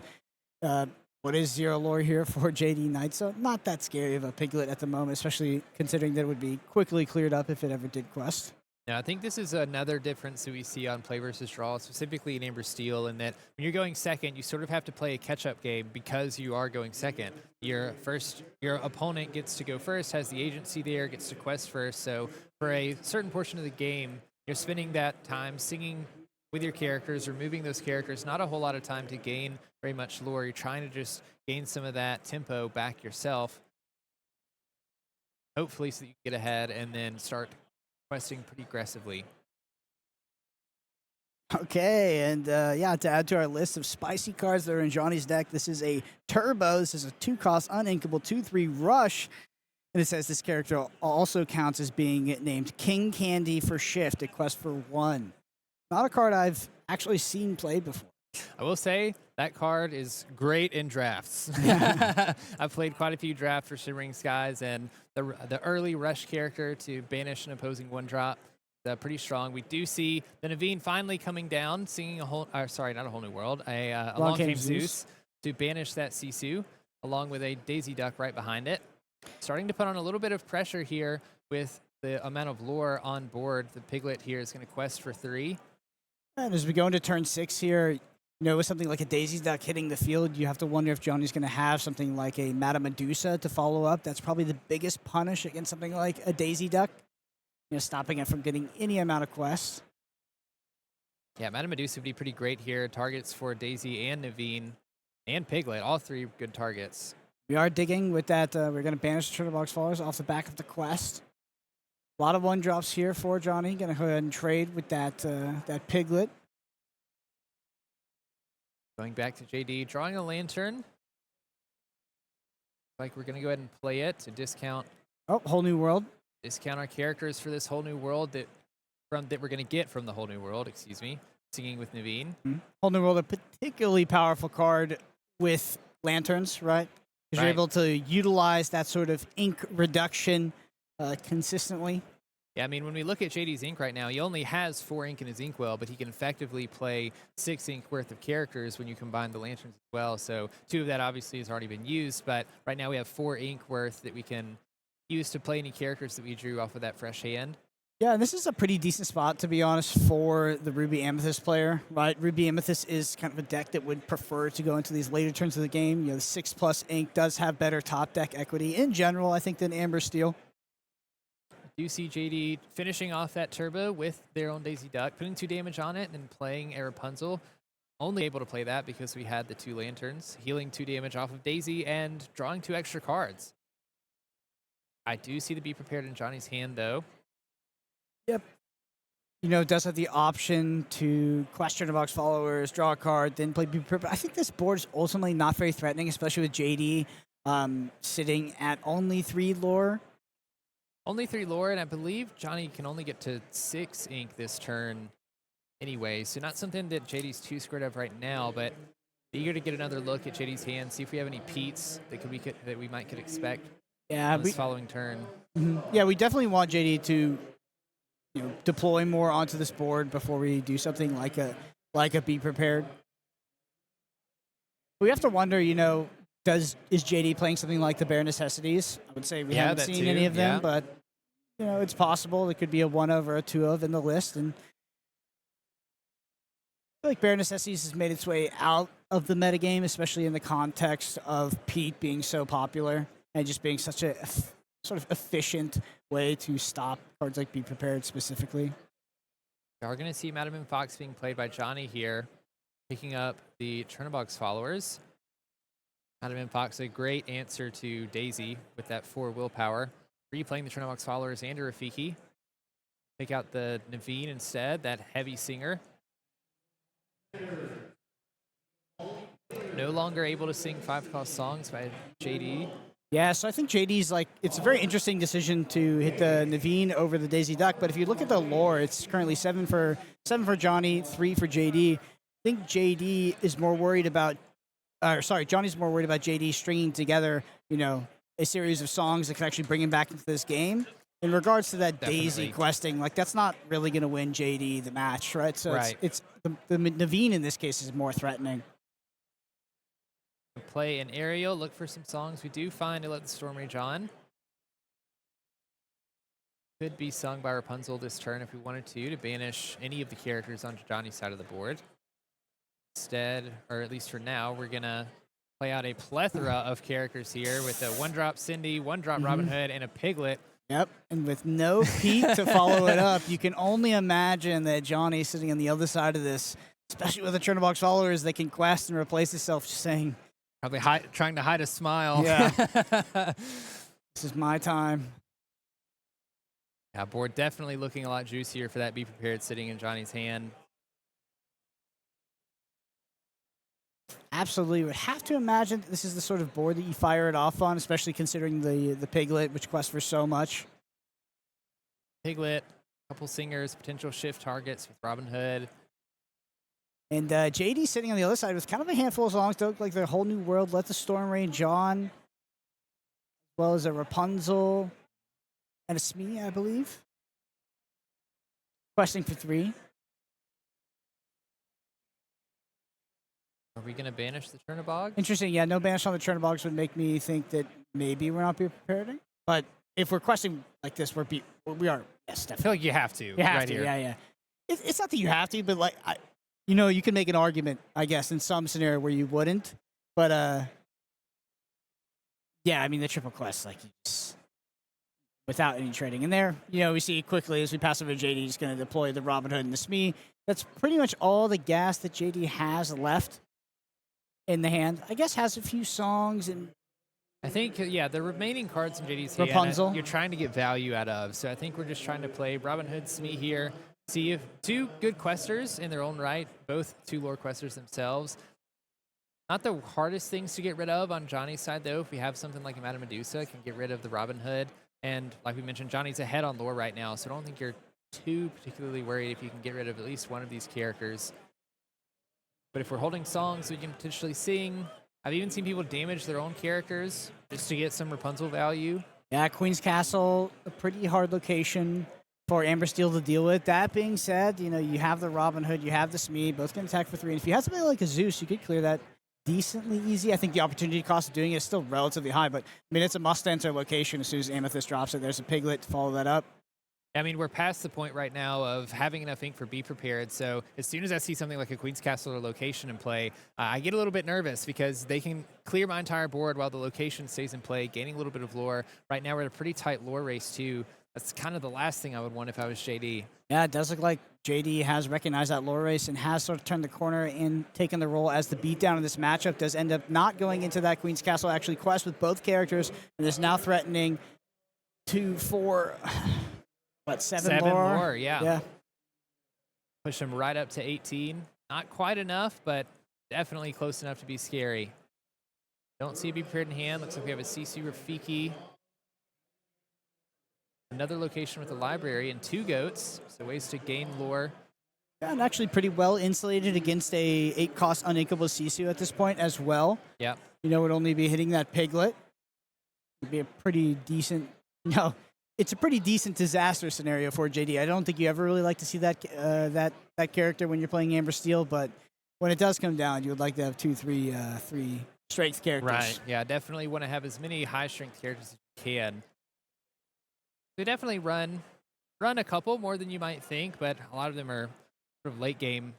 what is 0 lore here for JD Knight, so not that scary of a Piglet at the moment, especially considering that it would be quickly cleared up if it ever did quest. Now, I think this is another difference that we see on play versus draw, specifically in Amber Steel, in that when you're going second, you sort of have to play a catch-up game because you are going second. Your opponent gets to go first, has the agency there, gets to quest first, so for a certain portion of the game, you're spending that time singing with your characters, removing those characters, not a whole lot of time to gain very much lore. You're trying to just gain some of that tempo back yourself, hopefully so that you can get ahead and then start questing pretty aggressively. Okay, and to add to our list of spicy cards that are in Johnny's deck, this is a Turbo. This is a 2-cost uninkable 2/3 rush. And it says this character also counts as being named King Candy for Shift at quest for 1. Not a card I've actually seen played before. I will say that card is great in drafts. I've played quite a few drafts for Shimmering Skies, and the early rush character to banish an opposing 1-drop is pretty strong. We do see the Naveen finally coming down, singing not a Whole New World, Along Came Zeus to banish that Sisu, along with a Daisy Duck right behind it. Starting to put on a little bit of pressure here with the amount of lore on board. The Piglet here is going to quest for 3. And as we go into turn 6 here, with something like a Daisy Duck hitting the field, you have to wonder if Johnny's going to have something like a Madame Medusa to follow up. That's probably the biggest punish against something like a Daisy Duck, stopping it from getting any amount of quests. Yeah, Madame Medusa would be pretty great here. Targets for Daisy and Naveen and Piglet, all 3 good targets. We are digging with that. We're going to banish the Turtle Box followers off the back of the quest. A lot of 1-drops here for Johnny. Going to go ahead and trade with that Piglet. Going back to JD, drawing a Lantern. Like we're going to go ahead and play it to discount. Oh, Whole New World. Discount our characters for this Whole New World that we're going to get from the Whole New World, singing with Naveen. Mm-hmm. Whole New World, a particularly powerful card with Lanterns, right? Because you're able to utilize that sort of ink reduction consistently. Yeah, I mean, when we look at JD's ink right now, he only has 4 ink in his inkwell, but he can effectively play 6 ink worth of characters when you combine the Lanterns as well. So 2 of that obviously has already been used, but right now we have 4 ink worth that we can use to play any characters that we drew off of that fresh hand. Yeah, this is a pretty decent spot, to be honest, for the Ruby Amethyst player, right? Ruby Amethyst is kind of a deck that would prefer to go into these later turns of the game. The 6+ ink does have better top deck equity in general, I think, than Amber Steel. Do see JD finishing off that turbo with their own Daisy Duck, putting 2 damage on it and playing a Rapunzel. Only able to play that because we had the 2 Lanterns, healing 2 damage off of Daisy and drawing 2 extra cards. I do see the Be Prepared in Johnny's hand, though. Yep. does have the option to question the box followers, draw a card, then play Be Prepared. I think this board is ultimately not very threatening, especially with JD sitting at only 3 lore. Only 3 lore, and I believe Johnny can only get to 6 ink this turn anyway, so not something that JD's too scared of right now, but eager to get another look at JD's hand, see if we have any Petes that we might could expect this following turn. Yeah, we definitely want JD to deploy more onto this board before we do something like a Be Prepared. We have to wonder, is JD playing something like the Bare Necessities? I would say we haven't seen any of them, but it's possible. It could be a 1 of or a 2 of in the list, and I feel like Bare Necessities has made its way out of the metagame, especially in the context of Pete being so popular and just being such a sort of efficient way to stop cards like Be Prepared specifically. We are going to see Madam and Fox being played by Johnny here, picking up the Chernobog's followers. Madam and Fox, a great answer to Daisy with that 4 willpower. Replaying the Chernobog's followers and a Rafiki. Pick out the Naveen instead, that heavy singer. No longer able to sing 5-cost songs by JD. Yeah, so I think JD's it's a very interesting decision to hit the Naveen over the Daisy Duck, but if you look at the lore, it's currently 7 for Johnny, 3 for JD. I think JD is more worried about, Johnny's more worried about JD stringing together, a series of songs that can actually bring him back into this game. In regards to that Daisy questing, that's not really going to win JD the match, right? So it's the Naveen in this case is more threatening. Play an aerial, look for some songs. We do find to Let the Storm Rage On. Could be sung by Rapunzel this turn if we wanted to banish any of the characters onto Johnny's side of the board. Instead, or at least for now, we're going to play out a plethora of characters here with a 1-drop Cindy, 1-drop Robin Hood, and a Piglet. Yep, and with no Pete to follow it up, you can only imagine that Johnny's sitting on the other side of this, especially with the Chernobog's followers that can quest and replace itself, just saying... Probably trying to hide a smile. Yeah. This is my time. Yeah, board definitely looking a lot juicier for that Be Prepared sitting in Johnny's hand. Absolutely. Would have to imagine that this is the sort of board that you fire it off on, especially considering the Piglet, which quests for so much. Piglet, couple singers, potential shift targets with Robin Hood. And JD sitting on the other side with kind of a handful of songs that look like their whole new world. Let the Storm Rage On, as well as a Rapunzel and a Smee, I believe. Questing for 3. Are we going to banish the Chernobog? Interesting. Yeah, no banish on the Chernobogs would make me think that maybe we're not Be Prepared. But if we're questing like this, we are. Yes, definitely. I feel like you have to. You have to. Here. Yeah. It's not that you have to, but you can make an argument, I guess, in some scenario where you wouldn't. But yeah, I mean the triple quest, without any trading in there. We see quickly as we pass over JD, he's going to deploy the Robin Hood and the Smee. That's pretty much all the gas that JD has left in the hand. I guess has a few songs and. I think, the remaining cards in JD's Rapunzel. hand, you're trying to get value out of. So I think we're just trying to play Robin Hood, Smee here. See if 2 good questers in their own right, both 2 lore questers themselves. Not the hardest things to get rid of on Johnny's side, though. If we have something like a Madame Medusa, can get rid of the Robin Hood. And like we mentioned, Johnny's ahead on lore right now, so I don't think you're too particularly worried if you can get rid of at least one of these characters. But if we're holding songs, we can potentially sing. I've even seen people damage their own characters just to get some Rapunzel value. Yeah, Queen's Castle, a pretty hard location for Amber Steel to deal with. That being said, you have the Robin Hood, you have the Smee, both can attack for 3. And if you have something like a Zeus, you could clear that decently easy. I think the opportunity cost of doing it is still relatively high, but it's a must-enter location as soon as Amethyst drops it. There's a Piglet to follow that up. I mean, we're past the point right now of having enough ink for Be Prepared, so as soon as I see something like a Queen's Castle or location in play, I get a little bit nervous because they can clear my entire board while the location stays in play, gaining a little bit of lore. Right now, we're at a pretty tight lore race, too. That's kind of the last thing I would want if I was JD. Yeah, it does look like JD has recognized that lore race and has sort of turned the corner and taken the role as the beatdown in this matchup. Does end up not going into that Queen's Castle, actually quest with both characters, and is now threatening 2, 4... 7 lore? Yeah. push him right up to 18. Not quite enough, but definitely close enough to be scary. Don't see a Be Prepared in hand. Looks like we have a Sisu Rafiki. Another location with a library and 2 goats, so ways to gain lore. Yeah, and actually pretty well insulated against a 8-cost uninkable Sisu at this point as well. Yep. Would only be hitting that piglet. Would be a pretty decent, it's a pretty decent disaster scenario for JD. I don't think you ever really like to see that that character when you're playing Amber Steel, but when it does come down, you would like to have 2, 3 strength characters. Right. Yeah, definitely want to have as many high strength characters as you can. They definitely run a couple more than you might think, but a lot of them are sort of late game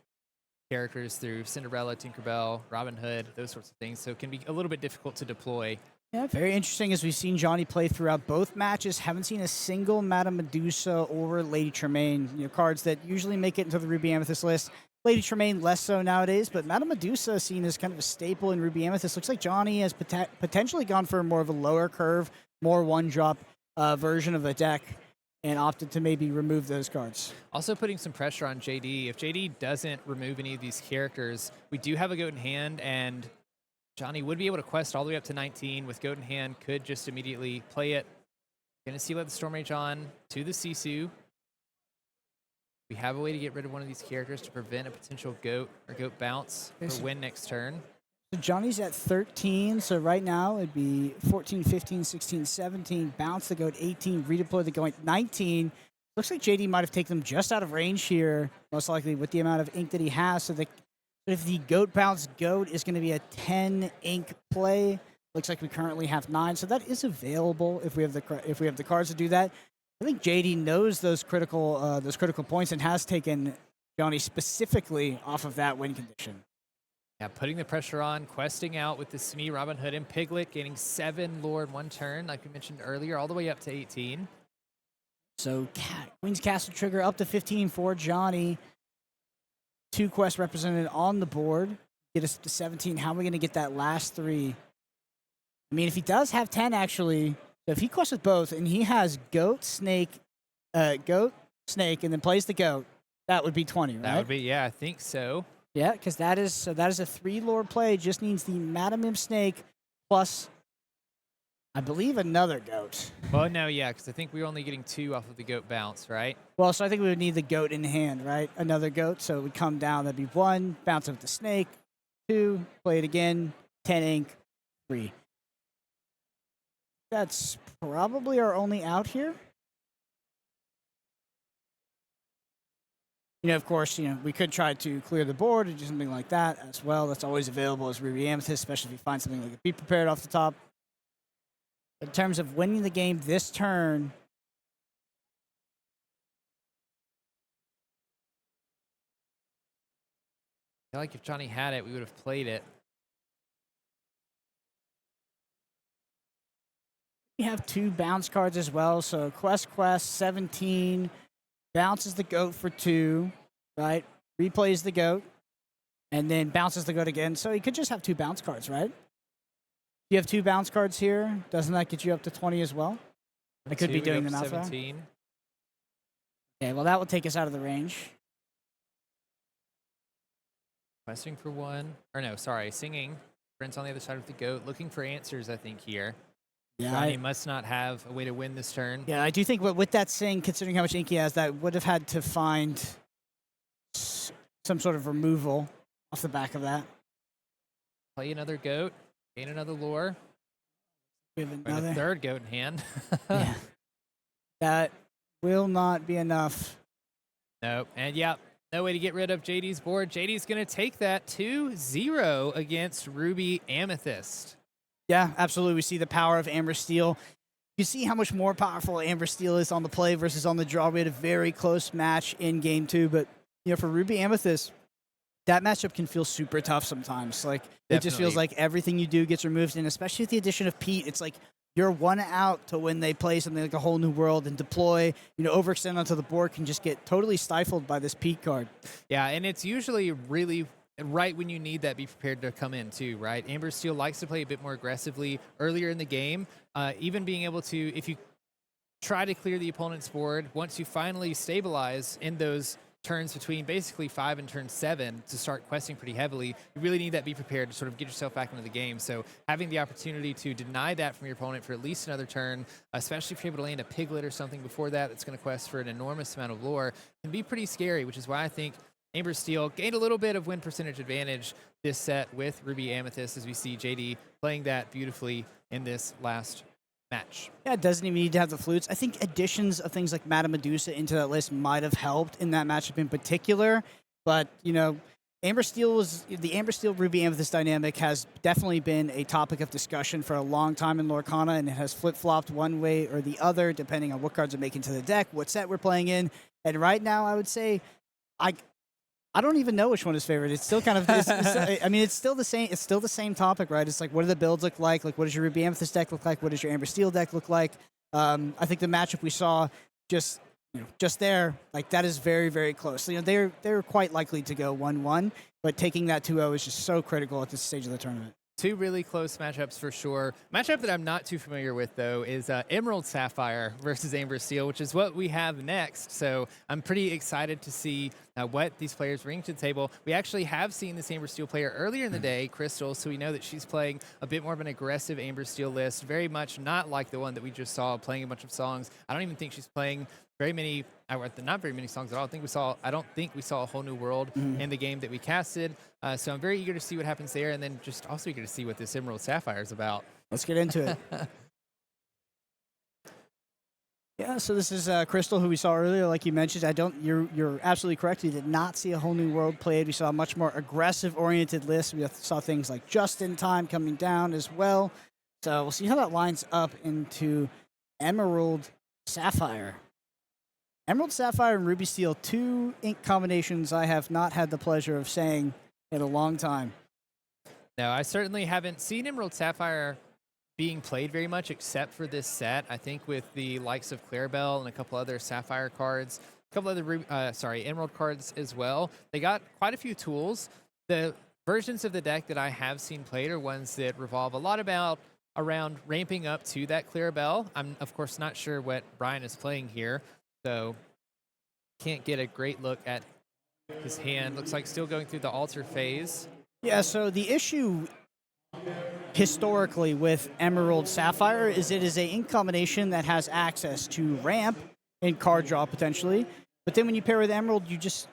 characters through Cinderella, Tinkerbell, Robin Hood, those sorts of things. So it can be a little bit difficult to deploy. Yeah, very interesting as we've seen Johnny play throughout both matches. Haven't seen a single Madame Medusa or Lady Tremaine, cards that usually make it into the Ruby Amethyst list. Lady Tremaine less so nowadays, but Madame Medusa seen as kind of a staple in Ruby Amethyst. Looks like Johnny has potentially gone for more of a lower curve, more one-drop version of the deck and opted to maybe remove those cards. Also putting some pressure on JD. If JD doesn't remove any of these characters, we do have a goat in hand, and Johnny would be able to quest all the way up to 19 with goat in hand, could just immediately play it. Gonna see let the Storm Rage on to the Sisu. We have a way to get rid of one of these characters to prevent a potential goat or goat bounce or win next turn. So Johnny's at 13, so right now it'd be 14, 15, 16, 17, bounce the goat 18, redeploy the goat 19. Looks like JD might have taken them just out of range here, most likely with the amount of ink that he has. So if the goat bounce goat is going to be a 10 ink play, looks like we currently have 9, so that is available if we have the cards to do that. I think JD knows those critical points and has taken Johnny specifically off of that win condition. Yeah, putting the pressure on, questing out with the Smee, Robin Hood, and Piglet, gaining 7 lore in 1 turn, like we mentioned earlier, all the way up to 18. So Queen's Castle trigger up to 15 for Johnny. 2 quests represented on the board. Get us to 17. How are we going to get that last 3? I mean, if he does have 10, actually, so if he quests with both and he has goat, snake, and then plays the goat, that would be 20, right? That would be, yeah, I think so. Yeah, because that is a 3 lore play. Just needs the Madam Imp Snake plus, I believe, another goat. Well, no, yeah, because I think we're only getting 2 off of the goat bounce, right? Well, so I think we would need the goat in hand, right? Another goat, so it would come down. That'd be 1, bounce with the snake, 2, play it again, 10 ink, 3. That's probably our only out here. Of course, we could try to clear the board or do something like that as well. That's always available as Ruby Amethyst, especially if you find something like a Be Prepared off the top. But in terms of winning the game this turn, I feel like if Johnny had it, we would have played it. we have 2 bounce cards as well. So Quest, 17. Bounces the goat for 2, right? Replays the goat, and then bounces the goat again. So he could just have 2 bounce cards, right? You have 2 bounce cards here. Doesn't that get you up to 20 as well? I could be doing the math wrong. 17. Okay, well, that will take us out of the range. Questing for 1. Or no, sorry, singing. Prince on the other side with the goat. Looking for answers, I think, here. Yeah, Johnny must not have a way to win this turn. Yeah, I do think with that sing, considering how much ink he has, that would have had to find some sort of removal off the back of that. Play another goat. Gain another lore. We have And a 3rd goat in hand. Yeah. That will not be enough. Nope. And yeah, no way to get rid of JD's board. JD's going to take that 2-0 against Ruby Amethyst. Yeah, absolutely. We see the power of Amber Steel. You see how much more powerful Amber Steel is on the play versus on the draw. We had a very close match in game 2, but for Ruby Amethyst, that matchup can feel super tough sometimes. Like It just feels like everything you do gets removed, and especially with the addition of Pete, it's like you're 1 out to when they play something like a whole new world and deploy, overextend onto the board can just get totally stifled by this Pete card. Yeah, and it's usually really right when you need that Be Prepared to come in too, right? Amber Steel likes to play a bit more aggressively earlier in the game, even being able to, if you try to clear the opponent's board, once you finally stabilize in those turns between basically 5 and turn 7 to start questing pretty heavily, you really need that be prepared to sort of get yourself back into the game. So having the opportunity to deny that from your opponent for at least another turn, especially if you're able to land a piglet or something before that's going to quest for an enormous amount of lore, can be pretty scary, which is why I think Amber Steel gained a little bit of win percentage advantage this set with Ruby Amethyst, as we see JD playing that beautifully in this last match. Yeah, it doesn't even need to have the flutes. I think additions of things like Madame Medusa into that list might have helped in that matchup in particular. But, you know, the Amber Steel Ruby Amethyst dynamic has definitely been a topic of discussion for a long time in Lorcana, and it has flip-flopped one way or the other depending on what cards are making to the deck, what set we're playing in. And right now, I would say I don't even know which one is favorite. It's still kind of, I mean, it's still the same. It's still the same topic, right? It's like, what do the builds look like? Like, what does your Ruby Amethyst deck look like? What does your Amber Steel deck look like? I think the matchup we saw just there, like that is very, very close. So, you know, they're quite likely to go 1-1, but taking that 2-0 is just so critical at this stage of the tournament. Two really close matchups for sure. Matchup that I'm not too familiar with, though, is Emerald Sapphire versus Amber Steel, which is what we have next. So I'm pretty excited to see what these players bring to the table. We actually have seen this Amber Steel player earlier in the day, Crystal, so we know that she's playing a bit more of an aggressive Amber Steel list, very much not like the one that we just saw playing a bunch of songs. I don't even think she's playing not very many songs at all. I don't think we saw a whole new world in the game that we casted. So I'm very eager to see what happens there, and then just also eager to see what this Emerald Sapphire is about. Let's get into it. Yeah, so this is Crystal, who we saw earlier, like you mentioned. You're absolutely correct. We did not see a whole new world played. We saw a much more aggressive-oriented list. We saw things like Just in Time coming down as well. So we'll see how that lines up into Emerald Sapphire. Emerald Sapphire and Ruby Steel, two ink combinations I have not had the pleasure of saying in a long time. No, I certainly haven't seen Emerald Sapphire being played very much except for this set. I think with the likes of Clarabelle and a couple other Sapphire cards, a couple other Emerald cards as well. They got quite a few tools. The versions of the deck that I have seen played are ones that revolve a lot around ramping up to that Clarabelle. I'm, of course, not sure what Brian is playing here, so can't get a great look at his hand. Looks like still going through the altar phase. Yeah, so the issue historically with Emerald Sapphire is it is a ink combination that has access to ramp and card draw potentially, but then when you pair with Emerald, you just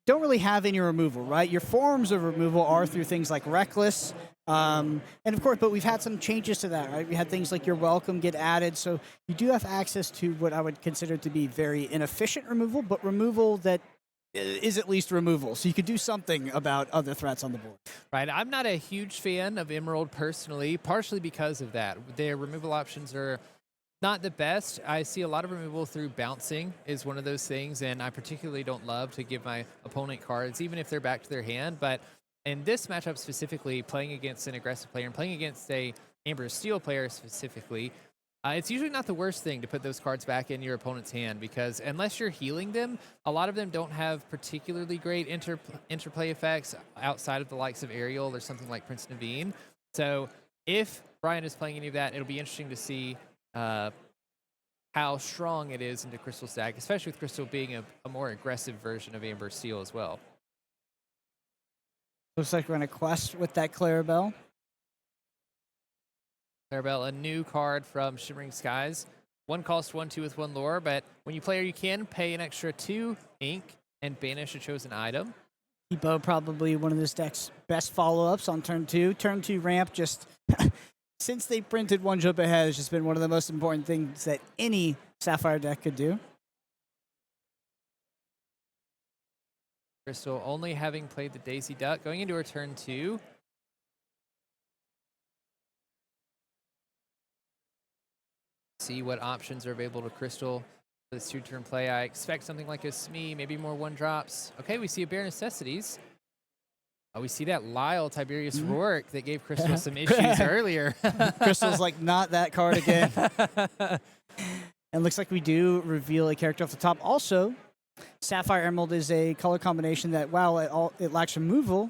don't really have any removal, right? Your forms of removal are through things like Reckless, and of course, but we've had some changes to that, right? We had things like Your Welcome get added, so you do have access to what I would consider to be very inefficient removal, but removal that is at least removal, so you could do something about other threats on the board. Right, I'm not a huge fan of Emerald personally, partially because of that. Their removal options are not the best. I see a lot of removal through bouncing is one of those things, and I particularly don't love to give my opponent cards, even if they're back to their hand. But in this matchup specifically, playing against an aggressive player and playing against a Amber Steel player specifically, it's usually not the worst thing to put those cards back in your opponent's hand, because unless you're healing them, a lot of them don't have particularly great interplay effects outside of the likes of Ariel or something like Prince Naveen. So if Brian is playing any of that, it'll be interesting to see how strong it is into Crystal's deck, especially with Crystal being a more aggressive version of Amber Steel as well. Looks like we're going to quest with that Clarabelle. Clarabelle, a new card from Shimmering Skies. One cost 1/2 with 1 lore, but when you play her, you can pay an extra 2 ink and banish a chosen item. Hippo, probably one of this deck's best follow-ups on turn 2. Turn 2 ramp, just since they printed One Jump Ahead, has just been one of the most important things that any Sapphire deck could do. Crystal only having played the Daisy Duck, going into her turn 2. See what options are available to Crystal for this 2-turn play. I expect something like a Smee, maybe more 1-drops. Okay, we see a Bare Necessities. Oh, we see that Lyle Tiberius Rourke that gave Crystal some issues earlier. Crystal's like, not that card again. And looks like we do reveal a character off the top. Also, Sapphire Emerald is a color combination that, while it lacks removal,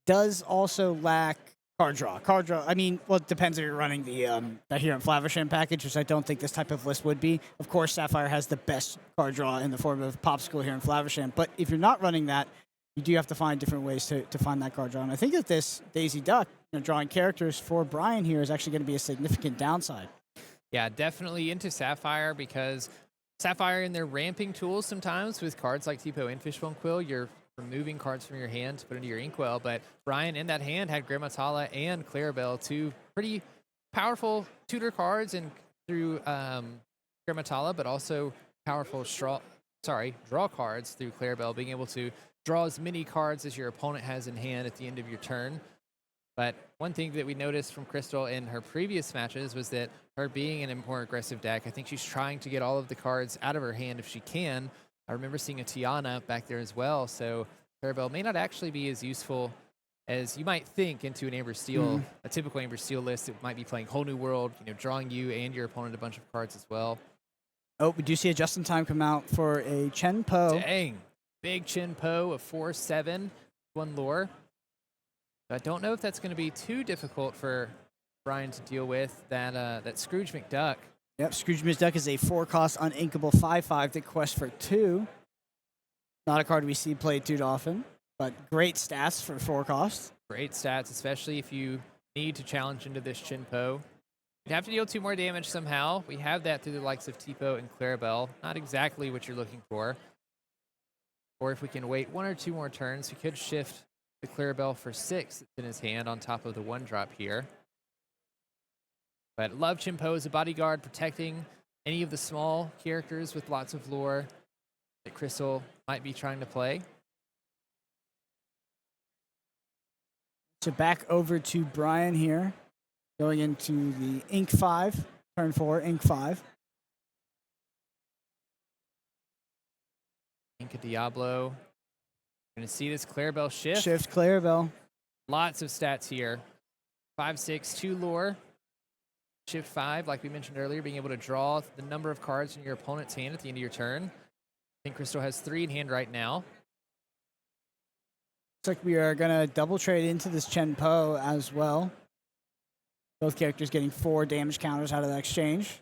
does also lack Card draw. Card draw. I mean, well, it depends if you're running the Hero and Flavisham package, which I don't think this type of list would be. Of course, Sapphire has the best card draw in the form of Popsicle, Hero, and Flavisham. But if you're not running that, you do have to find different ways to find that card draw. And I think that this Daisy Duck, drawing characters for Brian here, is actually going to be a significant downside. Yeah, definitely into Sapphire, because Sapphire in their ramping tools sometimes with cards like Tipo and Fishbone Quill, you're removing cards from your hand to put into your Inkwell. But Brian in that hand had Grammatala and Clarabelle, two pretty powerful tutor cards and through Grammatala, but also powerful draw cards through Clarabelle, being able to draw as many cards as your opponent has in hand at the end of your turn. But one thing that we noticed from Crystal in her previous matches was that her being in a more aggressive deck, I think she's trying to get all of the cards out of her hand if she can. I remember seeing a Tiana back there as well, so Clarabelle may not actually be as useful as you might think into an Amber Steel, a typical Amber Steel list that might be playing Whole New World, drawing you and your opponent a bunch of cards as well. Oh, we do see a just-in-time come out for a Chen Po. Dang. Big Chen Po of 4/7, 1 lore. I don't know if that's going to be too difficult for Brian to deal with. That Scrooge McDuck. Yep, Scrooge McDuck is a 4-cost uninkable 5/5 that quests for 2. Not a card we see played too often, but great stats for 4 costs. Great stats, especially if you need to challenge into this Chen Po. You'd have to deal 2 more damage somehow. We have that through the likes of Tipo and Clarabelle. Not exactly what you're looking for. Or if we can wait 1 or 2 more turns, we could shift the Clarabelle for 6 that's in his hand on top of the 1-drop here. But love Chen Po as a bodyguard, protecting any of the small characters with lots of lore that Crystal might be trying to play. So back over to Brian here, going into the Ink 5, turn 4, Ink 5. Inca Diablo. We're going to see this Clarabelle shift. Shift Clarabelle. Lots of stats here. 5/6, 2 lore. Shift 5, like we mentioned earlier, being able to draw the number of cards in your opponent's hand at the end of your turn. I think Crystal has 3 in hand right now. Looks like we are going to double trade into this Chen Po as well. Both characters getting 4 damage counters out of that exchange.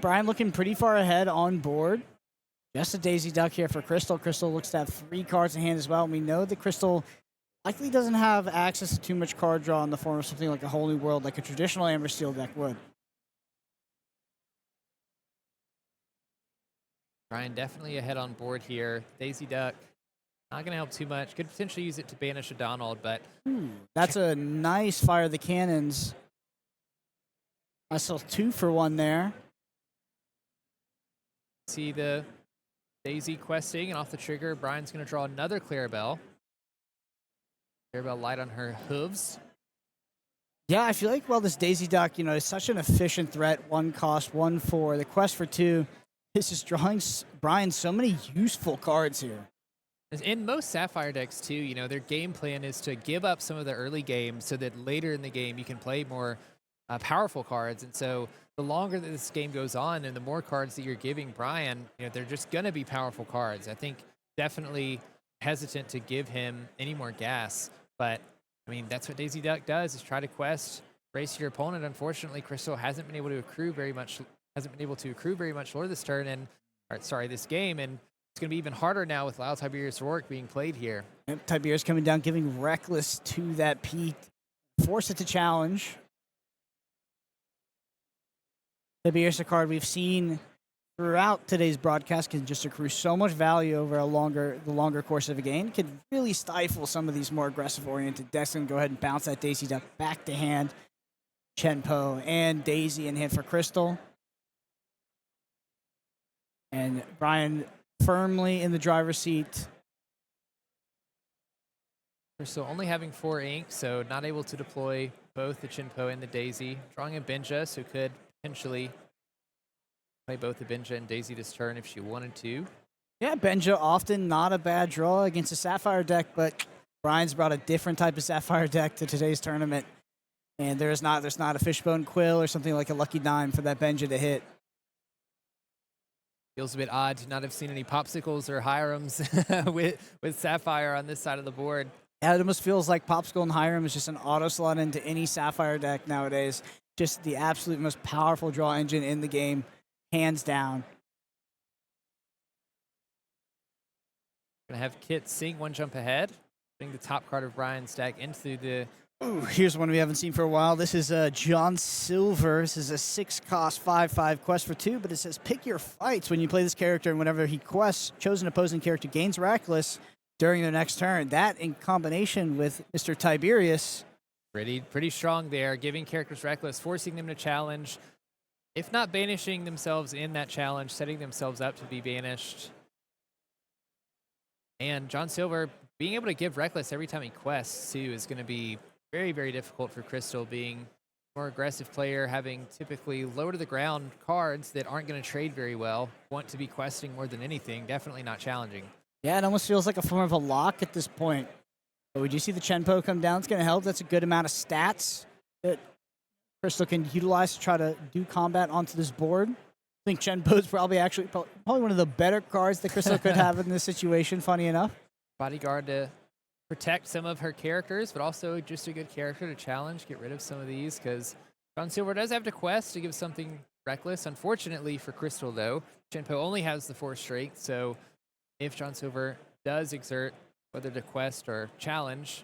Brian looking pretty far ahead on board. Just a Daisy Duck here for Crystal. Crystal looks to have 3 cards in hand as well. We know that Crystal likely doesn't have access to too much card draw in the form of something like a Whole New World, like a traditional Amber Steel deck would. Brian definitely ahead on board here. Daisy Duck, not going to help too much. Could potentially use it to banish a Donald, but... That's a nice fire of the cannons. I saw 2 for 1 there. See the Daisy questing, and off the trigger, Brian's going to draw another Clarabelle. Clarabelle light on her hooves. Yeah, I feel like, well, this Daisy Duck, is such an efficient threat. 1 cost, 1/4. The quest for 2 is just drawing Brian so many useful cards here. In most Sapphire decks, too, their game plan is to give up some of the early game so that later in the game you can play more powerful cards. And so the longer that this game goes on and the more cards that you're giving Brian, they're just going to be powerful cards. I think definitely hesitant to give him any more gas. But, that's what Daisy Duck does, is try to quest, race your opponent. Unfortunately, Crystal hasn't been able to accrue very much lore this turn, this game, and it's going to be even harder now with Loud Tiberius Rourke being played here. Yep, Tiberius coming down, giving Reckless to that Pete. Force it to challenge. Tiberius, a card we've seen throughout today's broadcast, can just accrue so much value over the longer course of a game. Could really stifle some of these more aggressive-oriented decks. And go ahead and bounce that Daisy Duck back to hand. Chen Po and Daisy in hand for Crystal. And Brian firmly in the driver's seat. Crystal only having 4 ink, so not able to deploy both the Chen Po and the Daisy. Drawing a Benja, so could potentially play both the Benja and Daisy this turn if she wanted to. Yeah, Benja often not a bad draw against a Sapphire deck, but Brian's brought a different type of Sapphire deck to today's tournament. And there's not a Fishbone Quill or something like a Lucky Dime for that Benja to hit. Feels a bit odd to not have seen any Popsicles or Hirams with Sapphire on this side of the board. Yeah, it almost feels like Popsicle and Hiram is just an auto slot into any Sapphire deck nowadays. Just the absolute most powerful draw engine in the game, hands down. Gonna have Kit sing one jump ahead, putting the top card of Brian's deck into the. Ooh, here's one we haven't seen for a while. This is John Silver. This is a 6-cost 5/5 quest for 2, but it says pick your fights when you play this character, and whenever he quests, chosen opposing character gains Reckless during their next turn. That in combination with Mr. Tiberius. Pretty strong there, giving characters Reckless, forcing them to challenge, if not banishing themselves in that challenge, setting themselves up to be banished. And John Silver being able to give Reckless every time he quests, too, is going to be very, very difficult for Crystal, being a more aggressive player, having typically low to the ground cards that aren't going to trade very well, want to be questing more than anything, definitely not challenging. Yeah, it almost feels like a form of a lock at this point. But we do see the Chenpo come down. It's going to help. That's a good amount of stats that Crystal can utilize to try to do combat onto this board. I think Chenpo is probably one of the better cards that Crystal could have in this situation, funny enough. Bodyguard to protect some of her characters, but also just a good character to challenge, get rid of some of these, because John Silver does have to quest to give something Reckless. Unfortunately for Crystal, though, Chenpo only has the 4 strength, so if John Silver does exert whether to quest or challenge,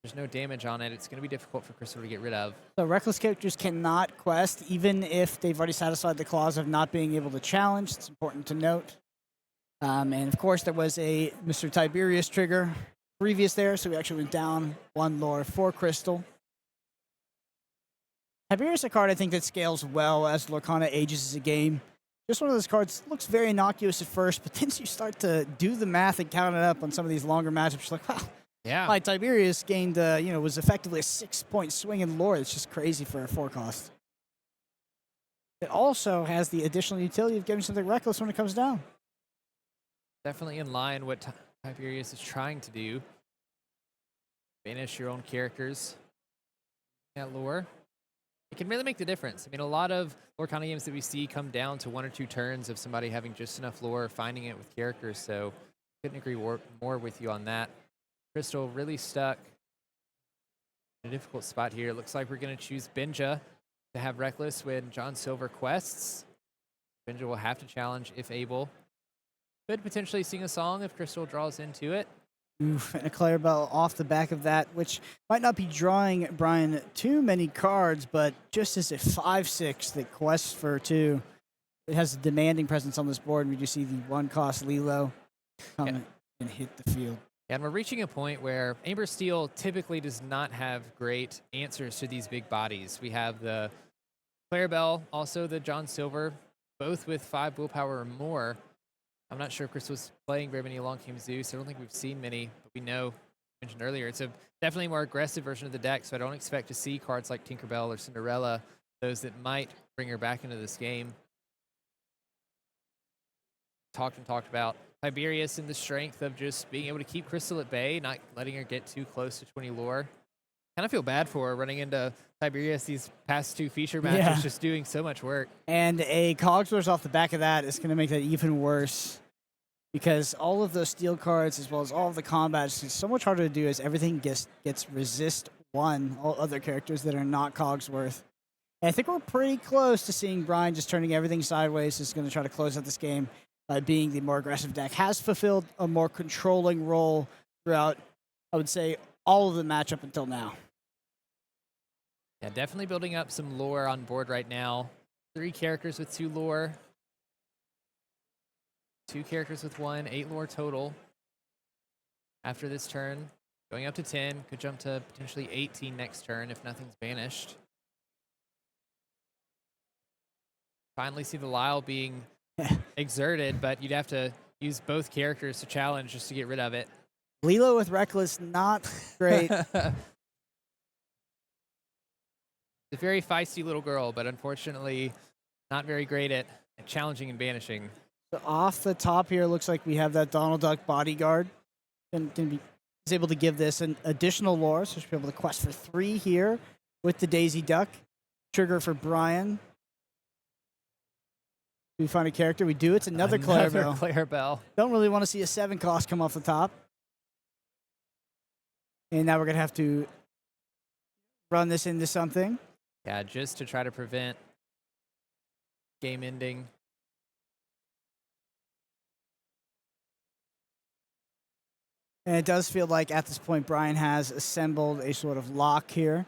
there's no damage on it. It's going to be difficult for Crystal to get rid of. So Reckless characters cannot quest, even if they've already satisfied the clause of not being able to challenge. It's important to note. And of course, there was a Mr. Tiberius trigger previous there, so we actually went down 1 lore for Crystal. Tiberius is a card I think that scales well as Lorcana ages as a game. Just one of those cards, looks very innocuous at first, but then you start to do the math and count it up on some of these longer matchups. You're like, wow, yeah, my Tiberius gained, was effectively a 6-point swing in lore. It's just crazy for a 4-cost. It also has the additional utility of giving something Reckless when it comes down. Definitely in line what Tiberius is trying to do. Banish your own characters. That lore. It can really make the difference. I mean, a lot of Lorcana games that we see come down to 1 or 2 turns of somebody having just enough lore, finding it with characters, so couldn't agree more with you on that. Crystal really stuck in a difficult spot here. It looks like we're going to choose Benja to have Reckless when John Silver quests. Benja will have to challenge if able. Could potentially sing a song if Crystal draws into it. Oof, and a Clarabelle off the back of that, which might not be drawing Brian too many cards, but just as a 5/6 that quests for 2, it has a demanding presence on this board. We just see the 1-cost Lilo come and hit the field. And we're reaching a point where Amber Steel typically does not have great answers to these big bodies. We have the Clarabelle, also the John Silver, both with 5 willpower or more. I'm not sure if Chris was playing very many Long Game Zeus. I don't think we've seen many, but we know, mentioned earlier, it's a definitely more aggressive version of the deck, so I don't expect to see cards like Tinkerbell or Cinderella, those that might bring her back into this game. Talked about Tiberius and the strength of just being able to keep Crystal at bay, not letting her get too close to 20 lore. Kind of feel bad for her running into Tiberius these past 2 feature matches, just doing so much work. And a Cogsworth off the back of that is going to make that even worse, because all of those steel cards, as well as all of the combat, is so much harder to do as everything gets resist 1, all other characters that are not Cogsworth. And I think we're pretty close to seeing Brian just turning everything sideways. Is going to try to close out this game by being the more aggressive deck. Has fulfilled a more controlling role throughout, I would say, all of the matchup until now. Yeah, definitely building up some lore on board right now. 3 characters with 2 lore. 2 characters with 1, 8 lore total. After this turn, going up to 10, could jump to potentially 18 next turn if nothing's banished. Finally see the Lyle being exerted, but you'd have to use both characters to challenge just to get rid of it. Lilo with Reckless, not great. A very feisty little girl, but unfortunately not very great at challenging and banishing. So off the top here, looks like we have that Donald Duck bodyguard. Is able to give this an additional lore, so she'll be able to quest for 3 here with the Daisy Duck. Trigger for Brian. Do we find a character? We do. It's another Clarabelle. Clarabelle. Don't really want to see a 7-cost come off the top. And now we're going to have to run this into something. Yeah, just to try to prevent game ending. And it does feel like at this point, Brian has assembled a sort of lock here.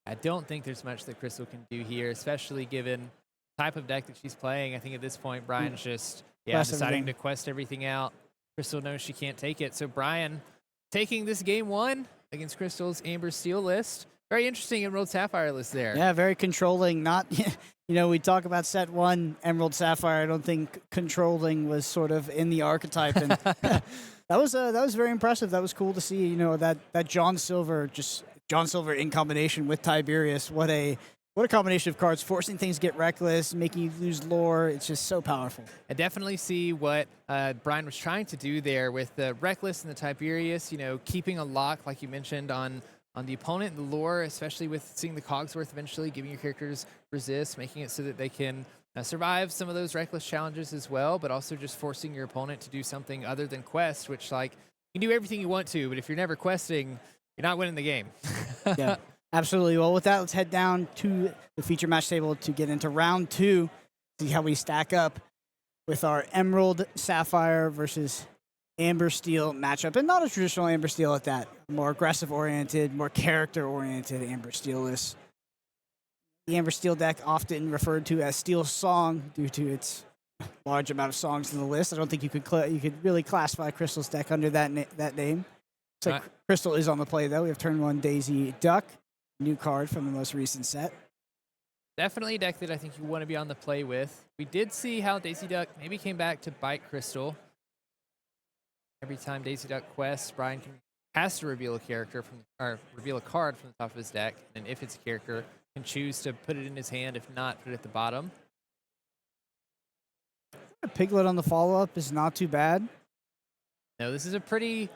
I don't think there's much that Crystal can do here, especially given the type of deck that she's playing. I think at this point, Brian's just deciding to quest everything out. Crystal knows she can't take it. So Brian taking this game 1 against Crystal's Amber Steel list. Very interesting Emerald Sapphire list there. Yeah, very controlling. Not, we talk about set 1, Emerald Sapphire. I don't think controlling was sort of in the archetype. And that was very impressive. That was cool to see, that John Silver in combination with Tiberius. What a combination of cards, forcing things to get reckless, making you lose lore. It's just so powerful. I definitely see what Brian was trying to do there with the Reckless and the Tiberius, keeping a lock, like you mentioned, on the opponent, the lore, especially with seeing the Cogsworth eventually, giving your characters resist, making it so that they can survive some of those Reckless challenges as well, but also just forcing your opponent to do something other than quest, which, you can do everything you want to, but if you're never questing, you're not winning the game. Yeah, absolutely. Well, with that, let's head down to the feature match table to get into round 2, see how we stack up with our Emerald Sapphire versus Amber Steel matchup. And not a traditional Amber Steel at that. More aggressive-oriented, more character-oriented Amber Steel is. The Amber Steel deck often referred to as Steel Song due to its large amount of songs in the list. I don't think you could really classify Crystal's deck under that name. So Crystal is on the play, though. We have turn 1 Daisy Duck, new card from the most recent set. Definitely a deck that I think you want to be on the play with. We did see how Daisy Duck maybe came back to bite Crystal. Every time Daisy Duck quests, Brian has to reveal a card from the top of his deck, and if it's a character, can choose to put it in his hand. If not, put it at the bottom. A Piglet on the follow-up is not too bad. No, this is a pretty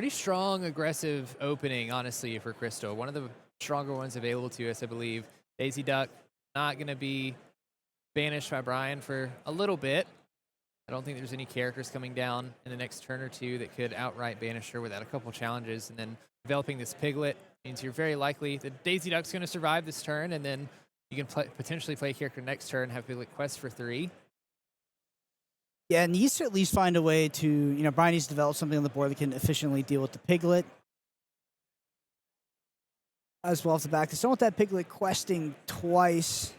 strong, aggressive opening, honestly, for Crystal. One of the stronger ones available to us, I believe. Daisy Duck not going to be banished by Brian for a little bit. I don't think there's any characters coming down in the next turn or two that could outright banish her without a couple challenges. And then developing this Piglet means you're very likely that Daisy Duck's going to survive this turn, and then you can potentially play a character next turn, have Piglet quest for 3. Yeah, it needs to at least find a way to, Brian needs to develop something on the board that can efficiently deal with the Piglet. As well off the back. Just don't want that Piglet questing twice.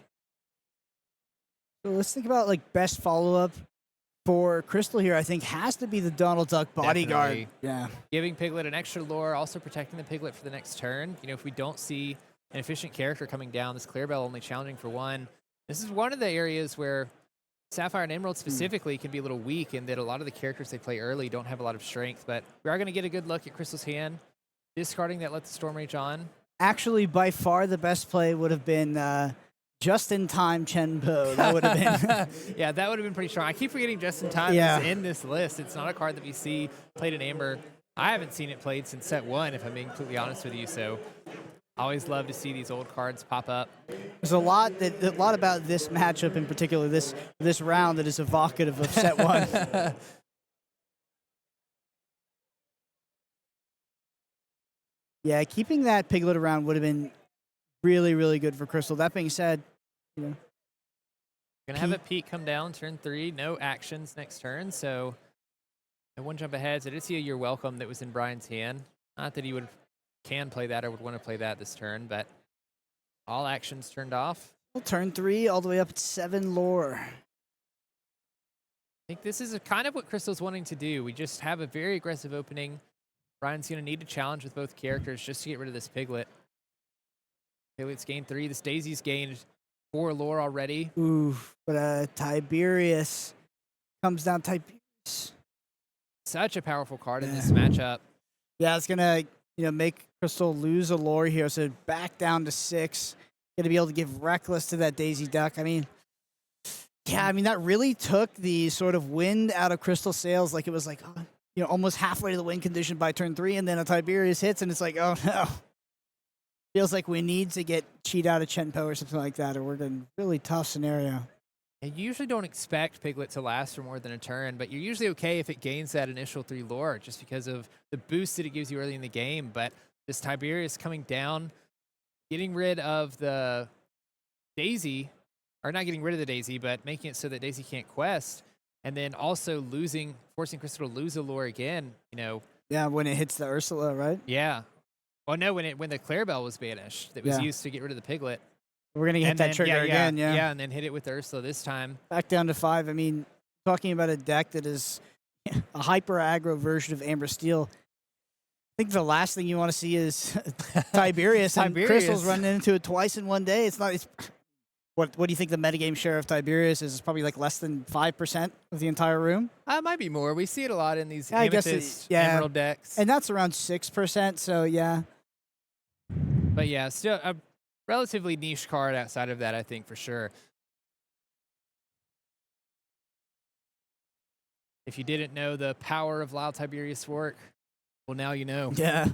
So let's think about, best follow-up for Crystal here, I think, has to be the Donald Duck Bodyguard. Definitely. Yeah. Giving Piglet an extra lore, also protecting the Piglet for the next turn. If we don't see an efficient character coming down, this Clarabelle only challenging for 1. This is one of the areas where Sapphire and Emerald specifically can be a little weak, in that a lot of the characters they play early don't have a lot of strength, but we are going to get a good look at Crystal's hand. Discarding that, let the Storm Rage on. Actually, by far the best play would have been just-in-time Chenpo. That would have been... Yeah, that would have been pretty strong. I keep forgetting just-in-time is in this list. It's not a card that we see played in Amber. I haven't seen it played since set 1, if I'm being completely honest with you, so I always love to see these old cards pop up. There's a lot about this matchup in particular, this round, that is evocative of set 1. Yeah, keeping that Piglet around would have been really, really good for Crystal. That being said, Gonna have a Peak come down, turn 3, no actions next turn, so no one jump ahead. So I did see a You're Welcome that was in Brian's hand. Not that he can play that or would want to play that this turn, but all actions turned off. Well, turn 3, all the way up at 7 lore. I think this is kind of what Crystal's wanting to do. We just have a very aggressive opening. Brian's going to need to challenge with both characters just to get rid of this Piglet. Piglet's gained 3. This Daisy's gained 4 lore already. Ooh, but Tiberius comes down. Tiberius. Such a powerful card in this matchup. Yeah, it's going to make Crystal lose a lore here. So back down to 6. Going to be able to give Reckless to that Daisy Duck. That really took the sort of wind out of Crystal's sails. It was almost halfway to the win condition by turn 3, and then a Tiberius hits, and it's oh no. Feels like we need to get cheat out of Chenpo or something like that, or we're in a really tough scenario. And you usually don't expect Piglet to last for more than a turn, but you're usually okay if it gains that initial 3 lore just because of the boost that it gives you early in the game. But this Tiberius coming down, getting rid of the Daisy, or not getting rid of the Daisy, but making it so that Daisy can't quest, and then also forcing Crystal to lose a lore again, Yeah, when it hits the Ursula, right? Yeah. Well, no, when the Clarabelle was banished, that was used to get rid of the Piglet. We're going to hit that trigger again, yeah. Yeah, and then hit it with the Ursula this time. Back down to 5. I mean, talking about a deck that is a hyper aggro version of Amber Steel, I think the last thing you want to see is Tiberius and Crystal's running into it twice in one day. What do you think the metagame share of Tiberius is? It's probably like less than 5% of the entire room. It might be more. We see it a lot in these Amethyst, Emerald decks. And that's around 6%, so yeah. But yeah, still a relatively niche card outside of that, I think, for sure. If you didn't know the power of Lyle Tiberius Fork, well, now you know. Yeah.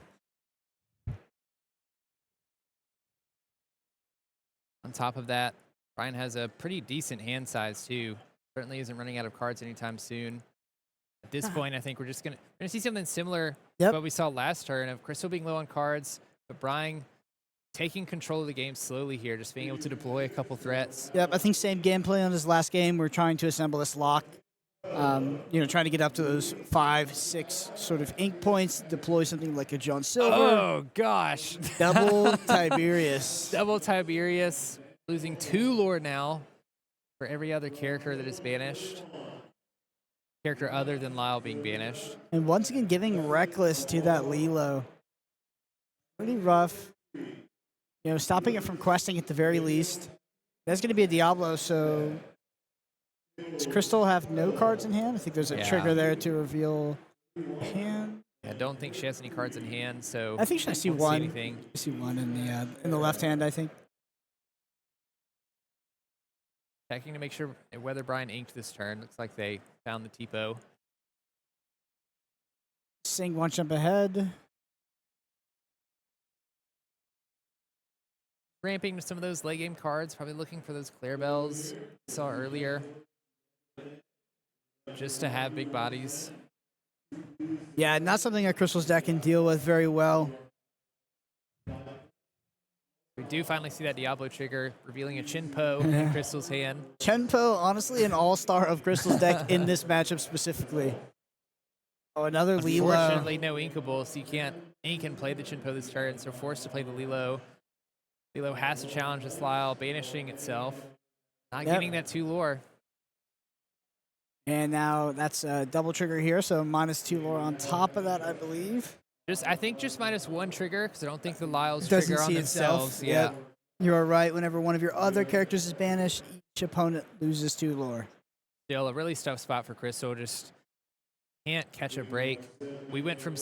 On top of that, Brian has a pretty decent hand size, too. Certainly isn't running out of cards anytime soon. At this point, I think we're just going to see something similar to what we saw last turn of Crystal being low on cards, but Brian taking control of the game slowly here, just being able to deploy a couple threats. Yep, I think same gameplay on his last game. We're trying to assemble this lock. Trying to get up to those 5, 6 sort of ink points, deploy something like a John Silver. Oh, gosh. Double Tiberius. Double Tiberius, losing 2 lore now for every other character that is banished. Character other than Lyle being banished. And once again, giving Reckless to that Lilo. Pretty rough. Stopping it from questing at the very least. That's going to be a Diablo, so does Crystal have no cards in hand? I think there's a trigger there to reveal hand. I don't think she has any cards in hand, so I think I see one. Anything. I see one in the left hand, I think. Checking to make sure whether Brian inked this turn. Looks like they found the Tipo. Sing one jump ahead. Ramping to some of those late game cards, probably looking for those Clarabelles we saw earlier. Just to have big bodies. Yeah, not something that Crystal's deck can deal with very well. We do finally see that Diablo trigger, revealing a Chinpo in Crystal's hand. Chinpo, honestly, an all-star of Crystal's deck in this matchup specifically. Oh, another Lilo. Unfortunately, no inkable, so you can't ink and play the Chinpo this turn, so forced to play the Lilo. Lilo has to challenge this Lyle, banishing itself. Not getting that 2 lore. And now that's a double trigger here, so -2 lore on top of that, I believe. I think just -1 trigger, because I don't think the Lyles trigger on themselves. Yeah. You are right. Whenever one of your other characters is banished, each opponent loses 2 lore. Still a really tough spot for Crystal. Just can't catch a break. We went from a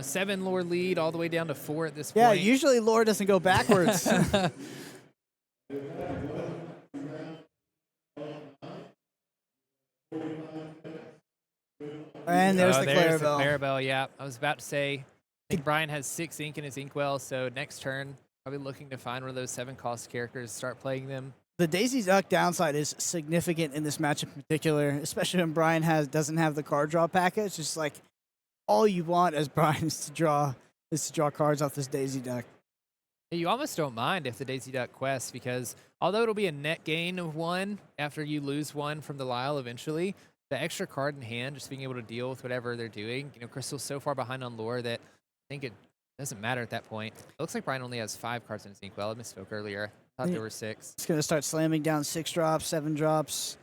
7 lore lead all the way down to 4 at this point. Yeah, usually lore doesn't go backwards. And there's the Clarabelle. Clarabelle, yeah. I was about to say, I think Brian has 6 ink in his inkwell, so next turn, probably looking to find one of those 7-cost characters, start playing them. The Daisy Duck downside is significant in this matchup in particular, especially when Brian doesn't have the card draw package. Just like all you want as Brian is to draw cards off this Daisy Duck. You almost don't mind if the Daisy Duck quests, because although it'll be a net gain of 1 after you lose 1 from the Lyle eventually, the extra card in hand, just being able to deal with whatever they're doing. Crystal's so far behind on lore that I think it doesn't matter at that point. It looks like Brian only has 5 cards in his inkwell. I misspoke earlier. I thought there were 6. It's going to start slamming down 6 drops, 7 drops.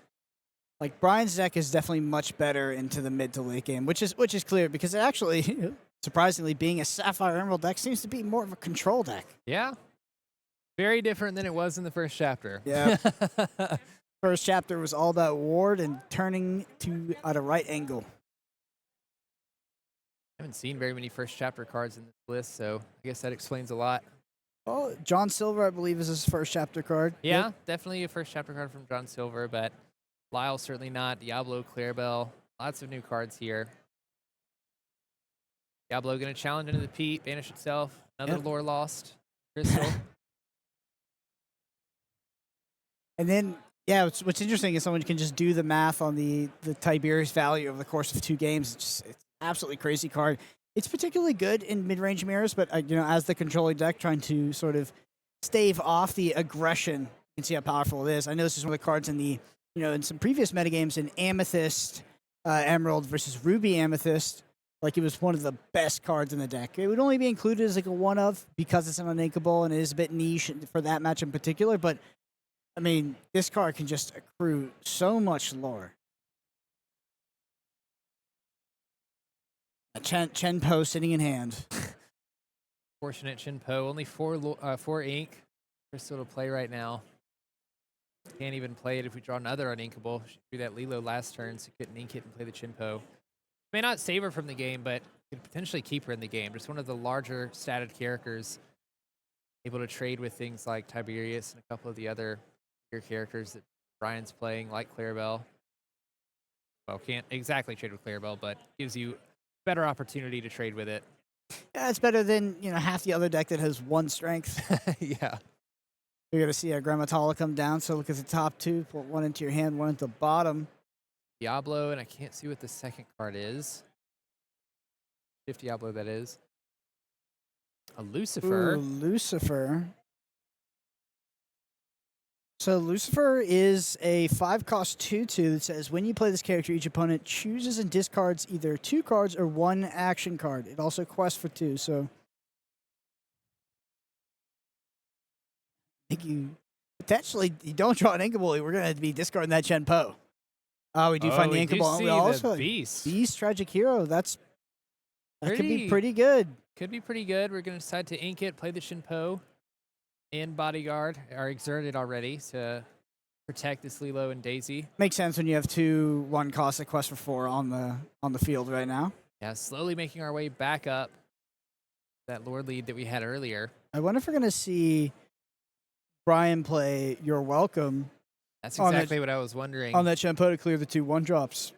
Like, Brian's deck is definitely much better into the mid to late game, which is clear, because it actually, surprisingly, being a Sapphire Emerald deck seems to be more of a control deck. Yeah. Very different than it was in the first chapter. Yeah. First chapter was all about ward and turning at a right angle. I haven't seen very many first chapter cards in this list, so I guess that explains a lot. Well, John Silver, I believe, is his first chapter card. Yeah, definitely a first chapter card from John Silver, but Lyle certainly not. Diablo, Clarabelle, lots of new cards here. Diablo going to challenge into the Pete, banish itself. Another lore lost. Crystal. And then Yeah, what's interesting is someone can just do the math on the Tiberius value over the course of 2 games. It's an absolutely crazy card. It's particularly good in mid-range mirrors, but as the controlling deck, trying to sort of stave off the aggression, you can see how powerful it is. I know this is one of the cards in the in some previous metagames in Amethyst Emerald versus Ruby Amethyst. Like, it was one of the best cards in the deck. It would only be included as like a one of because it's an uninkable and it is a bit niche for that match in particular. But I mean, this card can just accrue so much lore. A Chen Po sitting in hand. Fortunate Chen Po, only 4 ink. Crystal to play right now. Can't even play it if we draw another uninkable. She drew that Lilo last turn, so couldn't ink it and play the Chen Po. May not save her from the game, but could potentially keep her in the game. Just one of the larger statted characters, able to trade with things like Tiberius and a couple of the other characters that Brian's playing, like Clarabelle. Well, can't exactly trade with Clarabelle, but gives you better opportunity to trade with it. Yeah, it's better than half the other deck that has 1 strength. Yeah. You're gonna see a Grammatala come down. So look at the top 2. Put 1 into your hand, 1 into the bottom. Diablo, and I can't see what the second card is. If Diablo, that is. A Lucifer. Ooh, Lucifer. So Lucifer is a 5-cost 2/2 that says when you play this character, each opponent chooses and discards either 2 cards or 1 action card. It also quests for 2. So I think you don't draw an inkable. We're gonna be discarding that Chen Po. Oh, we do find the inkable. We also Beast Tragic Hero. That could be pretty good. Could be pretty good. We're gonna decide to ink it, play the Chen Po. And Bodyguard are exerted already to protect this Lilo and Daisy. Makes sense when you have 2 1-cost that quest for 4 on the field right now. Yeah, slowly making our way back up that lore lead that we had earlier. I wonder if we're gonna see Brian play You're Welcome. That's exactly what I was wondering. On that Chen Po to clear the 2 1-drops.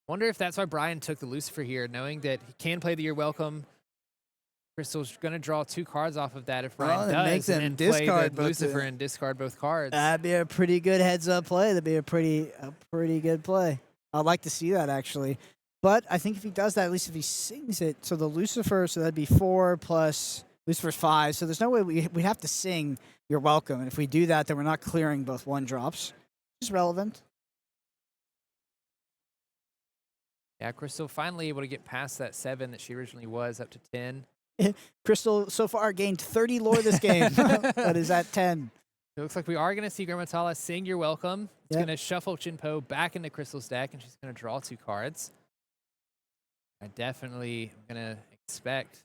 Wonder if that's why Brian took the Lucifer here, knowing that he can play the You're Welcome. Crystal's going to draw 2 cards off of that if Brian does, and then play the Lucifer and discard both cards. That'd be a pretty good heads-up play. That'd be a pretty good play. I'd like to see that, actually. But I think if he does that, at least if he sings it, so the Lucifer, so that'd be 4 plus Lucifer's 5. So there's no way we'd have to sing You're Welcome. And if we do that, then we're not clearing both 1-drops. Which is relevant. Yeah, Crystal finally able to get past that 7 that she originally was, up to 10. Crystal so far gained 30 lore this game, but is at 10. It looks like we are going to see Grammatala sing You're Welcome. It's going to shuffle Chen Po back into Crystal's deck, and she's going to draw 2 cards. I definitely am going to expect.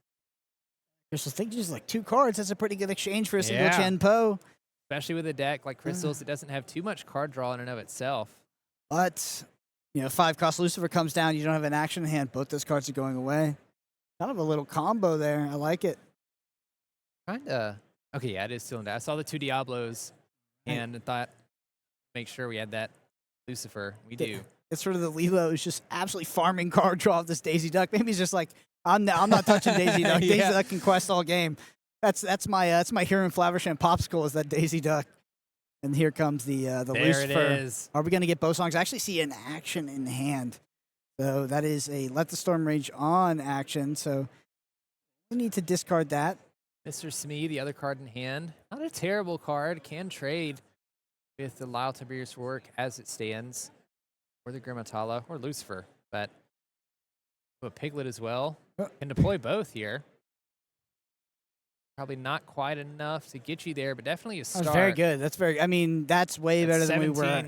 Crystal's thinking just like 2 cards. That's a pretty good exchange for a single Chen Po. Especially with a deck like Crystal's, it doesn't have too much card draw in and of itself. But, 5-cost Lucifer comes down. You don't have an action in hand. Both those cards are going away. Kind of a little combo there. I like it. Kinda. Okay, yeah, it is still in that. I saw the 2 Diablos and thought, make sure we had that Lucifer. We do. It's sort of the Lilo who's just absolutely farming card draw off this Daisy Duck. Maybe he's just like, I'm not touching Daisy Duck. Daisy Duck can quest all game. That's my Hero and Flaversham popsicle is that Daisy Duck. And here comes the there Lucifer. It is. Are we going to get both songs? I actually see an action in hand. So that is a Let the Storm Rage on action. So we need to discard that. Mr. Smee, the other card in hand. Not a terrible card. Can trade with the Lyle Tiberius work as it stands. Or the Grammatala or Lucifer. But a Piglet as well. Can deploy both here. Probably not quite enough to get you there, but definitely a start. That's very good. That's way better than we were.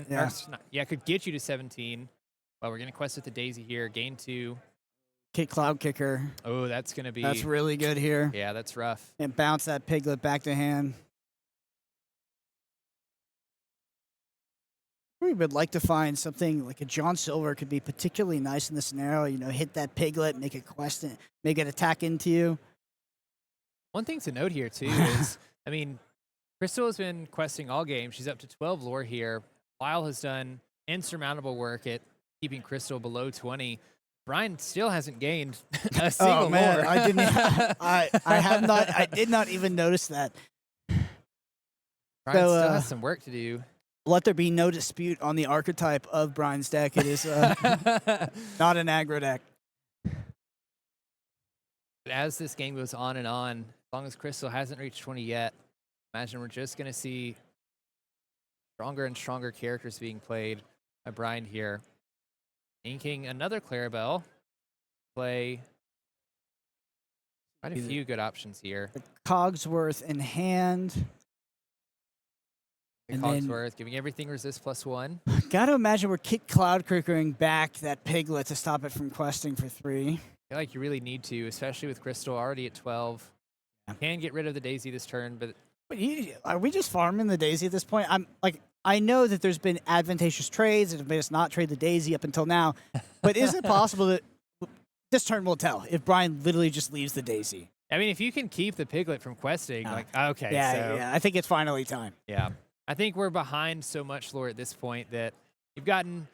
Yeah, could get you to 17. Well, we're going to quest with the Daisy here. Gain 2. Cloud Kicker. Oh, that's going to be... That's really good here. Yeah, that's rough. And bounce that Piglet back to hand. We would like to find something like a John Silver could be particularly nice in this scenario. Hit that Piglet, make it quest, make it attack into you. One thing to note here, too, is, Crystal has been questing all game. She's up to 12 lore here. Lyle has done insurmountable work at keeping Crystal below 20. Brian still hasn't gained a single lore. I didn't. I did not even notice that. Brian still has some work to do. Let there be no dispute on the archetype of Brian's deck. It is not an aggro deck. As this game goes on and on, as long as Crystal hasn't reached 20 yet, imagine we're just going to see stronger and stronger characters being played by Brian here. Inking another Clarabelle. Play quite a few good options here. Cogsworth in hand. And Cogsworth giving everything resist +1. Gotta imagine we're Cloud Crickering back that Piglet to stop it from questing for 3. I feel like you really need to, especially with Crystal already at 12. Can get rid of the Daisy this turn, but are we just farming the Daisy at this point? I know that there's been advantageous trades that have made us not trade the Daisy up until now, but is it possible that this turn will tell if Brian literally just leaves the Daisy? I mean, if you can keep the Piglet from questing, okay. Yeah, I think it's finally time. Yeah. I think we're behind so much lore at this point that you've gotten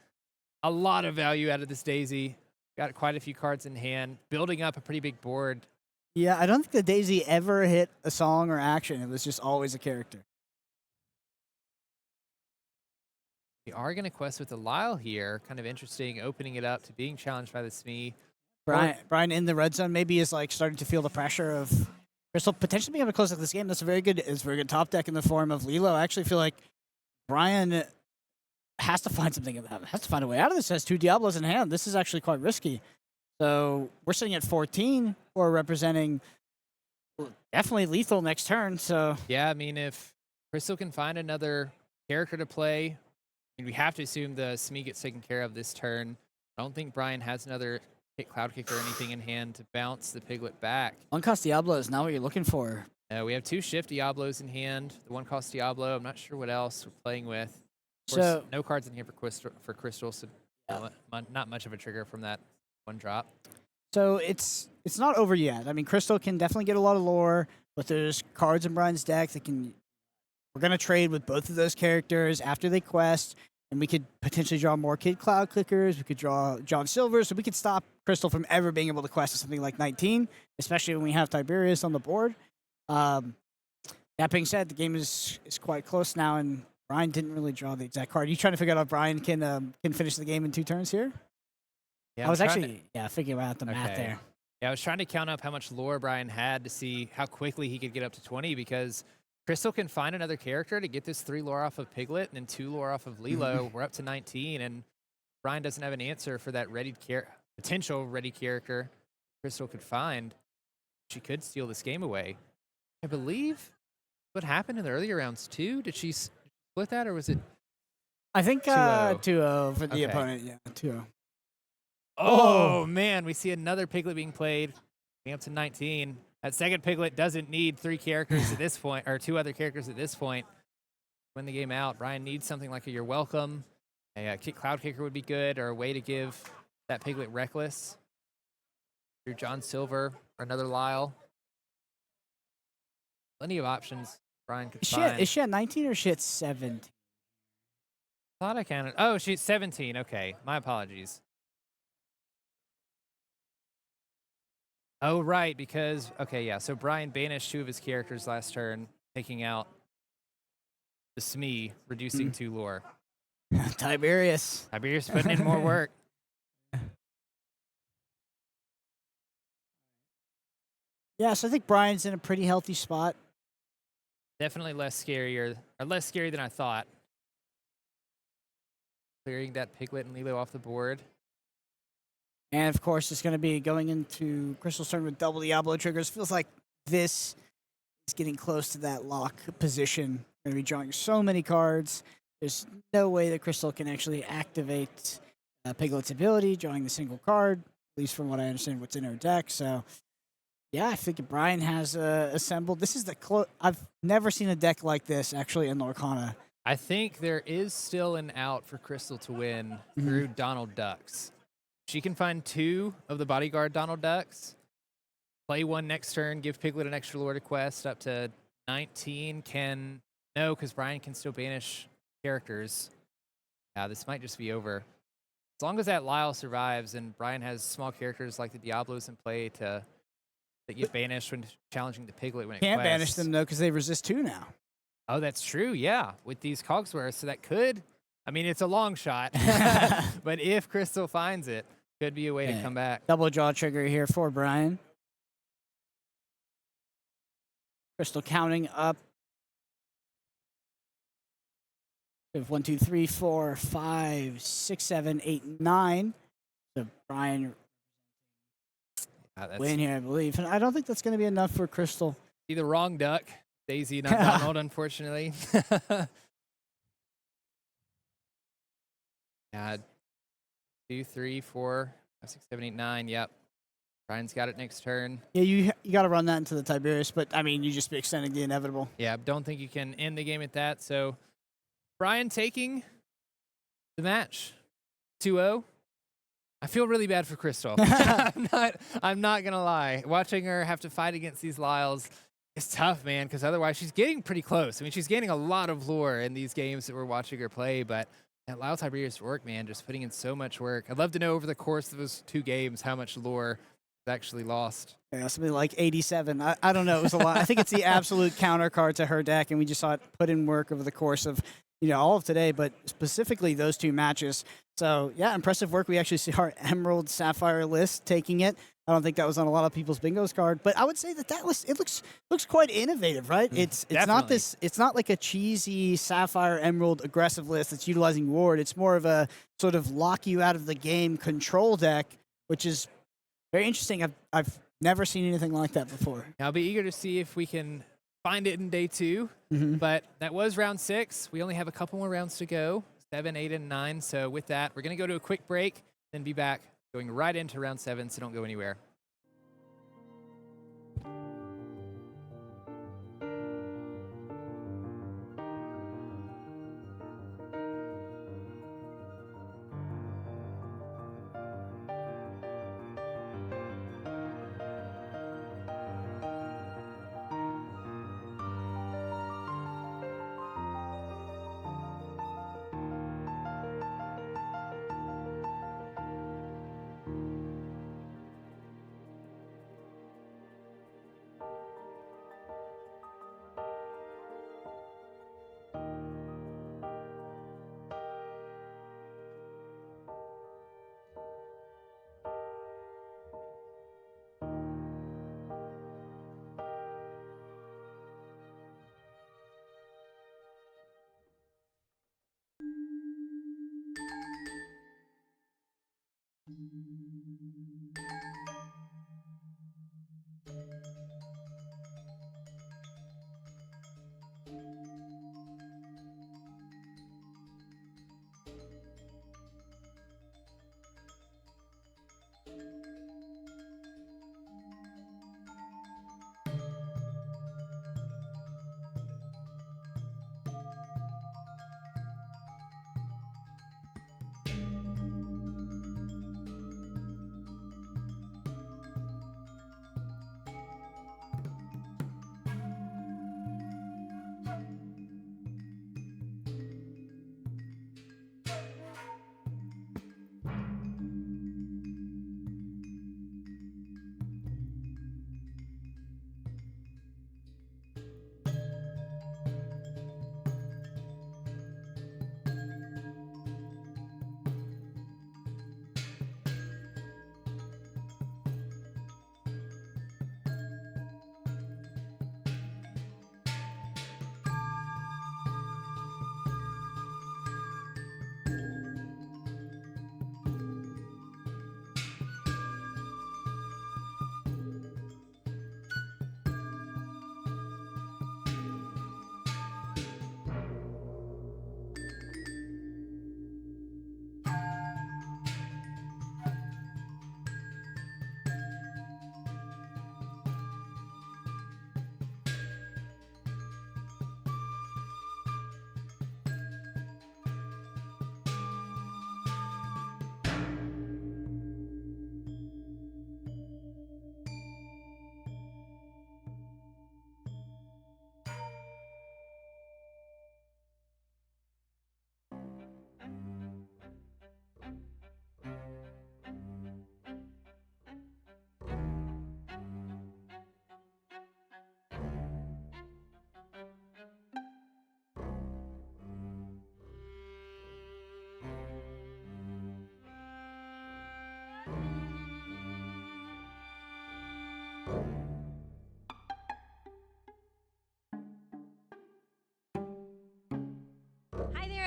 a lot of value out of this Daisy. Got quite a few cards in hand, building up a pretty big board. Yeah, I don't think the Daisy ever hit a song or action. It was just always a character. We are going to quest with the Lyle here. Kind of interesting, opening it up to being challenged by the Smee. Brian in the red zone maybe is like starting to feel the pressure of Crystal potentially being able to close out this game. That's a very good top deck in the form of Lilo. I actually feel like Brian has to find something, has to find a way out of this. Has 2 Diablos in hand. This is actually quite risky. So we're sitting at 14 or representing definitely lethal next turn. So yeah, I mean, if Crystal can find another character to play, I mean, we have to assume the Smee gets taken care of this turn. I don't think Brian has another Cloud Kick or anything in hand to bounce the Piglet back. 1-cost Diablo is not what you're looking for. We have 2 Shift Diablos in hand. The 1-cost Diablo, I'm not sure what else we're playing with. Of course, no cards in here for Crystal, so not much of a trigger from that 1 drop. So it's not over yet. I mean, Crystal can definitely get a lot of lore, but there's cards in Brian's deck that can... We're going to trade with both of those characters after they quest, and we could potentially draw more Cloud Clickers. We could draw John Silver, so we could stop Crystal from ever being able to quest to something like 19, especially when we have Tiberius on the board. That being said, the game is quite close now, and Brian didn't really draw the exact card. Are you trying to figure out if Brian can finish the game in 2 turns here? Yeah, I was actually figuring out the math there. Yeah, I was trying to count up how much lore Brian had to see how quickly he could get up to 20, because Crystal can find another character to get this 3 lore off of Piglet and then 2 lore off of Lilo. We're up to 19, and Brian doesn't have an answer for that potential ready character Crystal could find. She could steal this game away. I believe what happened in the earlier rounds too. Did she split that, or was it? I think 2-0 for the opponent. Yeah, 2-0. Oh man, we see another Piglet being played. Getting up to 19. That second Piglet doesn't need 3 characters at this point, or 2 other characters at this point. Win the game out. Brian needs something like a You're Welcome. A Cloud Kicker would be good, or a way to give that Piglet Reckless. Through John Silver, or another Lyle. Plenty of options Brian could find. Is she at 19 or is she at 17? Thought I counted. Oh, she's 17. Okay, my apologies. Oh, right, because, okay, yeah, so Brian banished 2 of his characters last turn, taking out the Smee, reducing 2 lore. Tiberius putting in more work. Yeah, so I think Brian's in a pretty healthy spot. Definitely less scary than I thought. Clearing that Piglet and Lilo off the board. And of course, it's going to be going into Crystal's turn with double Diablo triggers. Feels like this is getting close to that lock position. We're going to be drawing so many cards. There's no way that Crystal can actually activate Piglet's ability, drawing the single card, at least from what I understand what's in her deck. So, yeah, I think Brian has assembled. This is I've never seen a deck like this, actually, in Lorcana. I think there is still an out for Crystal to win through Donald Ducks. She can find 2 of the bodyguard Donald Ducks, play 1 next turn, give Piglet an extra lore to quest up to 19. No, because Brian can still banish characters. Yeah, this might just be over. As long as that Lyle survives and Brian has small characters like the Diablos in play that get banished when challenging the Piglet when it Can't quests. banish them, though, because they resist 2 now. Oh, that's true. Yeah, with these Cogsworth, so that could. I mean, it's a long shot, but if Crystal finds it, could be a way to come back. Double draw trigger here for Brian. Crystal counting up. We have 1, 2, 3, 4, 5, 6, 7, 8, 9. So Brian win here, I believe. And I don't think that's going to be enough for Crystal. See the wrong duck. Daisy, not Donald, unfortunately. Yeah. 2, 3, 4, 5, 6, 7, 8, 9. Yep. Brian's got it next turn. Yeah, you got to run that into the Tiberius, but I mean, you just be extending the inevitable. Yeah, don't think you can end the game at that. So Brian taking the match 2-0. I feel really bad for Crystal. I'm not going to lie. Watching her have to fight against these Lyles is tough, man, because otherwise she's getting pretty close. I mean, she's gaining a lot of lore in these games that we're watching her play, but that Lyle Tiberius work, man, just putting in so much work. I'd love to know over the course of those 2 games how much lore is actually lost. Yeah, something like 87. I don't know. It was a lot. I think it's the absolute counter card to her deck, and we just saw it put in work over the course of all of today, but specifically those 2 matches. So, yeah, impressive work. We actually see our Emerald Sapphire list taking it. I don't think that was on a lot of people's bingos card, but I would say that list, it looks quite innovative, right? It's not this. It's not like a cheesy Sapphire Emerald aggressive list that's utilizing Ward. It's more of a sort of lock you out of the game control deck, which is very interesting. I've never seen anything like that before. I'll be eager to see if we can find it in day 2. But that was round 6. We only have a couple more rounds to go, 7, 8, and 9. So with that, we're going to go to a quick break, then be back going right into round 7, so don't go anywhere.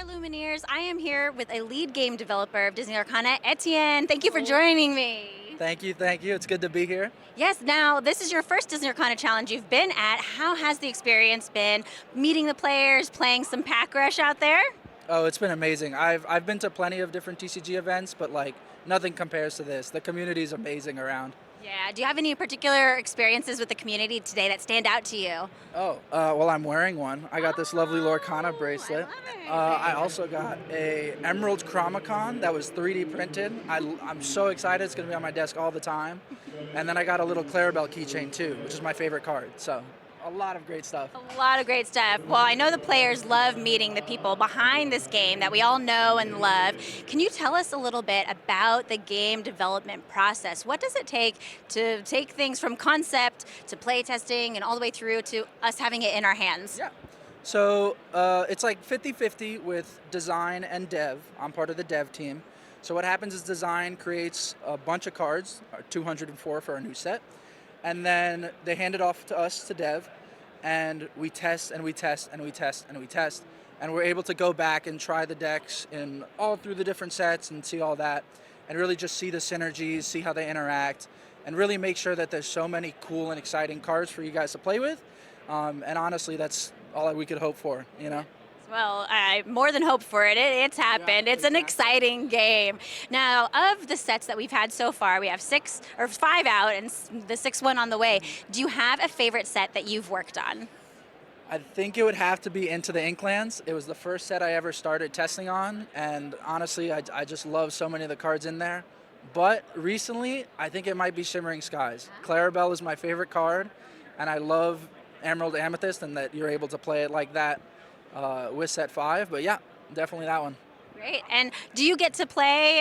Lumineers. I am here with a lead game developer of Disney Lorcana, Etienne. Thank you for joining me. Thank you, thank you. It's good to be here. Yes, now this is your first Disney Lorcana challenge you've been at. How has the experience been meeting the players, playing some Pack Rush out there? Oh, it's been amazing. I've been to plenty of different TCG events, but like nothing compares to this. The community is amazing around. Yeah, do you have any particular experiences with the community today that stand out to you? Oh, well, I'm wearing one. I got this lovely Lorcana bracelet. I also got a Emerald Chromacon that was 3D printed. I'm so excited. It's going to be on my desk all the time. And then I got a little Clarabelle keychain too, which is my favorite card. So a lot of great stuff. A lot of great stuff. Well, I know the players love meeting the people behind this game that we all know and love. Can you tell us a little bit about the game development process? What does it take to take things from concept to play testing and all the way through to us having it in our hands? Yeah. So it's like 50-50 with design and dev. I'm part of the dev team. So what happens is design creates a bunch of cards, 204 for our new set, and then they hand it off to us to dev, and we test and we test and we test and we test, and we're able to go back and try the decks in all through the different sets and see all that, and really just see the synergies, see how they interact, and really make sure that there's so many cool and exciting cards for you guys to play with. And honestly, that's all we could hope for, you know? Well, I more than hoped for it. It's happened. It's an exciting game. Now, of the sets that we've had so far, we have 5 out and the 6th one on the way. Do you have a favorite set that you've worked on? I think it would have to be Into the Inklands. It was the first set I ever started testing on, and honestly, I just love so many of the cards in there. But recently, I think it might be Shimmering Skies. Clarabelle is my favorite card, and I love Emerald Amethyst and that you're able to play it like that with set 5, but yeah, definitely that one. Great. And do you get to play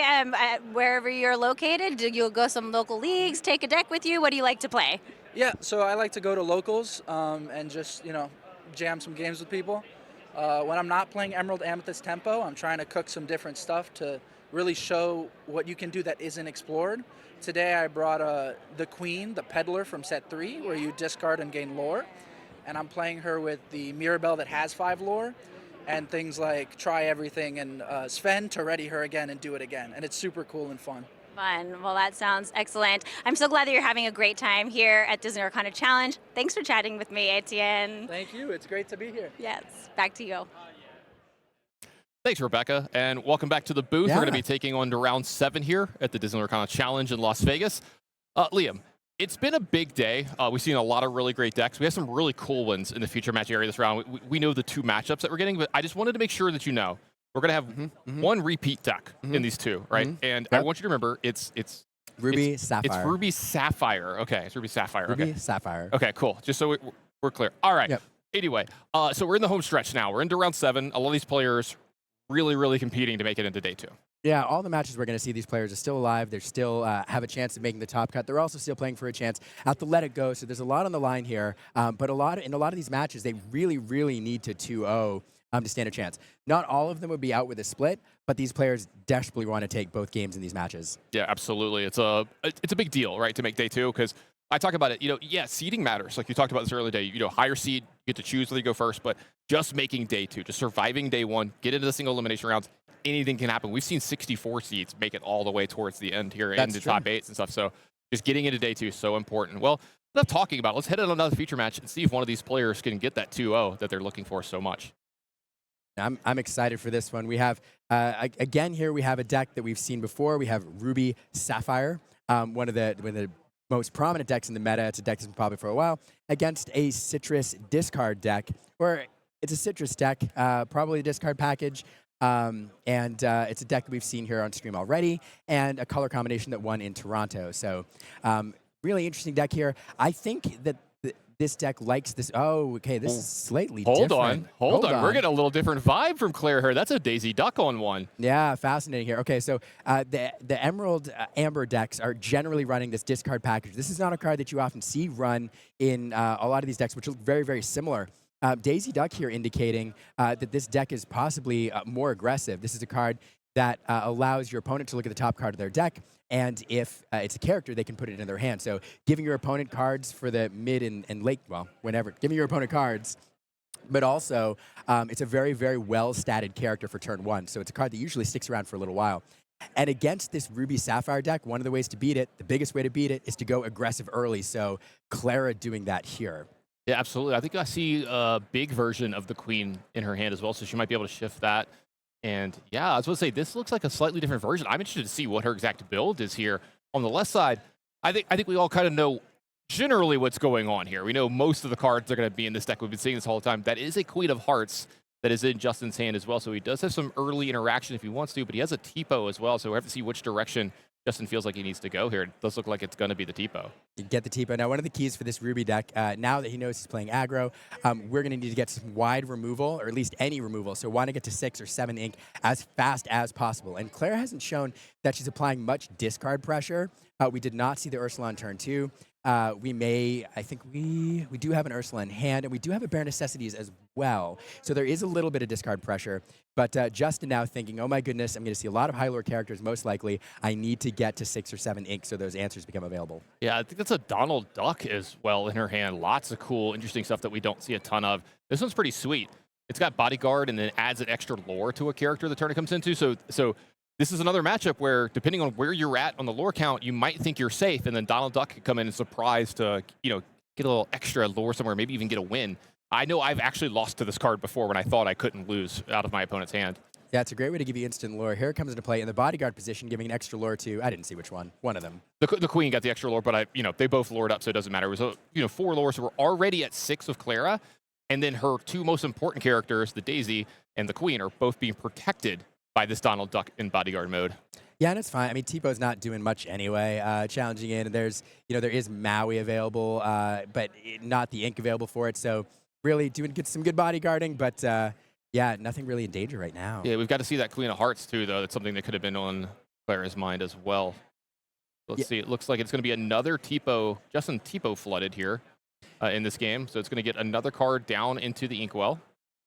wherever you're located? Do you go some local leagues, take a deck with you? What do you like to play? Yeah, so I like to go to locals and just, jam some games with people. When I'm not playing Emerald Amethyst Tempo, I'm trying to cook some different stuff to really show what you can do that isn't explored. Today I brought the Queen, the Peddler from set 3, where you discard and gain lore. And I'm playing her with the Mirabelle that has 5 lore, and things like Try Everything and Sven to ready her again and do it again. And it's super cool and fun. Fun. Well, that sounds excellent. I'm so glad that you're having a great time here at Disney Lorcana Challenge. Thanks for chatting with me, Etienne. Thank you. It's great to be here. Yes. Back to you. Thanks, Rebekah, and welcome back to the booth. Yeah. We're going to be taking on to round 7 here at the Disney Lorcana Challenge in Las Vegas. Liam, it's been a big day. We've seen a lot of really great decks. We have some really cool ones in the feature match area this round. We know the 2 matchups that we're getting, but I just wanted to make sure that you know we're going to have one repeat deck in these 2, right? And I want you to remember it's Ruby Sapphire. It's Ruby Sapphire. Okay, it's Ruby Sapphire. Ruby Okay. Sapphire. Okay, cool. Just so we're clear. All right. Yep. Anyway, so we're in the home stretch now. We're into round 7. A lot of these players really, really competing to make it into day 2. Yeah, all the matches we're going to see, these players are still alive. They still have a chance of making the top cut. They're also still playing for a chance at the Let It Go. So there's a lot on the line here. But in a lot of these matches, they really, really need to 2-0 to stand a chance. Not all of them would be out with a split, but these players desperately want to take both games in these matches. Yeah, absolutely. It's a big deal, right, to make day 2, because I talk about it, yeah, seeding matters. Like you talked about this earlier day, higher seed, you get to choose whether you go first, but just making day 2, just surviving day 1, get into the single elimination rounds, anything can happen. We've seen 64 seeds make it all the way towards the end here in the top 8s and stuff. So just getting into day 2 is so important. Well, enough talking about it. Let's head on another feature match and see if one of these players can get that 2-0 that they're looking for so much. I'm excited for this one. We have, again here, we have a deck that we've seen before. We have Ruby Sapphire, one of the most prominent decks in the meta. It's a deck that's been popular for a while, against a Citrus discard deck, or it's a Citrus deck, probably a discard package. It's a deck that we've seen here on stream already, and a color combination that won in Toronto. So really interesting deck here. I think that this deck likes this. Oh, okay, this is slightly different. Hold on. We're getting a little different vibe from Claire here. That's a Daisy Duck on one. Yeah, fascinating here. Okay, so the Emerald Amber decks are generally running this discard package. This is not a card that you often see run in a lot of these decks, which look very, very similar. Daisy Duck here indicating that this deck is possibly more aggressive. This is a card that allows your opponent to look at the top card of their deck, and if it's a character, they can put it in their hand. So giving your opponent cards for the mid and late, well, whenever, giving your opponent cards but also it's a very, very well-statted character for turn 1. So it's a card that usually sticks around for a little while. And against this Ruby Sapphire deck, one of the ways to beat it, the biggest way to beat it, is to go aggressive early. So Clara doing that here. Yeah, absolutely. I think I see a big version of the Queen in her hand as well, so she might be able to shift that. And yeah, I was going to say, this looks like a slightly different version. I'm interested to see what her exact build is here. On the left side, I think we all kind of know generally what's going on here. We know most of the cards are going to be in this deck. We've been seeing this all the time. That is a Queen of Hearts that is in Justin's hand as well. So he does have some early interaction if he wants to, but he has a Tipo as well. So we have to see which direction Justin feels like he needs to go here. It does look like it's going to be the Tipo. You get the Tipo. Now, one of the keys for this Ruby deck, now that he knows he's playing aggro, we're going to need to get some wide removal, or at least any removal. So want to get to 6 or 7 ink as fast as possible. And Claire hasn't shown that she's applying much discard pressure. We did not see the Ursula on turn 2. I think we do have an Ursula in hand, and we do have a Bare Necessities as well. So there is a little bit of discard pressure. But Justin now thinking, oh my goodness, I'm going to see a lot of high lore characters, most likely. I need to get to 6 or 7 ink so those answers become available. Yeah, I think that's a Donald Duck as well in her hand. Lots of cool, interesting stuff that we don't see a ton of. This one's pretty sweet. It's got Bodyguard and then adds an extra lore to a character the turn it comes into. So this is another matchup where, depending on where you're at on the lore count, you might think you're safe, and then Donald Duck could come in and surprise to, get a little extra lore somewhere, maybe even get a win. I know I've actually lost to this card before when I thought I couldn't lose out of my opponent's hand. Yeah, it's a great way to give you instant lore. Here it comes into play in the Bodyguard position, giving an extra lore to, I didn't see which one of them. The Queen got the extra lore, but they both lored up, so it doesn't matter. It was 4 lore, so we're already at 6 with Clara, and then her 2 most important characters, the Daisy and the Queen, are both being protected by this Donald Duck in Bodyguard mode. Yeah, and it's fine. I mean, Tipo's not doing much anyway. Challenging in, there is Maui available, but not the ink available for it. So really doing some good bodyguarding, but yeah, nothing really in danger right now. Yeah, we've got to see that Queen of Hearts too, though. That's something that could have been on Clara's mind as well. Let's see. It looks like it's going to be another Tipo, Justin Tipo flooded here in this game. So it's going to get another card down into the Inkwell.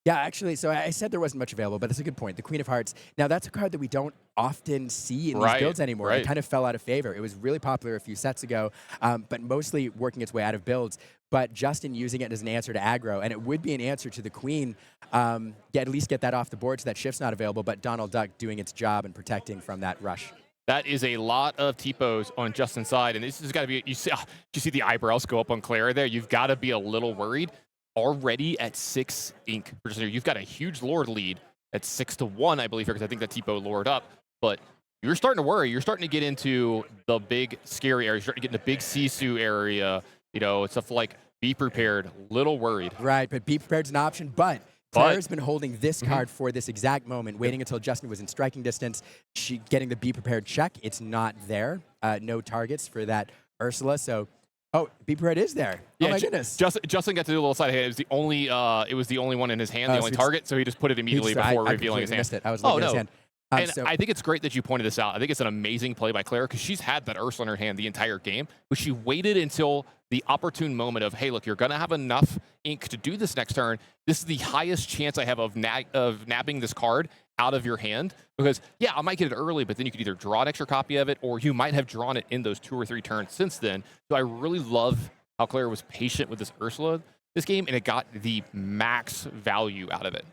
Yeah, actually, so I said there wasn't much available, but that's a good point. The Queen of Hearts. Now, that's a card that we don't often see in these builds anymore. It kind of fell out of favor. It was really popular a few sets ago, but mostly working its way out of builds. But Justin using it as an answer to aggro, and it would be an answer to the Queen. At least get that off the board so that shift's not available, but Donald Duck doing its job and protecting from that rush. That is a lot of Tipos on Justin's side, and this has got to be, you see the eyebrows go up on Clara there? You've got to be a little worried. Already at 6 ink. You've got a huge lore lead at 6-1, I believe, here, because I think that Tipo lured up. But you're starting to worry. You're starting to get into the big, scary area. You're starting to get in the big Sisu area. Stuff like Be Prepared. Little worried. Right, but Be Prepared's an option. But Clara's been holding this card for this exact moment, waiting until Justin was in striking distance. She getting the Be Prepared check. It's not there. No targets for that Ursula. So. Oh, Be Prepared is there. Yeah, oh my goodness. Justin got to do a little side hand. It was the only one in his hand, the only target, so he just put it immediately before revealing his hand. Missed it. I was looking at his hand. And I think it's great that you pointed this out. I think it's an amazing play by Clara because she's had that Ursula in her hand the entire game, but she waited until the opportune moment of, hey, look, you're going to have enough ink to do this next turn. This is the highest chance I have of nabbing this card out of your hand because, yeah, I might get it early, but then you could either draw an extra copy of it or you might have drawn it in those 2 or 3 turns since then. So I really love how Clara was patient with this Ursula this game, and it got the max value out of it.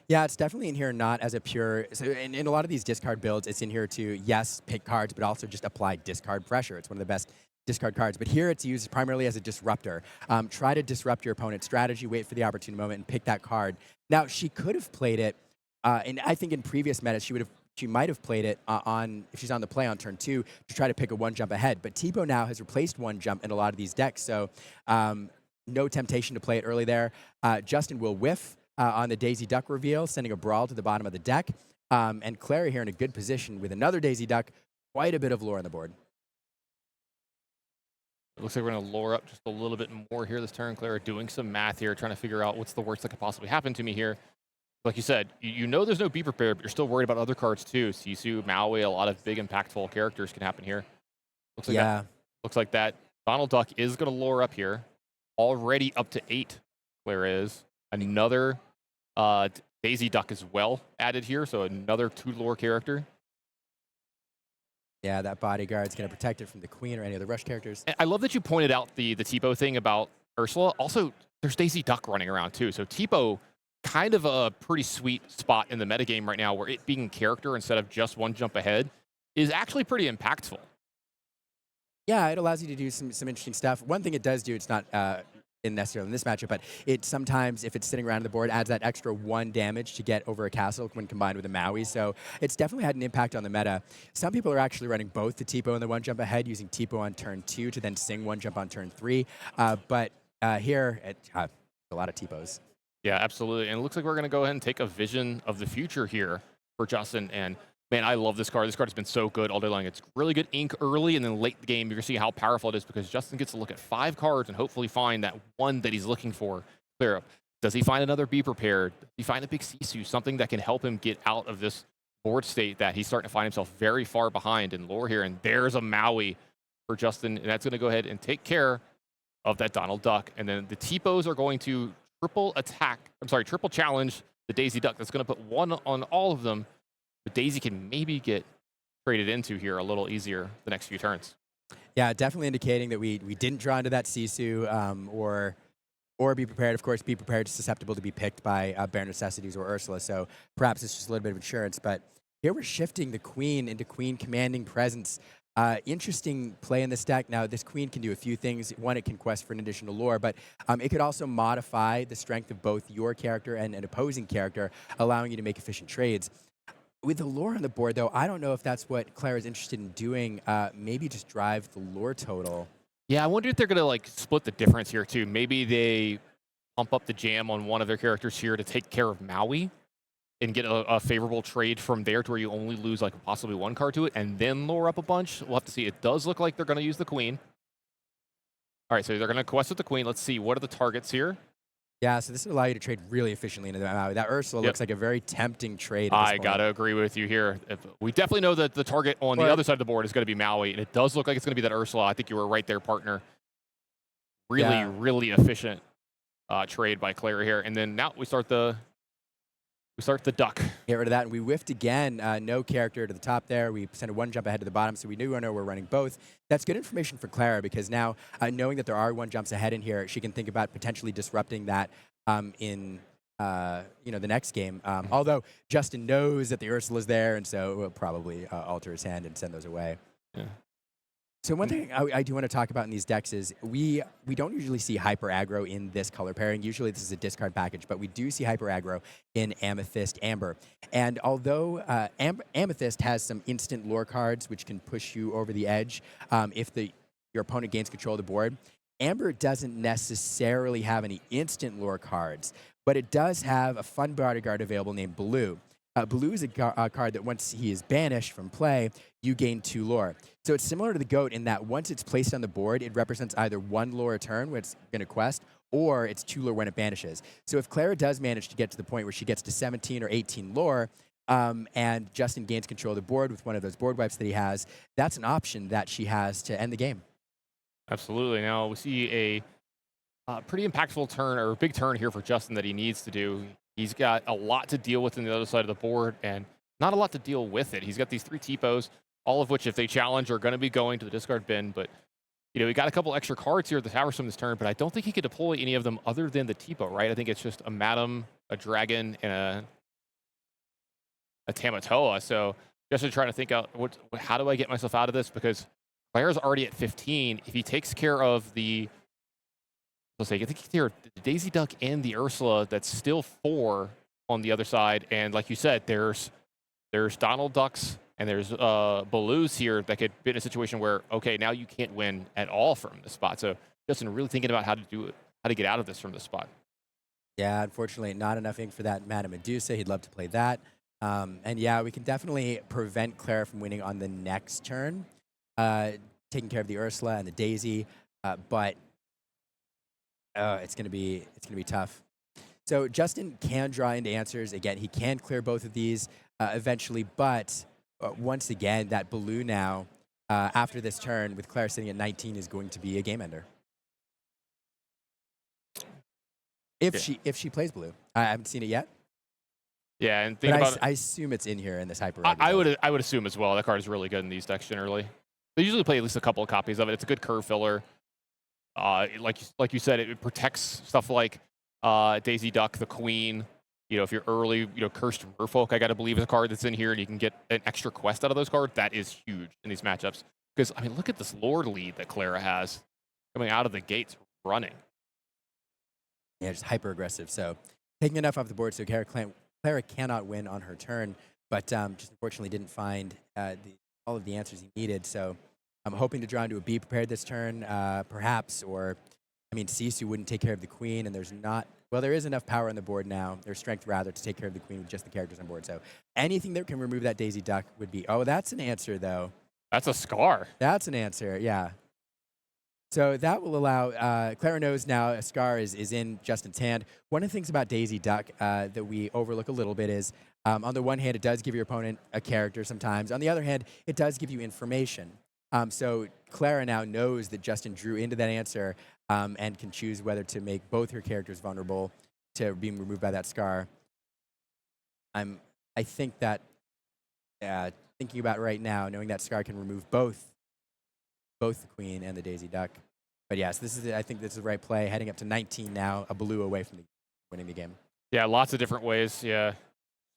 Yeah, it's definitely in here not as a pure... So in a lot of these discard builds, it's in here to, yes, pick cards, but also just apply discard pressure. It's one of the best discard cards. But here it's used primarily as a disruptor. Try to disrupt your opponent's strategy, wait for the opportune moment, and pick that card. Now, she could have played it, and I think in previous metas, she might have played it if she's on the play on turn 2 to try to pick a 1 jump ahead. But Tipo now has replaced 1 jump in a lot of these decks, so no temptation to play it early there. Justin will whiff on the Daisy Duck reveal, sending a Brawl to the bottom of the deck. And Clara here in a good position with another Daisy Duck, quite a bit of lore on the board. It looks like we're going to lore up just a little bit more here this turn. Clara doing some math here, trying to figure out what's the worst that could possibly happen to me here. Like you said, you know there's no Be Prepared, but you're still worried about other cards too. Sisu, Maui, a lot of big impactful characters can happen here. Looks like that Donald Duck is going to lure up here. Already up to 8, Clara is. Another Daisy Duck as well added here, so another 2 lore character. Yeah, that Bodyguard's going to protect it from the Queen or any other rush characters. And I love that you pointed out the Tipo thing about Ursula. Also, there's Daisy Duck running around too, so Tipo kind of a pretty sweet spot in the metagame right now where it being character instead of just one jump ahead is actually pretty impactful. Yeah, it allows you to do some interesting stuff. One thing it does do, it's not necessarily in this matchup, but it sometimes, if it's sitting around the board, adds that extra 1 damage to get over a castle when combined with a Maui. So it's definitely had an impact on the meta. Some people are actually running both the Tipo and the 1 jump ahead, using Tipo on turn 2 to then sing 1 jump on turn 3. But here, a lot of Tipos. Yeah, absolutely. And it looks like we're going to go ahead and take a vision of the future here for Justin. And man, I love this card. This card has been so good all day long. It's really good ink early, and then late in the game, you're going to see how powerful it is because Justin gets to look at 5 cards and hopefully find that one that he's looking for. Clear up. Does he find another Be Prepared? Does he find a big Sisu, something that can help him get out of this board state that he's starting to find himself very far behind in lore here? And there's a Maui for Justin, and that's going to go ahead and take care of that Donald Duck. And then the Tipos are going to triple challenge the Daisy Duck. That's going to put 1 on all of them. But Daisy can maybe get traded into here a little easier the next few turns. Yeah, definitely indicating that we didn't draw into that Sisu or Be Prepared. Of course, Be Prepared is susceptible to be picked by Bare Necessities or Ursula, so perhaps it's just a little bit of insurance. But here we're shifting the Queen into Queen Commanding Presence. Interesting play in this deck. Now, this Queen can do a few things. One, it can quest for an additional lore, but it could also modify the strength of both your character and an opposing character, allowing you to make efficient trades. With the lore on the board, though, I don't know if that's what Claire is interested in doing. Maybe just drive the lore total. Yeah, I wonder if they're going to like split the difference here, too. Maybe they pump up the jam on one of their characters here to take care of Maui and get a favorable trade from there to where you only lose like possibly 1 card to it and then lure up a bunch. We'll have to see. It does look like they're going to use the Queen. All right, so they're going to quest with the Queen. Let's see. What are the targets here? Yeah, so this will allow you to trade really efficiently into that Maui. That Ursula looks like a very tempting trade. I got to agree with you here. We definitely know that the target on the other side of the board is going to be Maui, and it does look like it's going to be that Ursula. I think you were right there, partner. Really, really efficient trade by Claire here. And then now we start the Duck. Get rid of that, and we whiffed again. No character to the top there. We sent a 1 jump ahead to the bottom, so we know we're running both. That's good information for Clara because now, knowing that there are 1 jumps ahead in here, she can think about potentially disrupting that in the next game. Although Justin knows that the Ursula's there, and so we'll probably alter his hand and send those away. Yeah. So one thing I do want to talk about in these decks is we don't usually see hyper aggro in this color pairing. Usually this is a discard package, but we do see hyper aggro in Amethyst Amber. And although Amethyst has some instant lore cards which can push you over the edge if your opponent gains control of the board, Amber doesn't necessarily have any instant lore cards, but it does have a fun bodyguard available named Blue. Blue is a card that once he is banished from play, you gain 2 lore. So it's similar to the Goat in that once it's placed on the board, it represents either 1 lore a turn when it's going to quest, or it's 2 lore when it banishes. So if Clara does manage to get to the point where she gets to 17 or 18 lore, and Justin gains control of the board with one of those board wipes that he has, that's an option that she has to end the game. Absolutely. Now we see a pretty impactful turn, or a big turn here for Justin that he needs to do. He's got a lot to deal with on the other side of the board, and not a lot to deal with it. He's got these 3 Tipos, all of which, if they challenge, are going to be going to the discard bin. But, he got a couple extra cards here at the Towers from this turn, but I don't think he could deploy any of them other than the Tipo, right? I think it's just a Madam, a Dragon, and a Tamatoa. So just to try to think out, how do I get myself out of this? Because Claire's already at 15. If he takes care of the... Let's say, I think here, the Daisy Duck and the Ursula, that's still 4 on the other side. And like you said, there's Donald Ducks and there's Baloo's here that could be in a situation where, okay, now you can't win at all from this spot. So Justin really thinking about how to do it, how to get out of this from this spot. Yeah, unfortunately, not enough ink for that Madame Medusa. He'd love to play that. And yeah, we can definitely prevent Clara from winning on the next turn, taking care of the Ursula and the Daisy, but it's gonna be tough. So Justin can draw into answers. Again, he can clear both of these eventually, but once again, that Baloo now, after this turn, with Claire sitting at 19, is going to be a game ender. If she plays Baloo. I haven't seen it yet. Yeah, and I assume it's in here in this hyper. I would assume as well. That card is really good in these decks generally. They usually play at least a couple of copies of it. It's a good curve filler. Like you said, it protects stuff like Daisy Duck, the Queen, You know, if you're early, you know, Cursed Merfolk, I got to believe is a card that's in here, and you can get an extra quest out of those cards. That is huge in these matchups. Because, I mean, look at this Lord lead that Clara has coming out of the gates running. Yeah, just hyper aggressive. So taking enough off the board so Clara cannot win on her turn, but just unfortunately didn't find all of the answers he needed. So I'm hoping to draw into a Be Prepared this turn, perhaps, or, I mean, Sisu wouldn't take care of the queen, and there's not, well, there is enough power on the board now, there's strength rather, to take care of the queen with just the characters on board. So anything that can remove that Daisy Duck would be, oh, that's an answer, though. That's a Scar. That's an answer, yeah. So that will allow, Clara knows now a Scar is in Justin's hand. One of the things about Daisy Duck that we overlook a little bit is, on the one hand, it does give your opponent a character sometimes. On the other hand, it does give you information. So Clara now knows that Justin drew into that answer and can choose whether to make both her characters vulnerable to being removed by that Scar. I think that, thinking about it right now, knowing that Scar can remove both the Queen and the Daisy Duck. But yes, I think this is the right play. Heading up to 19 now, a blue away from winning the game. Yeah, lots of different ways. Yeah,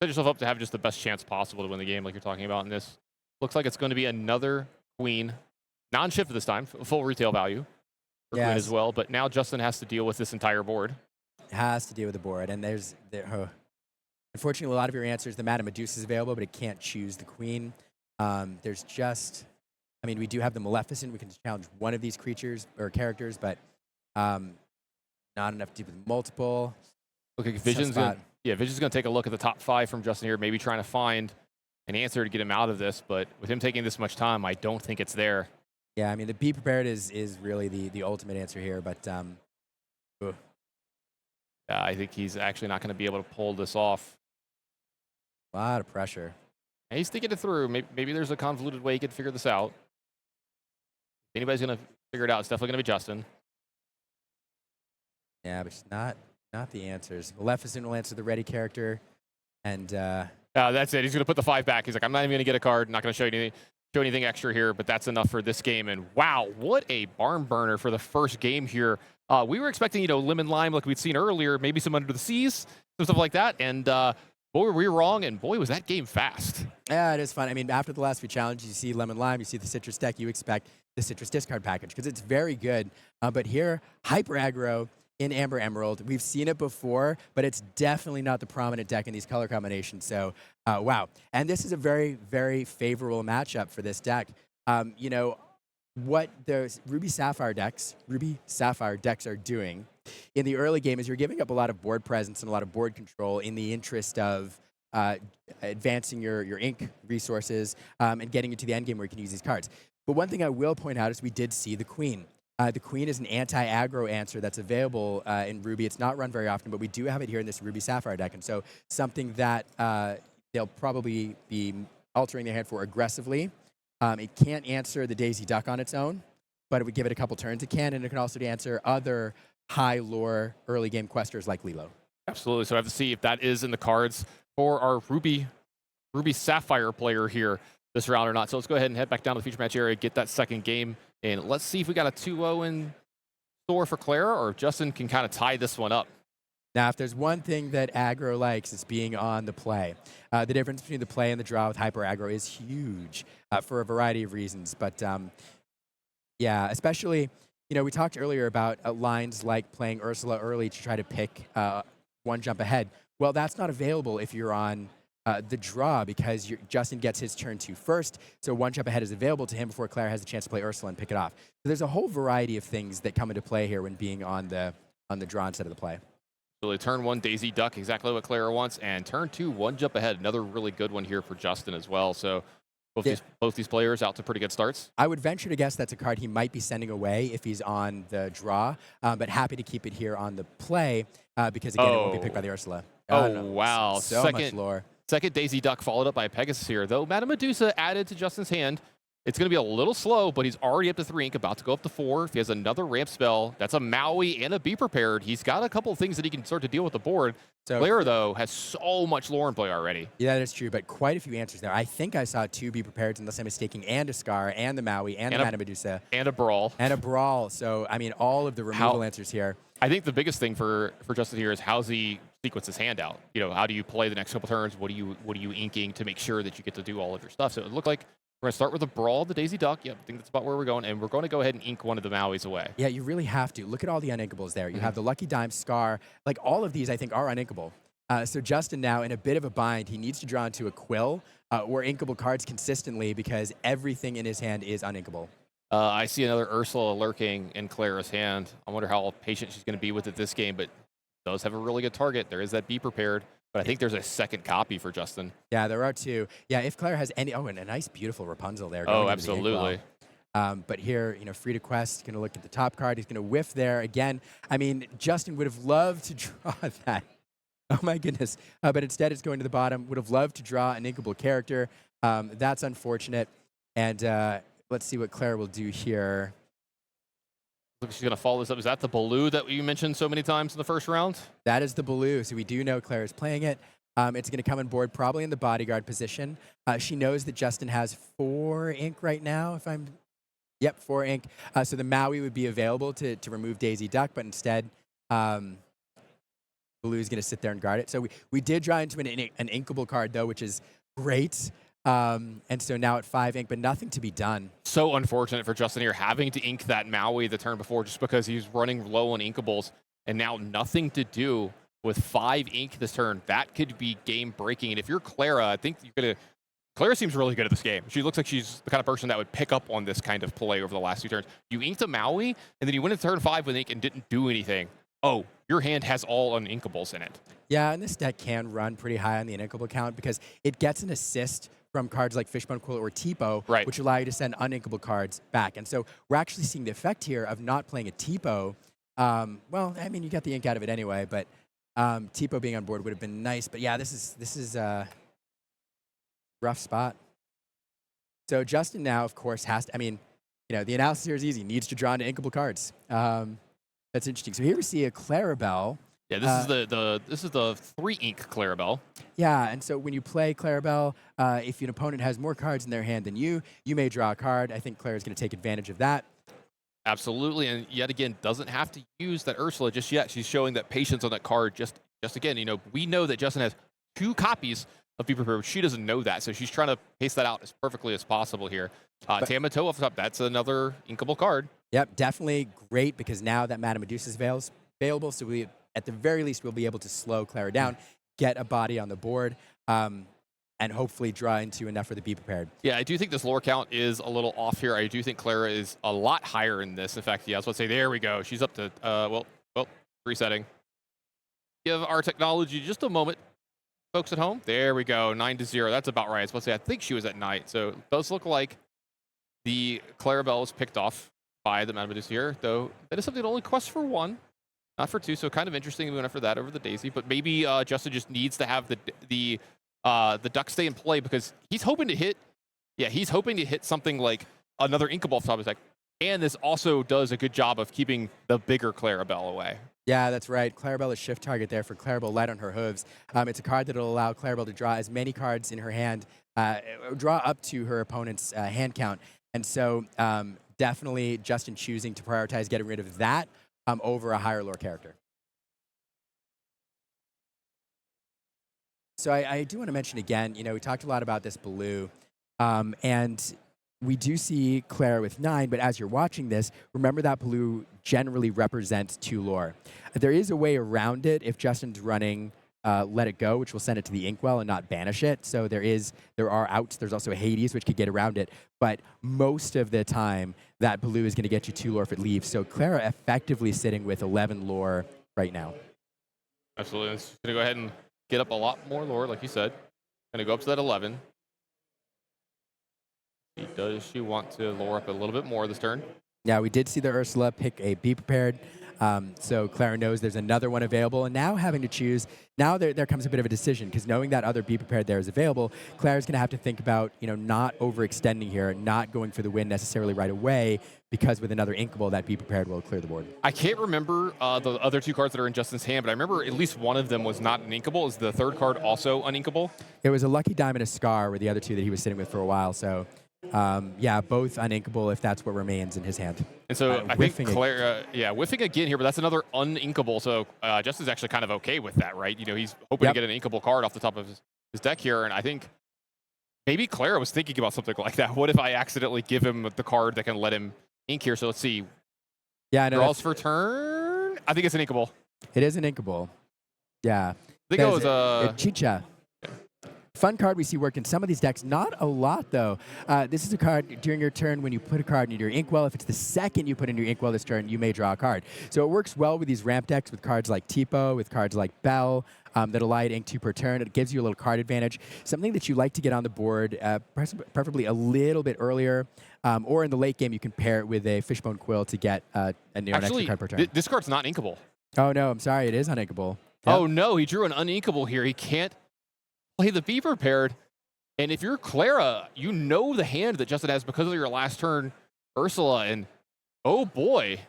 set yourself up to have just the best chance possible to win the game, like you're talking about in this. Looks like it's going to be another Queen, non-shifted this time, full retail value for Queen as well. But now Justin has to deal with this entire board. Has to deal with the board, and unfortunately, a lot of your answers, the Madame Medusa is available, but it can't choose the Queen. There's just, I mean, we do have the Maleficent. We can challenge one of these creatures or characters, but not enough to do with multiple. Okay, Vision's going to take a look at the top 5 from Justin here, maybe trying to find an answer to get him out of this. But with him taking this much time, I don't think it's there. Yeah, I mean, the Be Prepared is really the ultimate answer here, but I think he's actually not going to be able to pull this off. A lot of pressure. And he's thinking it through. Maybe there's a convoluted way he could figure this out. If anybody's going to figure it out, it's definitely going to be Justin. Yeah, but it's not the answers. Maleficent will answer the ready character, and that's it. He's going to put the 5 back. He's like, I'm not even going to get a card. Not going to show anything extra here, but that's enough for this game. And wow, what a barn burner for the first game here. We were expecting, lemon lime like we'd seen earlier, maybe some Under the Seas, some stuff like that. And boy, were we wrong, and boy, was that game fast. Yeah, it is fun. I mean, after the last few challenges, you see lemon lime, you see the citrus deck, you expect the citrus discard package because it's very good. But here, hyper aggro in Amber Emerald. We've seen it before, but it's definitely not the prominent deck in these color combinations. So, wow. And this is a very, very favorable matchup for this deck. What the Ruby Sapphire decks are doing in the early game is you're giving up a lot of board presence and a lot of board control in the interest of advancing your ink resources and getting into the end game where you can use these cards. But one thing I will point out is we did see the Queen. The Queen is an anti-aggro answer that's available in Ruby. It's not run very often, but we do have it here in this Ruby Sapphire deck. And so something that they'll probably be altering their hand for aggressively. It can't answer the Daisy Duck on its own, but it would give it a couple turns. It can, and it can also answer other high lore early game questers like Lilo. Absolutely. So I have to see if that is in the cards for our Ruby Sapphire player here this round or not. So let's go ahead and head back down to the feature match area, get that second game, and let's see if we got a 2-0 in store for Clara, or if Justin can kind of tie this one up. Now, if there's one thing that aggro likes, it's being on the play. The difference between the play and the draw with hyper aggro is huge for a variety of reasons. But yeah, especially, we talked earlier about lines like playing Ursula early to try to pick one jump ahead. Well, that's not available if you're on the draw because Justin gets his turn 2 first. So one jump ahead is available to him before Clara has a chance to play Ursula and pick it off. So there's a whole variety of things that come into play here when being on the draw instead of the play. So turn 1, Daisy Duck, exactly what Clara wants. And turn 2, one jump ahead. Another really good one here for Justin as well. So both these players out to pretty good starts. I would venture to guess that's a card he might be sending away if he's on the draw, but happy to keep it here on the play because, again, it won't be picked by the Ursula. No. Wow. So much lore. Second Daisy Duck followed up by Pegasus here, though. Madame Medusa added to Justin's hand. It's going to be a little slow, but he's already up to 3 ink, about to go up to 4. If he has another ramp spell, that's a Maui and a Be Prepared. He's got a couple of things that he can start to deal with the board. So Clara, though, has so much lore in play already. Yeah, that is true, but quite a few answers there. I think I saw 2 Be Prepared, unless I'm mistaken, and a Scar, and the Maui, and the Madame Medusa. And a Brawl. And a Brawl. So, I mean, all of the removal answers here. I think the biggest thing for Justin here is how's he sequence his hand out. You know, how do you play the next couple turns? What are you inking to make sure that you get to do all of your stuff? So it looked like we're going to start with a Brawl, the Daisy Duck. Yep, I think that's about where we're going. And we're going to go ahead and ink one of the Mauis away. Yeah, you really have to. Look at all the uninkables there. You have the Lucky Dime, Scar. Like, all of these, I think, are uninkable. So Justin now in a bit of a bind. He needs to draw into a Quill or inkable cards consistently because everything in his hand is uninkable. I see another Ursula lurking in Clara's hand. I wonder how patient she's going to be with it this game, but does have a really good target. There is that Be Prepared. But I think there's a second copy for Justin. Yeah, there are two. Yeah, if Clara has any... Oh, and a nice, beautiful Rapunzel there. Oh, absolutely. But here, you know, Free to Quest, going to look at the top card. He's going to whiff there again. I mean, Justin would have loved to draw that. Oh, my goodness. But instead, it's going to the bottom. Would have loved to draw an inkable character. That's unfortunate. And let's see what Clara will do here. Looks like she's going to follow this up. Is that the Baloo that you mentioned so many times in the first round? That is the Baloo. So we do know Clara's playing it. It's going to come on board probably in the bodyguard position. She knows that Justin has 4 ink right now, if I'm... Yep, 4 ink. So the Maui would be available to remove Daisy Duck, but instead Baloo's going to sit there and guard it. So we did draw into an inkable card, though, which is great. And so now at 5 ink, but nothing to be done. So unfortunate for Justin here, having to ink that Maui the turn before just because he's running low on inkables, and now nothing to do with 5 ink this turn. That could be game breaking. And if you're Clara, I think you're gonna. Clara seems really good at this game. She looks like she's the kind of person that would pick up on this kind of play over the last 2 turns. You inked a Maui, and then you went into turn 5 with ink and didn't do anything. Oh, your hand has all uninkables in it. Yeah, and this deck can run pretty high on the uninkable count because it gets an assist from cards like Fishbone Quill or Tipo, right, which allow you to send uninkable cards back. And so we're actually seeing the effect here of not playing a Tipo. Well, I mean, you got the ink out of it anyway, but Tipo being on board would have been nice. But yeah, this is a rough spot. So Justin now, of course, has to, I mean, you know, the analysis here is easy. Needs to draw into inkable cards. That's interesting. So here we see a Clarabelle. Yeah, this is the 3 ink Clarabelle. Yeah, and so when you play Clarabelle, if an opponent has more cards in their hand than you may draw a card. I think Clara's going to take advantage of that. Absolutely, and yet again, doesn't have to use that Ursula just yet. She's showing that patience on that card just again. You know, we know that Justin has 2 copies of Be Prepared. She doesn't know that, so she's trying to pace that out as perfectly as possible here. Tamato off the top, that's another inkable card. Yep, definitely great because now that Madame Medusa's available, so we, at the very least, we'll be able to slow Clara down, get a body on the board, and hopefully draw into enough for the Be Prepared. Yeah, I do think this lore count is a little off here. I do think Clara is a lot higher in this. In fact, yeah, I was about to say, there we go. She's up to, well, resetting. Give our technology just a moment. Folks at home, there we go, 9-0. That's about right. I was supposed to say, I think she was at night. So it does look like the Clarabelle was picked off by the Madame Medusa here, though that is something that only quests for 1, not for 2. So kind of interesting we went for that over the Daisy. But maybe Justin just needs to have the duck stay in play because he's hoping to hit. Yeah, he's hoping to hit something like another inkable off the top of his deck. And this also does a good job of keeping the bigger Clarabelle away. Yeah, that's right. Clarabelle is shift target there for Clarabelle light on her hooves. It's a card that will allow Clarabelle to draw as many cards in her hand, draw up to her opponent's hand count. And so definitely Justin choosing to prioritize getting rid of that over a higher lore character. So I do want to mention again, you know, we talked a lot about this Baloo, and we do see Clara with 9, but as you're watching this, remember that Baloo generally represents 2 lore. There is a way around it if Justin's running Let It Go, which will send it to the Inkwell and not banish it. So there are outs. There's also a Hades, which could get around it. But most of the time, that Baloo is going to get you 2 lore if it leaves. So Clara effectively sitting with 11 lore right now. Absolutely. It's going to go ahead and get up a lot more lore, like you said. Going to go up to that 11. Does she want to lure up a little bit more this turn? Yeah, we did see the Ursula pick a Be Prepared. So Clara knows there's another one available. And now having to choose, now there comes a bit of a decision because knowing that other Be Prepared there is available, Clara's going to have to think about, you know, not overextending here, not going for the win necessarily right away because with another inkable, that Be Prepared will clear the board. I can't remember the other 2 cards that are in Justin's hand, but I remember at least one of them was not an inkable. Is the 3rd card also uninkable? It was a Lucky Dime and a Scar were the other 2 that he was sitting with for a while. So Yeah, both uninkable if that's what remains in his hand. And so I think whiffing Clara, whiffing again here, but that's another uninkable. So Justin's actually kind of okay with that, right? You know, he's hoping to get an inkable card off the top of his deck here, and I think maybe Clara was thinking about something like that. What if I accidentally give him the card that can let him ink here? So let's see. Yeah, I know. Draws for turn. I think it's an inkable. It is an inkable. Yeah. I think it was Chicha. Fun card we see worked in some of these decks. Not a lot, though. This is a card during your turn when you put a card in your inkwell. If it's the second you put in your inkwell this turn, you may draw a card. So it works well with these ramp decks with cards like Tipo, with cards like Bell, that allow you to ink 2 per turn. It gives you a little card advantage. Something that you like to get on the board, preferably a little bit earlier, or in the late game, you can pair it with a Fishbone Quill to get an extra card per turn. This card's not inkable. Oh, no, I'm sorry. It is uninkable. Yep. Oh, no, he drew an uninkable here. He can't play the Be Prepared. And if you're Clara, you know the hand that Justin has because of your last turn, Ursula. And, oh, boy.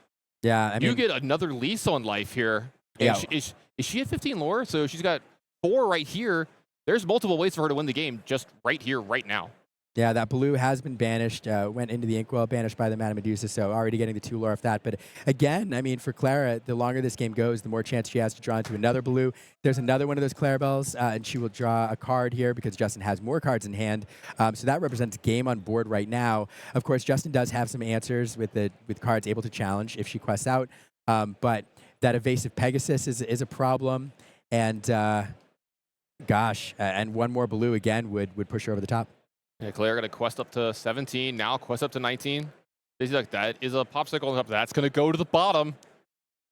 Yeah, I mean, you get another lease on life here. Yeah. Is she at 15 lore? So she's got 4 right here. There's multiple ways for her to win the game just right here, right now. Yeah, that blue has been banished, went into the inkwell, banished by the Mana Medusa, so already getting the 2 lore off that. But again, I mean, for Clara, the longer this game goes, the more chance she has to draw into another blue. There's another one of those Clarabelles, and she will draw a card here because Justin has more cards in hand. So that represents game on board right now. Of course, Justin does have some answers with cards able to challenge if she quests out, but that evasive Pegasus is a problem, and and one more blue again would push her over the top. Yeah, Claire got a quest up to 17, now quest up to 19. That is a popsicle on top. That's going to go to the bottom.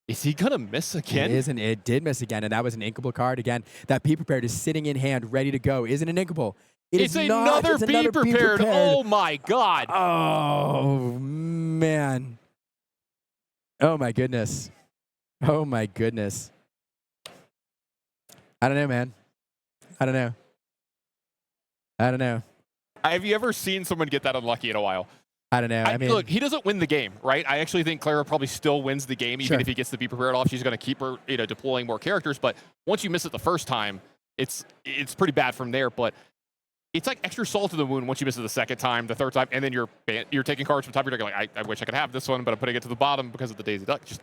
Is he going to miss again? It isn't. It did miss again, and that was an inkable card. Again, that Be Prepared is sitting in hand, ready to go. Isn't an inkable. It's another Be Prepared. Oh, my God. Oh, man. Oh, my goodness. Oh, my goodness. I don't know, man. I don't know. Have you ever seen someone get that unlucky in a while? I don't know. I mean, look, he doesn't win the game, right? I actually think Clara probably still wins the game, even if he gets the Be Prepared off. She's going to keep her, deploying more characters. But once you miss it the first time, it's pretty bad from there. But it's like extra salt to the wound once you miss it the second time, the third time, and then you're taking cards from top of your deck. Like, I wish I could have this one, but I'm putting it to the bottom because of the Daisy Duck. Just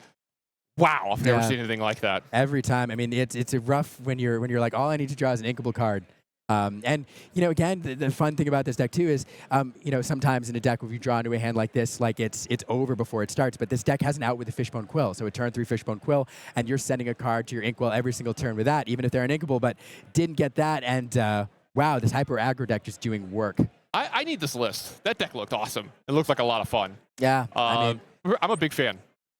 wow, I've never seen anything like that. Every time. I mean, it's a rough when you're like, all I need to draw is an inkable card. And, again, the fun thing about this deck, too, is, sometimes in a deck, if you draw into a hand like this, like it's over before it starts. But this deck has an out with a Fishbone Quill. So a turn 3 Fishbone Quill, and you're sending a card to your inkwell every single turn with that, even if they're an inkable, but didn't get that. And, wow, this hyper aggro deck just doing work. I need this list. That deck looked awesome. It looked like a lot of fun. Yeah. I'm a big fan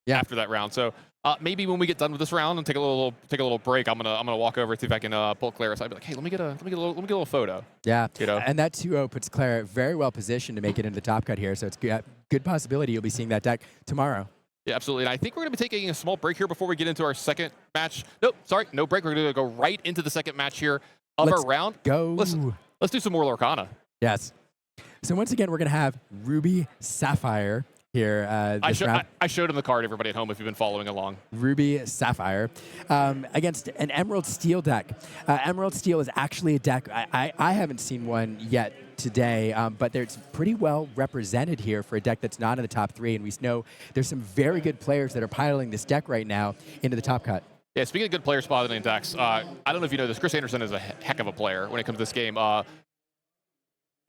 after that round. So maybe when we get done with this round and take a little break, I'm gonna walk over and see if I can pull Clara aside. I'd be like, hey, let me get a little photo. Yeah. And that 2-0 puts Clara very well positioned to make it into the top cut here. So it's good possibility you'll be seeing that deck tomorrow. Yeah, absolutely. And I think we're going to be taking a small break here before we get into our second match. Nope, sorry, no break. We're going to go right into the second match here of our round. Let's do some more Lorcana. Yes. So once again, we're going to have Ruby Sapphire here. I showed him the card, everybody at home, if you've been following along. Ruby Sapphire against an Emerald Steel deck. Emerald Steel is actually a deck. I haven't seen one yet today, but it's pretty well represented here for a deck that's not in the top 3. And we know there's some very good players that are piloting this deck right now into the top cut. Yeah, speaking of good players piloting decks, I don't know if you know this, Chris Anderson is a heck of a player when it comes to this game.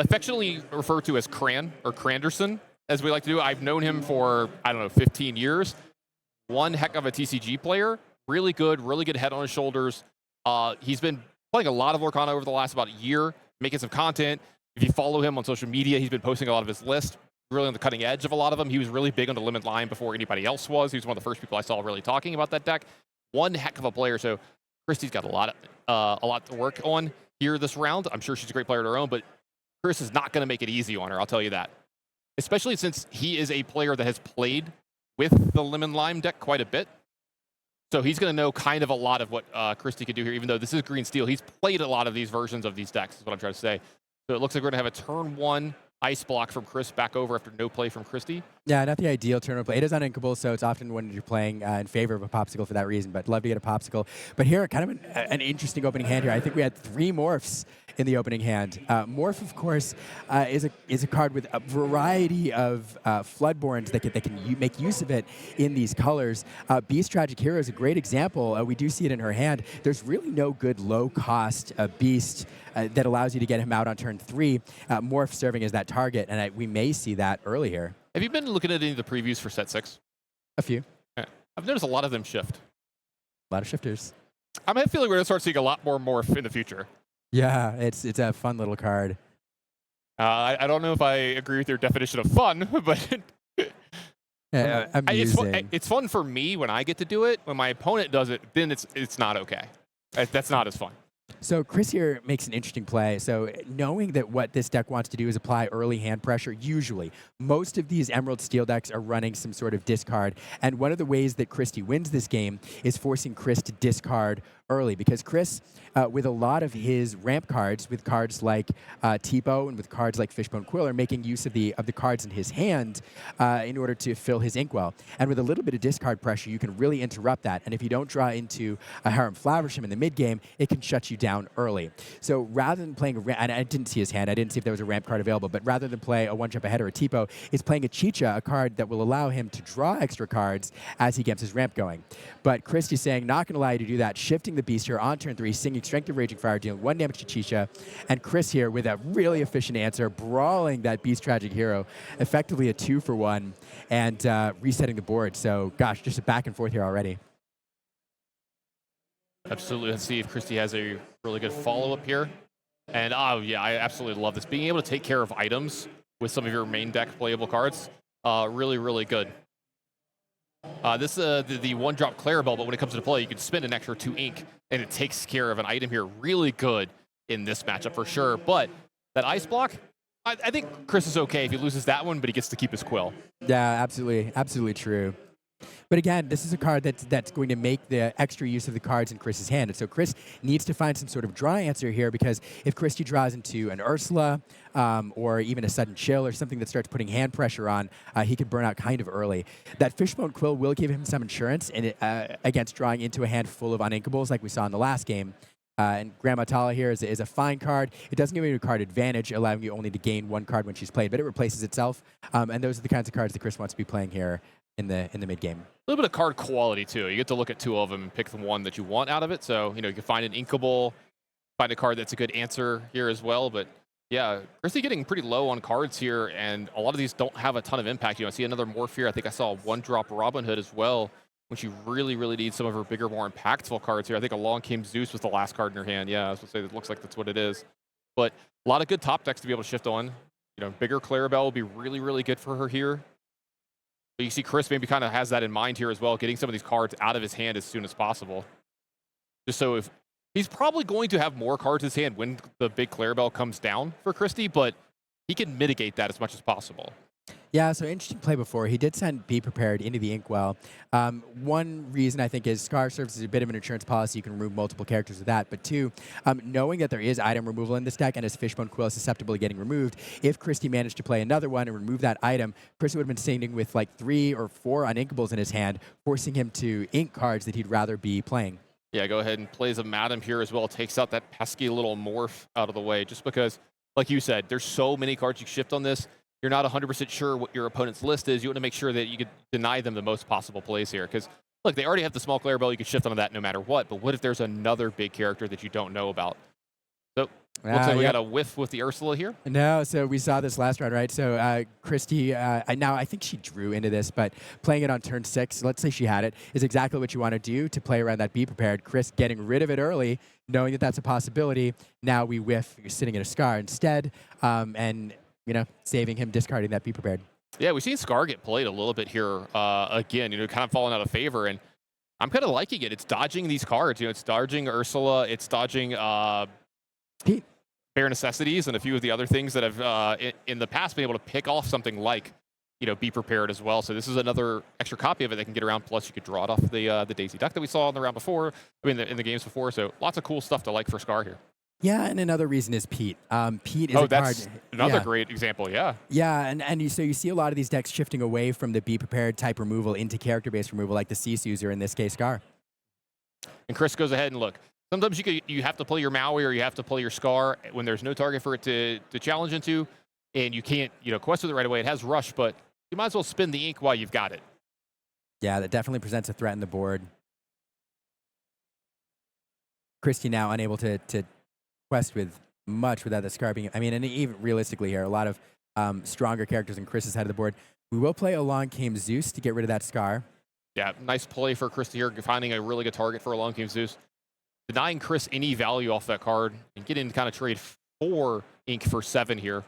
Affectionately referred to as Cran or Cranderson, as we like to do. I've known him for, 15 years. One heck of a TCG player. Really good head on his shoulders. He's been playing a lot of Lorcana over the last about year, making some content. If you follow him on social media, he's been posting a lot of his list, really on the cutting edge of a lot of them. He was really big on the Limit Line before anybody else was. He was one of the first people I saw really talking about that deck. One heck of a player. So Christy's got a lot to work on here this round. I'm sure she's a great player of her own, but Chris is not going to make it easy on her, I'll tell you that. Especially since he is a player that has played with the Lemon Lime deck quite a bit. So he's going to know kind of a lot of what Christy can do here, even though this is Green Steel. He's played a lot of these versions of these decks, is what I'm trying to say. So it looks like we're going to have a turn 1 ice block from Chris back over after no play from Christy. Yeah, not the ideal turn of play. It is uninkable, so it's often when you're playing in favor of a popsicle for that reason, but love to get a popsicle. But here, kind of an interesting opening hand here. I think we had 3 morphs in the opening hand. Morph, of course, is a card with a variety of Floodborns that can make use of it in these colors. Beast Tragic Hero is a great example. We do see it in her hand. There's really no good low-cost Beast that allows you to get him out on turn 3. Morph serving as that target, and we may see that early here. Have you been looking at any of the previews for set 6? A few. Yeah. I've noticed a lot of them shift. A lot of shifters. I have a feeling we're going to start seeing a lot more Morph in the future. Yeah, it's a fun little card. I don't know if I agree with your definition of fun, but amusing. It's fun for me when I get to do it. When my opponent does it, then it's not okay. That's not as fun. So Chris here makes an interesting play. So knowing that what this deck wants to do is apply early hand pressure, usually. Most of these Emerald Steel decks are running some sort of discard. And one of the ways that Christie wins this game is forcing Chris to discard early. Because Chris, with a lot of his ramp cards, with cards like Tipo and with cards like Fishbone Quill, are making use of the cards in his hand in order to fill his inkwell. And with a little bit of discard pressure, you can really interrupt that. And if you don't draw into a Harem Flaversham in the mid game, it can shut you down early. So rather than playing a ramp, and I didn't see his hand, I didn't see if there was a ramp card available, but rather than play a one jump ahead or a Tipo, is playing a Chicha, a card that will allow him to draw extra cards as he gets his ramp going. But Christie's saying, not going to allow you to do that, shifting the Beast here on turn 3, singing Strength of Raging Fire, dealing 1 damage to Chicha, and Chris here with a really efficient answer, brawling that Beast Tragic Hero, effectively a 2-for-1, and resetting the board. So, gosh, just a back and forth here already. Absolutely. Let's see if Christie has a really good follow-up here. And, oh, yeah, I absolutely love this. Being able to take care of items with some of your main deck playable cards, really, really good. This is the one-drop Clarabelle, but when it comes to play, you can spend an extra 2 ink, and it takes care of an item here. Really good in this matchup for sure. But that Ice Block, I think Chris is okay if he loses that one, but he gets to keep his Quill. Yeah, absolutely. Absolutely true. But again, this is a card that's going to make the extra use of the cards in Chris's hand. And so Chris needs to find some sort of draw answer here, because if Christie draws into an Ursula or even a Sudden Chill or something that starts putting hand pressure on, he could burn out kind of early. That Fishbone Quill will give him some insurance against drawing into a hand full of uninkables like we saw in the last game. And Grandma Tala here is a fine card. It doesn't give you a card advantage, allowing you only to gain 1 card when she's played, but it replaces itself. And those are the kinds of cards that Chris wants to be playing here in the mid game. A little bit of card quality too. You get to look at 2 of them and pick the one that you want out of it. So, you can find an inkable, find a card that's a good answer here as well. But yeah, Christie getting pretty low on cards here, and a lot of these don't have a ton of impact. I see another Morph here. I think I saw a 1-drop Robin Hood as well, when she really, really needs some of her bigger, more impactful cards here. I think along came Zeus with the last card in her hand. Yeah, I was going to say, it looks like that's what it is. But a lot of good top decks to be able to shift on. Bigger Clarabelle will be really, really good for her here. But you see Chris maybe kind of has that in mind here as well, getting some of these cards out of his hand as soon as possible. Just so if he's probably going to have more cards in his hand when the big Clarabelle comes down for Christie, but he can mitigate that as much as possible. Yeah, so interesting play before. He did send Be Prepared into the Inkwell. One reason I think is Scar serves as a bit of an insurance policy. You can remove multiple characters with that. But 2, knowing that there is item removal in this deck and as Fishbone Quill is susceptible to getting removed, if Christie managed to play another one and remove that item, Christie would have been sitting with like 3 or 4 uninkables in his hand, forcing him to ink cards that he'd rather be playing. Yeah, go ahead and plays a Madam here as well. Takes out that pesky little Morph out of the way, just because, like you said, there's so many cards you shift on this. You're not 100% sure what your opponent's list is. You want to make sure that you could deny them the most possible plays here. Because, look, they already have the small Clarabelle. You could shift onto that no matter what. But what if there's another big character that you don't know about? So, looks like we got a whiff with the Ursula here. No, so we saw this last round, right? So Christie, now I think she drew into this, but playing it on turn 6, let's say she had it, is exactly what you want to do to play around that Be Prepared. Chris getting rid of it early, knowing that that's a possibility. Now we whiff, sitting in a Scar instead, and saving him discarding that Be Prepared. Yeah, we've seen Scar get played a little bit here again, kind of falling out of favor, and I'm kind of liking it. It's dodging these cards. It's dodging Ursula, it's dodging Pete. Bare Necessities, and a few of the other things that have in the past been able to pick off something like, Be Prepared as well. So this is another extra copy of it that can get around. Plus, you could draw it off the Daisy Duck that we saw in the round before. In the games before. So lots of cool stuff to like for Scar here. Yeah, and another reason is Pete. Pete is a card. That's another great example, yeah. Yeah, so you see a lot of these decks shifting away from the Be Prepared type removal into character-based removal, like the Sisu's, or in this case, Scar. And Chris goes ahead and look. Sometimes you have to play your Maui or you have to play your Scar when there's no target for it to challenge into, and you can't quest with it right away. It has rush, but you might as well spin the ink while you've got it. Yeah, that definitely presents a threat in the board. Christie now unable to quest with much without the Scar being. I mean, and even realistically here, a lot of stronger characters in Chris's side of the board. We will play Along Came Zeus to get rid of that Scar. Yeah, nice play for Christie here, finding a really good target for Along Came Zeus. Denying Chris any value off that card and getting to kind of trade 4 ink for 7 here.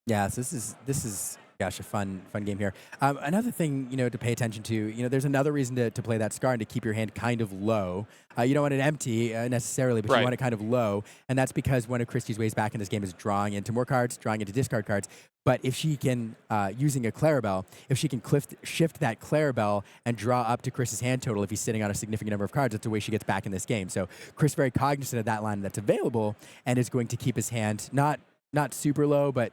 Yeah, so this is gosh, a fun game here. Another thing, to pay attention to, there's another reason to play that Scar and to keep your hand kind of low. You don't want it empty necessarily, but you want it kind of low. And that's because one of Christie's ways back in this game is drawing into more cards, drawing into discard cards. But if she can, using a Clarabelle, if she can shift that Clarabelle and draw up to Chris's hand total if he's sitting on a significant number of cards, that's the way she gets back in this game. So Chris very cognizant of that line that's available and is going to keep his hand not super low, but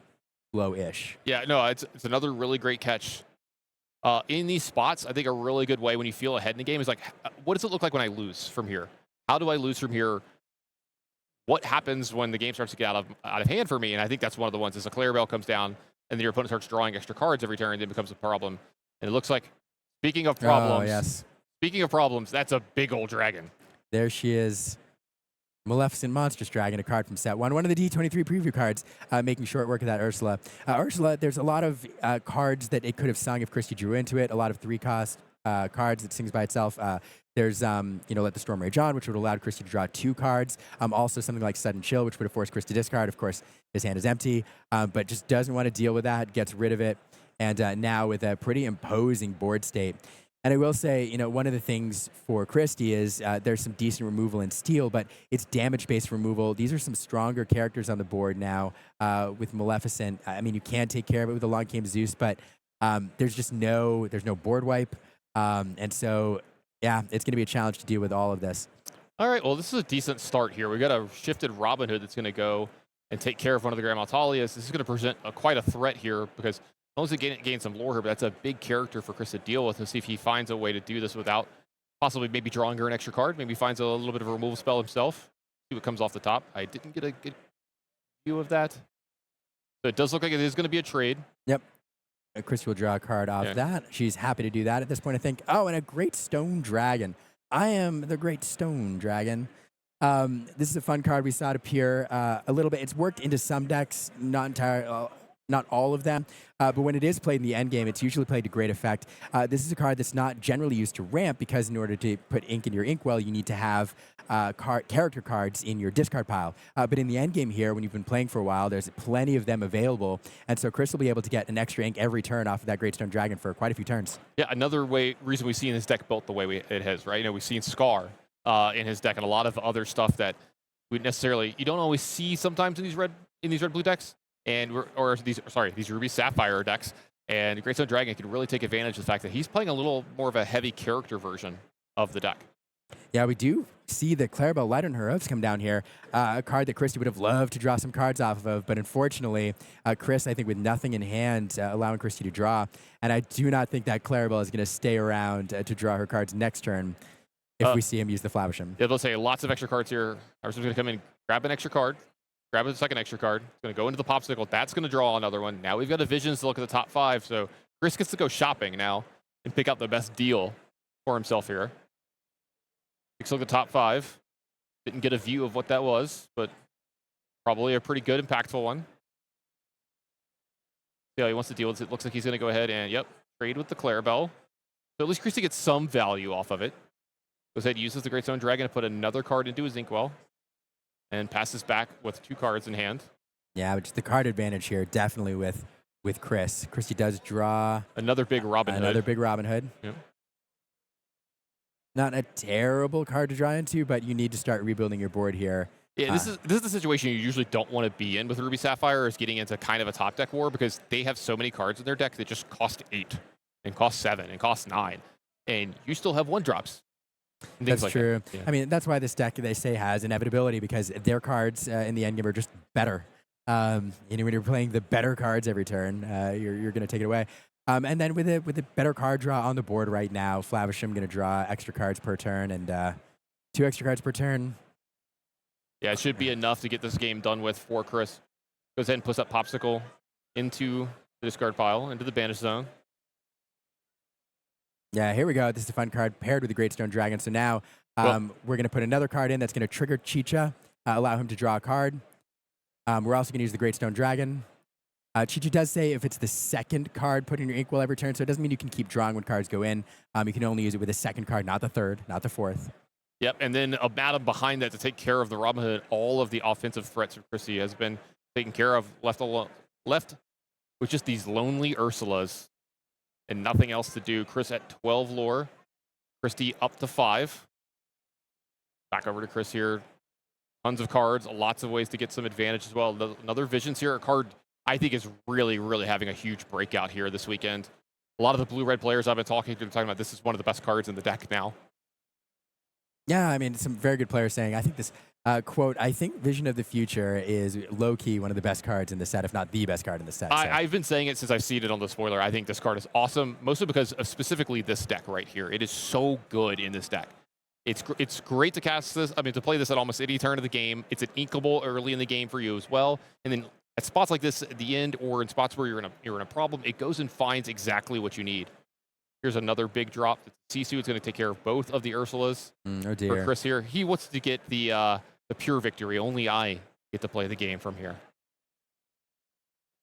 low-ish. Yeah, no, it's another really great catch. In these spots, I think a really good way when you feel ahead in the game is like, what does it look like when I lose from here? How do I lose from here? What happens when the game starts to get out of hand for me? And I think that's one of the ones is a Clarabelle comes down and then your opponent starts drawing extra cards every turn and it becomes a problem. And it looks like, speaking of problems, that's a big old dragon. There she is. Maleficent Monstrous Dragon, a card from set 1. One of the D23 preview cards, making short work of that Ursula. Ursula, there's a lot of cards that it could have sung if Christie drew into it, a lot of 3-cost cards that sings by itself. There's, Let the Storm Rage On, which would allow Christie to draw 2 cards. Also something like Sudden Chill, which would have forced Chris to discard. Of course, his hand is empty, but just doesn't want to deal with that, gets rid of it. And now with a pretty imposing board state. And I will say, one of the things for Christie is there's some decent removal in Steel, but it's damage-based removal. These are some stronger characters on the board now with Maleficent. I mean, you can take care of it with Along Came Zeus, but there's no board wipe. And so, yeah, it's going to be a challenge to deal with all of this. All right, well, this is a decent start here. We've got a shifted Robin Hood that's going to go and take care of one of the Grandma Talias. This is going to present quite a threat here because as long as it gains some lore here, but that's a big character for Chris to deal with. Let's see if he finds a way to do this without possibly maybe drawing her an extra card. Maybe finds a little bit of a removal spell himself. See what comes off the top. I didn't get a good view of that. So it does look like it is going to be a trade. Yep. Chris will draw a card off that. She's happy to do that at this point, I think. Oh, and a Great Stone Dragon. I am the Great Stone Dragon. This is a fun card. We saw it appear a little bit. It's worked into some decks, not all of them, but when it is played in the end game, it's usually played to great effect. This is a card that's not generally used to ramp because in order to put ink in your inkwell, you need to have character cards in your discard pile. But in the end game here, when you've been playing for a while, there's plenty of them available, and so Chris will be able to get an extra ink every turn off of that Great Stone Dragon for quite a few turns. Yeah, another reason we've seen this deck built the way it has, right? We've seen Scar in his deck and a lot of other stuff that you don't always see sometimes in these red blue decks. These Ruby Sapphire decks, and Great Stone Dragon can really take advantage of the fact that he's playing a little more of a heavy character version of the deck. Yeah, we do see the Clarabelle Light on her Oaths come down here, a card that Christie would have loved to draw some cards off of, but unfortunately, Chris, I think with nothing in hand, allowing Christie to draw, and I do not think that Clarabelle is going to stay around to draw her cards next turn if we see him use the Flavisham. Yeah, they'll say lots of extra cards here. Arsenal's going to come in, grab an extra card, grab a second extra card. It's going to go into the Popsicle. That's going to draw another one. Now we've got a Visions to look at the top 5. So Chris gets to go shopping now and pick out the best deal for himself here. Takes a look at the top 5. Didn't get a view of what that was, but probably a pretty good, impactful one. See how he wants to deal with it. Looks like he's going to go ahead and, trade with the Clarabelle. So at least Christie gets some value off of it. Goes ahead, uses the Great Stone Dragon to put another card into his inkwell. And passes back with 2 cards in hand. Yeah, but just the card advantage here, definitely with Chris. Christie does draw another big Robin Hood. Another big Robin Hood. Yep. Not a terrible card to draw into, but you need to start rebuilding your board here. Yeah, this is the situation you usually don't want to be in with Ruby Sapphire, is getting into kind of a top deck war because they have so many cards in their deck that just cost 8 and cost 7 and cost 9, and you still have 1-drops. That's like true. Yeah. I mean, that's why this deck, they say, has inevitability because their cards in the endgame are just better. When you're playing the better cards every turn, you're going to take it away. And then with a better card draw on the board right now, Flavisham going to draw extra cards per turn and 2 extra cards per turn. Yeah, it should be enough to get this game done with for Chris. Goes ahead and puts that Popsicle into the discard pile, into the banish zone. Yeah, here we go. This is a fun card paired with the Great Stone Dragon. So now we're going to put another card in that's going to trigger Chicha, allow him to draw a card. We're also going to use the Great Stone Dragon. Chicha does say if it's the second card put in your inkwell every turn, so it doesn't mean you can keep drawing when cards go in. You can only use it with the second card, not the third, not the fourth. Yep, and then a Madam behind that to take care of the Robin Hood. All of the offensive threats of Christie has been taken care of, left with just these lonely Ursulas and nothing else to do. Chris at 12 lore. Christie up to 5. Back over to Chris here. Tons of cards, lots of ways to get some advantage as well. Another Visions here, a card I think is really, really having a huge breakout here this weekend. A lot of the blue-red players I've been talking to are talking about this is one of the best cards in the deck now. Yeah, I mean, some very good players saying, I think this, quote, I think Vision of the Future is low-key one of the best cards in the set, if not the best card in the set. I've been saying it since I've seen it on the spoiler. I think this card is awesome, mostly because of specifically this deck right here. It is so good in this deck. It's great to cast this, to play this at almost any turn of the game. It's an inkable early in the game for you as well. And then at spots like this at the end or in spots where you're in a problem, it goes and finds exactly what you need. Here's another big drop. Sisu is going to take care of both of the Ursulas. Oh dear. For Chris here, he wants to get the pure victory. Only I get to play the game from here.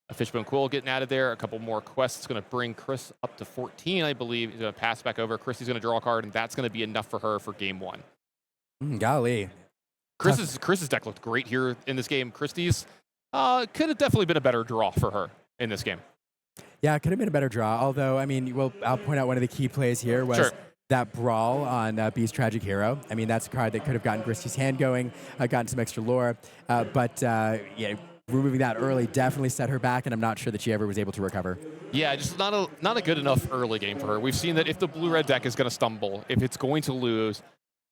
A Fishbone Quill getting added there. A couple more quests going to bring Chris up to 14, I believe. He's going to pass back over. Christie's going to draw a card, and that's going to be enough for her for game 1. Golly. Chris's deck looked great here in this game. Christie's could have definitely been a better draw for her in this game. Yeah, it could have been a better draw. Although, I mean, I'll point out one of the key plays here was that Brawl on Beast Tragic Hero. I mean, that's a card that could have gotten Christie's hand going, gotten some extra lore. But yeah, removing that early definitely set her back, and I'm not sure that she ever was able to recover. Yeah, just not a good enough early game for her. We've seen that if the blue-red deck is going to stumble, if it's going to lose,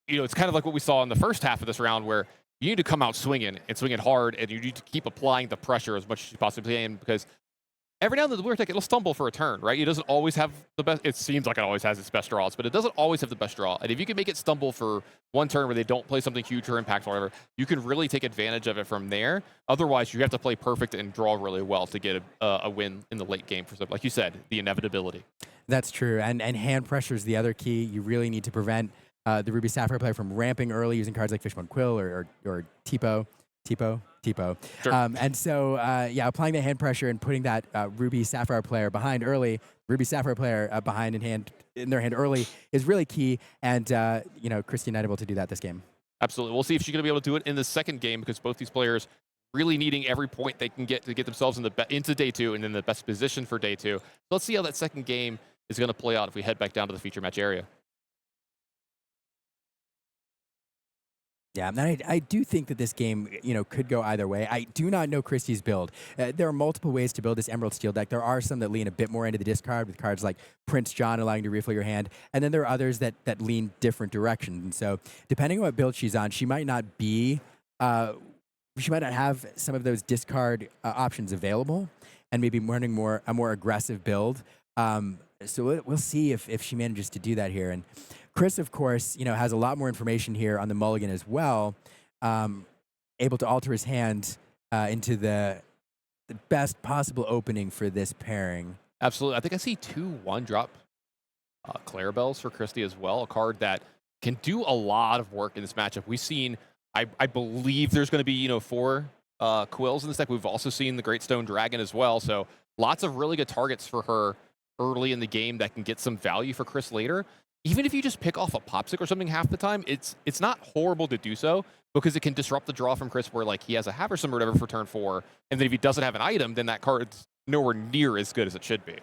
it's kind of like what we saw in the first half of this round where you need to come out swinging and swinging hard, and you need to keep applying the pressure as much as you possibly can, because every now and then the blue deck, it'll stumble for a turn, right? It doesn't always have the best. It seems like it always has its best draws, but it doesn't always have the best draw. And if you can make it stumble for one turn where they don't play something huge or impactful or whatever, you can really take advantage of it from there. Otherwise, you have to play perfect and draw really well to get a win in the late game. For like you said, the inevitability. That's true. And hand pressure is the other key. You really need to prevent the Ruby Sapphire player from ramping early using cards like Fishbone Quill or Tipo. Sure. And so, applying the hand pressure and putting that Ruby Sapphire player behind early, Ruby Sapphire player behind in their hand early is really key. And, Christie not able to do that this game. Absolutely. We'll see if she's going to be able to do it in the second game, because both these players really needing every point they can get to get themselves into day 2 and in the best position for day 2. So let's see how that second game is going to play out if we head back down to the feature match area. Yeah, and I do think that this game, could go either way. I do not know Christie's build. There are multiple ways to build this Emerald Steel deck. There are some that lean a bit more into the discard with cards like Prince John allowing you to refill your hand, and then there are others that lean different directions. And so, depending on what build she's on, she might not have some of those discard options available, and maybe running a more aggressive build. So we'll see if she manages to do that here. And Chris, of course, has a lot more information here on the mulligan as well, able to alter his hand into the best possible opening for this pairing. Absolutely. I think I see 2 1-drop Clarabelles for Christie as well, a card that can do a lot of work in this matchup. We've seen, I believe there's going to be, 4 Quills in this deck. We've also seen the Great Stone Dragon as well, so lots of really good targets for her early in the game that can get some value for Chris later. Even if you just pick off a Popsicle or something half the time, it's not horrible to do so, because it can disrupt the draw from Chris where he has a Haversam or whatever for turn 4, and then if he doesn't have an item, then that card's nowhere near as good as it should be.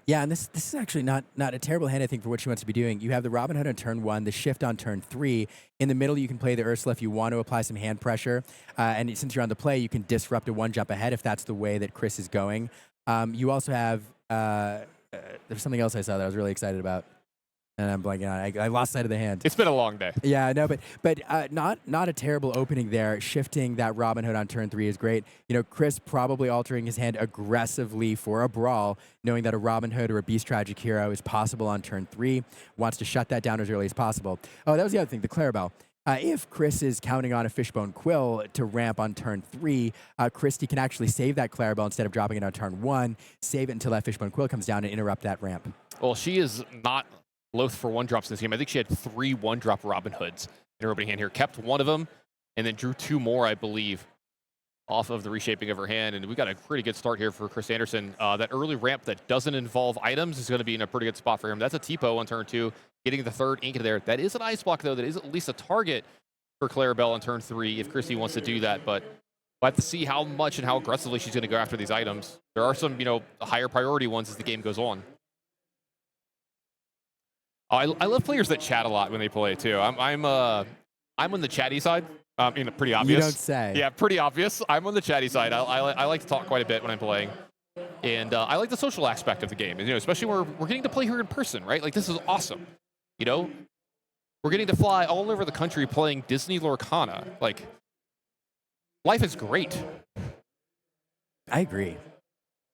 Yeah, and this is actually not a terrible hand, I think, for what she wants to be doing. You have the Robin Hood on turn 1, the Shift on turn 3. In the middle, you can play the Ursula if you want to apply some hand pressure. And since you're on the play, you can disrupt a 1-jump ahead if that's the way that Chris is going. You also have, there's something else I saw that I was really excited about, and I'm blanking on it. I lost sight of the hand. It's been a long day. Yeah, no, but not a terrible opening there. Shifting that Robin Hood on turn 3 is great. Chris probably altering his hand aggressively for a Brawl, knowing that a Robin Hood or a Beast Tragic Hero is possible on turn 3, wants to shut that down as early as possible. Oh, that was the other thing, the Clarabelle. If Chris is counting on a Fishbone Quill to ramp on turn 3, Christy can actually save that Clarabelle instead of dropping it on turn 1, save it until that Fishbone Quill comes down and interrupt that ramp. Well, she is not loath for 1-drops in this game. I think she had 3 1-drop Robin Hoods in her opening hand here. Kept one of them and then drew 2 more, I believe, off of the reshaping of her hand. And we got a pretty good start here for Chris Anderson. That early ramp that doesn't involve items is going to be in a pretty good spot for him. That's a T-Po on turn 2, getting the 3rd ink into there. That is an Ice Block, though. That is at least a target for Clarabelle on turn 3 if Christy wants to do that. But we'll have to see how much and how aggressively she's going to go after these items. There are some, higher priority ones as the game goes on. I love players that chat a lot when they play, too. I'm on the chatty side. Pretty obvious. You don't say. Yeah, pretty obvious. I'm on the chatty side. I like to talk quite a bit when I'm playing. And I like the social aspect of the game. And, especially when we're getting to play here in person, right? Like, this is awesome. We're getting to fly all over the country playing Disney Lorcana. Like, life is great. I agree.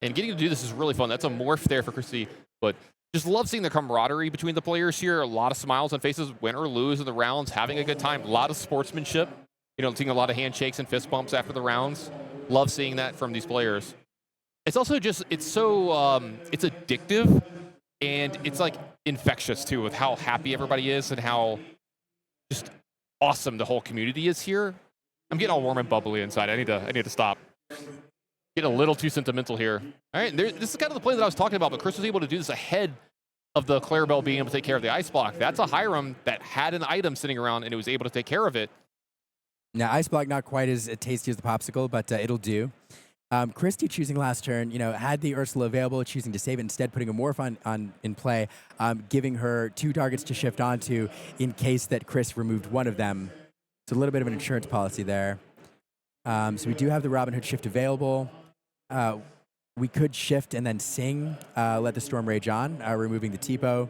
And getting to do this is really fun. That's a morph there for Christy. But just love seeing the camaraderie between the players here. A lot of smiles on faces, win or lose in the rounds, having a good time. A lot of sportsmanship. Seeing a lot of handshakes and fist bumps after the rounds. Love seeing that from these players. It's also just, it's so, it's addictive. And it's like infectious too with how happy everybody is and how just awesome the whole community is here. I'm getting all warm and bubbly inside. I need to stop. Get a little too sentimental here. All right, this is kind of the play that I was talking about, but Chris was able to do this ahead of the Clarabelle being able to take care of the Ice Block. That's a Hiram that had an item sitting around and it was able to take care of it. Now, Ice Block not quite as tasty as the Popsicle, but it'll do. Christy choosing last turn, had the Ursula available, choosing to save it, instead putting a Morph in play, giving her 2 targets to shift onto in case that Chris removed one of them. It's a little bit of an insurance policy there. So we do have the Robin Hood shift available. We could shift and then sing, let the storm rage on, removing the T-Po.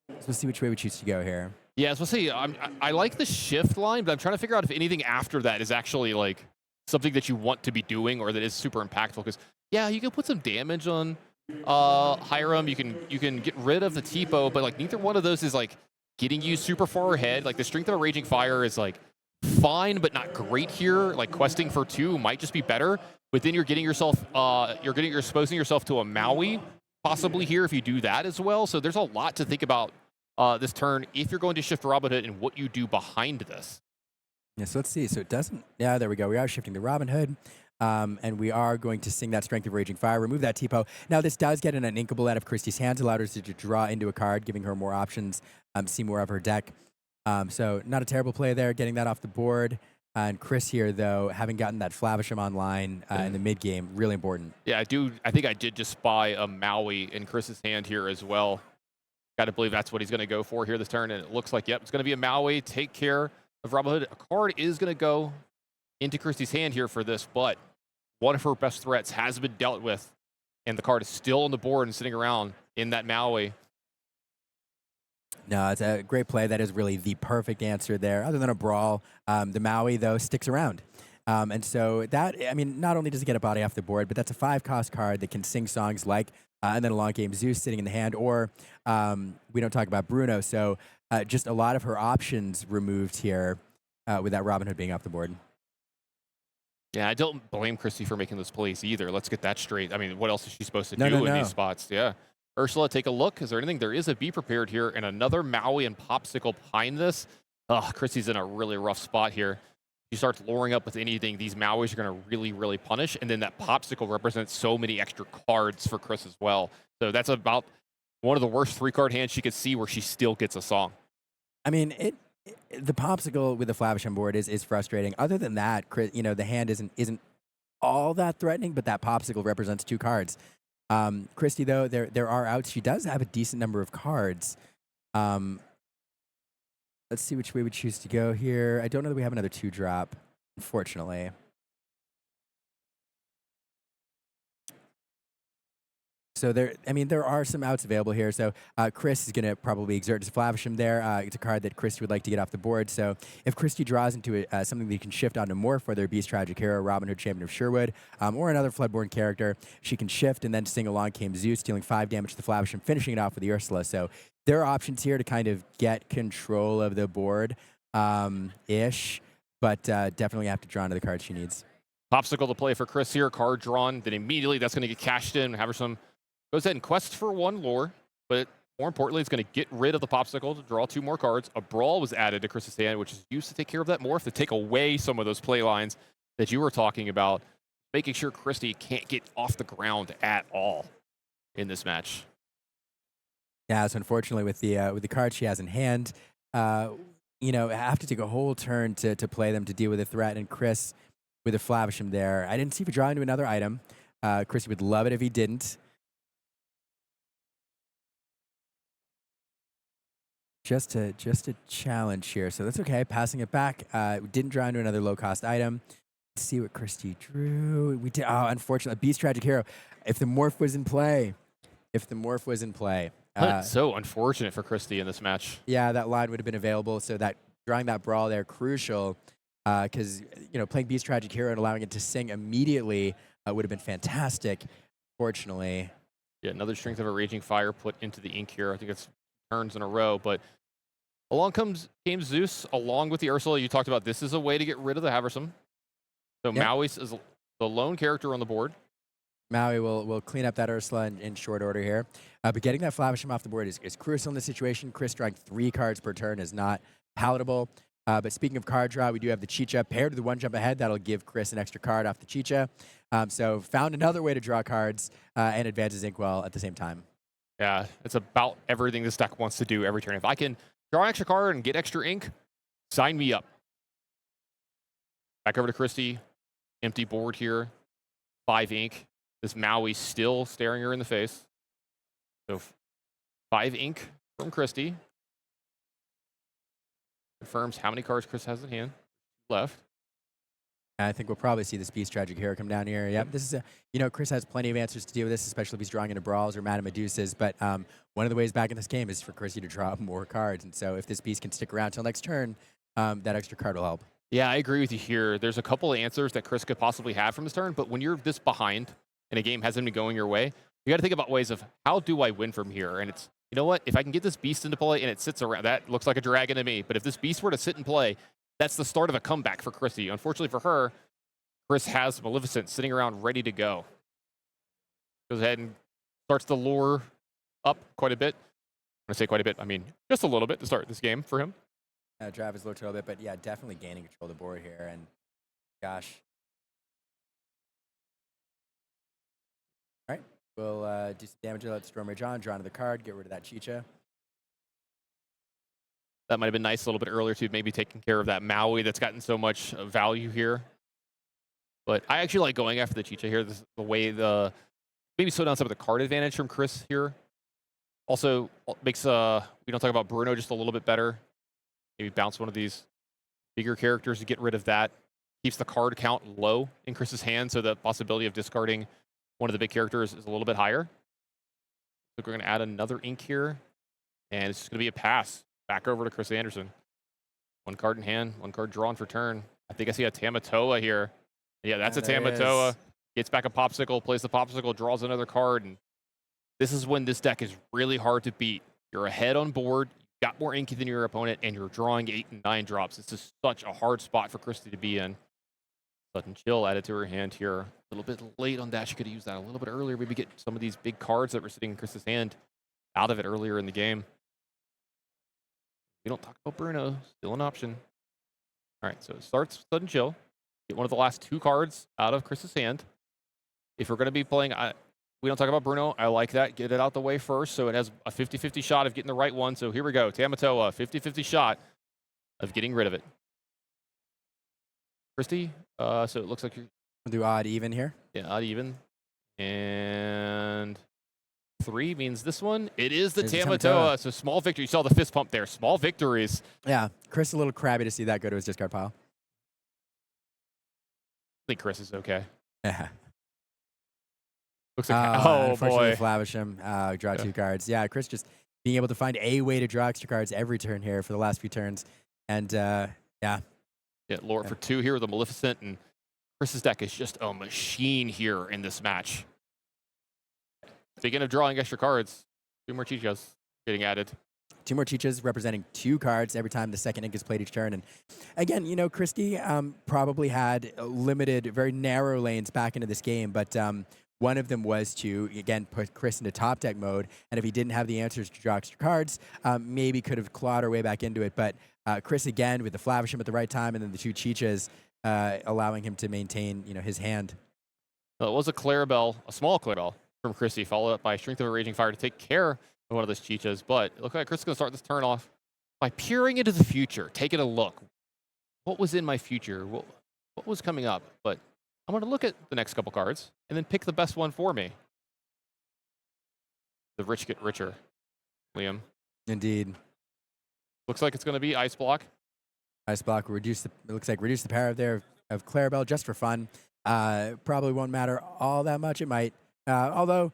So we'll see which way we choose to go here. Yeah, so we'll see. I like the shift line, but I'm trying to figure out if anything after that is actually like something that you want to be doing or that is super impactful. Because yeah, you can put some damage on Hiram. You can get rid of the T-Po, but like neither one of those is like getting you super far ahead. Like the Strength of a Raging Fire is like fine, but not great here. Like questing for 2 might just be better. But then you're exposing yourself to a Maui possibly here if you do that as well. So there's a lot to think about this turn if you're going to shift Robin Hood and what you do behind this. Yeah, so let's see. So it doesn't. Yeah, there we go. We are shifting the Robin Hood, and we are going to sing that Strength of Raging Fire, remove that T-Po. Now this does get an uninkable out of Christy's hands, allowed her to draw into a card, giving her more options, see more of her deck. So not a terrible play there, getting that off the board. And Chris here, though, having gotten that Flavisham online in the mid game, really important. Yeah, I think I did just spy a Maui in Chris's hand here as well. Got to believe that's what he's going to go for here this turn, and it looks like, yep, it's going to be a Maui. Take care of Robin Hood. A card is going to go into Christy's hand here for this, but one of her best threats has been dealt with, and the card is still on the board and sitting around in that Maui. No, it's a great play. That is really the perfect answer there. Other than a brawl, the Maui, though, sticks around. And so that, not only does it get a body off the board, but that's a 5-cost card that can sing songs like and then a long game Zeus sitting in the hand, or we don't talk about Bruno. So just a lot of her options removed here with that Robin Hood being off the board. Yeah, I don't blame Christy for making this plays either. Let's get that straight. What else is she supposed to do in these spots? Yeah. Ursula, take a look. Is there anything? There is a Be Prepared here and another Maui and Popsicle behind this. Christy's in a really rough spot here. She starts luring up with anything. These Mauis are going to really, really punish. And then that Popsicle represents so many extra cards for Chris as well. So that's about one of the worst 3-card hands she could see where she still gets a song. The Popsicle with the Flavish on board is frustrating. Other than that, the hand isn't all that threatening, but that Popsicle represents 2 cards. Christy, though, there are outs. She does have a decent number of cards. Let's see which way we choose to go here. I don't know that we have another 2-drop, unfortunately. So there are some outs available here. So Chris is going to probably exert his Flavisham there. It's a card that Christy would like to get off the board. So if Christy draws into something that you can shift onto Morph, whether it be Tragic Hero, Robin Hood, Champion of Sherwood, or another Floodborn character, she can shift and then sing along came Zeus, dealing 5 damage to the Flavisham, finishing it off with the Ursula. So there are options here to kind of get control of the board, ish, but definitely have to draw into the cards she needs. Popsicle to play for Chris here. Card drawn. Then immediately that's going to get cashed in. Haversam goes ahead and quests for 1 lore, but more importantly, it's going to get rid of the Popsicle to draw 2 more cards. A Brawl was added to Chris's hand, which is used to take care of that morph, to take away some of those play lines that you were talking about, making sure Christy can't get off the ground at all in this match. Yeah, so unfortunately with the cards she has in hand, you know, have to take a whole turn to play them to deal with the threat. And Chris with a Flavisham there. I didn't see if he draw into another item. Chris would love it if he didn't. Just a challenge here, so that's okay. Passing it back. We didn't draw into another low-cost item. Let's see what Christy drew. We did. Oh, unfortunately, Beast Tragic Hero. If the morph was in play, So unfortunate for Christy in this match. Yeah, that line would have been available. So that drawing that Brawl there, crucial, because you know, playing Beast Tragic Hero and allowing it to sing immediately would have been fantastic. Fortunately, yeah, another Strength of a Raging Fire put into the ink here. I think it's turns in a row, but along came Zeus along with the Ursula. You talked about this is a way to get rid of the Haversam. So yep. Maui is the lone character on the board. Maui will clean up that Ursula in short order here. But getting that Flavisham off the board is crucial in this situation. Chris drawing 3 cards per turn is not palatable. But speaking of card draw, we do have the Chicha paired to the 1 jump ahead. That'll give Chris an extra card off the Chicha. So found another way to draw cards and advances Inkwell at the same time. Yeah, it's about everything this deck wants to do every turn. If I can draw an extra card and get extra ink, sign me up. Back over to Christy. Empty board here. 5 ink. This Maui still staring her in the face. So 5 ink from Christy. Confirms how many cards Chris has in hand. Left. I think we'll probably see this Beast Tragic Hero come down here. Yep, this is you know, Chris has plenty of answers to deal with this, especially if he's drawing into Brawls or Madame Medusas. But one of the ways back in this game is for Chrissy to draw more cards. And so if this Beast can stick around till next turn, that extra card will help. Yeah, I agree with you here. There's a couple of answers that Chris could possibly have from this turn, but when you're this behind and a game hasn't been going your way, you got to think about ways of how do I win from here? And it's, you know what? If I can get this Beast into play and it sits around, that looks like a dragon to me. But if this Beast were to sit and play, that's the start of a comeback for Chrissy. Unfortunately for her, Chris has Maleficent sitting around ready to go. Goes ahead and starts the lure up quite a bit. When I say quite a bit, I mean just a little bit to start this game for him. Drive his lure a little bit, but yeah, definitely gaining control of the board here. And gosh. All right, we'll do some damage. Let Storm Rage on, draw into the card, get rid of that Chicha. That might have been nice a little bit earlier too, maybe taking care of that Maui that's gotten so much value here. But I actually like going after the Chicha here. This is the way maybe slow down some of the card advantage from Chris here. Also makes we don't talk about Bruno just a little bit better. Maybe bounce one of these bigger characters to get rid of that. Keeps the card count low in Chris's hand, so the possibility of discarding one of the big characters is a little bit higher. So we're going to add another ink here, and it's just going to be a pass back over to Chris Anderson. 1 card in hand, 1 card drawn for turn. I think I see a Tamatoa here. Yeah, that's a Tamatoa. Gets back a Popsicle, plays the Popsicle, draws another card, and this is when this deck is really hard to beat. You're ahead on board, you've got more ink than your opponent, and you're drawing 8 and 9 drops. This is such a hard spot for Christy to be in. Sudden Chill added to her hand here. A little bit late on that. She could have used that a little bit earlier. Maybe get some of these big cards that were sitting in Chris's hand out of it earlier in the game. We don't talk about Bruno. Still an option. All right, so it starts Sudden Chill. Get one of the last 2 cards out of Chris's hand. If we're going to be playing, we don't talk about Bruno. I like that. Get it out the way first, so it has a 50-50 shot of getting the right one. So here we go. Tamatoa, 50-50 shot of getting rid of it. Christy, so it looks like you're... We'll do odd even here. Yeah, odd even. And 3 means this one. It is the Tamatoa. So small victory. You saw the fist pump there. Small victories. Yeah, Chris a little crabby to see that go to his discard pile. I think Chris is okay. Yeah. Looks like, oh boy. Flavisham, draw 2 cards. Yeah, Chris just being able to find a way to draw extra cards every turn here for the last few turns. And yeah. Yeah, lure for 2 here with the Maleficent, and Chris's deck is just a machine here in this match. Speaking of drawing extra cards, 2 more Chichas getting added. 2 more Chichas representing 2 cards every time the second ink is played each turn. And again, Christie probably had limited, very narrow lanes back into this game, but one of them was to, again, put Chris into top deck mode. And if he didn't have the answers to draw extra cards, maybe could have clawed our way back into it. But Chris, again, with the Flavisham at the right time and then the 2 Chichas, allowing him to maintain, his hand. Well, it was a small Clarabelle from Christie, followed up by Strength of a Raging Fire to take care of one of those Chichas. But it looks like Chris is going to start this turn off by peering into the future, taking a look. What was in my future? What was coming up? But I'm going to look at the next couple cards and then pick the best one for me. The rich get richer, Liam. Indeed. Looks like it's going to be Ice Block. Ice Block reduce the power there of Clarabelle just for fun. Probably won't matter all that much. It might. Although,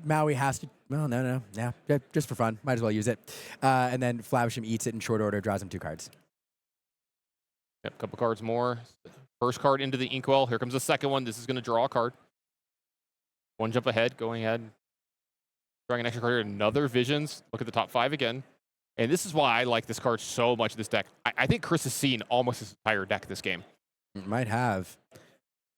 Maui has to. Well, no. Yeah, just for fun. Might as well use it. And then Flavisham eats it in short order, draws him 2 cards. Yep, couple cards more. First card into the Inkwell. Here comes the second one. This is going to draw a card. 1 jump ahead, going ahead. Drawing an extra card here. Another Visions. Look at the top 5 again. And this is why I like this card so much in this deck. I think Chris has seen almost his entire deck this game. Might have.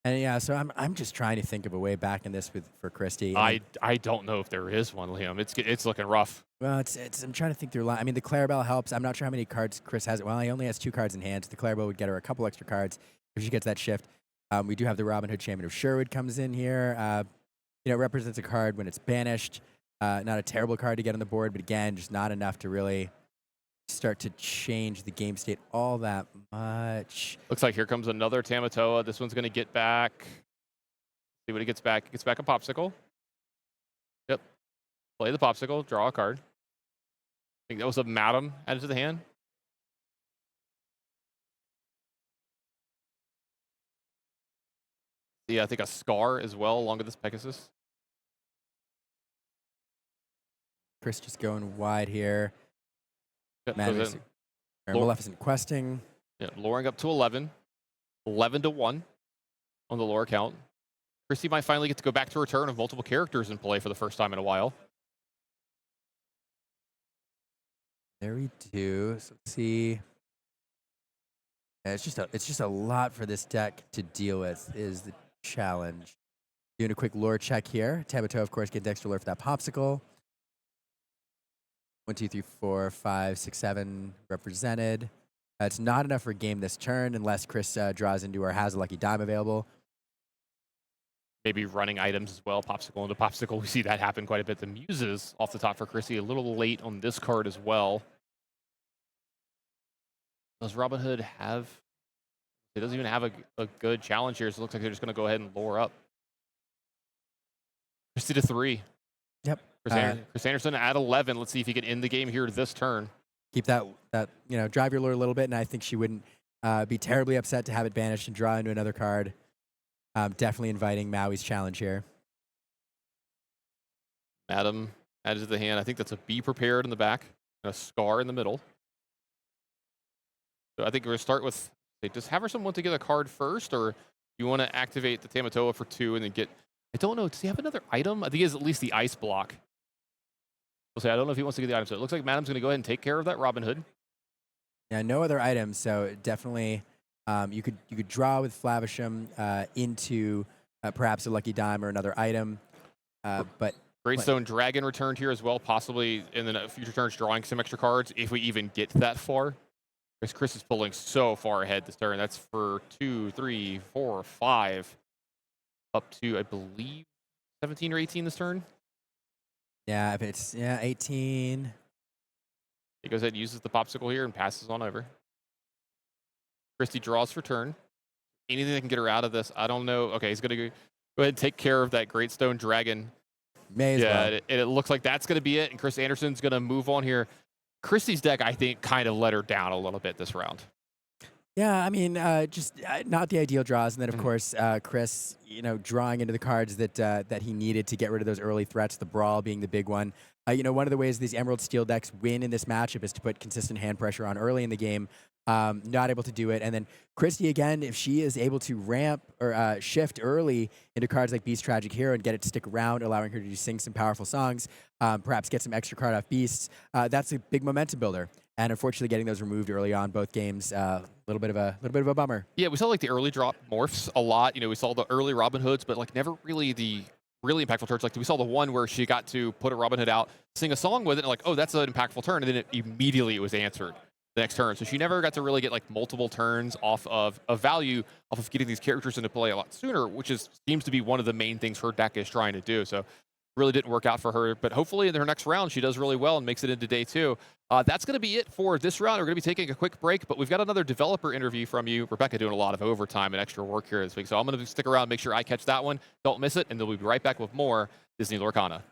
And yeah, so I'm just trying to think of a way back in this for Christie. I don't know if there is one, Liam. It's looking rough. Well, I'm trying to think through. I mean, the Clarabelle helps. I'm not sure how many cards Chris has. Well, he only has 2 cards in hand. So the Clarabelle would get her a couple extra cards if she gets that shift. We do have the Robin Hood Champion of Sherwood comes in here. Represents a card when it's banished. Not a terrible card to get on the board, but again, just not enough to really start to change the game state all that much. Looks like here comes another Tamatoa. This one's going to get back. See what he gets back. He gets back a Popsicle. Yep. Play the Popsicle. Draw a card. I think that was a Madam added to the hand. Yeah, I think a Scar as well, along with this Pegasus. Chris just going wide here. Yep, Maleficent questing. Yeah, lowering up to 11. 11-1 on the lower count. Christie might finally get to go back to her turn of multiple characters in play for the first time in a while. There we do. So let's see. Yeah, it's just a lot for this deck to deal with is the challenge. Doing a quick lore check here. Tamatoa, of course, gets extra lore for that Popsicle. 1, 2, 3, 4, 5, 6, 7 represented. It's not enough for a game this turn unless Chris draws into or has a lucky dime available. Maybe running items as well. Popsicle into Popsicle. We see that happen quite a bit. The Muses off the top for Christie. A little late on this card as well. Does Robin Hood have... It doesn't even have a good challenge here, so it looks like they're just going to go ahead and lure up. Christie to 3. Yep. Chris Anderson at 11. Let's see if he can end the game here this turn. Keep that drive your lure a little bit, and I think she wouldn't be terribly upset to have it banished and draw into another card. Definitely inviting Maui's challenge here. Adam added to the hand. I think that's a Be Prepared in the back and a Scar in the middle. So I think we're going to start with, does Haverson want to get a card first, or you want to activate the Tamatoa for 2 and then get, I don't know, does he have another item? I think he has at least the Ice Block. We'll say, I don't know if he wants to get the item. So it looks like Madam's going to go ahead and take care of that Robin Hood. Yeah, no other items, so definitely you could draw with Flavisham into perhaps a lucky dime or another item. But Greatstone Dragon returned here as well, possibly in the future turns drawing some extra cards if we even get that far. Because Chris is pulling so far ahead this turn. That's for 2, 3, 4, 5, up to I believe 17 or 18 this turn. Yeah, if it's 18. He goes ahead and uses the Popsicle here and passes on over. Christie draws for turn. Anything that can get her out of this, I don't know. Okay, he's going to go ahead and take care of that Greatstone Dragon. May as well. And it looks like that's going to be it, and Chris Anderson's going to move on here. Christie's deck, I think, kind of let her down a little bit this round. Yeah, I mean, just not the ideal draws, and then of course Chris, drawing into the cards that he needed to get rid of those early threats. The brawl being the big one. One of the ways these Emerald Steel decks win in this matchup is to put consistent hand pressure on early in the game. Not able to do it, and then Christy again, if she is able to ramp or shift early into cards like Beast Tragic Hero and get it to stick around, allowing her to sing some powerful songs, perhaps get some extra card off Beasts, that's a big momentum builder. And unfortunately, getting those removed early on both games, a little bit of a bummer. Yeah, we saw like the early drop morphs a lot. We saw the early Robin Hoods, but like never really the really impactful turns. Like we saw the one where she got to put a Robin Hood out, sing a song with it, and like, oh, that's an impactful turn, and then immediately it was answered the next turn. So she never got to really get like multiple turns off of value off of getting these characters into play a lot sooner, which seems to be one of the main things her deck is trying to do. So really didn't work out for her, but hopefully in her next round she does really well and makes it into day 2. That's going to be it for this round. We're going to be taking a quick break, but we've got another developer interview from you. Rebekah doing a lot of overtime and extra work here this week, so I'm going to stick around, make sure I catch that one. Don't miss it, and then we'll be right back with more Disney Lorcana.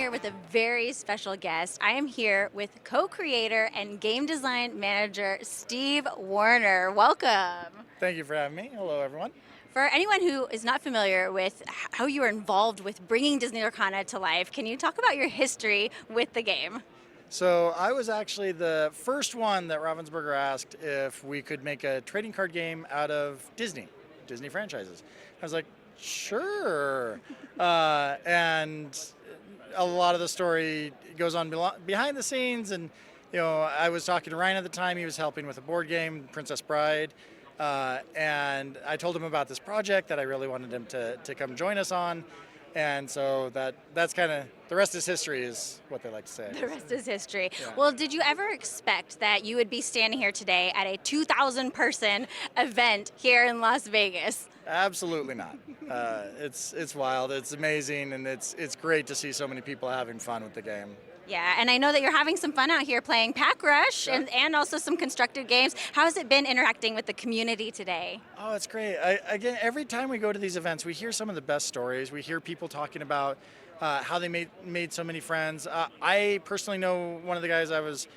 With a very special guest. I am here with co-creator and game design manager Steve Warner. Welcome. Thank you for having me. Hello, everyone. For anyone who is not familiar with how you were involved with bringing Disney Lorcana to life, can you talk about your history with the game? So I was actually the first one that Ravensburger asked if we could make a trading card game out of Disney franchises. I was like, sure. And a lot of the story goes on behind the scenes, and I was talking to Ryan at the time. He was helping with a board game, Princess Bride, and I told him about this project that I really wanted him to come join us on, and so that's kind of the rest is history, is what they like to say. The rest is history. Yeah. Well, did you ever expect that you would be standing here today at a 2,000 person event here in Las Vegas? Absolutely not. It's wild. It's amazing, and it's great to see so many people having fun with the game. Yeah, and I know that you're having some fun out here playing Pack Rush and also some constructed games. How has it been interacting with the community today? Oh, it's great. Again, every time we go to these events, we hear some of the best stories. We hear people talking about how they made so many friends. I personally know one of the guys I was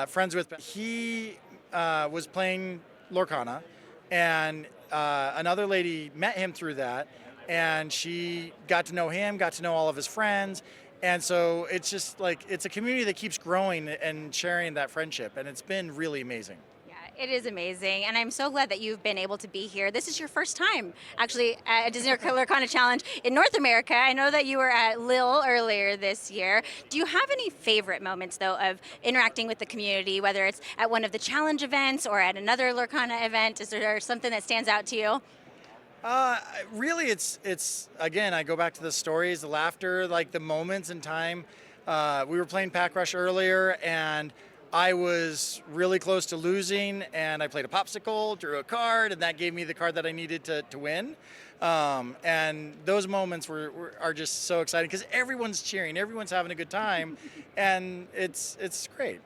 friends with. He was playing Lorcana, and another lady met him through that, and she got to know him, got to know all of his friends, and so it's just like it's a community that keeps growing and sharing that friendship, and it's been really amazing. Yeah, It is amazing, and I'm so glad that you've been able to be here. This is your first time, actually, at a Disney Lorcana Challenge in North America. I know that you were at Lille earlier this year. Do you have any favorite moments, though, of interacting with the community, whether it's at one of the challenge events or at another Lorcana event? Is there something that stands out to you? Really, it's again, I go back to the stories, the laughter, like the moments in time. We were playing Pack Rush earlier, and I was really close to losing, and I played a popsicle, drew a card, and that gave me the card that I needed to win. And those moments are just so exciting because everyone's cheering, everyone's having a good time, and it's great.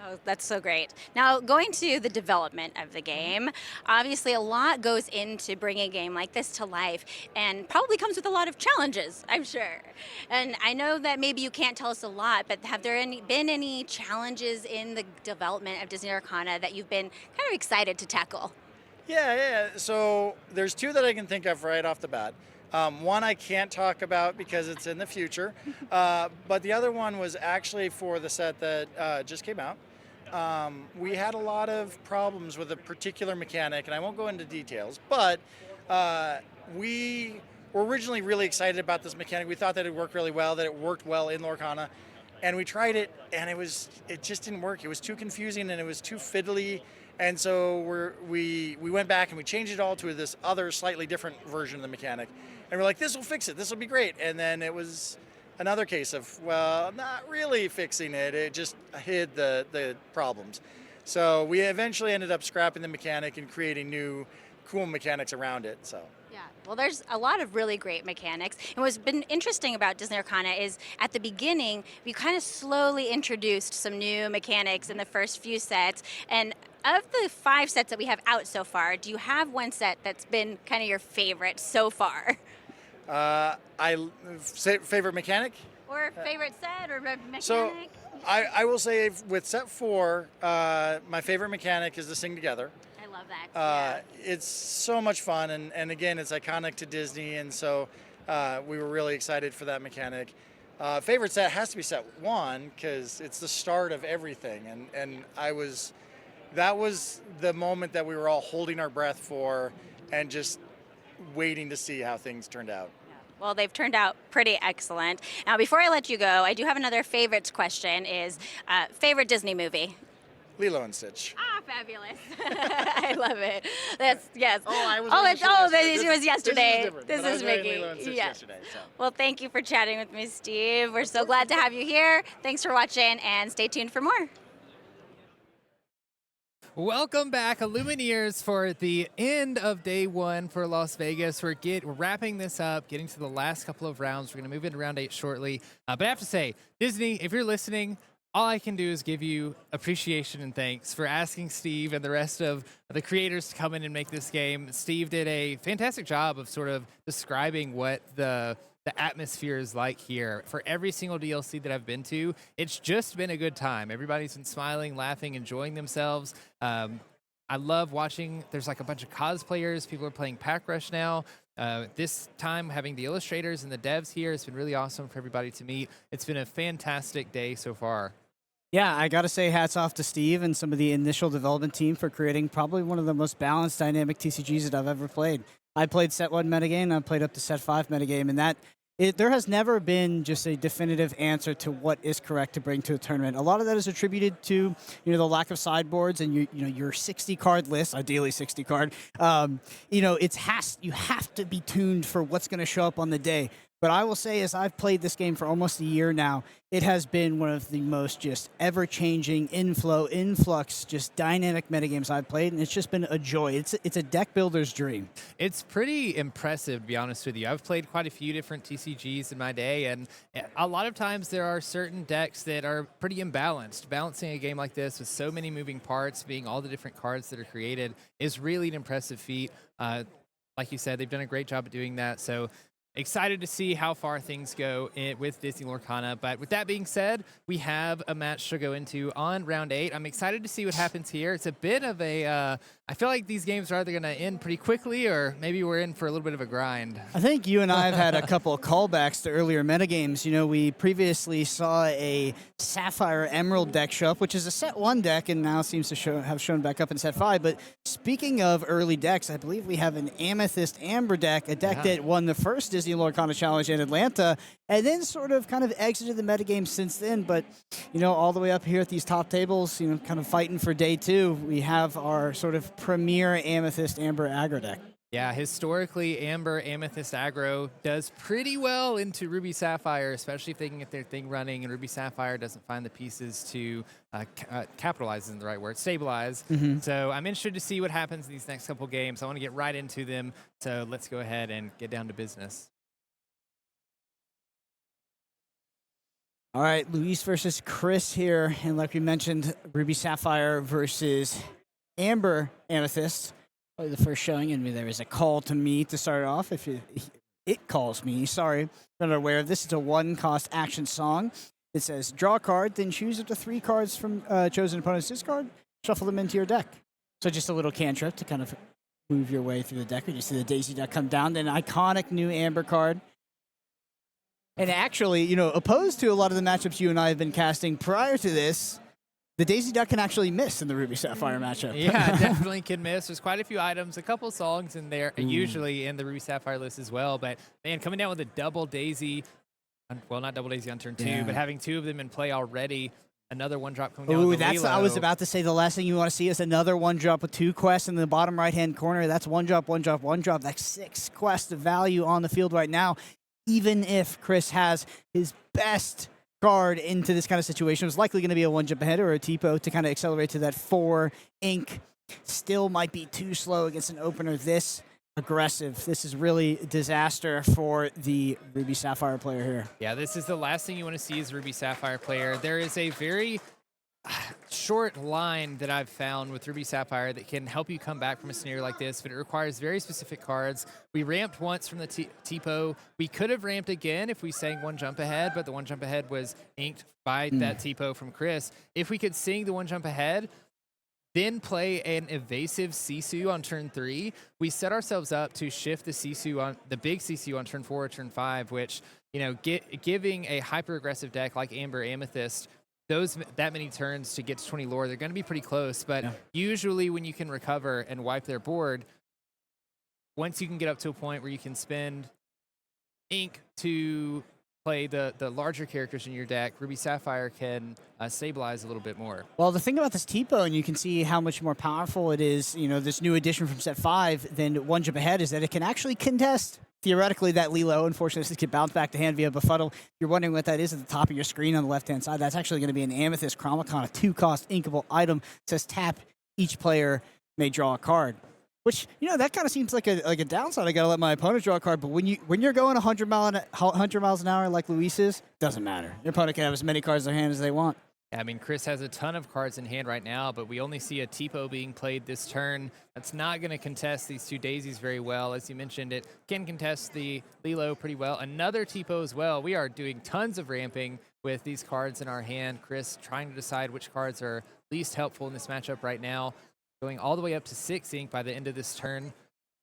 Oh, that's so great. Now, going to the development of the game, obviously a lot goes into bringing a game like this to life and probably comes with a lot of challenges, I'm sure. And I know that maybe you can't tell us a lot, but have there been any challenges in the development of Disney Lorcana that you've been kind of excited to tackle? Yeah. So there's two that I can think of right off the bat. One I can't talk about because it's in the future, but the other one was actually for the set that just came out. We had a lot of problems with a particular mechanic, and I won't go into details, but we were originally really excited about this mechanic. We thought that it worked really well, that it worked well in Lorcana, and we tried it, and it just didn't work. It was too confusing, and it was too fiddly, and so we went back and we changed it all to this other slightly different version of the mechanic, and we're like, this will fix it, this will be great, and then it was another case of, well, not really fixing it. It just hid the problems. So we eventually ended up scrapping the mechanic and creating new cool mechanics around it. So. Yeah, well, there's a lot of really great mechanics. And what's been interesting about Disney Lorcana is at the beginning, we kind of slowly introduced some new mechanics in the first few sets. And of the 5 sets that we have out so far, do you have one set that's been kind of your favorite so far? Favorite mechanic? Or favorite set or mechanic? So I will say with set 4, my favorite mechanic is the Sing Together. I love that. It's so much fun, and again, it's iconic to Disney, and so we were really excited for that mechanic. Favorite set has to be set 1 because it's the start of everything, and that was the moment that we were all holding our breath for and just waiting to see how things turned out. Well, they've turned out pretty excellent. Now, before I let you go, I do have another favorites question is favorite Disney movie? Lilo and Stitch. Ah, fabulous. I love it. That's, yes. It was yesterday. This is Mickey. Lilo and Stitch yesterday, so. Well, thank you for chatting with me, Steve. We're so glad to have you here. Thanks for watching, and stay tuned for more. Welcome back, Illumineers, for the end of day 1 for Las Vegas. We're wrapping this up, getting to the last couple of rounds. We're going to move into round 8 shortly. But I have to say, Disney, if you're listening, all I can do is give you appreciation and thanks for asking Steve and the rest of the creators to come in and make this game. Steve did a fantastic job of sort of describing what the atmosphere is like here. For every single DLC that I've been to, it's just been a good time. Everybody's been smiling, laughing, enjoying themselves. I love watching. There's like a bunch of cosplayers. People are playing Pack Rush now. This time, having the illustrators and the devs here, it's been really awesome for everybody to meet. It's been a fantastic day so far. Yeah, I got to say hats off to Steve and some of the initial development team for creating probably one of the most balanced dynamic TCGs that I've ever played. I played set 1 metagame, and I played up to set 5 metagame, and there has never been just a definitive answer to what is correct to bring to a tournament. A lot of that is attributed to the lack of sideboards and your 60 card list, ideally 60 card. You have to be tuned for what's going to show up on the day. But I will say, as I've played this game for almost a year now, it has been one of the most just ever-changing influx, just dynamic metagames I've played, and it's just been a joy. It's a deck builder's dream. It's pretty impressive, to be honest with you. I've played quite a few different TCGs in my day, and a lot of times there are certain decks that are pretty imbalanced. Balancing a game like this with so many moving parts, being all the different cards that are created, is really an impressive feat. Like you said, they've done a great job at doing that, so excited to see how far things go with Disney Lorcana. But with that being said, we have a match to go into on round 8. I'm excited to see what happens here. It's a bit of a, I feel like these games are either going to end pretty quickly or maybe we're in for a little bit of a grind. I think you and I have had a couple of callbacks to earlier metagames. You know, we previously saw a Sapphire Emerald deck show up, which is a set 1 deck and now seems to have shown back up in set 5. But speaking of early decks, I believe we have an Amethyst Amber deck, a deck that won the first Disney Lorcana Challenge in Atlanta, and then sort of kind of exited the metagame since then. But, you know, all the way up here at these top tables, you know, kind of fighting for day 2, we have our sort of premier Amethyst Amber aggro deck. Yeah, historically, Amber Amethyst aggro does pretty well into Ruby Sapphire, especially if they can get their thing running and Ruby Sapphire doesn't find the pieces to capitalize isn't the right word, stabilize. So I'm interested to see what happens in these next couple games. I want to get right into them, so let's go ahead and get down to business. All right, Luis versus Chris here, and like we mentioned, Ruby Sapphire versus Amber Amethyst. Probably the first showing, and there is a call to me to start off. If it calls me, sorry. I'm not aware of this. It's a 1-cost action song. It says, draw a card, then choose up to 3 cards from chosen opponent's discard, shuffle them into your deck. So just a little cantrip to kind of move your way through the deck. You see the Daisy deck come down, then an iconic new Amber card. And actually, you know, opposed to a lot of the matchups you and I have been casting prior to this, the Daisy Duck can actually miss in the Ruby Sapphire matchup. Yeah, definitely can miss. There's quite a few items, a couple songs in there, usually in the Ruby Sapphire list as well. But, man, coming down with a double Daisy, well, not double Daisy on turn 2, but having 2 of them in play already, another 1-drop coming down with the that's what I was about to say. The last thing you want to see is another 1-drop with 2 quests in the bottom right-hand corner. That's 1-drop, 1-drop, 1-drop. That's 6 quests of value on the field right now. Even if Chris has his best card into this kind of situation, it's likely going to be a 1-jump ahead or a TPO to kind of accelerate to that 4 ink. Still might be too slow against an opener this aggressive. This is really a disaster for the Ruby Sapphire player here. Yeah, this is the last thing you want to see as Ruby Sapphire player. There is a very short line that I've found with Ruby Sapphire that can help you come back from a scenario like this, but it requires very specific cards. We ramped once from the TPO. We could have ramped again if we sang 1-jump ahead, but the 1-jump ahead was inked by that TPO from Chris. If we could sing the 1-jump ahead, then play an evasive Sisu on turn 3, we set ourselves up to shift the Sisu on the big Sisu on turn 4 or turn 5, which, you know, giving a hyper aggressive deck like Amber Amethyst that many turns to get to 20 lore, they're going to be pretty close. But usually when you can recover and wipe their board, once you can get up to a point where you can spend ink to play the larger characters in your deck, Ruby Sapphire can stabilize a little bit more. Well, the thing about this TPO, and you can see how much more powerful it is, you know, this new addition from set 5 than 1-jump ahead, is that it can actually contest theoretically that Lilo. Unfortunately, this could bounce back to hand via Befuddle. If you're wondering what that is at the top of your screen on the left-hand side, that's actually going to be an Amethyst Chromicon, a 2-cost inkable item. It says tap, each player may draw a card. Which, you know, that kind of seems like a downside. I got to let my opponent draw a card, but when you're going 100 miles an hour like Luis is, doesn't matter. Your opponent can have as many cards in their hand as they want. I mean, Chris has a ton of cards in hand right now, but we only see a TPO being played this turn. That's not going to contest these 2 daisies very well. As you mentioned, it can contest the Lilo pretty well. Another TPO as well. We are doing tons of ramping with these cards in our hand. Chris trying to decide which cards are least helpful in this matchup right now. Going all the way up to 6 ink by the end of this turn.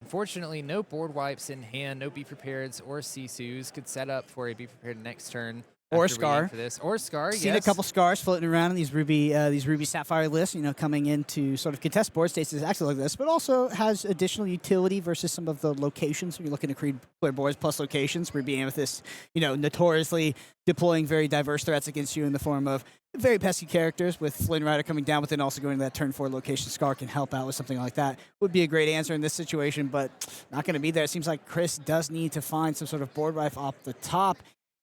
Unfortunately, no board wipes in hand, no Be Prepareds or Sisus. Could set up for a Be Prepared next turn. Or Scar. For this. Or Scar, Seen a couple Scars floating around in these Ruby Sapphire lists, you know, coming into sort of contest board states exactly like this, but also has additional utility versus some of the locations when you're looking to create player boards plus locations. Ruby Amethyst, you know, notoriously deploying very diverse threats against you in the form of very pesky characters with Flynn Rider coming down, but then also going to that turn 4 location. Scar can help out with something like that. Would be a great answer in this situation, but not going to be there. It seems like Chris does need to find some sort of board wipe off the top.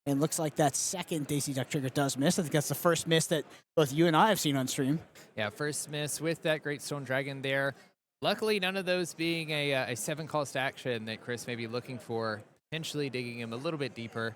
And looks like that second Daisy Duck trigger does miss. I think that's the first miss that both you and I have seen on stream. Yeah, first miss with that Great Stone Dragon there. Luckily, none of those being a 7-cost action that Chris may be looking for, potentially digging him a little bit deeper.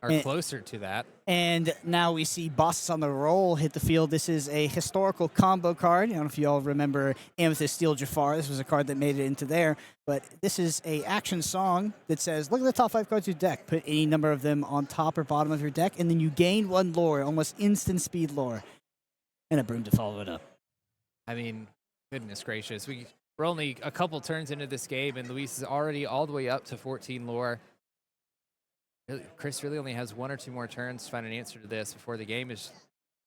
Or closer to that. And now we see Bosses on the Roll hit the field. This is a historical combo card. I don't know if you all remember Amethyst Steel Jafar. This was a card that made it into there. But this is a action song that says, look at the top 5 cards of your deck. Put any number of them on top or bottom of your deck, and then you gain 1 lore, almost instant speed lore. And a broom to follow it up. I mean, goodness gracious. We're only a couple turns into this game, and Luis is already all the way up to 14 lore. Chris really only has 1 or 2 more turns to find an answer to this before the game is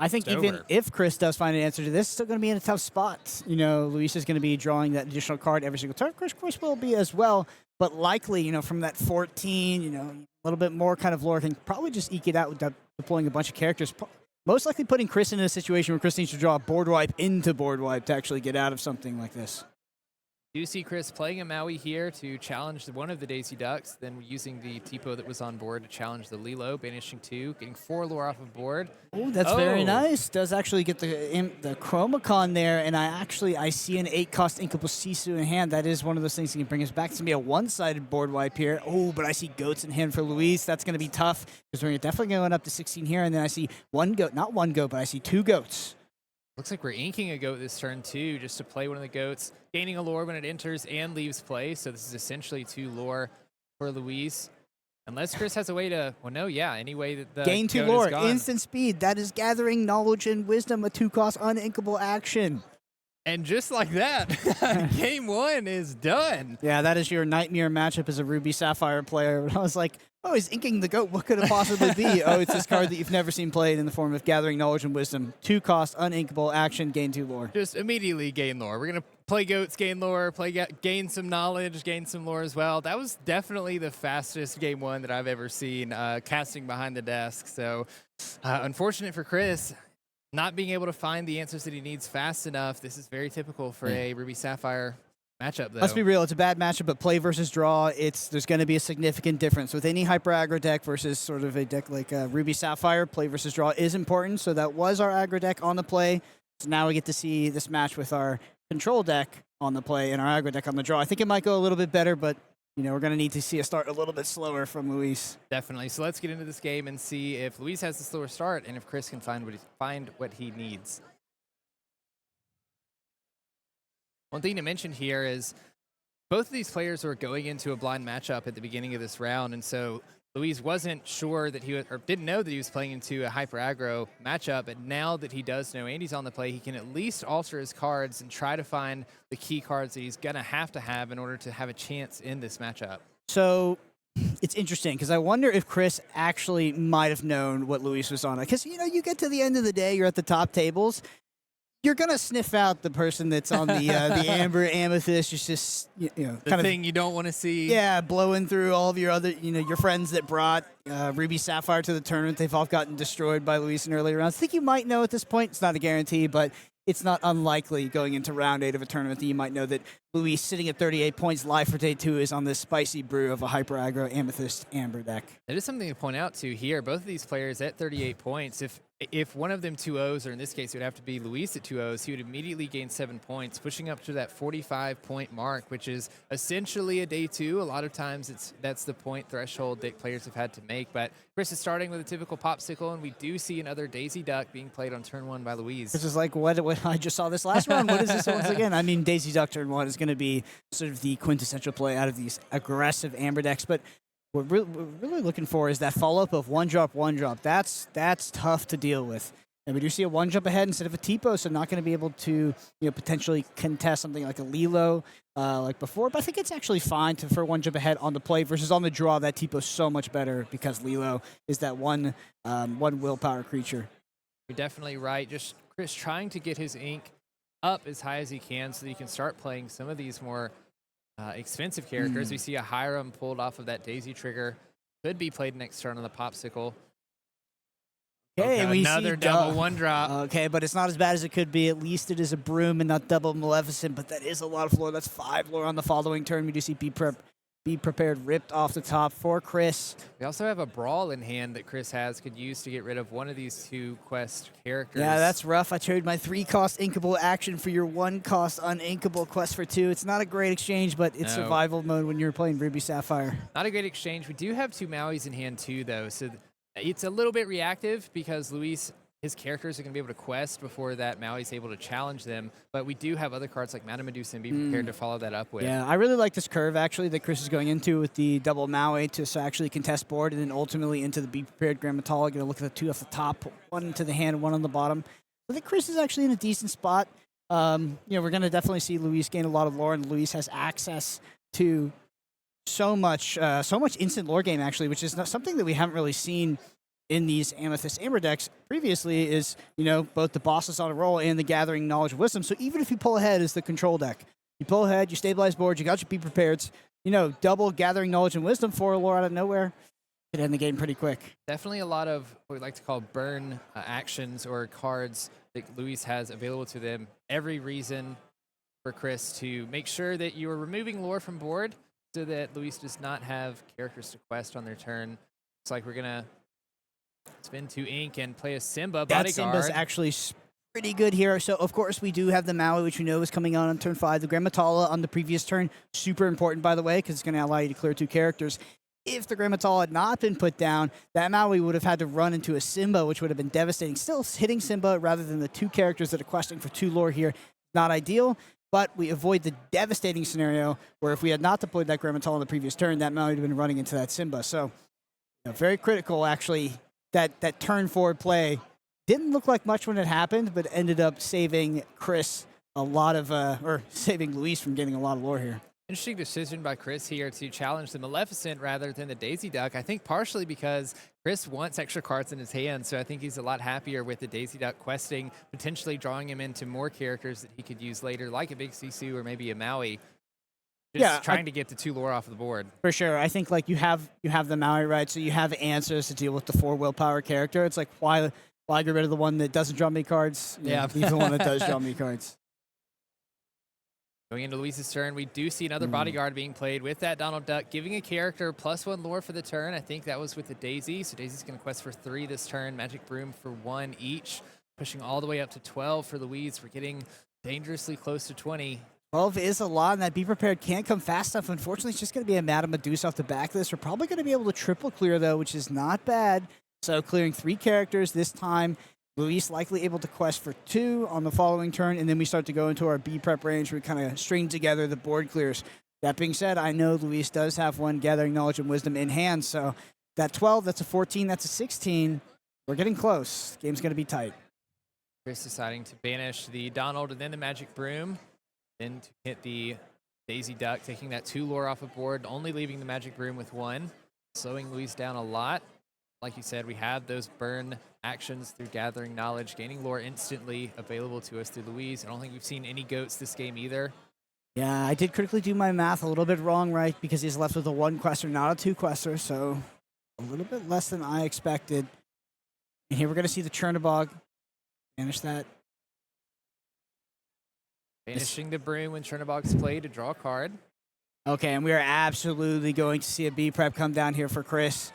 I think even if Chris does find an answer to this, it's still going to be in a tough spot. You know, Luis is going to be drawing that additional card every single turn. Chris will be as well, but likely, you know, from that 14, you know, a little bit more kind of lore can probably just eke it out with deploying a bunch of characters. Most likely putting Chris in a situation where Chris needs to draw a board wipe into board wipe to actually get out of something like this. Do you see Chris playing a Maui here to challenge one of the Daisy Ducks, then using the Tipo that was on board to challenge the Lilo, banishing 2, getting 4 lore off of board. Oh, that's very nice. Does actually get the Chromacon there, and I see an 8-cost Inkable Sisu in hand. That is one of those things that can bring us back. It's going to be a one-sided board wipe here. Oh, but I see goats in hand for Luis. That's going to be tough because we're definitely going up to 16 here, and then I see 1 goat, not 1 goat, but I see 2 goats. Looks like we're inking a goat this turn, too, just to play one of the goats, gaining a lore when it enters and leaves play. So this is essentially 2 lore for Luis. Unless Chris has a way to, any way that the gain 2 lore, instant speed. That is gathering knowledge and wisdom, a 2-cost uninkable action. And just like that, game 1 is done. Yeah, that is your nightmare matchup as a Ruby Sapphire player. I was like, oh, he's inking the goat. What could it possibly be? Oh, it's this card that you've never seen played in the form of gathering knowledge and wisdom. 2-cost, uninkable, action, gain 2 lore. Just immediately gain lore. We're going to play goats, gain lore, gain some knowledge, gain some lore as well. That was definitely the fastest game 1 that I've ever seen, casting behind the desk. So unfortunate for Chris, not being able to find the answers that he needs fast enough. This is very typical for a Ruby Sapphire matchup, though. Let's be real, it's a bad matchup, but play versus draw, there's going to be a significant difference. With any hyper aggro deck versus sort of a deck like Ruby Sapphire, play versus draw is important. So that was our aggro deck on the play. So now we get to see this match with our control deck on the play and our aggro deck on the draw. I think it might go a little bit better, but you know, we're going to need to see a start a little bit slower from Luis. Definitely. So let's get into this game and see if Luis has the slower start and if Chris can find what he needs. One thing to mention here is both of these players were going into a blind matchup at the beginning of this round, and so Luis wasn't sure that didn't know that he was playing into a hyper aggro matchup, but now that he does know Andy's on the play, he can at least alter his cards and try to find the key cards that he's going to have in order to have a chance in this matchup. So it's interesting because I wonder if Chris actually might have known what Luis was on. Because, you know, you get to the end of the day, you're at the top tables, you're going to sniff out the person that's on the amber amethyst. It's just, you know, the thing you don't want to see. Yeah, blowing through all of your other, you know, your friends that brought Ruby Sapphire to the tournament. They've all gotten destroyed by Luis in earlier rounds. I think you might know at this point. It's not a guarantee, but it's not unlikely going into round 8 of a tournament that you might know that Luis, sitting at 38 points live for day 2, is on this spicy brew of a hyper aggro amethyst amber deck. That is something to point out too here. Both of these players at 38 points. If one of them 2-0s, or in this case it would have to be Luis at 2-0s, he would immediately gain 7 points, pushing up to that 45-point mark, which is essentially a day 2. A lot of times that's the point threshold that players have had to make. But Chris is starting with a typical popsicle, and we do see another Daisy Duck being played on turn 1 by Luis. This is like what I just saw this last round. What is this once again? I mean, Daisy Duck turn 1 is going to be sort of the quintessential play out of these aggressive amber decks, but what we're really looking for is that follow-up of 1-drop. That's tough to deal with. And we do see a 1-jump ahead instead of a Tipo, so not going to be able to, you know, potentially contest something like a Lilo like before. But I think it's actually fine for 1-jump ahead on the play versus on the draw. That Tipo's so much better because Lilo is that one willpower creature. You're definitely right. Just Chris trying to get his ink up as high as he can so that he can start playing some of these more expensive characters. We see a Hiram pulled off of that Daisy trigger. Could be played next turn on the popsicle. Okay, we another see double 1-drop. Okay, but it's not as bad as it could be. At least it is a broom and not double Maleficent, but that is a lot of lore. That's 5 lore on the following turn. We do see B-Prep Be Prepared ripped off the top for Chris. We also have a Brawl in hand that Chris could use to get rid of one of these 2 quest characters. Yeah, that's rough. I traded my 3-cost inkable action for your 1-cost uninkable quest for 2. It's not a great exchange, but it's survival mode when you're playing Ruby Sapphire. Not a great exchange. We do have 2 Mauis in hand too, though, so it's a little bit reactive because Luis, his characters are going to be able to quest before that Maui's able to challenge them. But we do have other cards like Madame Medusa and Be Prepared to follow that up with. Yeah, I really like this curve, actually, that Chris is going into with the double Maui to actually contest board and then ultimately into the Be Prepared Grammatala. Going to look at the 2 off the top, 1 into the hand, 1 on the bottom. I think Chris is actually in a decent spot. We're going to definitely see Luis gain a lot of lore, and Luis has access to so much instant lore game, actually, which is not something that we haven't really seen in these Amethyst Amber decks previously. Is both the bosses on a roll and the Gathering Knowledge of Wisdom. So even if you pull ahead as the control deck, you pull ahead, you stabilize board, you got your Be Prepared, double Gathering Knowledge and Wisdom for a lore out of nowhere, could end the game pretty quick. Definitely a lot of what we like to call burn actions or cards that Luis has available to them. Every reason for Chris to make sure that you are removing lore from board so that Luis does not have characters to quest on their turn. Looks like we're gonna spin 2 ink and play a Simba Bodyguard. That Simba's actually pretty good here. So, of course, we do have the Maui, which we know is coming on turn 5. The Grammatala on the previous turn, super important, by the way, because it's going to allow you to clear 2 characters. If the Grammatala had not been put down, that Maui would have had to run into a Simba, which would have been devastating. Still hitting Simba rather than the 2 characters that are questing for 2 lore here. Not ideal, but we avoid the devastating scenario where if we had not deployed that Grammatala on the previous turn, that Maui would have been running into that Simba. So, very critical, actually. That turn forward play didn't look like much when it happened, but ended up saving Chris a lot of, or saving Luis from getting a lot of lore here. Interesting decision by Chris here to challenge the Maleficent rather than the Daisy Duck. I think partially because Chris wants extra cards in his hand, so I think he's a lot happier with the Daisy Duck questing, potentially drawing him into more characters that he could use later, like a Big Sisu or maybe a Maui. Trying to get the 2 lore off the board. For sure. I think you have the Maui, right? So you have answers to deal with the 4 willpower character. It's like, why get rid of the one that doesn't draw me cards? Leave the one that does draw me cards. Going into Luis's turn, we do see another bodyguard being played with that Donald Duck, giving a character +1 lore for the turn. I think that was with the Daisy. So Daisy's going to quest for 3 this turn. Magic Broom for 1 each. Pushing all the way up to 12 for Luis. We're getting dangerously close to 20. 12 is a lot, and that Be Prepared can't come fast enough. Unfortunately, it's just going to be a Madame Medusa off the back of this. We're probably going to be able to triple clear, though, which is not bad. So clearing 3 characters this time. Luis likely able to quest for 2 on the following turn, and then we start to go into our B prep range where we kind of string together the board clears. That being said, I know Luis does have 1 Gathering Knowledge and Wisdom in hand, so that 12, that's a 14, that's a 16. We're getting close. Game's going to be tight. Chris deciding to banish the Donald and then the Magic Broom. Then to hit the Daisy Duck, taking that 2 lore off the board, only leaving the Magic Broom with 1. Slowing Luis down a lot. Like you said, we have those burn actions through Gathering Knowledge, gaining lore instantly available to us through Luis. I don't think we've seen any goats this game either. Yeah, I did critically do my math a little bit wrong, right? Because he's left with a 1 quester, not a 2 quester, so a little bit less than I expected. And here we're going to see the Chernabog. Banish that. Banishing the Broom when Chernabog's played to draw a card. Okay, and we are absolutely going to see a B prep come down here for Chris.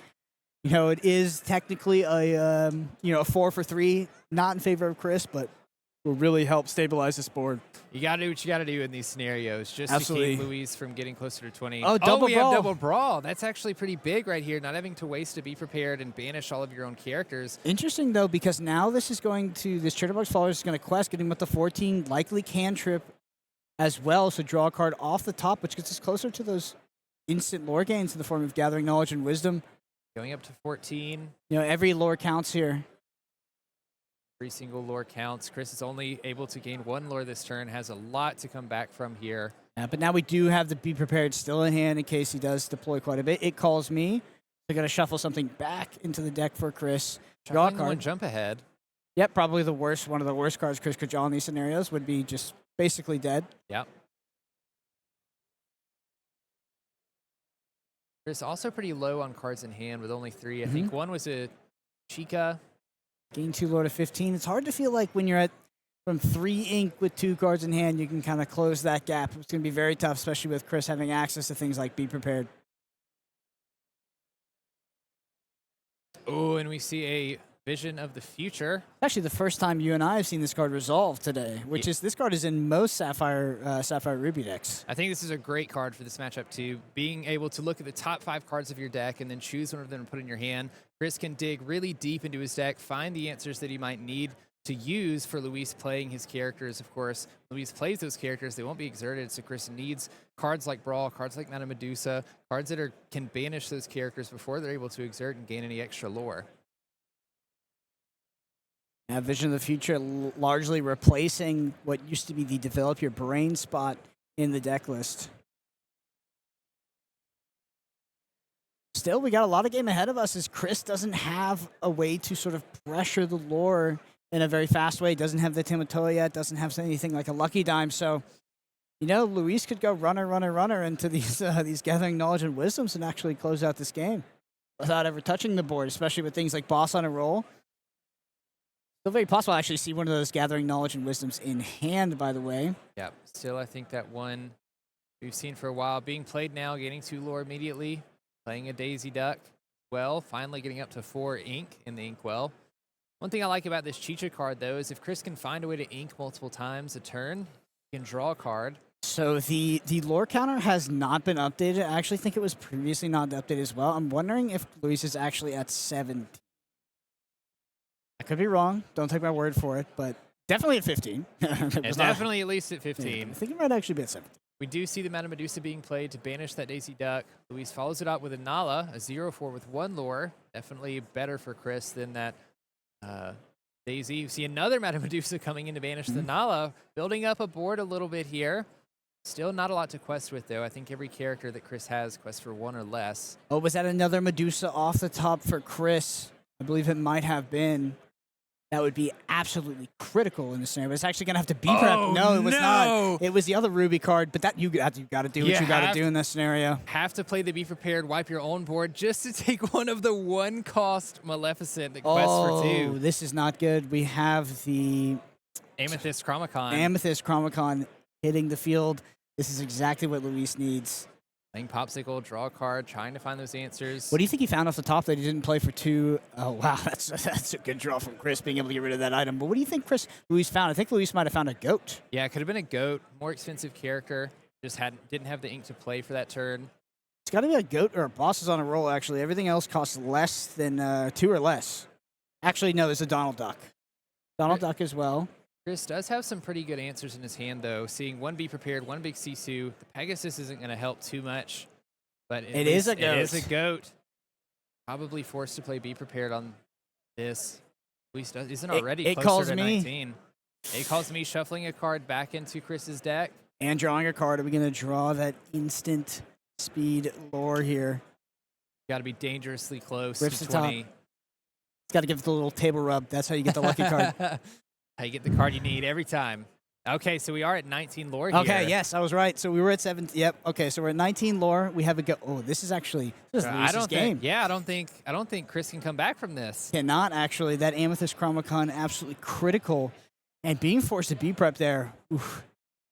It is technically a 4 for 3, not in favor of Chris, but will really help stabilize this board. You got to do what you got to do in these scenarios just Absolutely. to keep Luis from getting closer to 20. Oh, double we brawl. have double brawl. That's actually pretty big right here, not having to waste to be prepared and banish all of your own characters. Interesting, though, because now this Chernabog's Follower is going to quest, getting with the 14, likely cantrip as well, so draw a card off the top, which gets us closer to those instant lore gains in the form of Gathering Knowledge and Wisdom. Going up to 14. Every lore counts here. Every single lore counts. Chris is only able to gain 1 lore this turn, has a lot to come back from here. Yeah, but now we do have the Be Prepared still in hand in case he does deploy quite a bit. It calls me. They're going to shuffle something back into the deck for Chris. Draw a card. Jump ahead. Yep, probably one of the worst cards Chris could draw in these scenarios would be just basically dead. Yep. Chris also pretty low on cards in hand with only 3. I think 1 was a Chica. Gain 2 lore to 15. It's hard to feel like when you're from 3 ink with 2 cards in hand, you can kind of close that gap. It's going to be very tough, especially with Chris having access to things like Be Prepared. Oh, and we see a Vision of the Future. Actually, the first time you and I have seen this card resolve today, which is this card is in most Sapphire Ruby decks. I think this is a great card for this matchup too. Being able to look at the top 5 cards of your deck and then choose one of them to put in your hand. Chris can dig really deep into his deck, find the answers that he might need to use for Luis playing his characters. Of course, Luis plays those characters. They won't be exerted, so Chris needs cards like Brawl, cards like Mana Medusa, cards that can banish those characters before they're able to exert and gain any extra lore. Vision of the Future largely replacing what used to be the develop your brain spot in the deck list. Still, we got a lot of game ahead of us as Chris doesn't have a way to sort of pressure the lore in a very fast way. Doesn't have the Timoteo yet, doesn't have anything like a Lucky Dime. So, you know, Luis could go runner into these Gathering Knowledge and Wisdoms and actually close out this game without ever touching the board, especially with things like Boss on a Roll. Still very possible to actually see one of those Gathering Knowledge and Wisdoms in hand, by the way. Yeah, still I think that one we've seen for a while being played now, gaining 2 lore immediately, playing a Daisy Duck well, finally getting up to 4 ink in the Inkwell. One thing I like about this Chicha card, though, is if Chris can find a way to ink multiple times a turn, he can draw a card. So the lore counter has not been updated. I actually think it was previously not updated as well. I'm wondering if Luis is actually at 17. I could be wrong. Don't take my word for it, but definitely at 15. It's definitely at least at 15. Yeah, I think it might actually be at 17. We do see the Mana Medusa being played to banish that Daisy Duck. Luis follows it up with a Nala, a 0-4 with 1 lore. Definitely better for Chris than that Daisy. You see another Mana Medusa coming in to banish the Nala, building up a board a little bit here. Still not a lot to quest with, though. I think every character that Chris has quests for 1 or less. Oh, was that another Medusa off the top for Chris? I believe it might have been. That would be absolutely critical in this scenario. But it's actually going to have to be prepped. No, it was not. It was the other Ruby card, but that you got to do what you got to do in this scenario. Have to play the Be Prepared, wipe your own board just to take one of the 1-cost Maleficent that quests for 2. Oh, this is not good. We have the Amethyst Chromacon. Amethyst Chromacon hitting the field. This is exactly what Luis needs. Playing Popsicle, draw a card, trying to find those answers. What do you think he found off the top that he didn't play for 2? Oh, wow, that's a good draw from Chris, being able to get rid of that item. But what do you think Luis found? I think Luis might have found a goat. Yeah, it could have been a goat, more expensive character. Just didn't have the ink to play for that turn. It's got to be a goat or a Bosses on a Roll, actually. Everything else costs less than 2 or less. Actually, no, there's a Donald Duck. Donald Duck as well. Chris does have some pretty good answers in his hand, though. Seeing 1 Be Prepared, 1 big Sisu. The Pegasus isn't going to help too much. But it is a goat. It is a goat. Probably forced to play Be Prepared on this. Luis isn't already closer to 19. It calls me shuffling a card back into Chris's deck. And drawing a card. Are we going to draw that instant speed lore here? Got to be dangerously close Rips to the 20. Top. Got to give it the little table rub. That's how you get the lucky card. How you get the card you need every time. Okay, so we are at 19 lore here. Okay, yes, I was right. So we were at 7. Yep. Okay, so we're at 19 lore. We have a go. Oh, this is actually Luis's game. I don't think Chris can come back from this. Cannot actually. That Amethyst Chromacon absolutely critical, and being forced to be prep there. Oof.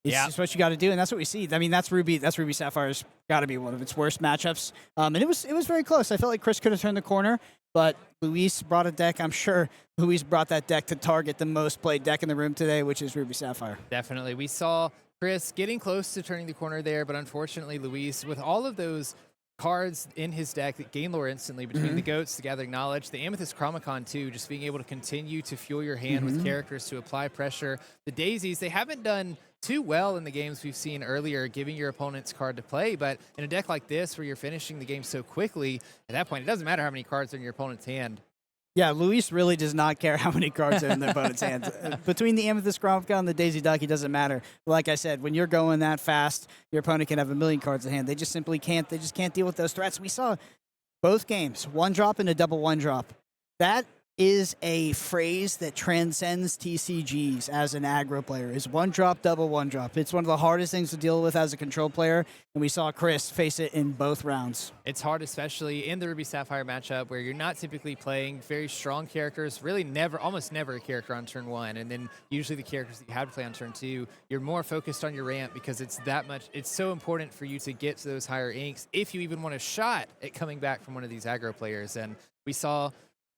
It's just what you got to do, and that's what we see. I mean, that's Ruby Sapphire's got to be one of its worst matchups. And it was very close. I felt like Chris could have turned the corner, but Luis brought a deck. I'm sure Luis brought that deck to target the most played deck in the room today, which is Ruby Sapphire. Definitely. We saw Chris getting close to turning the corner there, but unfortunately, Luis, with all of those cards in his deck that gain lore instantly between the Goats, the Gathering Knowledge, the Amethyst Chromacon too, just being able to continue to fuel your hand with characters to apply pressure. The Daisies, they haven't done too well in the games we've seen earlier, giving your opponent's card to play, but in a deck like this where you're finishing the game so quickly, at that point, it doesn't matter how many cards are in your opponent's hand. Yeah, Luis really does not care how many cards are in their opponent's hands. Between the Amethyst Chromacon and the Daisy Duck, it doesn't matter. Like I said, when you're going that fast, your opponent can have 1,000,000 cards in hand. They just simply can't. They just can't deal with those threats. We saw both games, 1-drop and a double 1-drop. That is a phrase that transcends TCGs as an aggro player, is 1-drop, double 1-drop. It's one of the hardest things to deal with as a control player, and we saw Chris face it in both rounds. It's hard, especially in the Ruby Sapphire matchup, where you're not typically playing very strong characters, really almost never a character on turn 1, and then usually the characters that you have to play on turn 2, you're more focused on your ramp because it's so important for you to get to those higher inks if you even want a shot at coming back from one of these aggro players. And we saw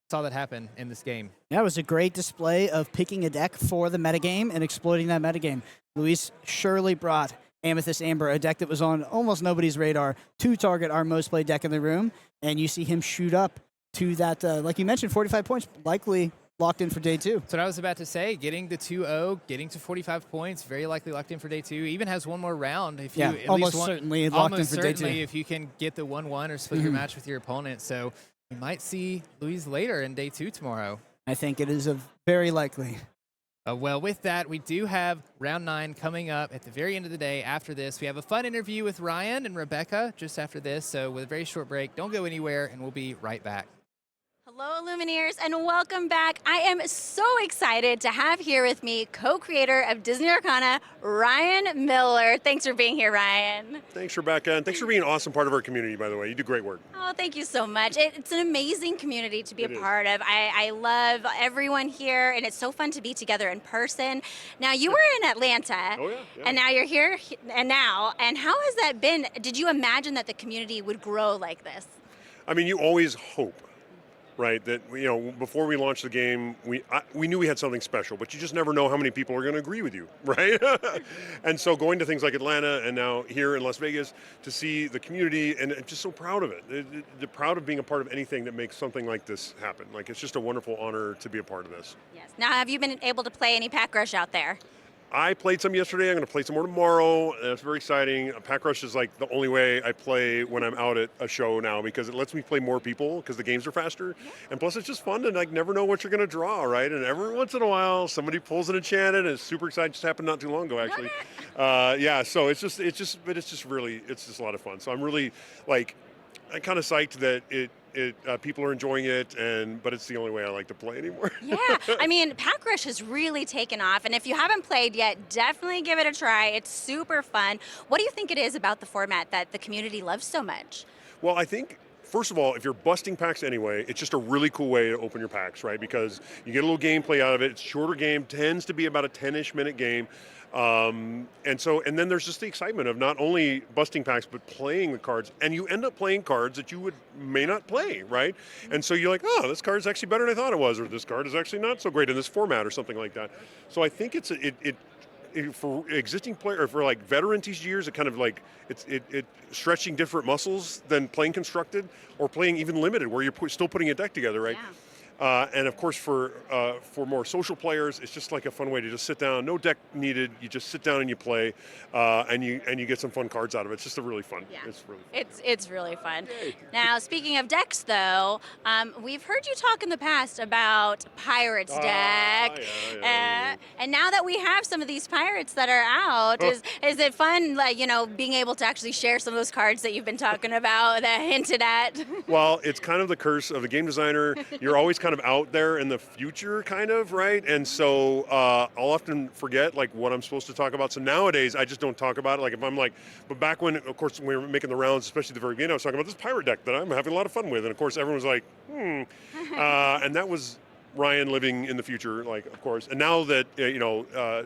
saw that happen in this game. Yeah, it was a great display of picking a deck for the metagame and exploiting that metagame. Luis surely brought Amethyst Amber, a deck that was on almost nobody's radar, to target our most played deck in the room, and you see him shoot up to that, like you mentioned, 45 points, likely locked in for day 2. That's what I was about to say. Getting the 2-0, getting to 45 points, very likely locked in for day 2. Even has one more round. If you at almost least certainly locked in almost for day 2. certainly if you can get the 1-1 or split your match with your opponent. So you might see Luis later in day 2 tomorrow. I think it is very likely. Well, with that, we do have round 9 coming up at the very end of the day. After this, we have a fun interview with Ryan and Rebekah just after this. So with a very short break, don't go anywhere, and we'll be right back. Hello, Illumineers, and welcome back. I am so excited to have here with me co-creator of Disney Lorcana, Ryan Miller. Thanks for being here, Ryan. Thanks, Rebekah, and thanks for being an awesome part of our community, by the way. You do great work. Oh, thank you so much. It's an amazing community to be a part of. I love everyone here, and it's so fun to be together in person. Now, you were in Atlanta, and now you're here, and how has that been? Did you imagine that the community would grow like this? I mean, you always hope, right, that, before we launched the game, we knew we had something special, but you just never know how many people are going to agree with you, right? And so going to things like Atlanta and now here in Las Vegas to see the community, and I'm just so proud of it. Proud of being a part of anything that makes something like this happen. Like, it's just a wonderful honor to be a part of this. Yes. Now, have you been able to play any Pack Rush out there? I played some yesterday. I'm going to play some more tomorrow. That's very exciting. Pack Rush is like the only way I play when I'm out at a show now, because it lets me play more people because the games are faster. And plus, it's just fun to never know what you're going to draw, right? And every once in a while, somebody pulls an enchanted, and it's super exciting. It just happened not too long ago, actually. So it's just a lot of fun. So I'm really I'm kind of psyched that people are enjoying it, but it's the only way I like to play anymore. Yeah, I mean, Pack Rush has really taken off, and if you haven't played yet, definitely give it a try. It's super fun. What do you think it is about the format that the community loves so much? Well, I think, first of all, if you're busting packs anyway, it's just a really cool way to open your packs, right? Because you get a little gameplay out of it. It's a shorter game, tends to be about a 10-ish minute game. And then there's just the excitement of not only busting packs, but playing the cards. And you end up playing cards that you may not play, right? And so you're like, oh, this card's actually better than I thought it was, or this card is actually not so great in this format, or something like that. So I think it's for existing player, or for like veteran TCGers, it kind of it's stretching different muscles than playing constructed or playing even limited, where you're still putting a deck together, right? Yeah. And of course, for more social players, it's just like a fun way to just sit down. No deck needed. You just sit down and you play, and you get some fun cards out of it. It's just really fun. Yeah. It's really fun. It's really fun. Now, speaking of decks, though, we've heard you talk in the past about Pirates deck, and now that we have some of these Pirates that are out, is it fun, being able to actually share some of those cards that you've been talking about, that hinted at? Well, it's kind of the curse of the game designer. You're always kind of out there in the future, kind of, right? And so I'll often forget what I'm supposed to talk about. So nowadays I just don't talk about it. But back when, of course, we were making the rounds, especially at the very beginning, I was talking about this pirate deck that I'm having a lot of fun with. And of course everyone was like, and that was Ryan living in the future, of course. And now that,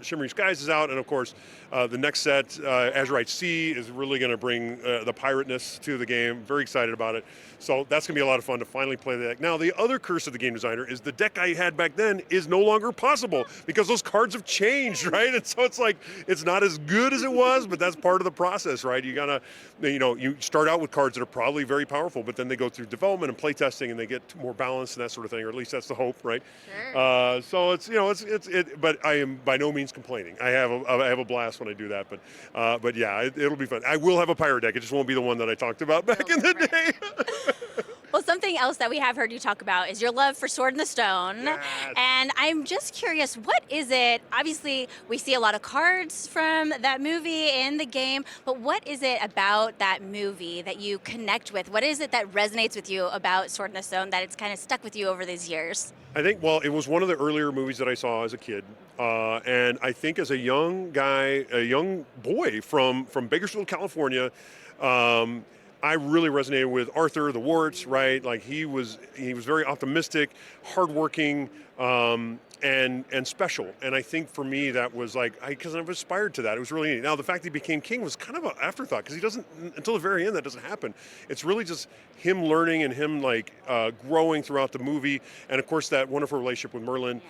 Shimmering Skies is out, and of course, the next set, Azurite Sea, is really going to bring the pirateness to the game. Very excited about it. So that's going to be a lot of fun to finally play the deck. Now, the other curse of the game designer is the deck I had back then is no longer possible because those cards have changed, right? And so it's not as good as it was, but that's part of the process, right? You got to, you start out with cards that are probably very powerful, but then they go through development and playtesting, and they get more balanced and that sort of thing, or at least that's the hope, right? Sure. So it's, but I am by no means complaining. I have a blast when I do that, but yeah, it'll be fun. I will have a pirate deck. It just won't be the one that I talked about back in the day. Well, something else that we have heard you talk about is your love for Sword in the Stone. Yes. And I'm just curious, what is it? Obviously, we see a lot of cards from that movie in the game, but what is it about that movie that you connect with? What is it that resonates with you about Sword in the Stone that it's kind of stuck with you over these years? I think, it was one of the earlier movies that I saw as a kid. And I think as a young guy, a young boy from Bakersfield, California, I really resonated with Arthur, the Warts, right? He was very optimistic, hardworking, and special. And I think for me that was like, because I've aspired to that. It was really neat. Now the fact that he became king was kind of an afterthought, because he doesn't, until the very end, that doesn't happen. It's really just him learning and him like growing throughout the movie, and of course that wonderful relationship with Merlin.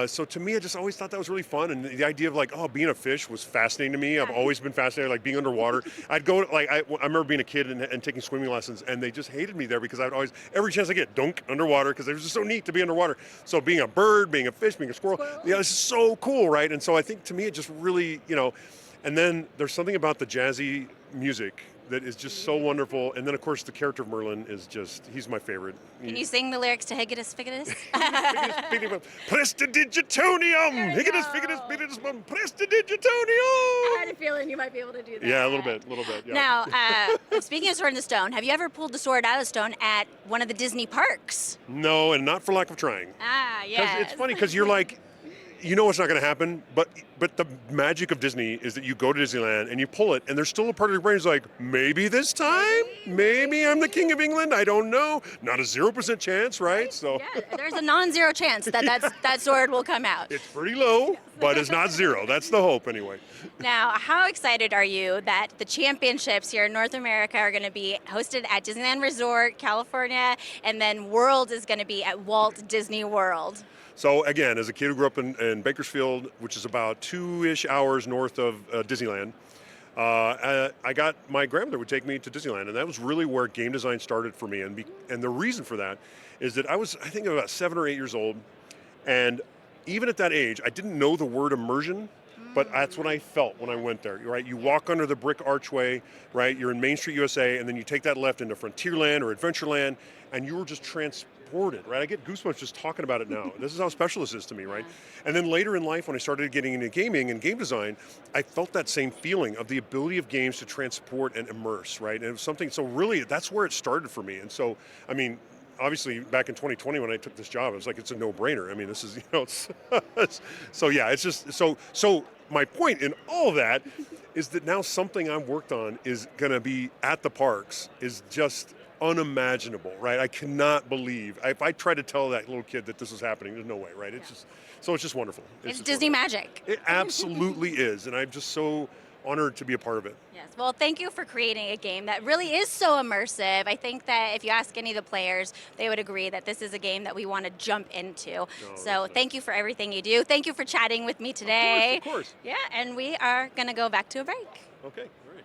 So to me, I just always thought that was really fun, and the idea of like, oh, being a fish was fascinating to me. I've always been fascinated, like being underwater. I'd go, like, I remember being a kid and taking swimming lessons, and they just hated me there because I'd always, every chance I get, dunk underwater, because it was just so neat to be underwater. So being a bird, being a fish, being a squirrel, yeah, this is so cool, right? And so I think to me it just really, and then there's something about the jazzy music that is just so wonderful. And then of course the character of Merlin is just, he's my favorite. Can you sing the lyrics to Higitus Figitus? Prestidigitonium! Higitus Figitus Figitus Prestidigitonium! I had a feeling you might be able to do that. Yeah, a little bit. Yeah. Now, speaking of Sword in the Stone, have you ever pulled the sword out of the stone at one of the Disney parks? No, and not for lack of trying. Ah, yes. It's funny because you're like, you know what's not going to happen, but the magic of Disney is that you go to Disneyland and you pull it, and there's still a part of your brain is like, maybe this time, maybe I'm the King of England. I don't know. Not a 0% chance, right? So yeah, there's a non-zero chance that sword will come out. It's pretty low, but it's not zero. That's the hope, anyway. Now, how excited are you that the championships here in North America are going to be hosted at Disneyland Resort, California, and then World is going to be at Walt Disney World? So again, as a kid who grew up in Bakersfield, which is about 2-ish hours north of Disneyland, I got, my grandmother would take me to Disneyland, and that was really where game design started for me. And the reason for that is that I think about 7 or 8 years old, and even at that age, I didn't know the word immersion, but that's what I felt when I went there, right? You walk under the brick archway, right? You're in Main Street, USA, and then you take that left into Frontierland or Adventureland, and you were just transported, right? I get goosebumps just talking about it now. This is how special this is to me, right? And then later in life, when I started getting into gaming and game design, I felt that same feeling of the ability of games to transport and immerse, right? And it was something, so really, that's where it started for me. And so, I mean, obviously back in 2020 when I took this job, it was like, it's a no-brainer. I mean, this is, so yeah, it's just, so my point in all of that is that now something I've worked on is gonna be at the parks is just unimaginable, right? I cannot believe, if I try to tell that little kid that this is happening, there's no way, right? It's just, so it's just wonderful. It's Disney magic. It absolutely is, and I'm just so honored to be a part of it. Yes, well, thank you for creating a game that really is so immersive. I think that if you ask any of the players, they would agree that this is a game that we want to jump into. So thank you for everything you do. Thank you for chatting with me today. Of course. Yeah, and we are going to go back to a break. Okay, all right.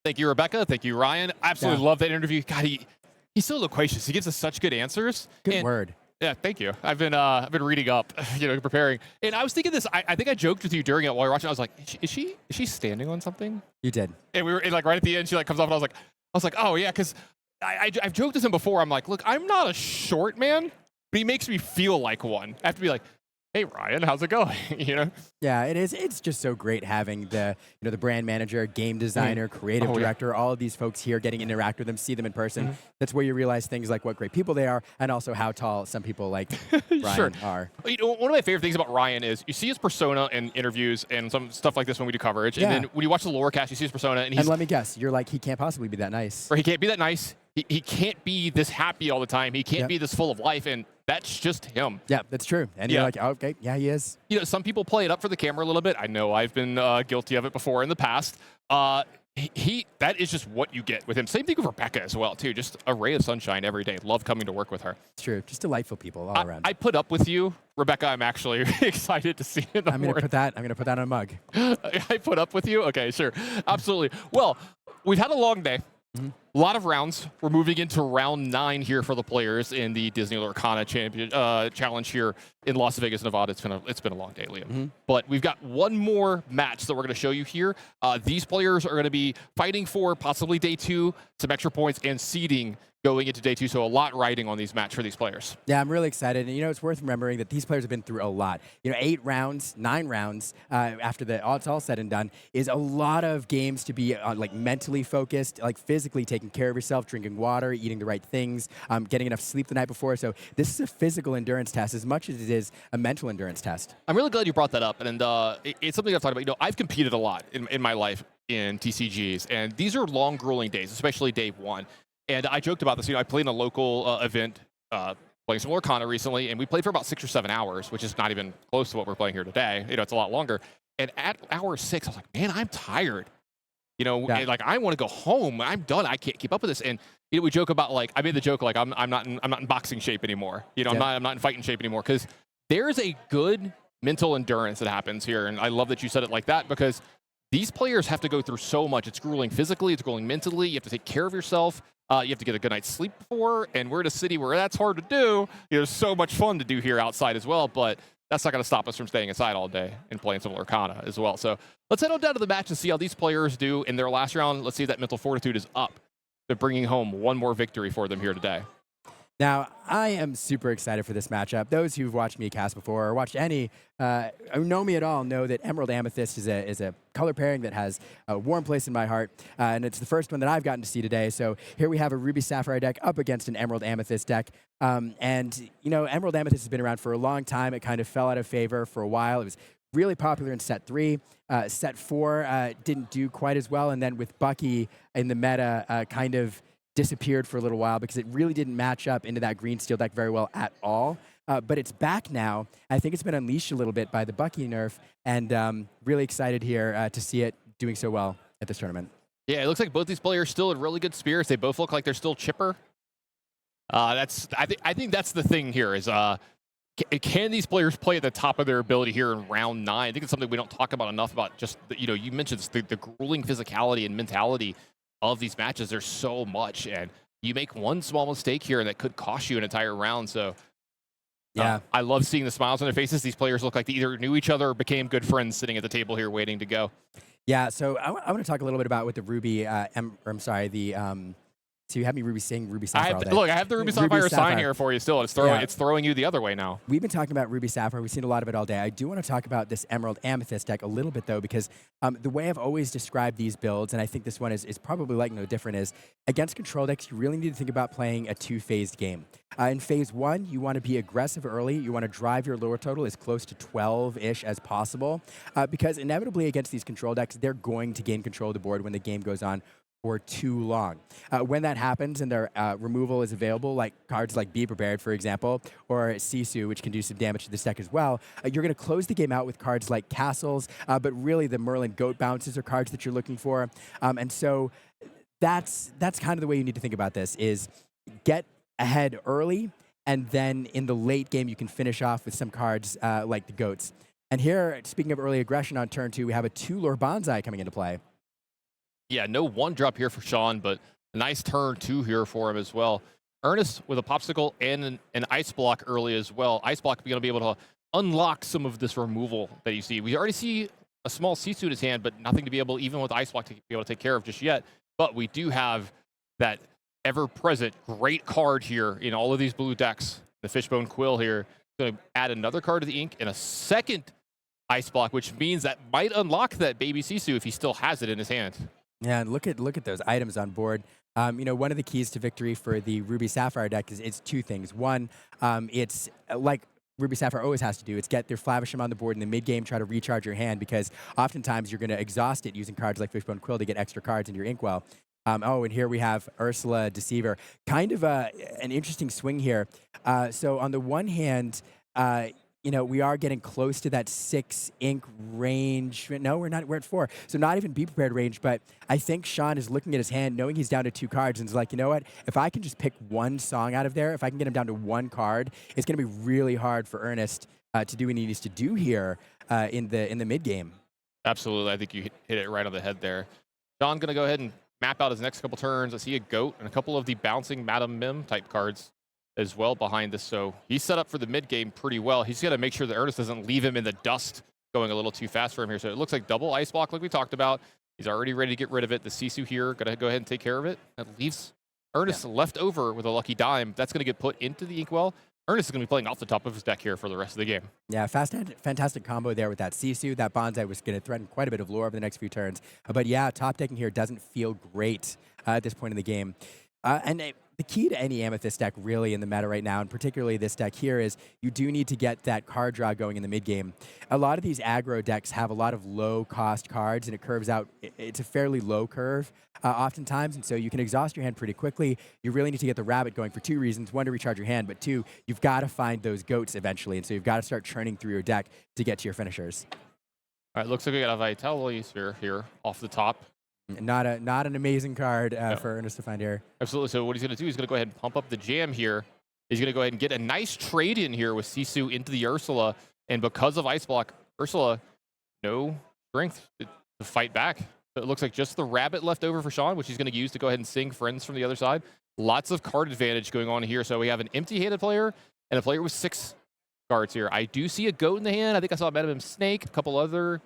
Thank you, Rebekah. Thank you, Ryan. Absolutely love that interview. God, he's so loquacious. He gives us such good answers. Good word. Yeah, thank you. I've been reading up, preparing. And I was thinking this. I think I joked with you during it while you were watching. I was like, is she standing on something? You did. And we were like right at the end. She like comes up, and I was like, oh yeah, because I've joked with him before. I'm like, look, I'm not a short man, but he makes me feel like one. I have to be like, hey Ryan, how's it going? Yeah, it is. It's just so great having the the brand manager, game designer, creative director, all of these folks here, getting to interact with them, see them in person. That's where you realize things like what great people they are, and also how tall some people like Ryan are. One of my favorite things about Ryan is you see his persona in interviews and some stuff like this when we do coverage, and then when you watch the Lorecast, you see his persona, and let me guess, you're like, he can't possibly be that nice. Or he can't be that nice. He can't be this happy all the time. He can't be this full of life, and that's just him. Yeah, that's true. And you're like, oh, okay, yeah, he is. Some people play it up for the camera a little bit. I know I've been guilty of it before in the past. That is just what you get with him. Same thing with Rebekah as well, too. Just a ray of sunshine every day. Love coming to work with her. It's true. Just delightful people all around. I put up with you, Rebekah. I'm actually excited to see you in the morning. I'm gonna put that on a mug. I put up with you. Okay, sure, absolutely. Well, we've had a long day. A lot of rounds. We're moving into round 9 here for the players in the Disney Lorcana challenge here in Las Vegas, Nevada. It's been a long day, Liam. But we've got one more match that we're going to show you here. These players are going to be fighting for possibly day 2, some extra points, and seeding going into day 2. So a lot riding on these match for these players. Yeah, I'm really excited. And, it's worth remembering that these players have been through a lot. 8 rounds, 9 rounds after it's all said and done is a lot of games to be mentally focused, physically taking care of yourself, drinking water, eating the right things, getting enough sleep the night before. So this is a physical endurance test as much as it is a mental endurance test. I'm really glad you brought that up. And it's something I've talked about. I've competed a lot in my life in TCGs. And these are long, grueling days, especially day 1. And I joked about this. I played in a local event, playing some Lorcana recently, and we played for about 6 or 7 hours, which is not even close to what we're playing here today. It's a lot longer. And at hour 6, I was like, man, I'm tired. And, I want to go home. I'm done. I can't keep up with this. And we joke about I made the joke I'm not in boxing shape anymore. I'm not in fighting shape anymore, because there's a good mental endurance that happens here. And I love that you said it like that, because these players have to go through so much. It's grueling physically. It's grueling mentally. You have to take care of yourself. You have to get a good night's sleep before, and we're in a city where that's hard to do. There's so much fun to do here outside as well, but that's not going to stop us from staying inside all day and playing some Lorcana as well. So let's head on down to the match and see how these players do in their last round. Let's see if that mental fortitude is up to bringing home one more victory for them here today. Now, I am super excited for this matchup. Those who've watched me cast before or watched any, who know me at all, know that Emerald Amethyst is a color pairing that has a warm place in my heart, and it's the first one that I've gotten to see today. So here we have a Ruby Sapphire deck up against an Emerald Amethyst deck. And, Emerald Amethyst has been around for a long time. It kind of fell out of favor for a while. It was really popular in Set 3. Set 4 didn't do quite as well, and then with Bucky in the meta, kind of disappeared for a little while because it really didn't match up into that green steel deck very well at all. But it's back now. I think it's been unleashed a little bit by the Bucky nerf, and really excited here to see it doing so well at this tournament. Yeah, it looks like both these players still in really good spirits. They both look like they're still chipper. I think that's the thing here is can these players play at the top of their ability here in round 9? I think it's something we don't talk about enough about. Just you mentioned the grueling physicality and mentality of these matches. There's so much, and you make one small mistake here and that could cost you an entire round. So yeah, I love seeing the smiles on their faces. These players look like they either knew each other or became good friends sitting at the table here waiting to go. Yeah, so I want to talk a little bit about what the Ruby, so you have me Ruby sing Ruby Sapphire all day. Look, I have the Ruby Sapphire sign here for you still. It's throwing you the other way now. We've been talking about Ruby Sapphire. We've seen a lot of it all day. I do want to talk about this Emerald Amethyst deck a little bit, though, because the way I've always described these builds, and I think this one is probably no different, is against control decks, you really need to think about playing a 2-phased game. In phase 1, you want to be aggressive early. You want to drive your lower total as close to 12-ish as possible, because inevitably against these control decks, they're going to gain control of the board when the game goes on for too long. When that happens and their removal is available, like cards like Be Prepared, for example, or Sisu, which can do some damage to this deck as well, you're going to close the game out with cards like Castles, but really the Merlin Goat Bounces are cards that you're looking for. And so that's kind of the way you need to think about this, is get ahead early, and then in the late game you can finish off with some cards like the Goats. And here, speaking of early aggression on turn 2, we have a 2-lore Bonsai coming into play. Yeah, no 1-drop here for Sean, but a nice turn 2 here for him as well. Ernest with a Popsicle and an Ice Block early as well. Ice Block going to be able to unlock some of this removal that you see. We already see a small Sisu in his hand, but nothing to be able, even with Ice Block, to be able to take care of just yet. But we do have that ever-present great card here in all of these blue decks. The Fishbone Quill here. Going to add another card to the ink and a second Ice Block, which means that might unlock that baby Sisu if he still has it in his hand. Yeah, and look at those items on board. One of the keys to victory for the Ruby Sapphire deck is it's 2 things. One, it's like Ruby Sapphire always has to do. It's get their Flavisham on the board in the mid-game, try to recharge your hand, because oftentimes you're going to exhaust it using cards like Fishbone Quill to get extra cards in your Inkwell. And here we have Ursula Deceiver. Kind of an interesting swing here. So on the one hand, we are getting close to that 6 ink range. No, we're not. We're at 4. So not even Be Prepared range. But I think Sean is looking at his hand, knowing he's down to 2 cards, and is like, you know what? If I can just pick one song out of there, if I can get him down to 1 card, it's going to be really hard for Ernest to do what he needs to do here in the mid game. Absolutely. I think you hit it right on the head there. Sean's going to go ahead and map out his next couple turns. I see a Goat and a couple of the bouncing Madam Mim type cards as well behind this. So he's set up for the mid game pretty well. He's got to make sure that Ernest doesn't leave him in the dust going a little too fast for him here. So it looks like double Ice Block like we talked about. He's already ready to get rid of it. The Sisu here, going to go ahead and take care of it. That leaves Ernest left over with a lucky dime. That's going to get put into the Inkwell. Ernest is going to be playing off the top of his deck here for the rest of the game. Yeah, fantastic combo there with that Sisu. That Bonsai was going to threaten quite a bit of lore over the next few turns. But yeah, top decking here doesn't feel great at this point in the game. The key to any Amethyst deck really in the meta right now, and particularly this deck here, is you do need to get that card draw going in the mid game. A lot of these aggro decks have a lot of low-cost cards, and it curves out. It's a fairly low curve oftentimes, and so you can exhaust your hand pretty quickly. You really need to get the rabbit going for 2 reasons. 1, to recharge your hand, but 2, you've got to find those goats eventually, and so you've got to start churning through your deck to get to your finishers. All right, looks like we got a Vitality Sphere here off the top. Not an amazing card for Ernest to find here. Absolutely. So what he's going to do, he's going to go ahead and pump up the jam here. He's going to go ahead and get a nice trade in here with Sisu into the Ursula. And because of Ice Block, Ursula, no strength to fight back. So it looks like just the rabbit left over for Sean, which he's going to use to go ahead and sing friends from the other side. Lots of card advantage going on here. So we have an empty-handed player and a player with 6 cards here. I do see a goat in the hand. I think I saw a Madam Snake, a couple other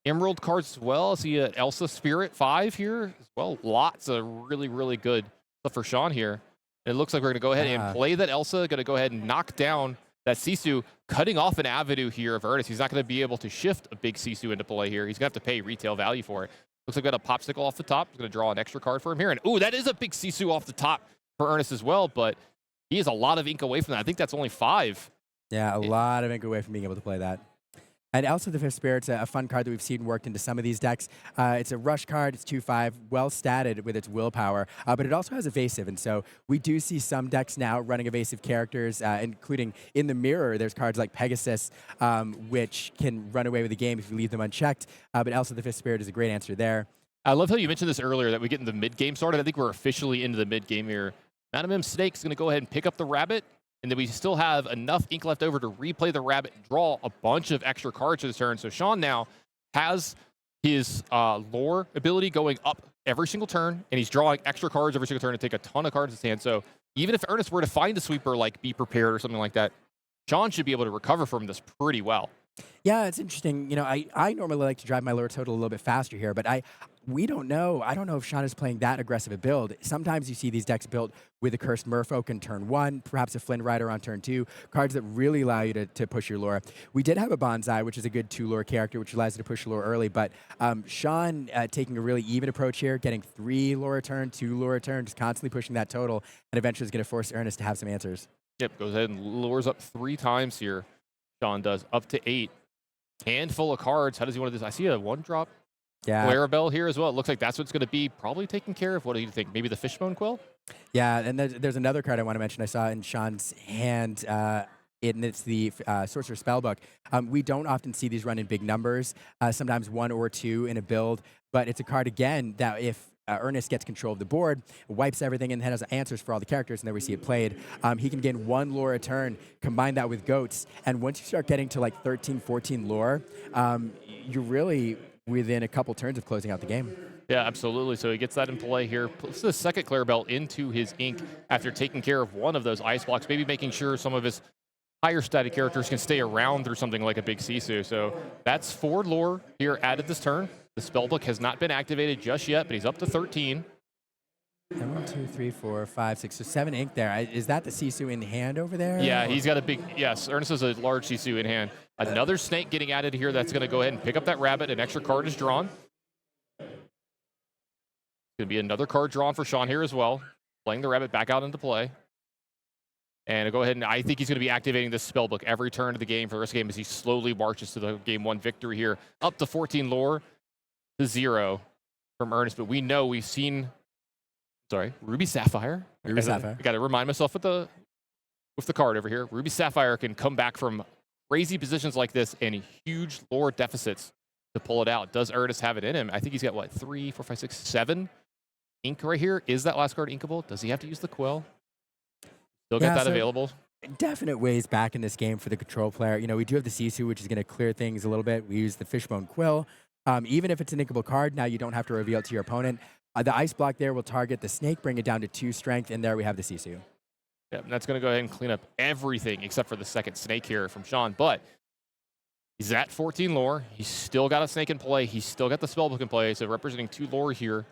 Emerald cards as well. I see an Elsa Spirit 5 here as well. Lots of really, really good stuff for Sean here. And it looks like we're going to go ahead and play that Elsa. Going to go ahead and knock down that Sisu, cutting off an avenue here of Ernest. He's not going to be able to shift a big Sisu into play here. He's going to have to pay retail value for it. Looks like we got a Popsicle off the top. He's going to draw an extra card for him here. And ooh, that is a big Sisu off the top for Ernest as well. But he is a lot of ink away from that. I think that's only 5. Yeah, a lot of ink away from being able to play that. And Elsa the Fifth Spirit's a fun card that we've seen worked into some of these decks. It's a rush card. It's 2/5, well statted with its willpower, but it also has evasive. And so we do see some decks now running evasive characters, including in the mirror. There's cards like Pegasus, which can run away with the game if you leave them unchecked. But Elsa the Fifth Spirit is a great answer there. I love how you mentioned this earlier, that we get in the mid-game started. I think we're officially into the mid-game here. Madam M Snake's going to go ahead and pick up the rabbit. And then we still have enough ink left over to replay the rabbit, draw a bunch of extra cards this turn. So Sean now has his lore ability going up every single turn, and he's drawing extra cards every single turn to take a ton of cards in his hand. So even if Ernest were to find a sweeper like Be Prepared or something like that, Sean should be able to recover from this pretty well. Yeah, it's interesting. You know, I normally like to drive my lure total a little bit faster here, but we don't know. I don't know if Sean is playing that aggressive a build. Sometimes you see these decks built with a Cursed Merfolk in turn 1, perhaps a Flynn Rider on turn 2, cards that really allow you to push your lure. We did have a Bonsai, which is a good 2 lure character, which allows you to push your lure early, but Sean taking a really even approach here, getting 3 lure a turn, 2 lure a turn, just constantly pushing that total, and eventually is going to force Ernest to have some answers. Yep, goes ahead and lures up 3 times here. Sean does up to 8. Handful of cards. How does he want to do this? I see a 1-drop Clarabelle here as well. It looks like that's what's going to be probably taken care of. What do you think? Maybe the Fishbone Quill? Yeah, and there's another card I want to mention I saw in Sean's hand, and it's the Sorcerer's Spellbook. We don't often see these run in big numbers, sometimes 1 or 2 in a build, but it's a card, again, that if Ernest gets control of the board, wipes everything, and then has answers for all the characters, and then we see it played. He can gain 1 lore a turn, combine that with goats, and once you start getting to like 13, 14 lore, you're really within a couple turns of closing out the game. Yeah, absolutely. So he gets that in play here. Puts the second Clarabelle into his ink after taking care of one of those ice blocks, maybe making sure some of his higher static characters can stay around through something like a big Sisu. So that's 4 lore here added this turn. The spellbook has not been activated just yet, but he's up to 13. And 1, 2, 3, 4, 5, 6, so 7 ink there. Is that the Sisu in hand over there? Yeah, he's got a big, yes, Ernest has a large Sisu in hand. Another snake getting added here that's going to go ahead and pick up that rabbit. An extra card is drawn. Going to be another card drawn for Sean here as well. Playing the rabbit back out into play. And go ahead and I think he's going to be activating this spellbook every turn of the game for the rest of the game as he slowly marches to the game 1 victory here. Up to 14 lore to 0 from Ernest. But we know we've seen, Ruby Sapphire. Ruby Sapphire. I got to remind myself with the card over here. Ruby Sapphire can come back from crazy positions like this and huge lore deficits to pull it out. Does Ernest have it in him? I think he's got, what, 3, 4, 5, 6, 7 ink right here. Is that last card inkable? Does he have to use the quill? Still got that available? Definite ways back in this game for the control player. You know, we do have the Sisu, which is going to clear things a little bit. We use the Fishbone Quill. Even if it's an inkable card, now you don't have to reveal it to your opponent. The ice block there will target the snake, bring it down to 2 strength, and there we have the Sisu. Yeah, that's going to go ahead and clean up everything except for the second snake here from Sean. But he's at 14 lore. He's still got a snake in play. He's still got the spellbook in play, so representing 2 lore here.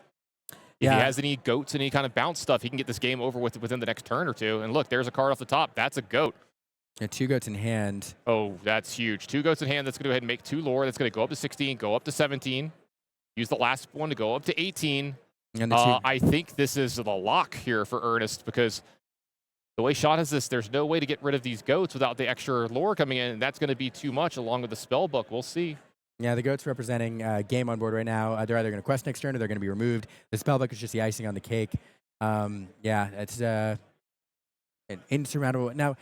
If he has any goats, any kind of bounce stuff, he can get this game over with within the next turn or two. And look, there's a card off the top. That's a goat. Yeah, 2 goats in hand. Oh, that's huge. 2 goats in hand. That's going to go ahead and make 2 lore. That's going to go up to 16, go up to 17. Use the last one to go up to 18. And I think this is the lock here for Ernest because the way Sean has this, there's no way to get rid of these goats without the extra lore coming in. And that's going to be too much along with the spell book. We'll see. Yeah, the goats representing game on board right now. They're either going to quest next turn or they're going to be removed. The spellbook is just the icing on the cake. Yeah, it's an insurmountable. Now,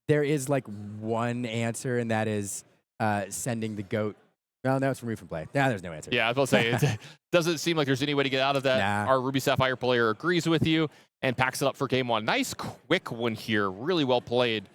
there is like one answer, and that is sending the goat. Well, no, it's removed from play. Yeah, there's no answer. Yeah, I was about to say, it doesn't seem like there's any way to get out of that. Nah. Our Ruby Sapphire player agrees with you and packs it up for game 1. Nice quick one here. Really well played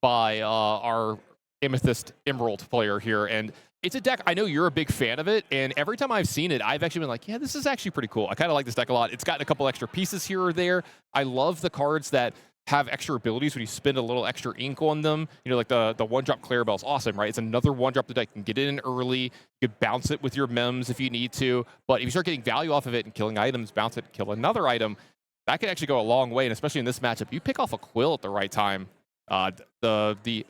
by our Amethyst Emerald player here. And it's a deck, I know you're a big fan of it, and every time I've seen it, I've actually been like, yeah, this is actually pretty cool. I kind of like this deck a lot. It's gotten a couple extra pieces here or there. I love the cards that have extra abilities when you spend a little extra ink on them. You know, like the 1-drop Clarabelle is awesome, right? It's another 1-drop the deck. You can get it in early. You can bounce it with your mems if you need to. But if you start getting value off of it and killing items, bounce it, kill another item, that can actually go a long way. And especially in this matchup, you pick off a Quill at the right time. The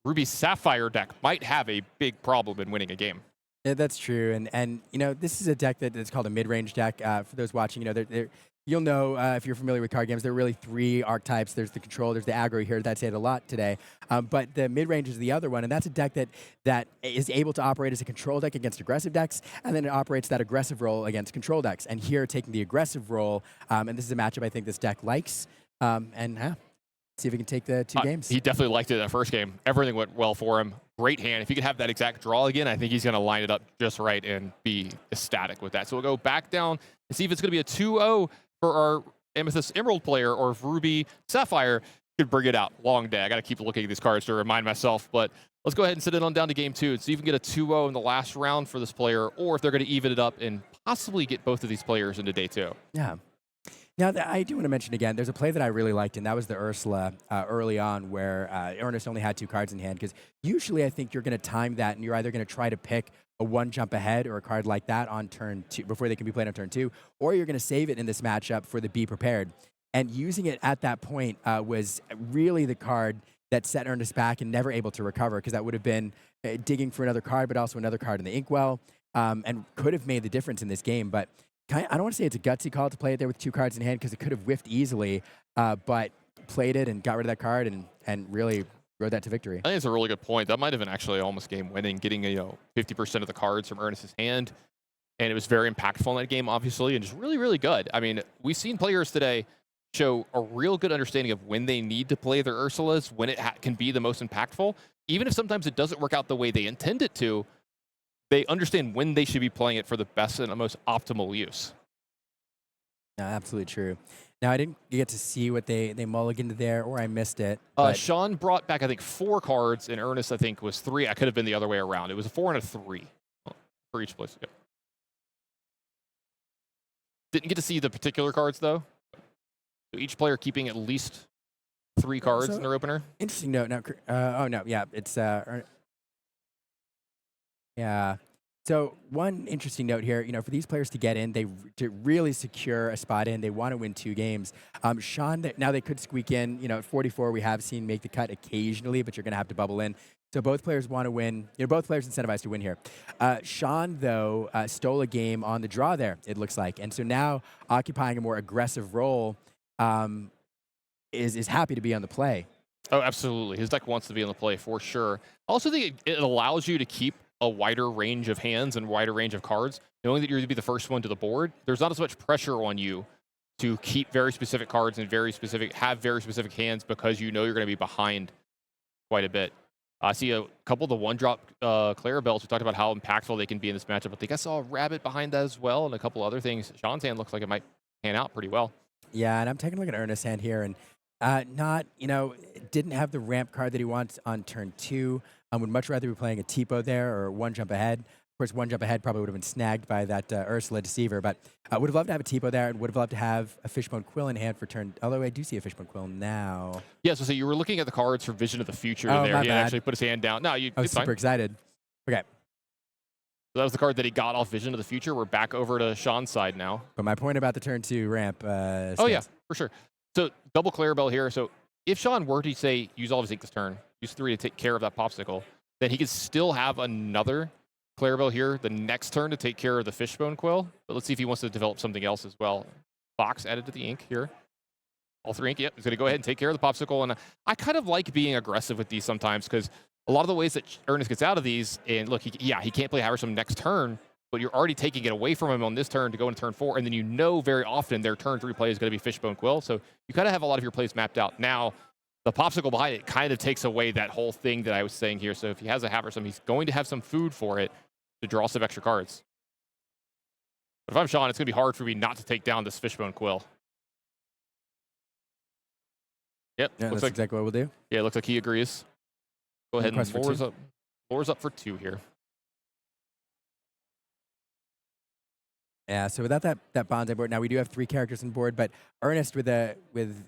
Ruby Sapphire deck might have a big problem in winning a game. Yeah, that's true. And you know, this is a deck that is called a mid-range deck. For those watching, you know, you'll know if you're familiar with card games, there are really 3 archetypes. There's the control, there's the aggro. You heard that said a lot today. But the mid-range is the other one, and that's a deck that is able to operate as a control deck against aggressive decks, and then it operates that aggressive role against control decks. And here, taking the aggressive role, and this is a matchup I think this deck likes. See if he can take the 2 games. He definitely liked it that first game. Everything went well for him. Great hand. If he could have that exact draw again, I think he's going to line it up just right and be ecstatic with that. So we'll go back down and see if it's going to be a 2-0 for our Amethyst Emerald player, or if Ruby Sapphire could bring it out. Long day. I got to keep looking at these cards to remind myself. But let's go ahead and sit it on down to game 2 and see if we can get a 2-0 in the last round for this player, or if they're going to even it up and possibly get both of these players into day 2. Yeah. Now, I do want to mention again, there's a play that I really liked, and that was the Ursula early on, where Ernest only had 2 cards in hand, because usually I think you're going to time that, and you're either going to try to pick a 1 jump ahead or a card like that on turn 2, before they can be played on turn 2, or you're going to save it in this matchup for the Be Prepared. And using it at that point was really the card that set Ernest back and never able to recover, because that would have been digging for another card, but also another card in the Inkwell, and could have made the difference in this game. But I don't want to say it's a gutsy call to play it there with 2 cards in hand, because it could have whiffed easily, but played it and got rid of that card and really rode that to victory. I think it's a really good point. That might have been actually almost game winning, getting 50% of the cards from Ernest's hand. And it was very impactful in that game, obviously, and just really, really good. I mean, we've seen players today show a real good understanding of when they need to play their Ursulas, when it can be the most impactful. Even if sometimes it doesn't work out the way they intend it to, they understand when they should be playing it for the best and the most optimal use. No, absolutely true. Now, I didn't get to see what they mulliganed there, or I missed it. Sean brought back, I think, 4 cards, and Ernest, I think, was 3. I could have been the other way around. It was a 4 and a 3 for each place. Yep. Didn't get to see the particular cards, though. So each player keeping at least 3 cards in their opener. Interesting note. Now, oh, no, yeah, it's... Yeah. So one interesting note here, for these players to get in, to really secure a spot in, they want to win 2 games. Sean, now they could squeak in. At 44, we have seen make the cut occasionally, but you're going to have to bubble in. So both players want to win. Both players incentivized to win here. Sean, though, stole a game on the draw there, it looks like. And so now occupying a more aggressive role is happy to be on the play. Oh, absolutely. His deck wants to be on the play for sure. I also think it allows you to keep a wider range of hands and wider range of cards, knowing that you're going to be the first one to the board. There's not as much pressure on you to keep very specific cards and have very specific hands, because you're going to be behind quite a bit. I see a couple of the 1-drop Clarabelles. We talked about how impactful they can be in this matchup. I think I saw a rabbit behind that as well, and a couple other things. Sean's hand looks like it might pan out pretty well. Yeah, and I'm taking a look at Ernest's hand here, and didn't have the ramp card that he wants on turn 2. Would much rather be playing a Tipo there, or 1 jump ahead. Of course, 1 jump ahead probably would have been snagged by that Ursula Deceiver, but would have loved to have a Tipo there, and would have loved to have a Fishbone Quill in hand for turn. Although I do see a Fishbone Quill now. Yeah, so you were looking at the cards for Vision of the Future Oh, there. my He bad. actually put his hand down. No, I was super excited. Okay. So that was the card that he got off Vision of the Future. We're back over to Sean's side now. But my point about the turn 2 ramp. Oh, yeah, for sure. So double Clarabelle here. So if Sean were to say, use all of his ink this turn, use 3 to take care of that Popsicle, then he could still have another Clarabelle here the next turn to take care of the Fishbone Quill. But let's see if he wants to develop something else as well. Fox added to the ink here. All 3 ink. Yep, he's going to go ahead and take care of the Popsicle. And I kind of like being aggressive with these sometimes because a lot of the ways that Ernest gets out of these, and look, he can't play Haversam next turn, but you're already taking it away from him on this turn to go into turn 4, and then you know very often their turn 3 play is going to be Fishbone Quill. So you kind of have a lot of your plays mapped out. Now, the Popsicle behind it kind of takes away that whole thing that I was saying here. So if he has a Haversam, he's going to have some food for it to draw some extra cards. But if I'm Sean, it's going to be hard for me not to take down this Fishbone Quill. Yep. Yeah, looks that's like, exactly what we'll do. Yeah, it looks like he agrees. Go ahead and floors up for 2 here. Yeah, so without that bonsai board, now we do have 3 characters on board, but Ernest with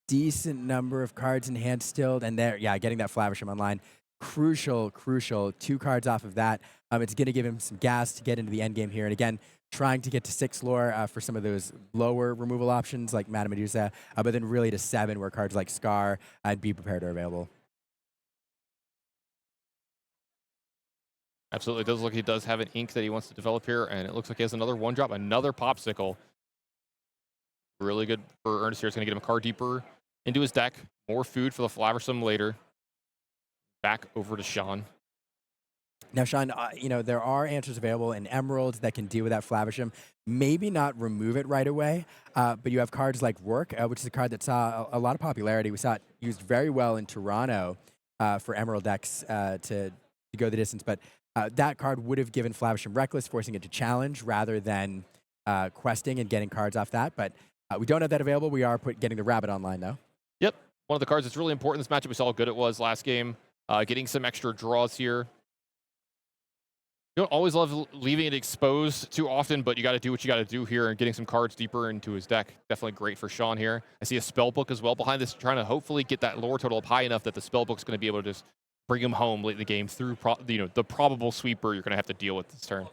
decent number of cards in hand still, and getting that Flaversham online. Crucial. 2 cards off of that. It's going to give him some gas to get into the end game here. And again, trying to get to 6 lore for some of those lower removal options like Madame Medusa, but then really to 7 where cards like Scar and Be Prepared are available. Absolutely. It does look like he does have an ink that he wants to develop here, and it looks like he has another 1-drop, another Popsicle. Really good for Ernest here. It's going to get him a card deeper into his deck. More food for the Flaversam later. Back over to Sean. Now, Sean, there are answers available in Emeralds that can deal with that Flaversham. Maybe not remove it right away, but you have cards like Rourke, which is a card that saw a lot of popularity. We saw it used very well in Toronto for Emerald decks to go the distance, but that card would have given Flaversham Reckless, forcing it to challenge rather than questing and getting cards off that. But we don't have that available. We are getting the Rabbit online, though. Yep. One of the cards that's really important in this matchup. We saw how good it was last game. Getting some extra draws here. You don't always love leaving it exposed too often, but you got to do what you got to do here, and getting some cards deeper into his deck. Definitely great for Sean here. I see a Spellbook as well behind this, trying to hopefully get that lore total up high enough that the Spellbook's going to be able to just bring him home late in the game through the probable sweeper you're going to have to deal with this turn.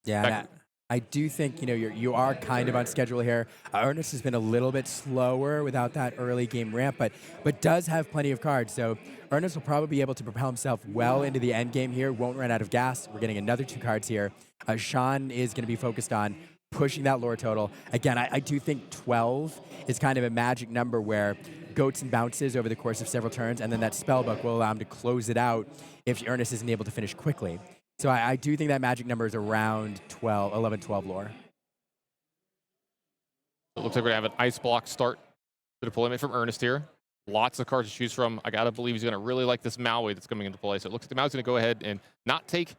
Yeah, I do think you are kind of on schedule here. Ernest has been a little bit slower without that early game ramp, but does have plenty of cards. So Ernest will probably be able to propel himself well into the end game here. Won't run out of gas. We're getting another 2 cards here. Sean is going to be focused on pushing that lore total. Again, I do think 12 is kind of a magic number where goats and bounces over the course of several turns, and then that Spellbook will allow him to close it out if Ernest isn't able to finish quickly. So I do think that magic number is around 11, 12 lore. It looks like we're going to have an Ice Block start the deployment from Ernest here. Lots of cards to choose from. I got to believe he's going to really like this Maui that's coming into play. So it looks like the Maui's going to go ahead and not take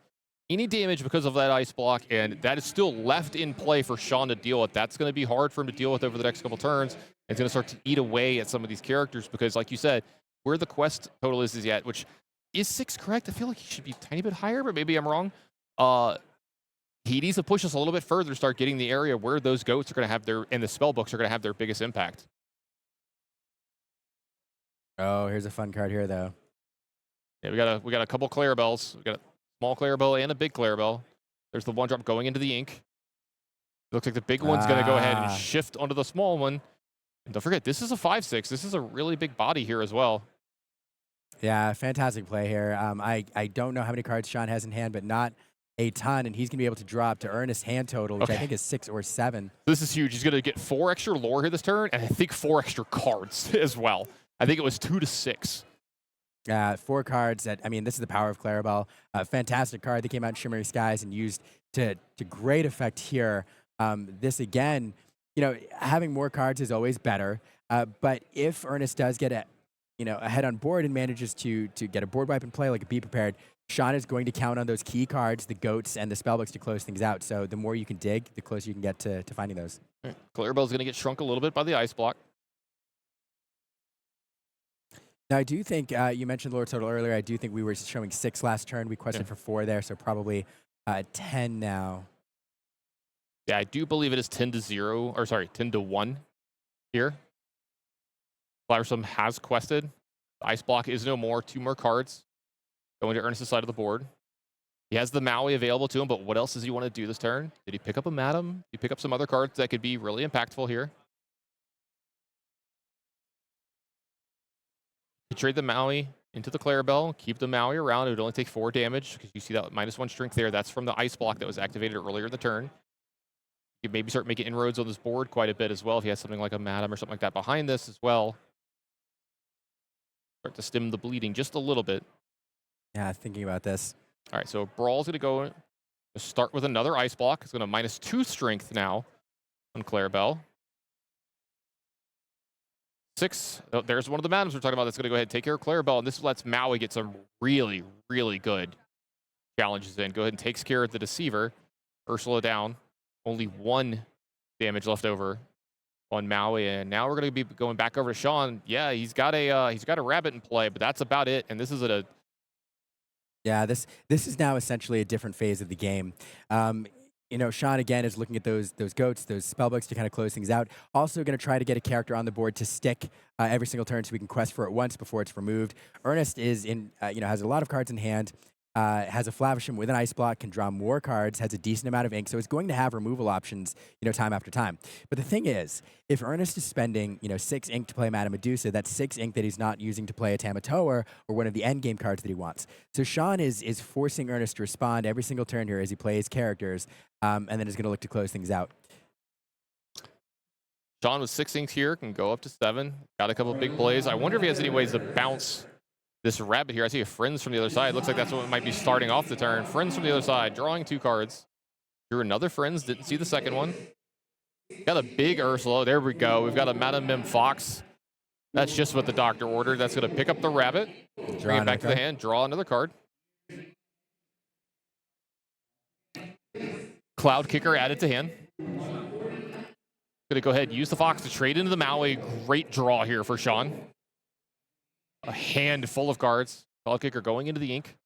any damage because of that Ice Block, and that is still left in play for Sean to deal with. That's going to be hard for him to deal with over the next couple turns. It's going to start to eat away at some of these characters because, like you said, where the quest total is yet, which is 6 correct? I feel like he should be a tiny bit higher, but maybe I'm wrong. He needs to push us a little bit further to start getting the area where those goats are going to have and the Spellbooks are going to have their biggest impact. Oh, here's a fun card here, though. Yeah, we got a couple Clarabelles. We got a small Clarabelle and a big Clarabelle. There's the 1-drop going into the ink. It looks like the big one's going to go ahead and shift onto the small one. And don't forget, this is a 5/6. This is a really big body here as well. Yeah, fantastic play here. I don't know how many cards Sean has in hand, but not a ton, and he's going to be able to drop to Ernest's hand total, which I think is 6 or 7. This is huge. He's going to get 4 extra lore here this turn, and I think 4 extra cards as well. I think it was 2 to 6. 4 cards. This is the power of Clarabelle. Fantastic card that came out in Shimmering Skies and used to great effect here. This again, having more cards is always better. But if Ernest does get ahead on board and manages to get a board wipe and play like a Be Prepared, Sean is going to count on those key cards, the goats and the Spellbooks, to close things out. So the more you can dig, the closer you can get to finding those. Right. Clarabelle's going to get shrunk a little bit by the Ice Block. Now, I do think, you mentioned Lore Total earlier, I do think we were showing 6 last turn. We questioned for 4 there, so probably 10 now. Yeah, I do believe it is 10 to 1 here. Flaversam has quested. The Ice Block is no more. 2 more cards going to Ernest's side of the board. He has the Maui available to him, but what else does he want to do this turn? Did he pick up a Madam? Did he pick up some other cards that could be really impactful here? You trade the Maui into the Clarabelle, keep the Maui around. It would only take 4 damage because you see that -1 strength there. That's from the ice block that was activated earlier in the turn. You could maybe start making inroads on this board quite a bit as well if he has something like a Madam or something like that behind this as well. Start to stem the bleeding just a little bit. Yeah, thinking about this. All right, so Brawl's going to go start with another ice block. It's going to -2 strength now on Clarabelle. 6. Oh, there's one of the Madams we're talking about that's going to go ahead and take care of Clarabelle, and this lets Maui get some really, really good challenges in. Go ahead and takes care of the Deceiver. Ursula down. Only 1 damage left over on Maui, and now we're going to be going back over to Sean. Yeah, he's got a rabbit in play, but that's about it. And this is Yeah, this is now essentially a different phase of the game. You know, Sean again is looking at those goats, those spellbooks to kind of close things out. Also going to try to get a character on the board to stick every single turn so we can quest for it once before it's removed. Ernest is in, has a lot of cards in hand. Has a Flavisham with an ice block, can draw more cards, has a decent amount of ink, so it's going to have removal options, time after time. But the thing is, if Ernest is spending, 6 ink to play Madame Medusa, that's 6 ink that he's not using to play a Tamatoa or one of the endgame cards that he wants. So Sean is forcing Ernest to respond every single turn here as he plays characters, and then is going to look to close things out. Sean with 6 inks here, can go up to 7. Got a couple of big plays. I wonder if he has any ways to bounce this rabbit here. I see a Friends from the other side. Looks like that's what might be starting off the turn. Friends from the other side, drawing 2 cards. Drew another Friends, didn't see the second one. Got a big Ursula. There we go. We've got a Madame Mim Fox. That's just what the doctor ordered. That's going to pick up the rabbit, bring it back to the hand, draw another card. Cloud Kicker added to hand. Going to go ahead and use the Fox to trade into the Maui. Great draw here for Sean. A hand full of cards. Cloud Kicker going into the ink.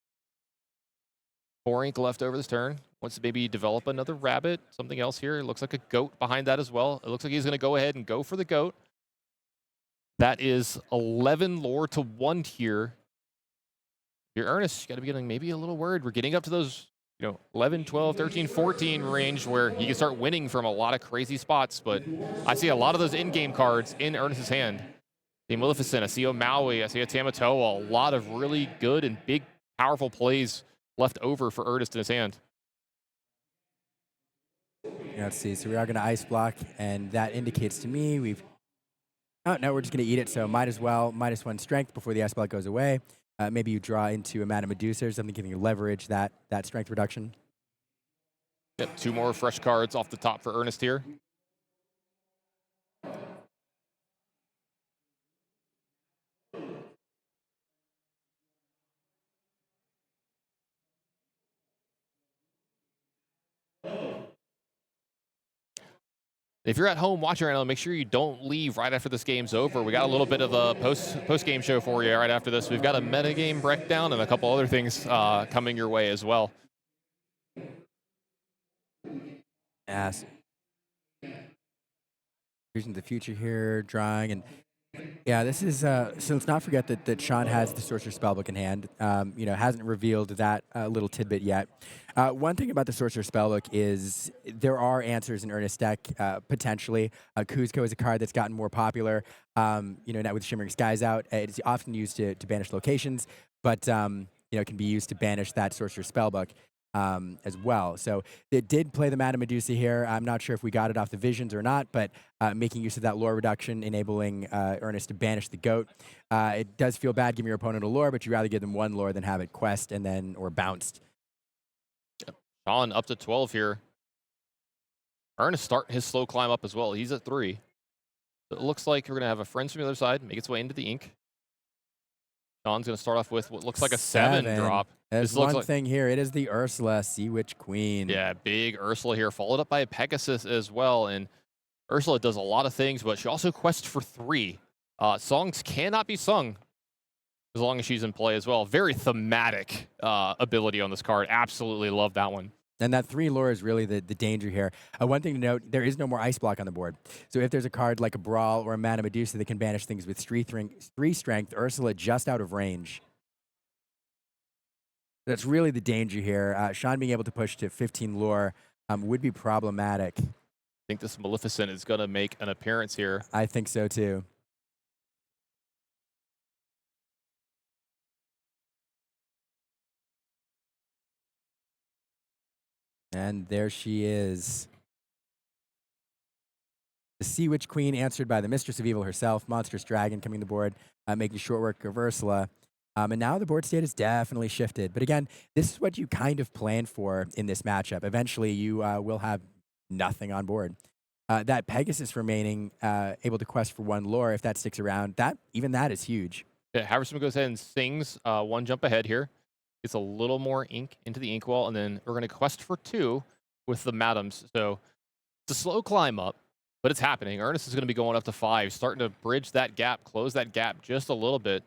4 ink left over this turn. Wants to maybe develop another rabbit. Something else here. It looks like a goat behind that as well. It looks like he's going to go ahead and go for the goat. That is 11 lore to 1 here. Your Ernest, you got to be getting maybe a little worried. We're getting up to those 11, 12, 13, 14 range where he can start winning from a lot of crazy spots. But I see a lot of those in-game cards in Ernest's hand. The Maleficent, I see a Maui, I see a Tamatoa. A lot of really good and big, powerful plays left over for Ernest in his hand. Yeah, let's see. So we are going to ice block, and that indicates to me oh, no, we're just going to eat it. So might as well -1 strength before the ice block goes away. Maybe you draw into a Madame Medusa or something, giving you leverage that strength reduction. Yep, 2 more fresh cards off the top for Ernest here. If you're at home watching right now, make sure you don't leave right after this game's over. We got a little bit of a post-game show for you right after this. We've got a metagame breakdown and a couple other things coming your way as well. Yes. Vision of the future here, drawing, and yeah, this is so let's not forget that Sean has the Sorcerer Spellbook in hand. Hasn't revealed that little tidbit yet. One thing about the Sorcerer Spellbook is there are answers in Ernest deck, potentially. Kuzco is a card that's gotten more popular, now with Shimmering Skies out. It's often used to banish locations, but, it can be used to banish that Sorcerer Spellbook as well. So it did play the Madame Medusa here. I'm not sure if we got it off the visions or not, but making use of that lore reduction, enabling Ernest to banish the goat. It does feel bad giving your opponent a lore, but you'd rather give them 1 lore than have it quest or bounced. Sean up to 12 here. Ernest starting his slow climb up as well. He's at 3. So it looks like we're going to have a Friends from the other side make its way into the ink. Sean's going to start off with what looks like a 7 drop. There's one thing here. It is the Ursula, Sea Witch Queen. Yeah, big Ursula here, followed up by a Pegasus as well. And Ursula does a lot of things, but she also quests for 3. Songs cannot be sung as long as she's in play as well. Very thematic ability on this card. Absolutely love that one. And that 3 lore is really the danger here. One thing to note, there is no more ice block on the board. So if there's a card like a Brawl or a Madame Medusa that can banish things with 3 strength, Ursula just out of range. That's really the danger here. Sean being able to push to 15 lore would be problematic. I think this Maleficent is going to make an appearance here. I think so too. And there she is. The Sea Witch Queen answered by the Mistress of Evil herself, Monstrous Dragon coming to the board, making short work of Ursula. And now the board state has definitely shifted. But again, this is what you kind of plan for in this matchup. Eventually, you will have nothing on board. That Pegasus remaining able to quest for 1 lore, if that sticks around, even that is huge. Yeah, Haversman goes ahead and sings 1 jump ahead here. Gets a little more ink into the inkwell, and then we're going to quest for 2 with the Madams. So it's a slow climb up, but it's happening. Ernest is going to be going up to 5, starting to bridge that gap, close that gap just a little bit.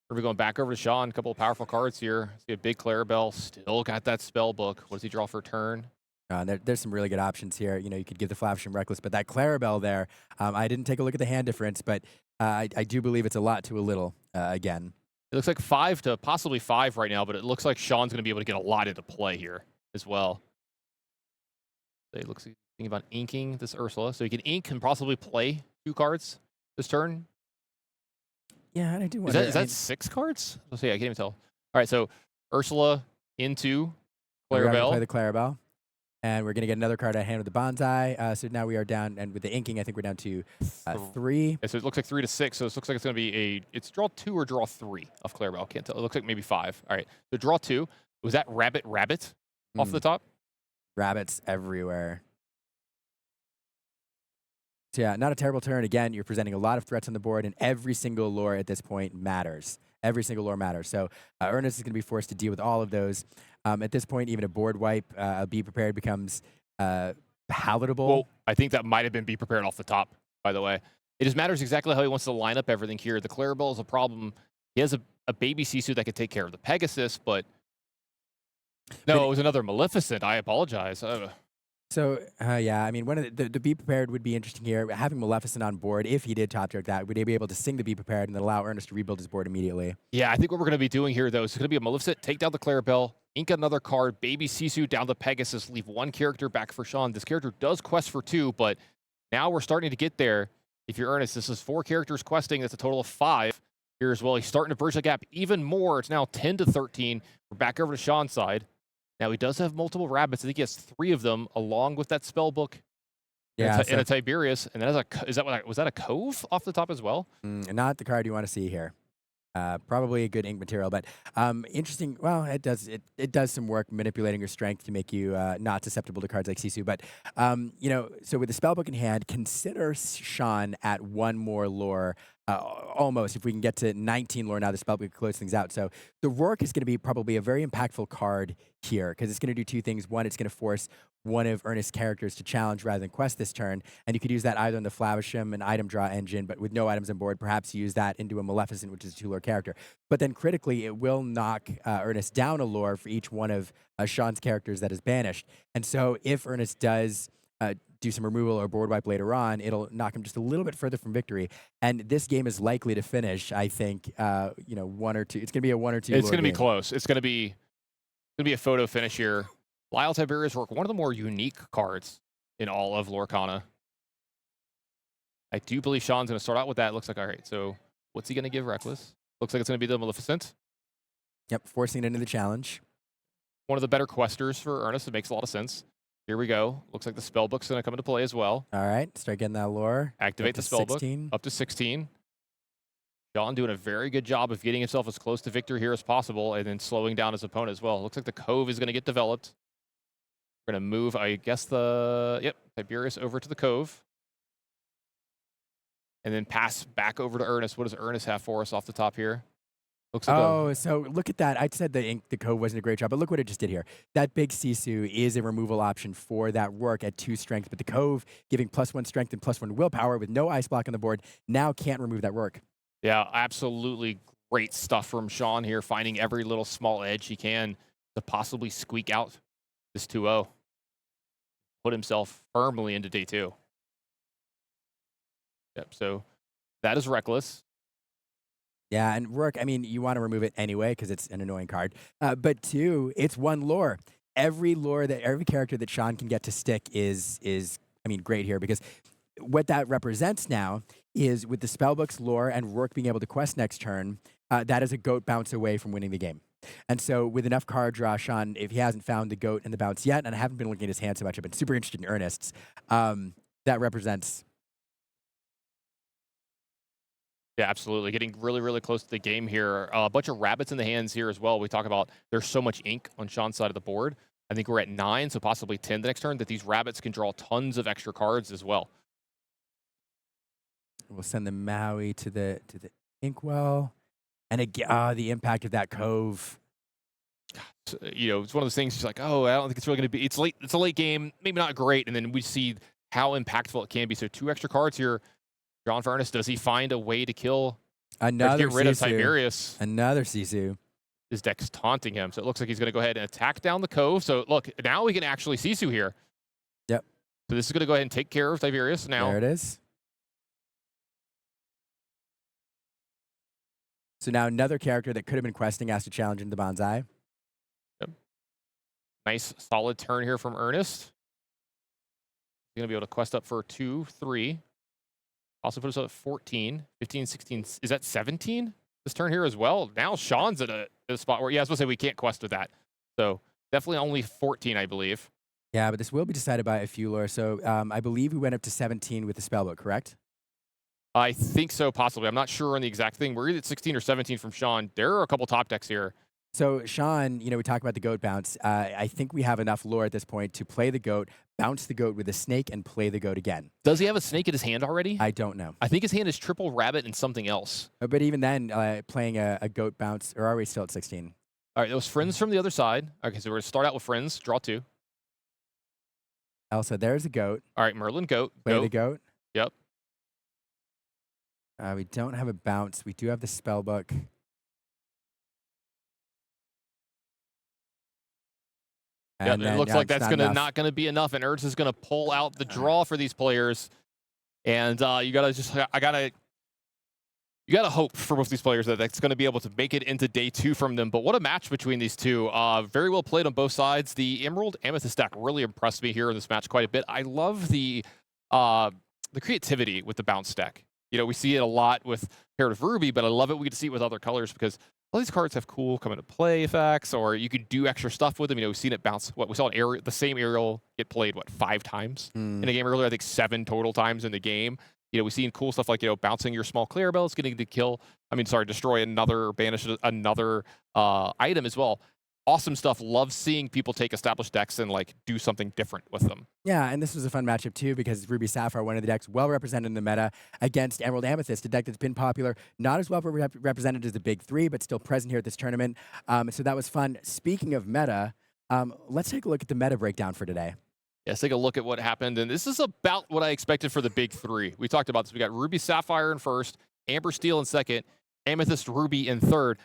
We're going back over to Sean. A couple of powerful cards here. See a big Clarabelle. Still got that spell book. What does he draw for turn? There's some really good options here. You know, you could give the Flavish and Reckless, but that Clarabelle there, I didn't take a look at the hand difference, but I do believe it's a lot to a little again. It looks like 5 to possibly 5 right now, but it looks like Sean's going to be able to get a lot into play here as well. It looks like he's thinking about inking this Ursula. So he can ink and possibly play 2 cards this turn. Yeah, and I do wonder. Is that 6 cards? Let's see, I can't even tell. All right, so Ursula into Clarabelle. We're going to Clarabelle. play the Clarabelle. And we're going to get another card at hand with the Bonsai. So now we are down, and with the inking, I think we're down to 3. Yeah, so it looks like 3 to 6. So it looks like it's going to be it's draw 2 or draw 3 of Clarabelle. Can't tell. It looks like maybe 5. All right, so draw 2. Was that rabbit off the top? Rabbits everywhere. So yeah, not a terrible turn. Again, you're presenting a lot of threats on the board, and every single lore at this point matters. Every single lore matters. So Ernest is going to be forced to deal with all of those. At this point, even a board wipe, Be Prepared becomes palatable. Well, I think that might have been Be Prepared off the top, by the way. It just matters exactly how he wants to line up everything here. The Clarabelle is a problem. He has a baby Sisu that could take care of the Pegasus, but no, it was another Maleficent. I apologize. So, yeah, I mean, one of the Be Prepared would be interesting here. Having Maleficent on board, if he did top joke that, would he be able to sing the Be Prepared and then allow Ernest to rebuild his board immediately? Yeah, I think what we're going to be doing here, though, is going to be a Maleficent, take down the Clarabelle, ink another card, baby Sisu down the Pegasus, leave 1 character back for Sean. This character does quest for 2, but now we're starting to get there. If you're Ernest, this is 4 characters questing. That's a total of 5 here as well. He's starting to bridge the gap even more. It's now 10 to 13. We're back over to Sean's side. Now, he does have multiple rabbits. I think he has 3 of them, along with that spell book and a Tiberius. And was that a Cove off the top as well? Not the card you want to see here. Probably a good ink material, but interesting. Well, it does some work manipulating your strength to make you not susceptible to cards like Sisu. But you know, so with the spellbook in hand, consider Sean at 1 more lore. Almost, if we can get to 19 lore now, the spellbook close things out. So the Rourke is going to be probably a very impactful card here because it's going to do 2 things. One, it's going to force one of Ernest's characters to challenge rather than quest this turn, and you could use that either in the Flavisham and item draw engine, but with no items on board, perhaps use that into a Maleficent, which is a 2-lore character. But then critically, it will knock Ernest down a lore for each one of Sean's characters that is banished. And so if Ernest does do some removal or board wipe later on, it'll knock him just a little bit further from victory. And this game is likely to finish, I think, you know, 1 or 2. It's going to be a 1 or 2. It's going to be close. It's going to be a photo finish here. Lyle Tiberius Rourke, one of the more unique cards in all of Lorcana. I do believe Sean's going to start out with that. Looks like, all right, so what's he going to give Reckless? Looks like it's going to be the Maleficent. Yep, forcing it into the challenge. One of the better questers for Ernest. It makes a lot of sense. Here we go. Looks like the spellbook's going to come into play as well. All right, start getting that lore. Activate the spellbook. Up to 16. Sean doing a very good job of getting himself as close to victory here as possible and then slowing down his opponent as well. Looks like the Cove is going to get developed. We're going to move, I guess, Tiberius over to the Cove. And then pass back over to Ernest. What does Ernest have for us off the top here? Looks like so look at that. I said the Cove wasn't a great job, but look what it just did here. That big Sisu is a removal option for that Rourke at 2 strength, but the Cove giving +1 strength and +1 willpower with no ice block on the board now can't remove that Rourke. Yeah, absolutely great stuff from Sean here, finding every little small edge he can to possibly squeak out this 2-0. Put himself firmly into day 2. Yep, so that is Reckless. Yeah, and Rourke, I mean, you want to remove it anyway because it's an annoying card. But 2, it's 1 lore. Every character that Sean can get to stick is I mean, great here because what that represents now is with the spellbook's lore and Rourke being able to quest next turn, that is a goat bounce away from winning the game. And so with enough card draw, Sean, if he hasn't found the goat and the bounce yet, and I haven't been looking at his hand so much, I've been super interested in Ernest's, that represents. Yeah, absolutely. Getting really, really close to the game here. A bunch of rabbits in the hands here as well. We talk about there's so much ink on Sean's side of the board. I think we're at 9, so possibly 10 the next turn, that these rabbits can draw tons of extra cards as well. We'll send the Maui to the inkwell. And again, the impact of that cove. So, you know, it's one of those things. It's like, oh, I don't think it's really going to be. It's late. It's a late game, maybe not great, and then we see how impactful it can be. So 2 extra cards here. John Furness, does he find a way to kill? Another get rid of Sisu. Tiberius. Another Sisu. His deck's taunting him, so it looks like he's going to go ahead and attack down the cove. So look, now we can actually Sisu here. Yep. So this is going to go ahead and take care of Tiberius now. There it is. So now another character that could have been questing has to challenge into the Bonsai. Yep. Nice, solid turn here from Ernest. He's going to be able to quest up for 2, 3. Also put us up at 14, 15, 16. Is that 17? This turn here as well. Now Sean's at a spot where, yeah, I was supposed to say we can't quest with that. So definitely only 14, I believe. Yeah, but this will be decided by a few lore. So I believe we went up to 17 with the spellbook, correct? I think so, possibly. I'm not sure on the exact thing. We're either at 16 or 17 from Sean. There are a couple top decks here. So Sean, you know, we talked about the goat bounce. I think we have enough lore at this point to play the goat, bounce the goat with a snake, and play the goat again. Does he have a snake in his hand already? I don't know. I think his hand is triple rabbit and something else. But even then, playing a goat bounce, or are we still at 16? All right, those friends from the other side. Okay, so we're going to start out with friends. Draw 2. Elsa, there's a goat. All right, Merlin, goat. Play the goat. Yep. We don't have a bounce. We do have the spellbook. Yeah, it looks like that's not going to be enough, and Ernst is going to pull out the draw for these players. And you gotta hope for both these players that that's going to be able to make it into day 2 from them. But what a match between these two! Very well played on both sides. The Emerald Amethyst deck really impressed me here in this match quite a bit. I love the creativity with the bounce deck. You know, we see it a lot with paired with Ruby, but I love it. We get to see it with other colors because all these cards have cool come into play effects, or you can do extra stuff with them. You know, we've seen it bounce. What we saw the same aerial get played 5 times in a game earlier. I think 7 total times in the game. You know, we've seen cool stuff like, you know, bouncing your small Clarabelle, getting to kill. Destroy another, banish another item as well. Awesome stuff. Love seeing people take established decks and do something different with them. Yeah, and this was a fun matchup too because Ruby Sapphire, one of the decks well represented in the meta, against Emerald Amethyst, a deck that's been popular, not as well represented as the big 3, but still present here at this tournament. So that was fun. Speaking of meta, let's take a look at the meta breakdown for today. Let's take a look at what happened, and this is about what I expected for the big 3. We talked about this. We got Ruby Sapphire in first, Amber Steel in second, Amethyst Ruby in third.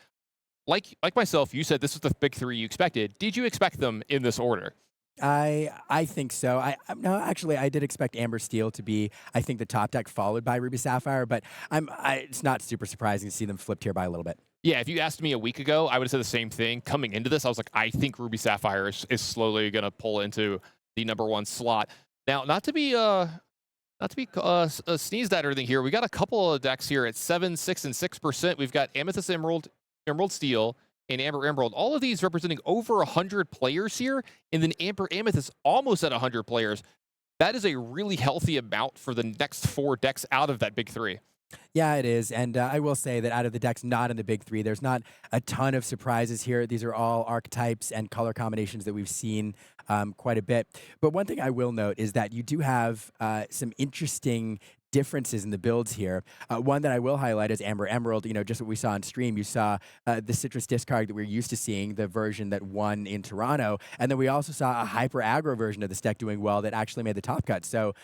Like myself, you said this was the big 3 you expected. Did you expect them in this order? I think so. No, actually, I did expect Amber Steel to be, I think, the top deck followed by Ruby Sapphire, but it's not super surprising to see them flipped here by a little bit. Yeah, if you asked me a week ago, I would have said the same thing. Coming into this, I was like, I think Ruby Sapphire is slowly going to pull into the #1 slot. Now, not to be sneezed at or anything here, we got a couple of decks here at 7, 6, and 6%. We've got Amethyst Emerald, Emerald Steel, and Amber Emerald. All of these representing over 100 players here, and then Amber Amethyst almost at 100 players. That is a really healthy amount for the next 4 decks out of that big 3. Yeah, it is. And I will say that out of the decks not in the big 3, there's not a ton of surprises here. These are all archetypes and color combinations that we've seen quite a bit. But one thing I will note is that you do have some interesting differences in the builds here. One that I will highlight is Amber Emerald. You know, just what we saw on stream, you saw the Citrus discard that we're used to seeing, the version that won in Toronto. And then we also saw a hyper aggro version of this deck doing well that actually made the top cut. So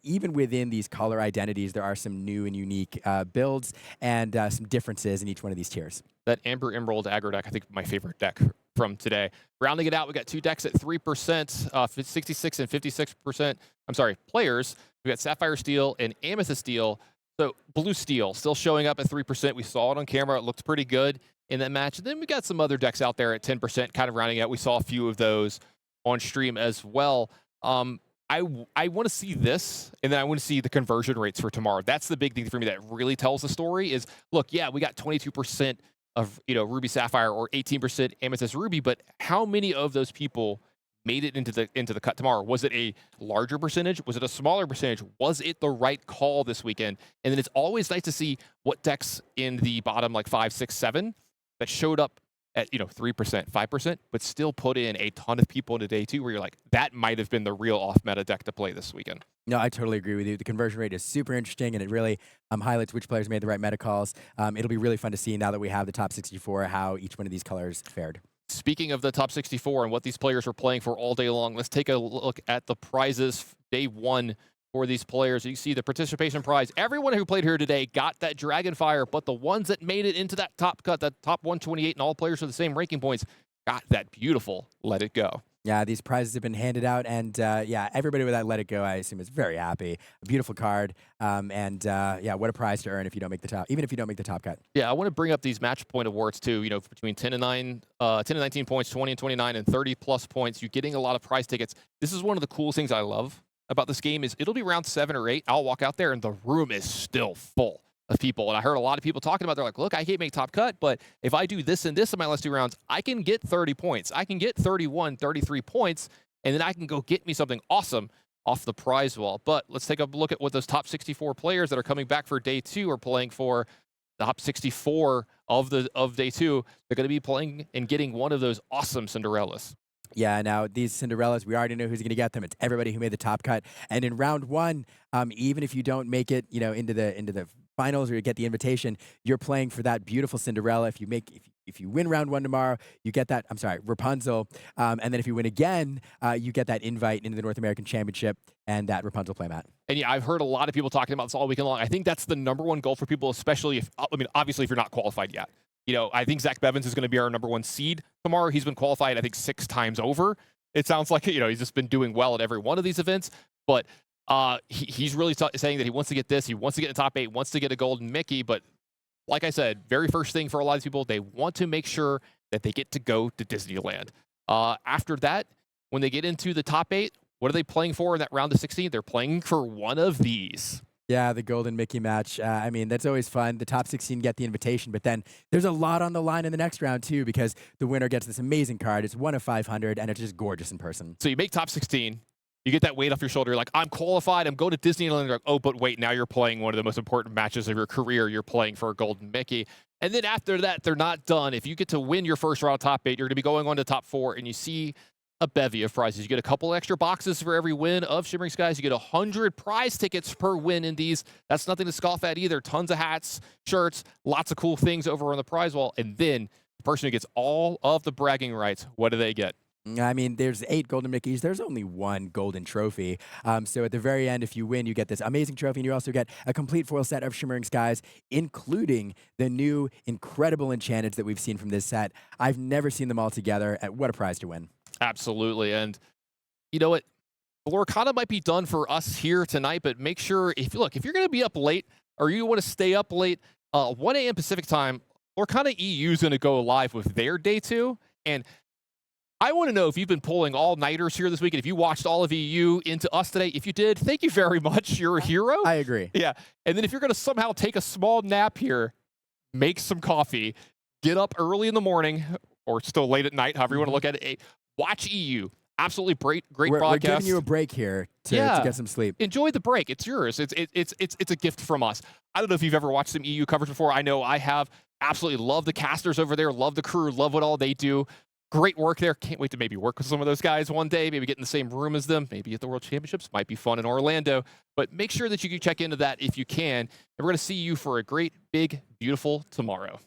even within these color identities, there are some new and unique builds and some differences in each one of these tiers. That Amber Emerald aggro deck, I think my favorite deck from today. Rounding it out, we got 2 decks at 3%, 66 and 56%. I'm sorry, players. We got Sapphire Steel and Amethyst Steel. So Blue Steel still showing up at 3%. We saw it on camera. It looked pretty good in that match. And then we got some other decks out there at 10%, kind of rounding out. We saw a few of those on stream as well. I want to see this, and then I want to see the conversion rates for tomorrow. That's the big thing for me that really tells the story is, look, yeah, we got 22% of, Ruby Sapphire or 18% Amethyst Ruby, but how many of those people made it into the cut tomorrow? Was it a larger percentage? Was it a smaller percentage? Was it the right call this weekend? And then it's always nice to see what decks in the bottom like 5, 6, 7 that showed up at 3%, 5%, but still put in a ton of people into day 2 where you're like, that might have been the real off-meta deck to play this weekend. No, I totally agree with you. The conversion rate is super interesting, and it really highlights which players made the right meta calls. It'll be really fun to see now that we have the top 64, how each one of these colors fared. Speaking of the top 64 and what these players were playing for all day long, let's take a look at the prizes day 1 for these players. You see the participation prize. Everyone who played here today got that Dragonfire, but the ones that made it into that top cut, that top 128, and all players with the same ranking points, got that beautiful Let It Go. Yeah, these prizes have been handed out, and yeah, everybody with that Let It Go, I assume, is very happy. A beautiful card, yeah, what a prize to earn if you don't make the top, even if you don't make the top cut. Yeah, I want to bring up these match point awards too. Between 10 and 19 points, 20 and 29, and 30+ points, you're getting a lot of prize tickets. This is one of the coolest things I love about this game is it'll be round 7 or 8. I'll walk out there and the room is still full of people. And I heard a lot of people talking about, they're like, look, I can't make top cut, but if I do this and this in my last 2 rounds, I can get 30 points. I can get 31, 33 points, and then I can go get me something awesome off the prize wall. But let's take a look at what those top 64 players that are coming back for day 2 are playing for. The top 64 of day 2, they're going to be playing and getting one of those awesome Cinderellas. Yeah, now these Cinderellas, we already know who's going to get them. It's everybody who made the top cut. And in round 1, even if you don't make it, into the finals or you get the invitation, you're playing for that beautiful Cinderella. If you win round 1 tomorrow, you get that. I'm sorry, Rapunzel. And then if you win again, you get that invite into the North American Championship and that Rapunzel playmat. And yeah, I've heard a lot of people talking about this all weekend long. I think that's the #1 goal for people, especially obviously if you're not qualified yet. I think Zach Bevins is going to be our #1 seed tomorrow. He's been qualified, I think, 6 times over. It sounds like, he's just been doing well at every one of these events. But he's really saying that he wants to get this. He wants to get in the top 8, wants to get a golden Mickey. But like I said, very first thing for a lot of people, they want to make sure that they get to go to Disneyland. After that, when they get into the top 8, what are they playing for in that round of 16? They're playing for one of these. Yeah, the Golden Mickey match. I mean, that's always fun. The top 16 get the invitation, but then there's a lot on the line in the next round, too, because the winner gets this amazing card. It's 1 of 500, and it's just gorgeous in person. So you make top 16. You get that weight off your shoulder. You're like, I'm qualified. I'm going to Disneyland. You're like, oh, but wait, now you're playing one of the most important matches of your career. You're playing for a Golden Mickey. And then after that, they're not done. If you get to win your first round of top 8, you're going to be going on to top 4, and you see a bevy of prizes. You get a couple extra boxes for every win of Shimmering Skies. You get 100 prize tickets per win in these. That's nothing to scoff at either. Tons of hats, shirts, lots of cool things over on the prize wall. And then the person who gets all of the bragging rights, what do they get? I mean, there's 8 Golden Mickeys. There's only 1 golden trophy. So at the very end, if you win, you get this amazing trophy, and you also get a complete foil set of Shimmering Skies, including the new incredible enchantments that we've seen from this set. I've never seen them all together. What a prize to win. Absolutely. And you know what? Lorcana might be done for us here tonight, but make sure, if you're going to be up late or you want to stay up late, 1 a.m. Pacific time, Lorcana EU is going to go live with their day 2. And I want to know if you've been pulling all-nighters here this week, and if you watched all of EU into us today. If you did, thank you very much. You're a hero. I agree. Yeah. And then if you're going to somehow take a small nap here, make some coffee, get up early in the morning or still late at night, however you want to look at it. Watch EU. Absolutely great broadcast. We're giving you a break here to get some sleep. Enjoy the break. It's yours. It's a gift from us. I don't know if you've ever watched some EU coverage before. I know I have. Absolutely love the casters over there. Love the crew. Love what all they do. Great work there. Can't wait to maybe work with some of those guys one day. Maybe get in the same room as them. Maybe at the World Championships. Might be fun in Orlando. But make sure that you can check into that if you can. And we're going to see you for a great, big, beautiful tomorrow.